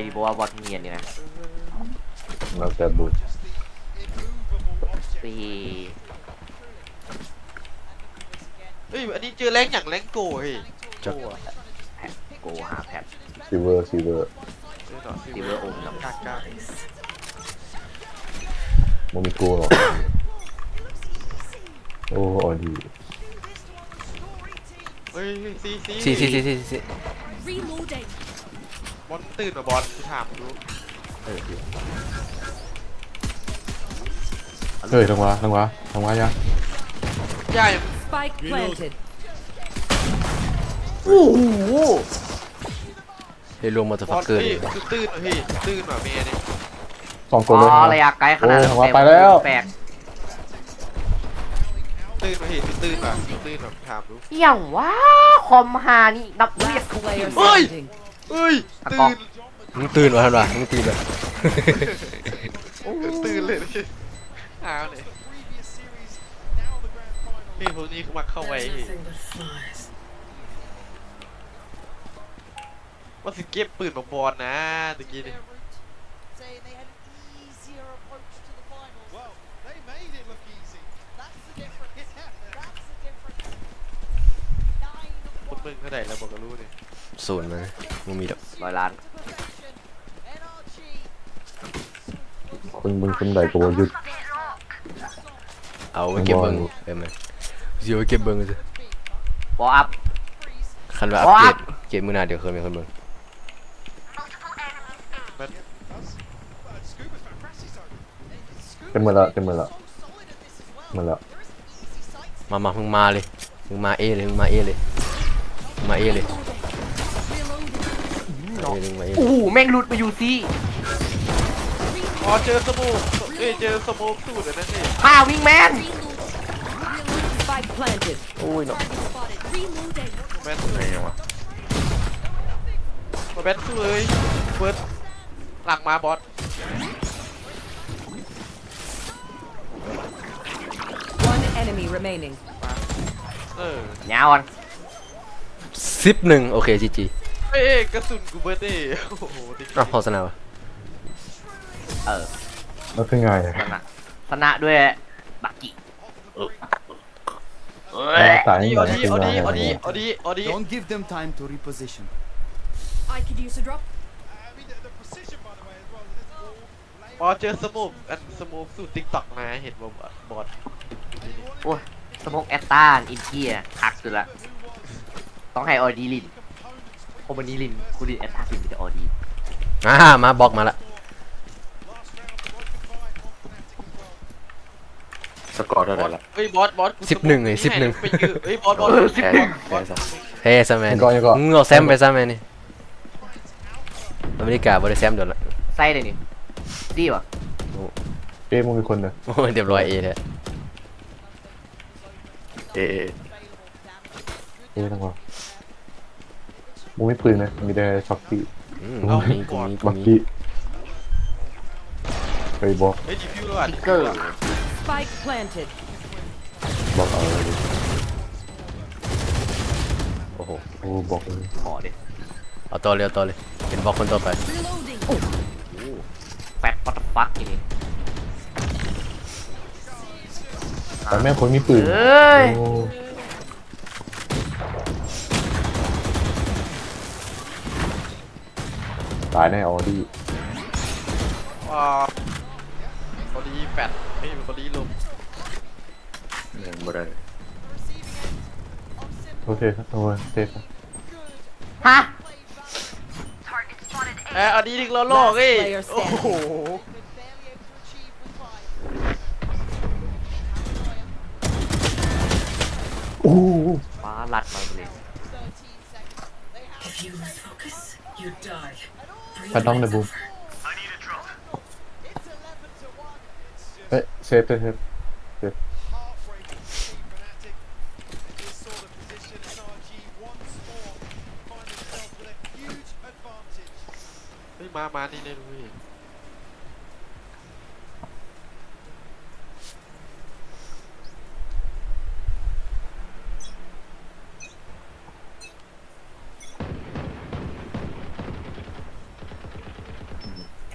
ดีบ่วะบอลเรียนเนี่ยนะ แล้วแต่บู ไป อันนี้เจอแรงอย่างแรงโก้เฮ้ย โกหาแพท ซิเวอร์ ซิเวอร์โอมน้ำ กากา มันมีโกหรอโอ้ดี ซี Reloading. บอลตื่นมาบอลกูถามดู เฮ้ยทางวะยัง ใหญ่ Spike planted. โอ้โห เฮ้ยลงมาจะฟักเกอร์ คือตื่นมาพี่ตื่นมาเมียนี่ 2 ตัวเลย ระยะไกลขนาด ไปแล้ว แปลก ตื่นมาเห็นตื่นแบบถามดู อย่างว้าคอมหานี่นับเรียกทุกที เฮ้ยตื่น มึงตื่นวะท่านวะมึงตื่นเลย ตื่นเลยอ้าวเลยพี่พวกนี้มาเข้าไว้ว่าสิเก็บปืนมาบอลนะตะกี้นี่ คนมึงเท่าไหร่แล้วบอกก็รู้เนี่ย ศูนย์มั้ยมึงมีดอก 100 ล้าน คนมึงคนใดก็บ่หยุด เอาไว้เก็บเบิ่งมั้ยสิเอาไว้เก็บเบิ่งซิ บออัพ คันว่าอัปเกรดมื้อหน้าเดี๋ยวเคยมีคนเบิ่ง เต็มหมดแล้วหมดแล้ว มามึงมาเลยมึงมาเอเลยมาเอเลย โอ้โหแม่งหลุดมาอยู่ซี่ อ๋อเจอสโมกเจอสโมกสูตรนั่นนี่ ข้าวิ่งแมน Spike planted. โอ้ยเนาะ แบนอะไรวะมาแบนสู้เลยเฟิร์สหลังมาบอส One enemy remaining. ยาวอ่ะ 11โอเคจีจี เอ้กระสุนกูเบิร์ดเอ้โอ้โหติ๊ก อ้าวโฆษณาวะ แล้วคือไง ชนะด้วยบักกี้ ตาย Don't give them time to reposition. I could use a drop. บอสเจอสโมกสูตรติ๊กต็อกมาเห็นบอส โอ้ยสมองแอตตาอินเทียคักสุดละต้องให้ออดีลินโอบันีลินกูลินแอตตาลินเป็นออดี มาบล็อกมาละ สกอร์เท่าไหร่ละ เฮ้ยบอส11เลย11 ไปยื้อเฮ้ยบอส เฮ้ซะแม่มึงเอาแซมไปซะแม่นี่อเมริกาบ่ได้แซมโดนละ ใส่เลยนี่ดีวะ เอ้มึงเป็นคนนะ โอ้ยเรียบร้อยเอแท้ เอ้ทั้งว่ามึงไม่ปืนนะมีแต่ช็อตกี้บักกี้ไปบอก เฮ้ยดิฟิวแล้วอ่ะ เกอร์ Spike planted. บอกเอาเลย โอ้โห โอ้บอกเลย ขอดิ เอาต่อเลยเป็นบล็อกคนต่อไป แฟตปัตฟักทีนี้ แต่แม่คนมีปืน ตายแน่ออดี้ พอดีแฟดไม่พอดีลม บ่ได้ โอเคครับโอเคครับ ฮะ อันนี้ดึงโลกเอ้ยโอ้โห โอ้ฟ้าลัดมาเลย พัดน้องในบูมเฮ้ยเซฟเซฟ เฮ้ยมานี่เลยดูดิ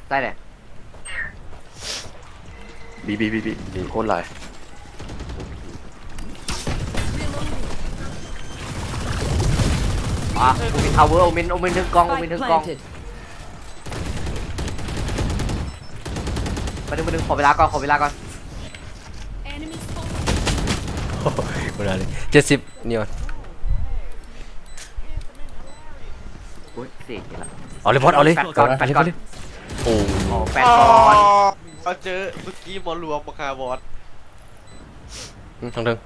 ได้เลย บีโคตรหลาย โอมินทาวเวอร์โอมินถึงกองถึงกองมาดึงขอเวลาก่อน โอ้ยบ่ได้เลย70นี่วะ โอ้ยเสียละ เอาเลยบอสเอาเลย ก่อน ไปเลย โอ้แฟนก่อน มาเจอเมื่อกี้มอลรวมมาคาบอส ทางเดิม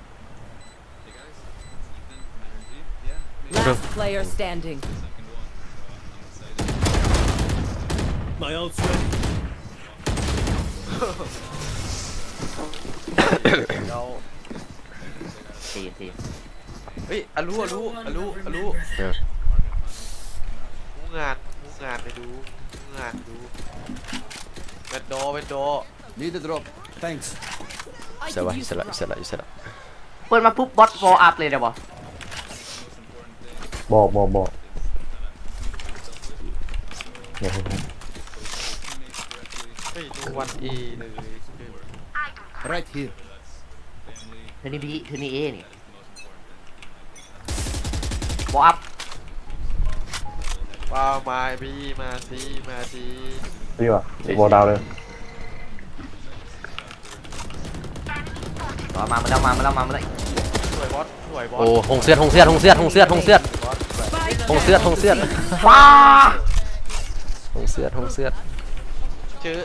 Last player standing. My ult's ready. เรา ที เฮ้ยอารู้งานไปดูเป็นโด Need a drop. Thanks. เสร็จละเปิดมาปุ๊บบอสฟอร์อัพเลยเดี๋ยวบอกเฮ้ยดูวันอีเลย Right here. เทนี่บีเทนี่เอนี่ฟอร์อัพว้าวมาบีมาซี ดีว่ะบอลดาวเลย มาแล้ว สวยบอส โอ้หงเสือดป้าหงเสือดหงเสือดเจอ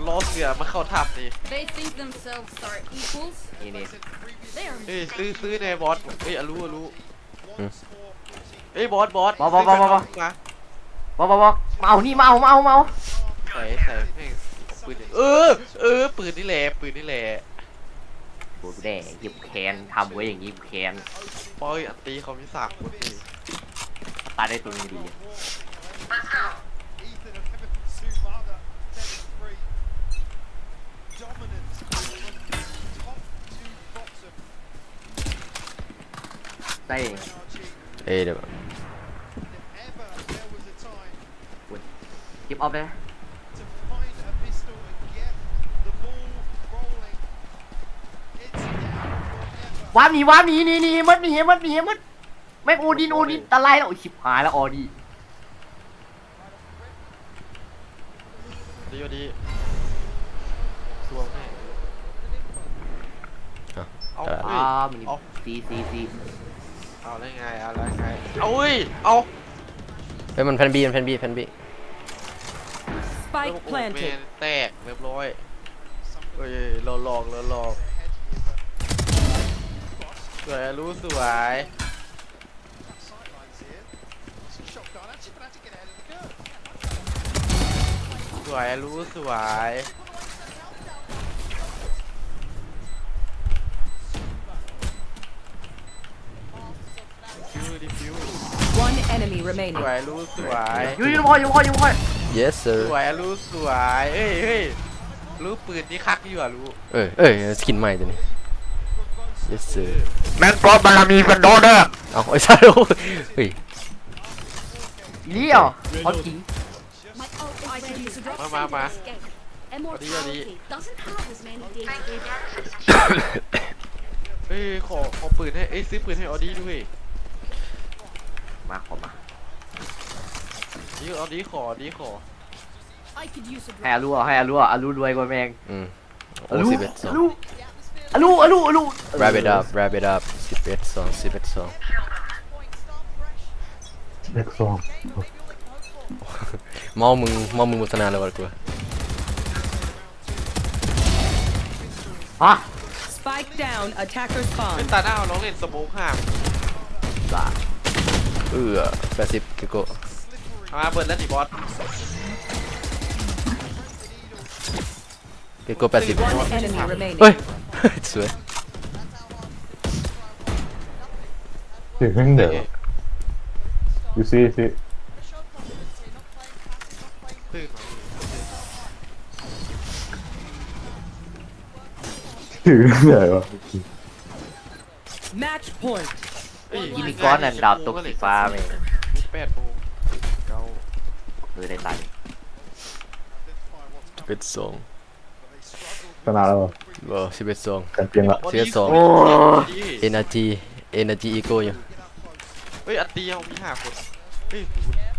ล้อเสือมาเข้าทับนี่ They think themselves are equals. นี่ เฮ้ยซื้อในบอสเฮ้ยอารู้เฮ้ยบอสบอกมาเอานี่มาเอา ใส่ให้ปืนปืนนี่แหละกูแดงหยิบแคนทำไว้อย่างนี้แคน ปอยอันตีเขามีสากคนดี ตายได้ตัวดีได้เดี๋ยวเก็บออฟเลยว้าหนีมัดแม่งโอดินตะไลแล้วชิบหายแล้วออดีสวงแม่มันซีเอาได้ไงเอาเฮ้ยมันแพนบี Spike planted. แตกเรียบร้อยเฮ้ยเราหลอกสวยรู้สวยรู้สวย One enemy remaining. สวยรู้สวย อยู่พอ yes sir สวยรู้สวยเฮ้ยรู้ปืนนี่คักอยู่อ่ะรู้สกินใหม่ตัวนี้ yes sir แม่งกอบบารมีฟันโดเด้อเอาไอ้ซ่าเฮ้ยเลี้ยวพอจริงมาเฮ้ยขอปืนให้ซื้อปืนให้ออดี้ด้วยมาขอมานี่ออดี้ขอให้อารู้รวยกว่าแมงอารู้wrap it up 11-2เมามึงมุสนาแล้วกูSpike down. Attacker spawn. เป็นตาหน้าน้องเล่นสโมกห่าง80กิโกมาเปิดแล้วดิบอสกิโก80เฮ้ยสวยถึงแม่งเดี๋ยวยูซีถึงไหนวะ Match point. ยิมีก้อนนั่นดาวตกสีฟ้าไหม8 โมงได้ตังค์11-2ชนะแล้ว11-2กันเพียงละ11-2 energy ego อยู่เฮ้ยอันเดียวมี5 คนเฮ้ย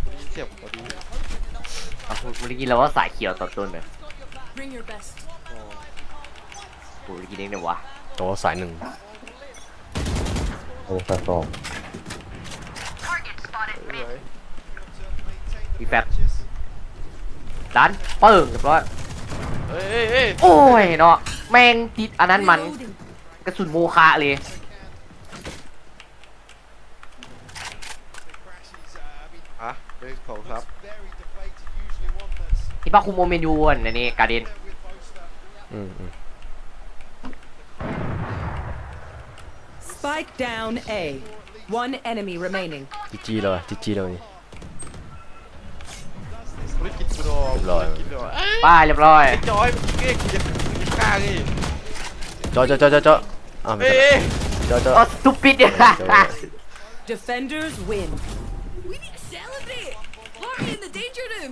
คุณเสียบพอดีเมื่อกี้เราว่าสายเขียวต่อต้นเลยกูกินเองเนี่ยวะตัวสาย1สาย2มีแฟตดันเปิ่งเรียบร้อยโอ้ยเนาะแม่งติดอันนั้นมันกระสุนโมฆะเลย1 2 3ที่ป้าคุมโมเมนยูนนี่การ์เดน Spike down A. One enemy remaining. จีเลยจีเลยนี่ ไม่กินกูดอก เรียบร้อย กินดอก ป้ายเรียบร้อย จอยเก่งกูจะฆ่าดิ จ่ออ้าวไม่ เอ้ ใช่จ่อ Oh stupid Defenders win. We need to celebrate. Party in the danger room.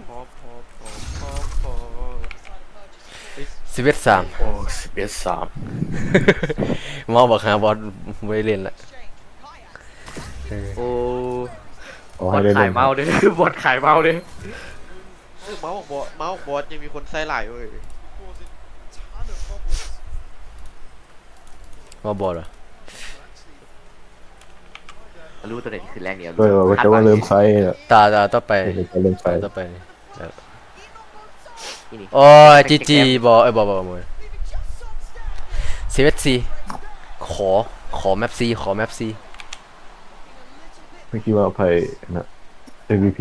11-3โอ้11-3มองบอกหาบอลไม่เล่นละ โอ้ โอ้ บ ให้ อด ได้ ขา เล่ ย น เมาเด้อบอดขายเมาเด้ เมาส์บอสยังมีคนใส่หลายเว้ย มาบอลเหรอ รู้ตัวไหนที่คือแรงเดียว ว่าจะว่าเริ่มไซส์แล้ว ตาต่อไป เริ่มไซส์ ต่อไปโอ้ยจีบอลบอลมวยขอแมปซีไม่คิดว่าไพ่นะ MVP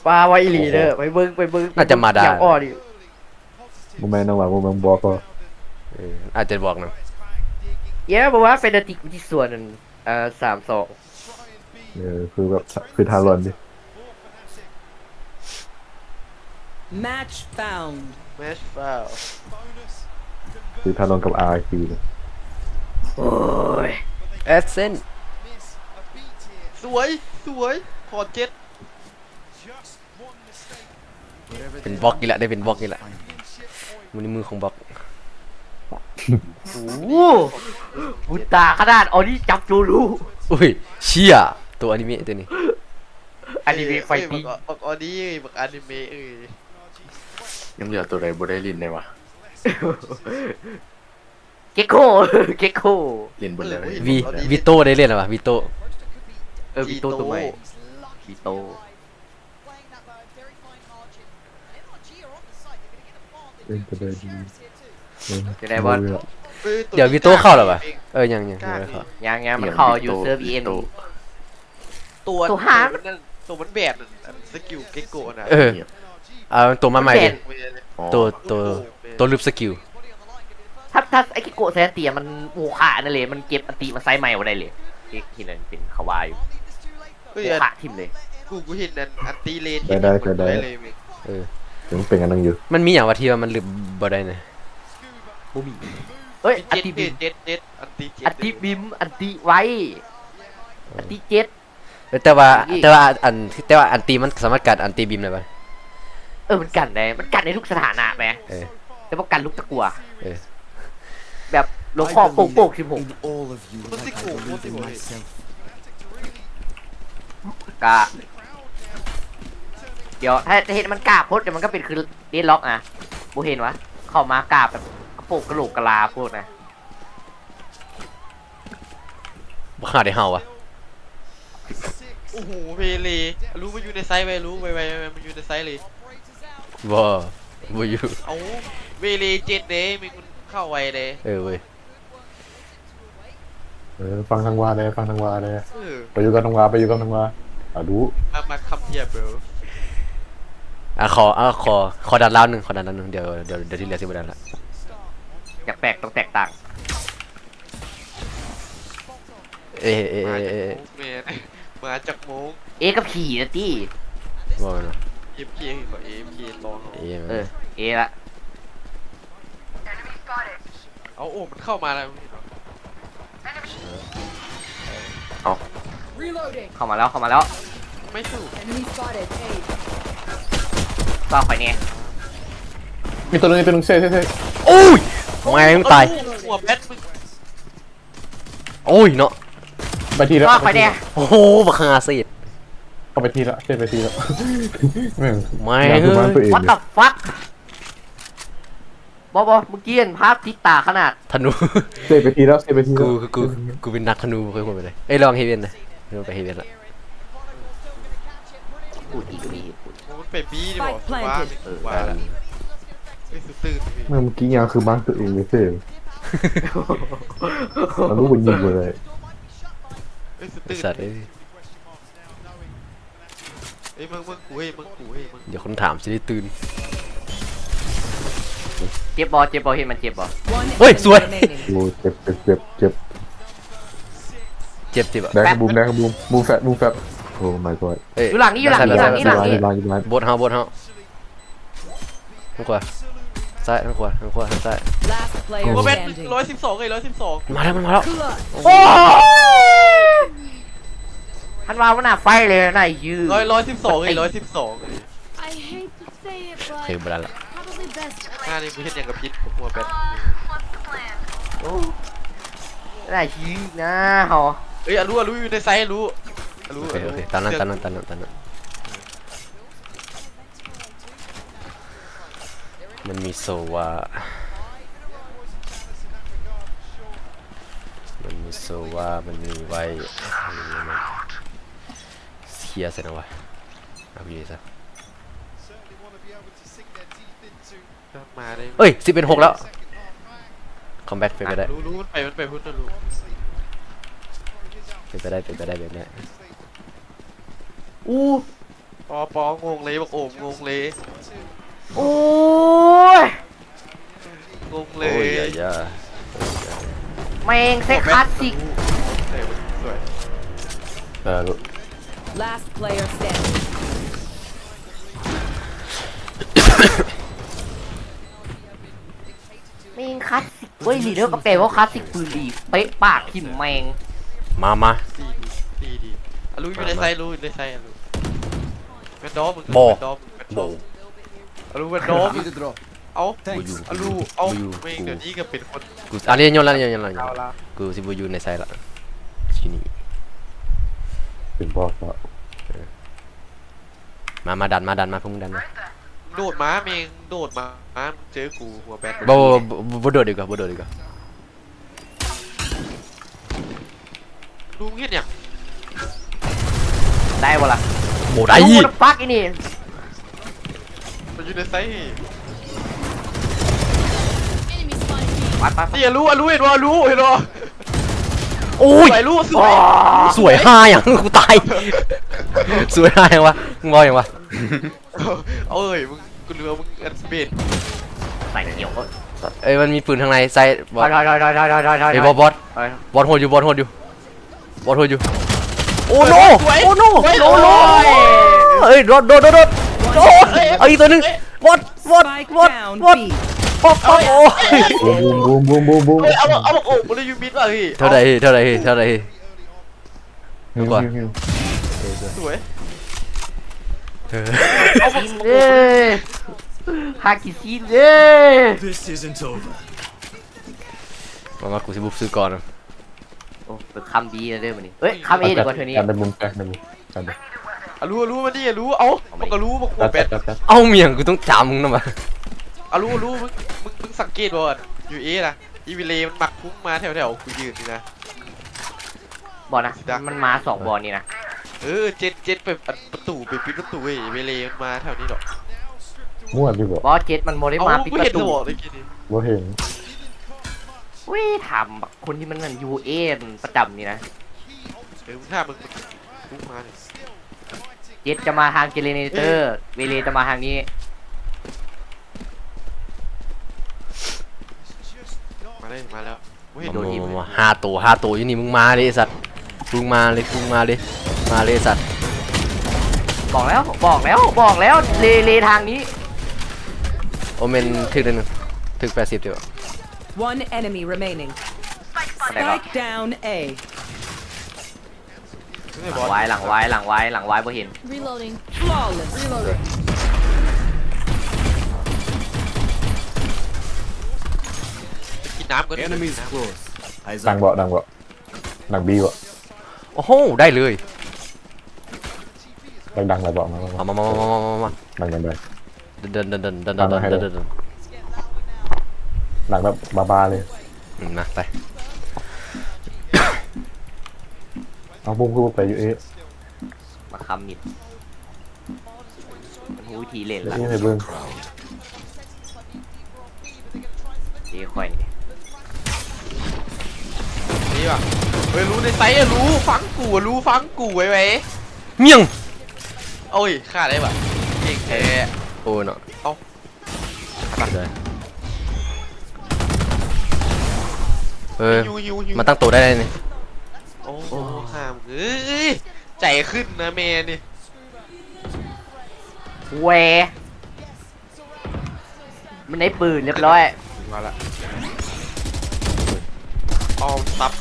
ป้าไว้อีหลีเด้อไปเบิ้ง น่าจะมาได้ อย่างอ้อดิ โมแมนน้องหลังโมแมนบอกก็ อาจจะบอกนะ เย้บอกว่าเป็นดติกที่ส่วน3-2 คือแบบคือทารอนดิ Match found. แมชฟาว คือทารอนกับ RQ เลย โอ้ย เอสเซน สวยพอเจ็ด เป็นบล็อกอีกแล้วได้เป็นบล็อกอีกแล้วมือของบล็อก โอ้โหบุญตาขนาดออนี่จับจูรู อุ้ยเชี่ยตัวอนิเมะตัวนี้ อนิเมะไฟติ้ง บักออดี้บักอนิเมะยังเหลือตัวใดบ่ได้ลินได้วะ เก็กโค เล่นบนเลยวิโต้ได้เล่นหรอวะวิโต้ วิโต้ตัวใหม่วิโต้ จะได้บอล เดี๋ยววิโต้เข้าหรอวะยังไม่เข้า ยังมันเข้าอยู่เซิร์ฟ EM ตัวหางตัวมันแบดสกิลเกโกะนะ ตัวมาใหม่เลยตัวลืบสกิล ถ้าไอ้กิโกะแซนเตียมันโมฆะนั่นเลยมันเก็บอันติมาไซส์ใหม่มาได้เลยที่นั่นเป็นคาวาอยู่โมฆะทิมเลยกูเห็นนั่นอันตีเลน ได้ถึงเป็นกันนั่งอยู่มันมีอย่างว่าที่ว่ามันลืบบ่ได้นะ เฮ้ยอันติบิม อันติไว้อันติเจ็ด แต่ว่าอันตีมันสามารถกันอันตีบิมได้ปะมันกันได้ทุกสถานะแม่แต่ว่ากันลูกตะกัวแบบหลวงพ่อโป่ง16กะเดี๋ยวถ้าเห็นมันกาบพดเดี๋ยวมันก็เป็นคือเดนล็อกอ่ะบูเห็นวะเข้ามากาบแบบกระโปงกระโหลกกะลาพูดนะบ้าได้เห่าวะ โอ้โหเพเลรู้มันอยู่ในไซส์ไปรู้ไปมันอยู่ในไซส์เลยบ่อยู่เอาเวเลเจ็ดเดย์มีคุณเข้าไวเลยเว้ยฟังทางวาเลยไปอยู่กันทางวาดูมาคำเทียบเบลขอดันล้าวหนึ่งเดี๋ยวที่เหลือสิบดันละอยากแปลกต้องแตกต่างมาจากโมงกับขี่นะตี้ว่าไงนะFK กับ AFK ลองละเอาโอ้มันเข้ามาแล้วเข้ามาแล้วไม่ถูกก็ไปเนี่ย มีตัวนึงเซ่โอ้ยแม่งตายหัวแบทโอ้ยเนาะไปทีแล้วไปเนี่ยโอ้โหบักฮาสิเข้าไปทีละเซ่ไปทีละไม่วัดตับฟักบอเมื่อกี้เห็นภาพทิศตาขนาดธนูเซ่ไปทีแล้วกูเป็นนักธนูเคยพูดไปเลยลองเฮเว่นนะไปเฮเว่นละพูดอีกมีมันไปบี้ดิบอกว่าไม่ตื่นเมื่อกี้ยาวคือบ้านตัวเองไม่เซ่เรารู้ว่ายิงเลยสัตว์มึงกูเดี๋ยวคนถามจะได้ตื่นเจ็บบอเห็นมันเจ็บบอเฮ้ยสวยโอ้เจ็บ เจ็บอ่ะได้ครับบูมแฟตโอ้ my god อยู่หลังนี้บดเฮาทางขวาซ้ายทางขวาทางซ้าย Last player โมเมนต์ standing. 112เลย112 มาแล้วมันมาแล้ว โอ้ท่านว่ามันหน้าไฟเลยน่ายืด112เลย112 I hate to say it, เคย but บลันละ probably best. หน้านี่กูเห็นอย่างกับพิษหัวแบท น่ายืดนะฮะ เอ้ยรู้อยู่ในไซส์รู้ โอเคตอนนั้นมันมีโซวามันมีไว้เฮียเสร็จแล้ววะเอาไปเลยซะมาได้ เอ้ย10-6แล้วคอมแบ็กเป็นไปได้ รู้มันไปพุ่นนะรู้เป็นไปได้แบบนี้ปองงเลยบอกโอมงงเลย โอ้ย งงเลย โอ้ยอย่า แมงเซ็กคลาสสิก สวย Last player standing. แมงคลาสสิกเว้ยลีเดอร์ก็แปลว่าคลาสสิกปืนดีเป๊ะปากทิ่มแมง มา ดีรู้อยู่ในไซส์รู้เป็นดอมรู้เป็นดอม Need a drop. เอาไม่เดี๋ยวนี้ก็เป็นคน กูอันนี้ย้อนกูสิบอยู่ในไซส์ละที่นี่ เป็นบอสแล้วมาดันมาพุ่งดันมาโดดม้าเมงโดดม้าเจอกูหัวแบทบ่โดดดีกว่ารู้เห็นยัง ได้บ่ล่ะ โบได้ ดูมันปักอีนี่ มันอยู่ในไซส์ Enemy spotted me. ปัด นี่รู้เห็นว่าโอ้ย รู้สวยห้าอย่างกูตายสวยห้าอย่างวะมึงมองอย่างวะ เอ้ยมึงกูเรือมึงอันเบ็ด ใส่เกี่ยว เอ้ยมันมีปืนทางในไซส์บอส ถอย ไอ้บอสโหดอยู่โอ้โนเอ้ยโดดเอาอีกตัวนึงบอส Spike down B. โอ้ย บูม เอาบอกโอ้มันเลยยูมิดว่ะพี่ เท่าไหร่สวย เอ้ยฮากิซีนเอ้ย This isn't over. มากูสิบุกซื้อก่อน โอ้เป็นคำดีนะเด้อมันนี่เฮ้ยคำเอดีกว่าเธอนี่ การเป็นบูมแตกนะบูมกัน รู้มันนี่รู้เอามันก็รู้บอกหัวแบท เอาเมียงกูต้องจามมึงนะมา รู้มึงสังเกตบ่อยู่นะอีวิเลมันหมักพุ่งมาแถวกูยืนนี่นะ บอลนะมันมา2บอลนี่นะ เจ็ดไปประตูไปปิดประตูเว้ยเวเลมันมาแถวนี้หรอก มั่วดีกว่า บอลเจ็ดมันโมได้มาปิดประตู บ่เห็น วิถามคนที่มันนั่นยูเอประจำนี่นะ มึงถ้ามึงพุ่งมาเนี่ย เจ็ดจะมาทางเจเนเรเตอร์เวเลจะมาทางนี้ มาแล้ว มาห้าตัวอยู่นี่มึงมาเลยสัตว์มึงมาเลยสัตว์ บอกแล้วเลทางนี้ โอเมนถึง80เดียว One enemy remaining. Spike down A. หลังไว้บ่เห็น Reloading. Flawless. Reloading. กินน้ำก็ Enemies close. ดังบ่ดังบีบ่ โอ้โหได้เลย ดังอะไรบอกมา ดังเดินหลังแบบบาเลย นะไป เอาบุ้มไปอยู่มาคำมิดมันหูวิธีเล่นละ นี่ให้เบิ้ง ค่อยนี่ป่ะรู้ในไซส์รู้ฟังกูไว้เมี่ยง โอ้ยฆ่าได้ป่ะเก่งแท้ โอ้เนาะเอามันตั้งตัวได้เลยนี่ โอ้ห้ามใจขึ้นนะเมย์นี่เวมันได้ปืนเรียบร้อยมาละเอาซับ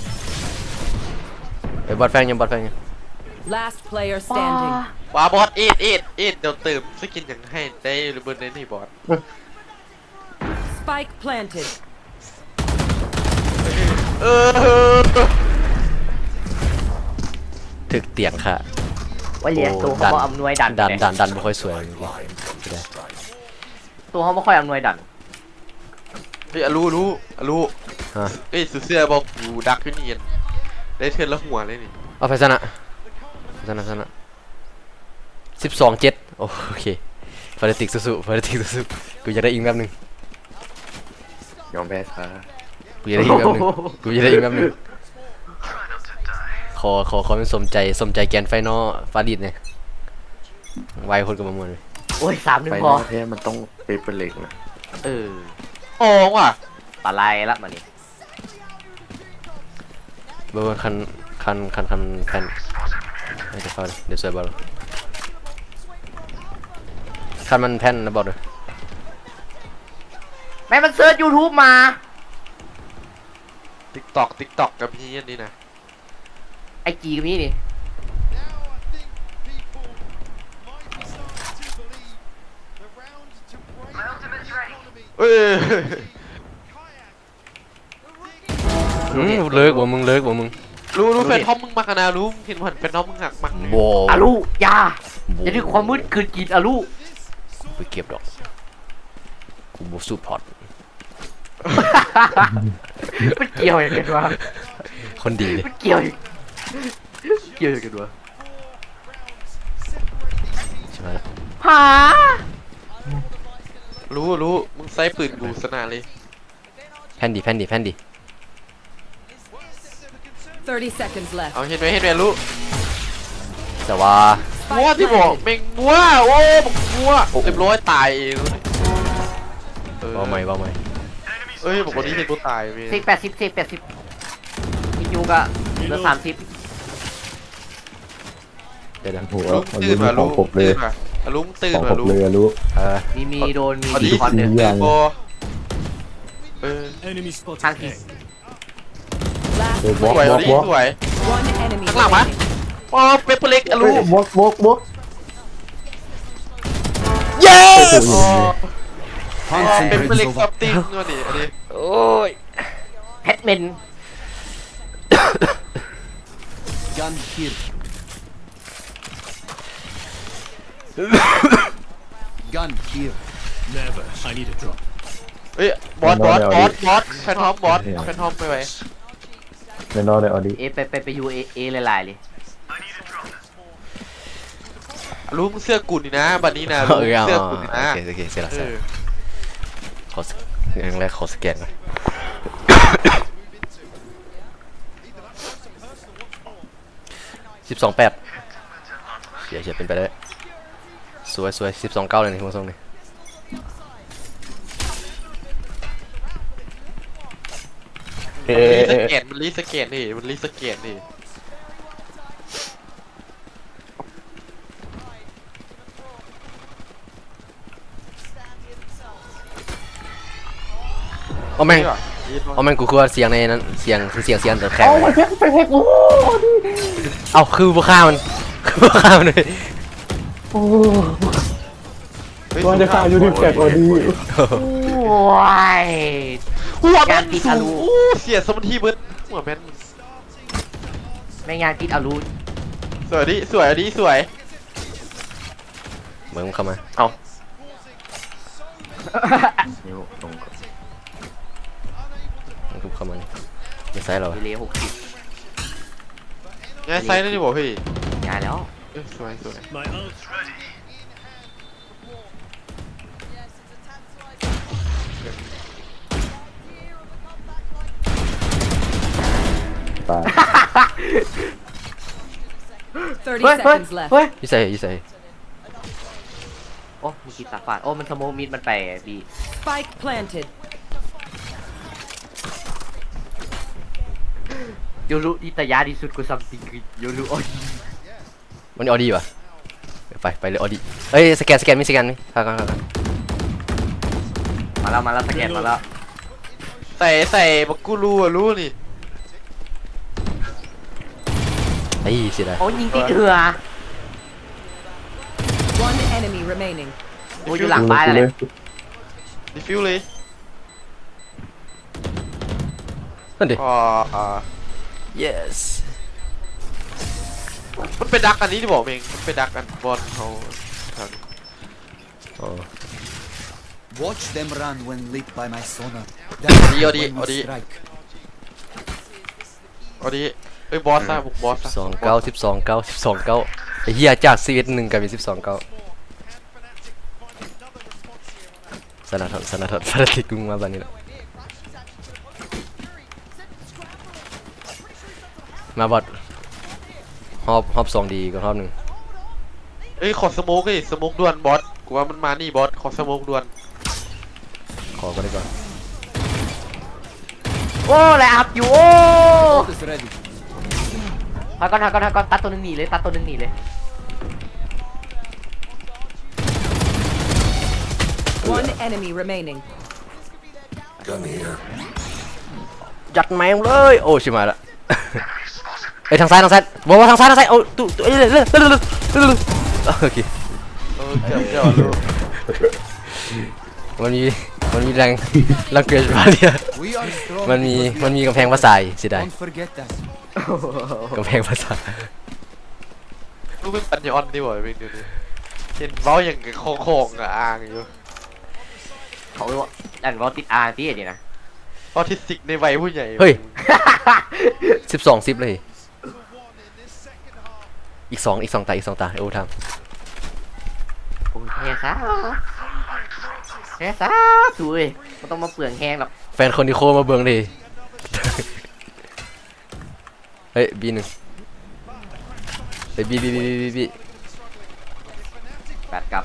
บอทแฟงยังบอทแฟงยัง Last player standing ว่าบอสเอ็ดเดี๋ยวเติมสกินอย่างให้ได้หรือบนในนี่บอส Spike planted ถึกเตียงค่ะ ว่าเหรียญตัวเขาบอกอำนวยดันไม่ค่อยสวยตัวเขาไม่ค่อยอำนวยดันเฮ้ยรู้เอ้ยเสื้อบอกกูดักขึ้นเนียนได้เทิร์นละหัวเลยนี่เอาไปซะนะ12-7โอเคฟาร์ติกสู้กูจะได้อิงแบบนึงยอมแพ้ซะกูจะได้อิงแบบนึงขอเป็นสมใจแกนไฟนอลฟาดิดเนี่ยไวคนกับมามวนเลยโอ้ย3-1พอแพ้มันต้องเป็นเหล็กนะโอ้ว่ะปลาไหลละมานี่เบอร์คันแผ่นไม่ได้ฟังเดี๋ยวสวยบอลคันมันแผ่นนะบอกเลยแม่มันเซิร์ช YouTube มา TikTok กับพี่นี่นะไอจีกับนี่นี่เลิกบ่มึงรู้แฟนท็อปมึงมากนะรู้เห็นแฟนท็อปมึงหักมักอาลูยาอย่าถึงความมืดคืนกินอาลูไปเก็บดอกกูบูซูพอร์ตมันเกี่ยวอย่างกันวะคนดีเลยมันเกี่ยวอย่างกันวะใช่ไหมหารู้มึงใส่ปืนกูสนาเลยแผ่นดี30 seconds left เอาเห็นไหมรู้แต่ว่ามัวที่บอกเม่งมัวโอ้บอกมัวเรียบร้อยตายเองเบาไหมบอกว่านี้เห็นกูตาย80อีกอยู่ก็เหลือ30เดี๋ยวหัว ตื่นมาลุงตื่นมาลุงมีโดนมีคอนเนอร์ทางที่สวยข้างหลังมะโอ้เปเปอร์เล็กอะลูกบวกyes เป็นเปเปอร์เล็กซับติ้งอันนี้โอ้ยแพทเมน Gun here Gun here Never I need a drop เฮ้ยบอสแฟนทอมไปไว้แน่นอนเลยอดีไปยูเอหลายๆเลยรู้มึงเสื้อกุ่นนี่นะบัดนี้นะเสื้อกุ่นนะโอเคเสร็จแล้วขออย่างแรกขอสแกนก่อน12-8เสียเป็นไปได้สวย12-9เลยนี่คุณผู้ชมนี่มันรีสเกตนี่เอาแม่งกูคือว่าเสียงในนั้นเสียงแต่แข็งไปแพ็กโอ้เอาคือพวกข้ามันเลยโอ้ว่าจะฆ่าอยู่ที่แพ็กอดีว้ายหัวแมนติดอารูเสียสมทีเบิร์ดหัวแมนไม่งานติดอารูสวยดิสวยมึงเข้ามาเอานิ้วตรงทุบเข้ามาไม่ไซส์เราเลี้ยว60ย้ายไซส์ได้ดิบอกพี่ย้ายแล้วสวยตาย 30 seconds left ยี่ใส่โอ้มีกีตาร์ฟาดโอ้มันสโมมิดมันไปบี Spike planted ยูรุที่ตายาที่สุดก็ซัมติงคือยูรุออดีมันออดีวะไปเลยออดีเอ้ยสแกนมีครับมาแล้วสแกนมาแล้วใส่บักกูรู้นี่ไอ้เสียดาย โอ้ยิงติดเหือ One enemy remaining โอ้อยู่หลังบ้านเลยดิฟิวเลยนั่นดิyes มันเป็นดักอันนี้ที่บอกเองมันเป็นดักอันบอลเขาWatch them run when lit by my sonar. อดีเอ้ยบอสบุกบอส12 ไอ้เหี้ยจาก11-1กลายเป็น12-9สนัดฟาติกุงมาบัดนี้แหละมาบอดฮอบ2ดีก็ฮอบ1เอ้ยขอสโมกสโมกด่วนบอสกูว่ามันมานี่บอสขอสโมกด่วนขอก็ได้ก่อนโอ้แลอัพอยู่โอ้ทักก่อนตัดตัวนึงหนีเลยOne enemy remaining จัดแมงเลยโอ้ชิมาละเอ้ยทางซ้ายบอกว่าทางซ้ายโอ้ตุ๊โอเคเดี๋ยวรู้มันมีแรงเกิดมาเนี่ยมันมีกำแพงภาษาสิได้กำแพงภาษารู้เป็นปัญญาอ่อนดีกว่าเป็นเดี๋ยวนี้เห็นเว้าอย่างโค้งอ่างอยู่เขาว่าอันว่าติดอาร์ที่นี่นะออทิสติกในวัยผู้ใหญ่เฮ้ย12-10เลยอีก2ตาโอ้ทำโอ้ยแฮ่ซ่าสวยไม่ต้องมาเปลืองแห้งหรอกแฟนคนที่โคมาเบิ่งดิเฮ้ยB1เฮ้ยBแปดกับ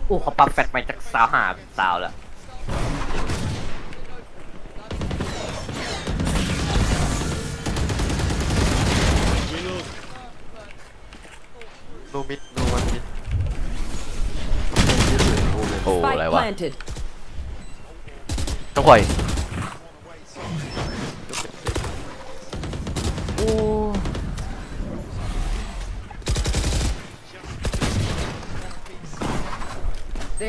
โอ้เขาปรับแฟตใหม่จากสาวแล้วโนมิดโนวันมิดโอ้อะไรวะต้องคอยโอ้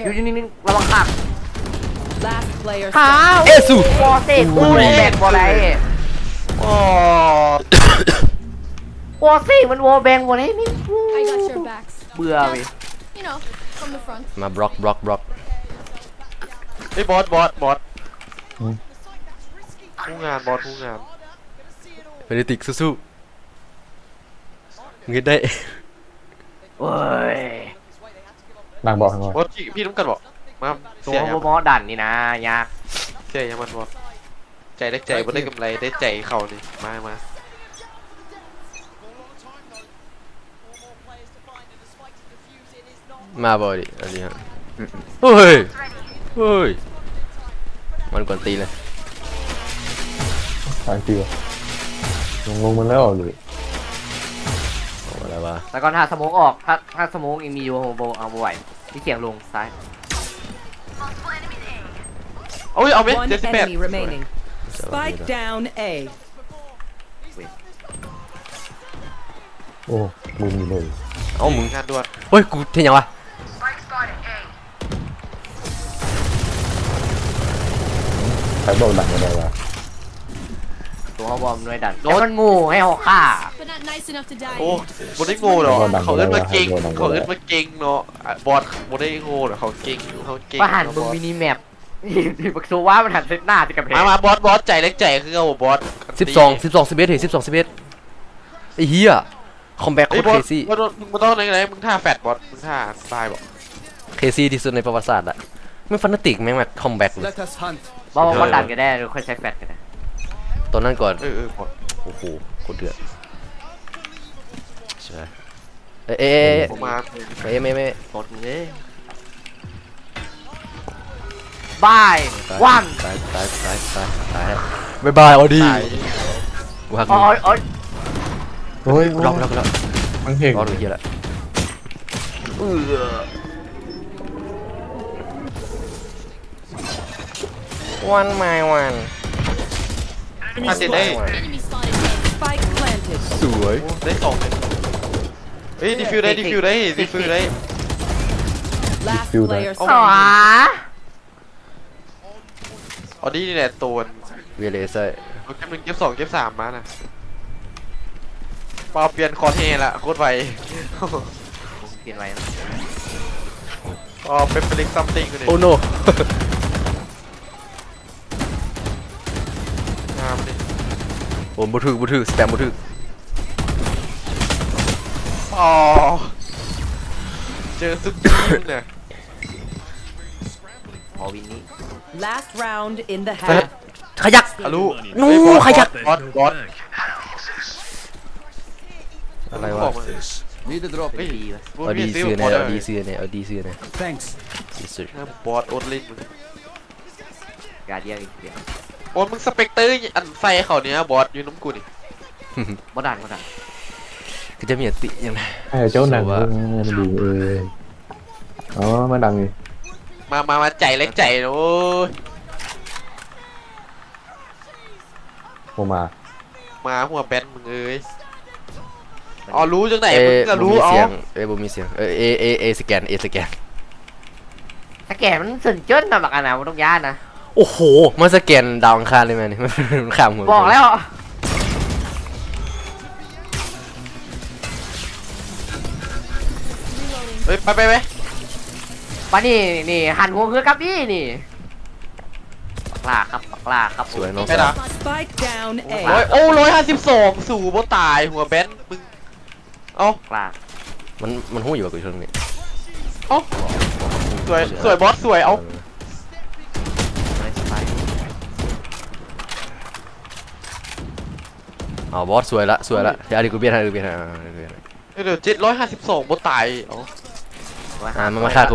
อยู่นิ่งๆระวังขาดขาวเอซูบอเซ่กูแบกบอลไรโอ้บอเซ่มันวอลแบงบอลไรนี่เบื่อเว้ยมาบล็อกไอ้บอสผู้งานเฟรติกสู้ๆเงินได้โอ้ยนางบอกให้บอสพี่ต้องกันบอกมาตัวมอดันนี่นะยากเสียยังมันบอกใจได้ใจบ่ได้กำไรได้ใจเขานี่มาบอดิอันนี้ฮะเฮ้ยมันกวนตีเลยตายตีลงมาแล้วเลยอะไรวะแต่ก่อนถ้าสมองออกถ้าสมองยังมีอยู่โบเอาไหวที่เสียงลงซ้ายโอ้ยเอาไหม One enemy remaining Spike down A โอ้มึงเลย เอามึงงานด่วนเฮ้ยกูเทียนยังวะใครบอกดังอะไรวะตัวเขาบอมด้วยดันแล้วมันงูให้เขาฆ่าโอ้บอได้โง่หรอเขาเล่นมาเก่งเนาะบอสบอได้โง่หรอเขาเก่งประหารมึงมินิแมปนี่บักโซว่ามันหันเซตหน้าที่กำแพงมาบอสใจเล็กใจคือเอาบอส12-11ถึง12-11ไอ้เหี้ยคอมแบ็คโคตรเคซี่มึงต้องไหนมึงท่าแฟตบอสมึงท่าสไตล์บอกเคซี่ที่สุดในประวัติศาสตร์อะไม่ฟันติกแม่งแบบคอมแบ็คเลยบอกว่าดันก็ได้หรือค่อยใช้แฟตก็ได้ตอนนั้นก่อนโอ้โหโคตรเดือดใช่มาไม่กดเลยบายวันบายบายออดี้ กูหัก โอ้ยโอ้ย โอ้ย ล็อกมันเพ่ง ล็อกเฮียละ วันไม่วัน อาจจะได้ Spike planted. สวย ได้2เลยเฮ้ยดีฟิวได้ดีฟิวได้ดีฟิวได้ Last player อ๋อ standing. ออดี้นี่แหละตัว เวเลเซ่ เก็บ1เก็บ2เก็บ3มานะเปล่าเปลี่ยนคอร์เทละโคตรไว เปลี่ยนไว้นะ อ๋อเป็นเล็กซัมติงกูนี่ โอ้โน งามดิ โอ้บุทึกสแปมบุทึก อ๋อเจอสุดทีมเนี่ย พอวินนี้ Last round in the half. ขยัก อารุ นู่ขยัก บอส อะไรวะ Need a drop. เฮ้ย เอาดีซื้อเนี่ยเอาดีซื้อเนี่ย Thanks. ดีซื้อบ อสโอดลินมึง การเดียงอีกเดียว โอดมึงสเปกเตอร์อันใส่เขาเนี้ยบอสอยู่น้ำกูนี่ บ่ดัน ก็จะมีติยังไง ไอ้เจ้าหนังมันดีอ๋อมันดังนี่ มาใจเล็กใจโอ้ย ผมมา หัวแบนมึงเอ้ยอ๋อรู้จังไหนมึงก็รู้อ๋อ บ่มีเสียงเอสแกน ถ้าแก่มันสนเจิ้นนะบักอันนะมันต้องย่านนะ โอ้โหมันสแกนดาวอังคารเลยแม่นี่มันข้ามหัว บอกแล้วเฮ้ยไปมานี่หันหัวคือกับนี่ปักลาครับ สวยน้อง ไปนะ Spike down โอ้ A. 152สู่บ่ตายหัวแบนมึงเอ้า ปลา มันหู้อยู่กับกูชนนี่ เอ้าสวยบอสสวยเอ้า อ๋อบอสสวยละเดี๋ยวกูเบียดให้ เดี๋ยว752บ่ตายเอ้า มันมาฆ่ากู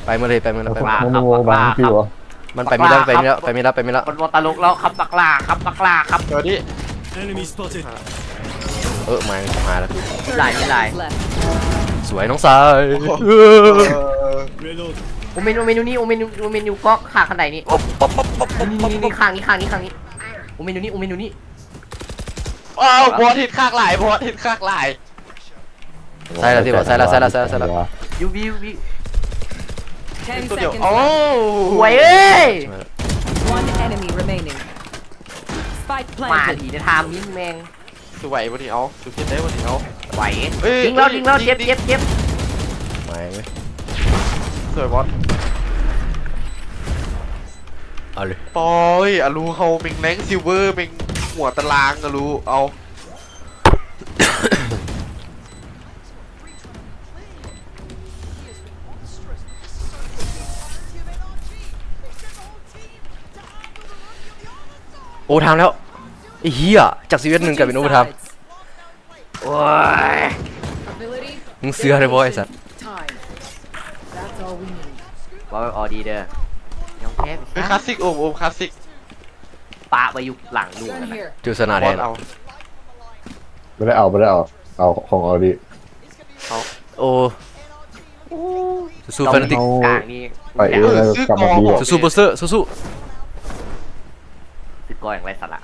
ไปมาเลย มันบางพี่วะ มันไปไม่แล้วมันตลกแล้วครับปักลาครับ เดี๋ยวดิ Enemy spotted. มาแล้วกู ลาย Left. สวยน้องสาย Reload. โอเมนูนี่ก็ขาขันใดนี่นี่ข้างนี้โอเมนูนี่ อ้าวบอสหิดคากหลายใส่ละ ยูบี 10 ตัวเดียว seconds โอ้ left. หวยเอ้ย One enemy remaining. Spike มา planted. ดีนะทามมิ้งแมง สวยวันนี้เอาสุดที่ได้วันนี้เอา ไหวยิงแล้วเจ็บ ไม่ไหม สวยบอส เอาเลย ปอยอารูเขาเมงแรงซิลเวอร์เมงหัวตารางอารูเอา โอ้ทำแล้วไอ้เหี้ยจากซีเวส1กลายเป็นโอเวอร์ไทม์ โอ้ย มึงเสือเลยบอยสัตว์ ว่าออดีเด้อยองแคบ เป็นคลาสสิกโอมคลาสสิก ปะไปอยู่หลังดูกันนะ จูสนาแทน เอา ไม่ได้เอาของเอาดิ โอ้สู้แฟนติก กลางนี่ ไปแล้วกลับมาดีอ่ะ สู้โบเซอร์สู้ คือกออย่างไรสาระ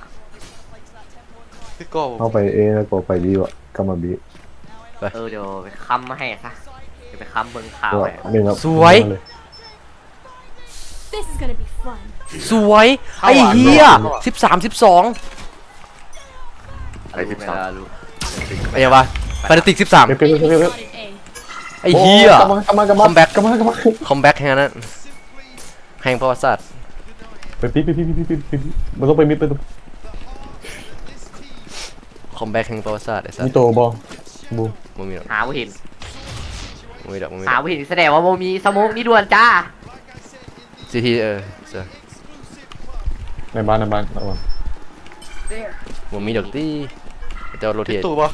พี่โก้ เข้าไปแล้วก็ไปดีวะกลับมาบี เดี๋ยวไปค้ำมาให้ซะเดี๋ยวไปค้ำเบิ้งข่าวไป สวย This is gonna be fun. สวยไอ้เหี้ย13 12 ไอ้13ไอ้ยังวะแฟนติก13ไอ้เหี้ย กลับมาคอมแบ็กแห่งนั้นแห่งประวัติศาสตร์ ไปปีมันต้องไปมิดไปตรง คอมแบ็กแห่งประวัติศาสตร์ไอ้สัส มีโตบอบู มึงมีหรอ หาบ่เห็น มึงมีหรอ หาบ่เห็นแสดงว่าโมมีสโมกนี่ด่วนจ้า ซีทีในบ้านมึงมีดอกตี้เจ้าโรเทต ตู่ปะ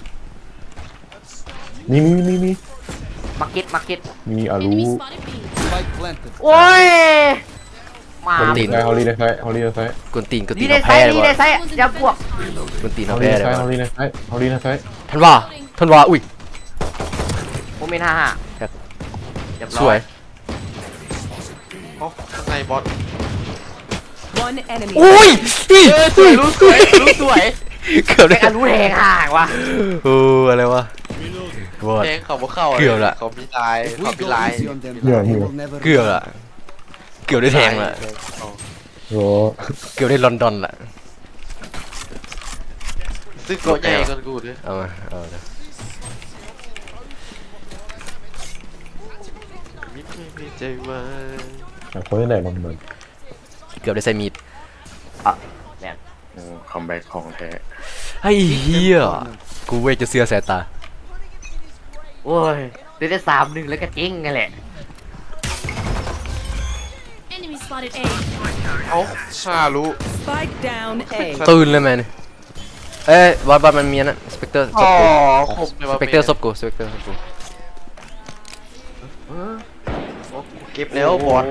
มี มาร์เก็ต มีอารู Spike planted. โอ้ย มา ฮอลลีได้ไซกุนตีน ลีได้ เรา ไซ แพ้เลย ลีได้ไซอย่าบวก กุนตีน ฮ เรา อลลี แพ้ ได้ เลย ไซฮอลลีได้ไซ ท่านว่าอุ้ย โมเมนต์55เรียบร้อ สวย เอ้าข้างในบอส One enemy. อุ้ย สวยรู้สวย เกือบ แม่ ได้ งรู้แหงห่างว่ะ อะไรวะบอด แทงเขาบ่เข้า เกือบละ เขามีลายเขามีลาย เกือบ เกือบละเกือบได้แทงละ โอ้ เกือบได้ลอนดอนละ ซึ่งโกใหญ่กันกูด้วย เอามาเอาเลย มีใจว่า คนที่ไหนลงมือ เกือบได้ใส่มีด แมน คัมแบ็กของแท้ ไอ้เหี้ยกูเวจะเสื้อแสตา โอ้ยได้3-1แล้วก็จริงไงแหละ Enemy spotted A. เอ้าข้ารู้ Spike down A. ตื่นเลยแมนเอ้ยบอสมันมีนะสเปกเตอร์ อ๋อคมเลย ส ว่า เปกเตอร์ซบกูสเปกเตอร์ซบกู เก็บแล้วบอส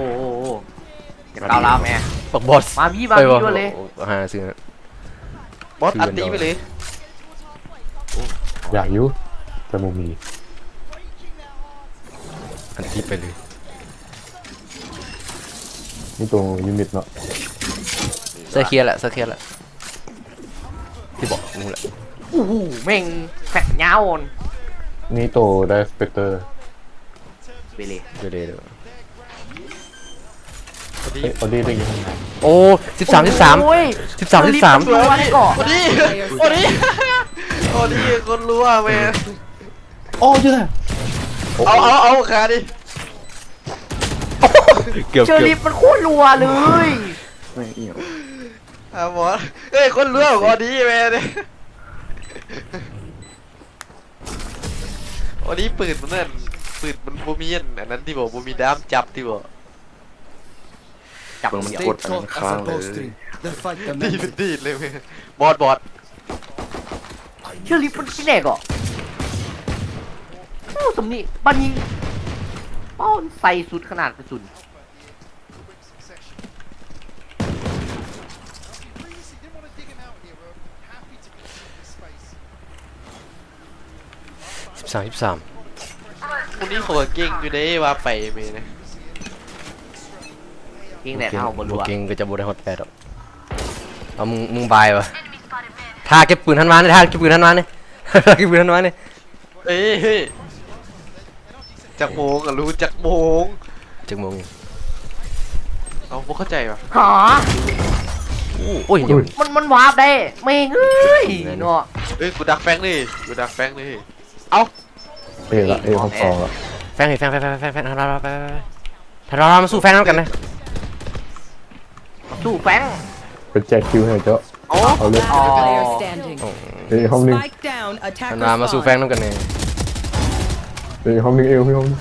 เก็บเราแล้วแม่ บอกบอส มาพี่ด้วยเลย หาซื้อบ อสอัดตีไปเลย อยากยุ่แต่มุมมี อันที่ไปเลย นี่ตัวยูนิตเนาะ เสื้อเคลียร์แหละเสื้อเคลียร์แหละที่บอกนู่นแหละ โอ้โหแม่งแฝงยาวอน นี่ตัวได้สเปกเตอร์ ไปเลย เดี๋ยว ออดี้ได้ยังไง โอ้13 ตัวได้ก่อน โอ้ดิโอ้ดิโอ้ดิคนรู้อ่ะแม่ โอ้ชื่ออะไร เอาขาดิ เกือบ เชอริฟมันโคตรรัวเลย ไม่เอี่ยว บอสเฮ้ยคนรู้อ่ะโอ้ดิแม่เนี่ยโอ้ดิปืนมันนั่นปืนมันบูมีอันนั้นที่บอกบูมีด้ามจับที่บอก จับ มัน เดียว กดอันนั้นค้างเลย ดีดเลยแม่บอส เชอริฟมันที่ไหนก่อนโอ้สมนี่บันยิงป้อนใส่สุดขนาดกระสุน 13 คนนี้เขาเก่งอยู่ได้ว่าไปเมย์นะ ยิงแหนเอาบนรัว เก่งก็จะบได้ฮอตแปดหรอกเอามึงบายวะท่าเก็บปืนทันมาเนี่ยท่าเก็บปืนทันมาเนี่ยเก็บปืนทันมาเนี่ย เฮ้ยจักโมงอ่ะรู้จักโมง จังมง เอาพวกเข้าใจป่ะ หา โอ้ย มันวาร์ปได้ไม่เอ้ยเนาะ เฮ้ยกูดักแฟงนี่เอา ห้องสองอ่ะ แฟงทันเราไปทันเรามาสู้แฟงน้ำกันนะ สู้แฟง เป็นแจ็คคิวให้เจ้าเอาเลย Last player standing. ห้องนึง Spike down. ทัน Attacker เรามาสู้แฟง spawn. น้ำกันเนี่ย ห้องนึงห้องนึง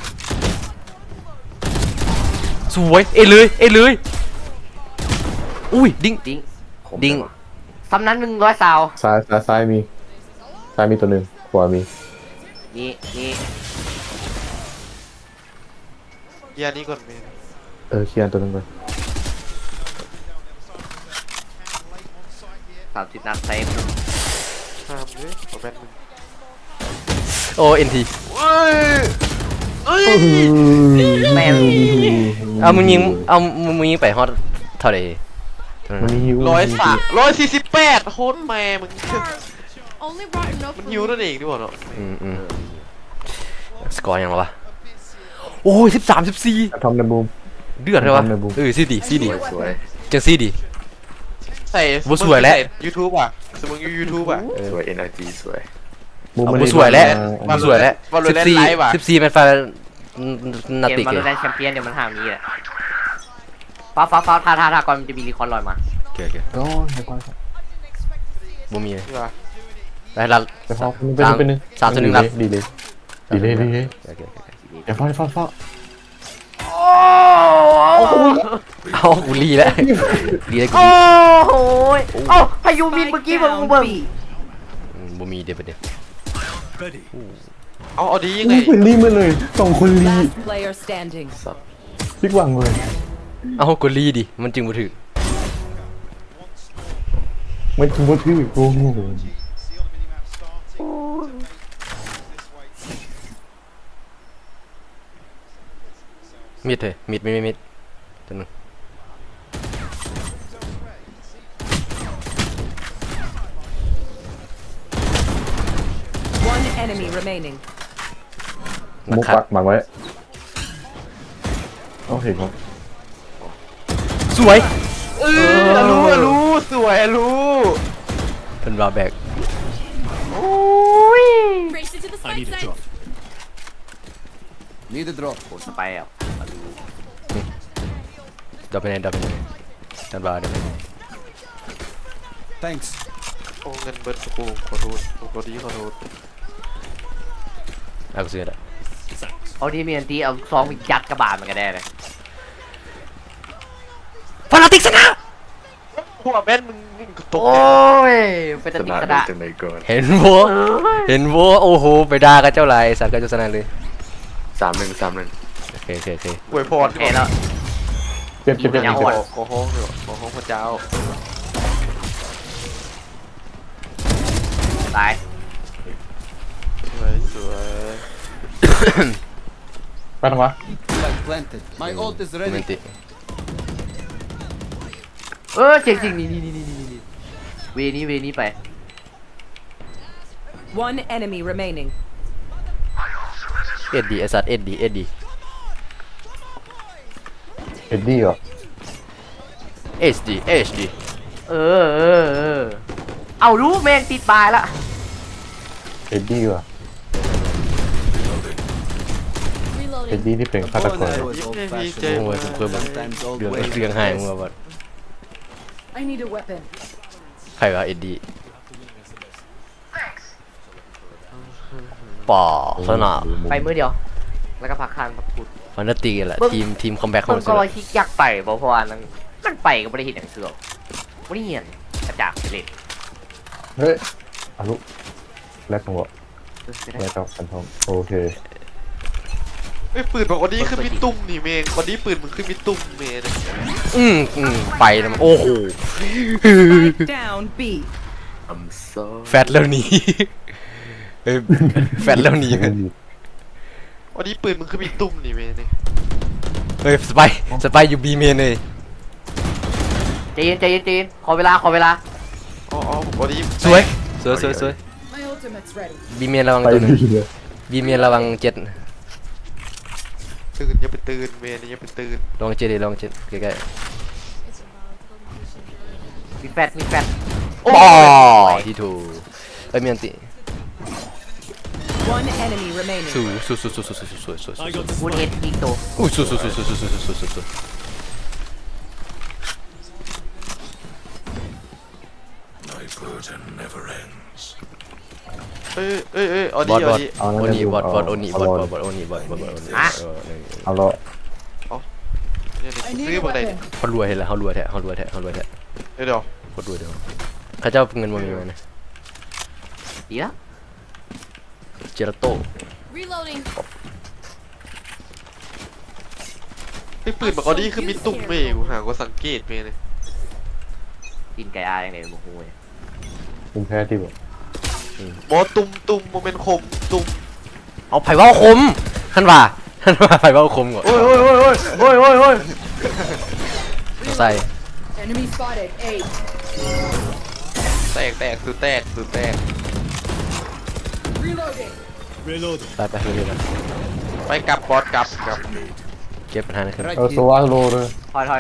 สวยเอเลยอุ้ยดิ้ง สำนั้น100สาว ซ้ายมีตัวหนึ่งขวามี นี่ เฮียนี้ก่อนเมย์ เคลียร์ตัวหนึ่งไป 30 นัดเซฟ ห้ามเลยเอาแบนมึง โอ้เอ็นที แม่ง เอามึงยิงไปฮอตเท่าไหร่ มันมีฮิว 148โคตรแม่มึง Only brought enough มัน for ยิว me. นั่นเองดีกว่าเนาะ สกอร์ยังวะโอ้ย13 ทำในบูม เดือดเลยวะซีดี สวย จังซีดี ใส่ บ่สวยแล้ว ยูทูบอ่ะสมมติยูทูบอ่ะ สวย NRG สวย บูสวยแล้ว14เป็นไฟนา เกม ติก มา เล โล ย ได้แชมเปี้ยนเดี๋ยวมันห่างนี้แหละฟ้าท่าก่อนมันจะมีรีคอนลอยมา โอเค โอ้ยเดี๋ยวก่อน บูมี ใช่ป่ะ ได้ละ เดี๋ยวเป็นหนึ่ง 3-1 รับ ดีเลยเดี๋ยวฟ้า เอากูรีแล้วรีได้กู โอ้โหพายุมินเมื่อกี้เบิ่ง บูมีเดี๋ยว เอาดียังไง เป็นรีมาเลย2 คนรี Last player standing. พิกวังเลย เอากดลีดิมันจึงบ่ถึก มันคือว่าที่โอ้โห มิดเลยมิดไม่มิดตัวนึง One enemy remaining. มุกปักหมักไว้เอาเห็นครับ สวย อรู้สวยรู้ เป็นบาแบก โอ้ย Race into the spike site. Need a drop. โหสไปร์อ่ะ ดับไปไหนดับไปไหนดับบาดับไปไหน Thanks. โอ้เงินเบิร์ดกูขอโทษกูก็ดีขอโทษ เอากูซื้อละ เอาดีเมียนตีเอาซองไปยัดกระบาลมันก็ได้เลย ฟานาติกชนะ หัวแม่นมึงตก โอ้ยเป็นตะติกกระดาษ เห็นโวโอ้โหไปด่ากับเจ้าลายสัตว์ก็จะชนะเลย 3-1 โอเค อวยพร เห็นแล้ว เจ็บ โกโฮงอยู่โกโฮงพระเจ้า ตาย สวย ไปทำวะ Flag planted. My ult is เม ready. นติ จริงนี่เวนี้ไป One enemy remaining. เอ็ดดีไอสัตว์เอ็ดดี เอ็ดดี้เหรอ เอชดี เอารู้แม่งติดบายละ เอ็ดดี้เหรอเอ็ดดี้ที่เป็นฆาตกร That was old-fashioned. โอ้ยผมเคยแบบ Sometimes old เรื่อง ways. เรื่องหายมึงแบบ I need a weapon. ใครวะเอ็ดดีป่อสนาม ไปมือเดียว แล้วก็พักคานพักพูด ฟานาติกแหละทีมคอมแบ็กข เพิ่ อง ง สุ ก็ ด ว่าที่อยากไปเพราะว่านั่งไปก็ไม่ได้เห็นอย่างเสือไม่ได้เห็นกระจากไปเล่น เฮ้ยอารุแลกหัวแลกกับกันทองโอเค ไอ้ปืนบอกวันนี้คือมีตุ้มนี่เมงวันนี้ปืนมึงคือมีตุ้มเมง ไปแล้วโอ้โห Spike down B. แฟตแล้วหนีแฟตแล้วหนี วันนี้ปืนมึงคือมีตุ้มนี่เมงนี่ เฮ้ยสไปอยู่บีเมนเลย ใจเย็นขอเวลาอ๋อวันนี้ สวย My ultimate's ready. บีเมนระวัง ไป ตัวหนึง ดีเลย บีเมนระวังเจ็ด ตื่นอย่าไปตื่นเมงอย่าไปตื่น ลองเจ็ดดิลองเจ็ดใกล้ มีแฟด ๆอ๋อที่ถูกเอ้ยมีอันติ One enemy remaining. สู้ กูเห็นยิงตัว อู้สู้ My burden never ends. อ๋อบ อ ดี ท อ๋อดี บอทโอนี่บอท เนี่ยนี่ซื้อมาไหน เขารวยแท้เขารวยแท้ เดี๋ยว เขารวยเดี๋ยวเขาเจ้าเงินมันมีไหมนะ ดีแล้ว เจราโต้ Reloading. ไอ้ปืนบอกวันนี้คือมีตุ้มเมงกูหาก็สังเกตเมงเลย กินไก่อาอย่างไรโมโหย เป็นแพ้ที่แบบ บอตุ้มโมเมนต์คมตุ้ม เอาไผ่ว่าคมท่านว่าไผ่ว่าคมก่อน โอ้ย ใส่ Enemy spotted. A. แตกคือแตก Reloading. ไปเรื่อย ไปกลับบอสกลับ เก็บปัญหานะครับ โซวาโลเลย ถอย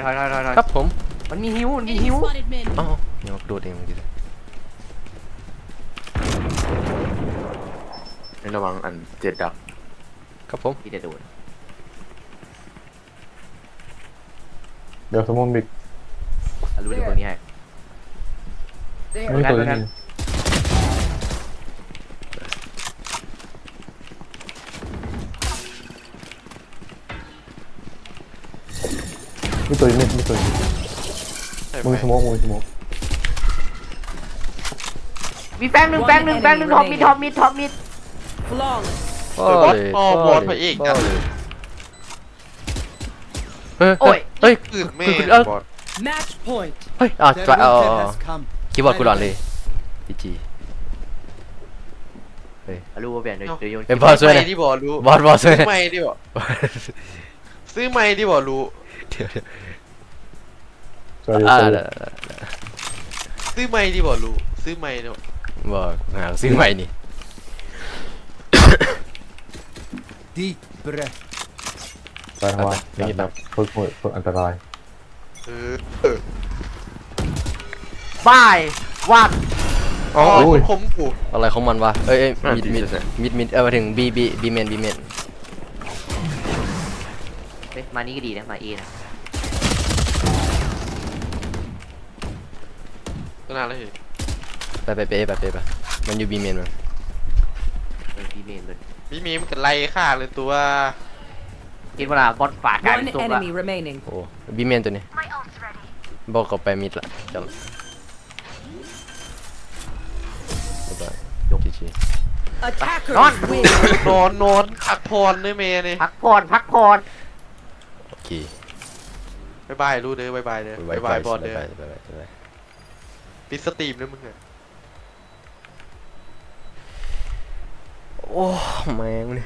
ครับผม มันมีหิว Enemy spotted mid. อ๋อเดี๋ยวโดดเองเมื่อกี้ ให้ระวังอันเจ็ดดัก ครับผม ที่จะโดน เดี๋ยวสมองบิ๊ก รู้เดี๋ยวคนนี้ให้ ไม่ตัวนี้ไม่ตัวนี้มือสมอง มีแป้งหนึ่งท็อปมิด Flawless. บอสพระเอกกัน โอ้ย เฮ้ย อื่นแม่ เอ้า บอล Match point. เฮ้ยคิดว่ากูหลอนเลยจีเฮ้ย รู้ว่าเปลี่ยนเดี๋ยวโยน เป็นบอส ซื้ ด้ อ วย ไม่ นะ ที่บอลรู้ บอสด้วย ซื้อไม่ที่บอลซื้อไม่ที่บอลรู้ เดี๋ยว ซื้อไม่ที่บอลรู้ซื้อไม่เนาะ บอกหาซื้อใหม่นี่ Deep breath. ไปทำไมอย่างแบบฝึกอันตราย บายวัน อ๋อ คมกู อะไรของมันวะเอ้ยมิดมาถึงบีเมน มานี่ก็ดีนะมาเอนะ ก็นานแล้วเหรอ ไปมันอยู่บีเมนมั้ง บีเมนเลย มีมีมันกันไล่ฆ่าเลยตัว กินเวลาบอลฝากการ One ส่งละ enemy remaining. โอ้บีเมนตัวนี้บอกกับไปมิดละจังยกที Attackers นอน win. นอนพักพรด้วยเมย์นี่ พักผ่อน โอเค บายรู้เด้อบายเด้อบายบอลเด้อปิดสตรีมด้วยมึงอะ โอ้แม่งเลย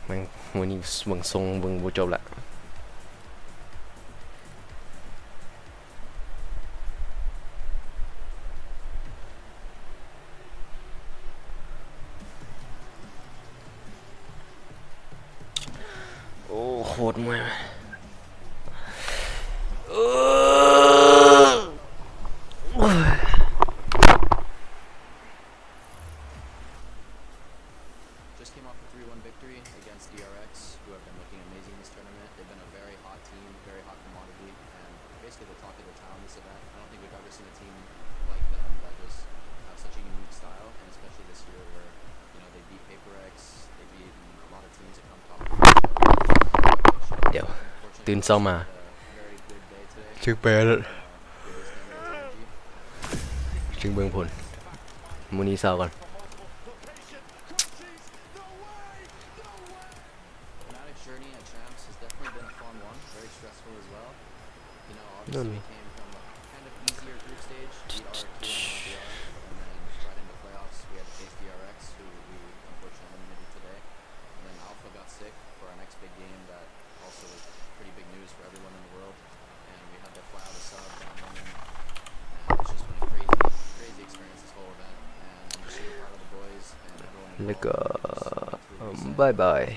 แม่งวันนี้เบิ่งทรงเบิ่งบ่จบละโอ้โคตรมวยJust came off a 3-1 victory against DRX, who have been looking amazing this tournament. They've been a very hot team, very hot commodity, and basically the talk of the town this event. I don't think we've ever seen a team like them that just have such a unique style, and especially this year where, you know, they beat PaperX, they beat a lot of teams that come top. เดี๋ยวตื่นเช้ามาจึงเปิดจึงเบิ่งผลมื้อนี้เช้าก่อน Fnatic's journey at Champs has definitely been a fun one, very stressful as well. You know, obviously we came from a kind of easier group stage, beat R2 and then right into playoffs we had to face DRX, who we unfortunately eliminated today. And then Alpha got sick for our next big game that also was pretty big news for everyone in the world. And we had to fly out a sub down London. And it's just been a crazy experience this whole event. And I'm just super proud of the boys and everyone involved. Bye bye.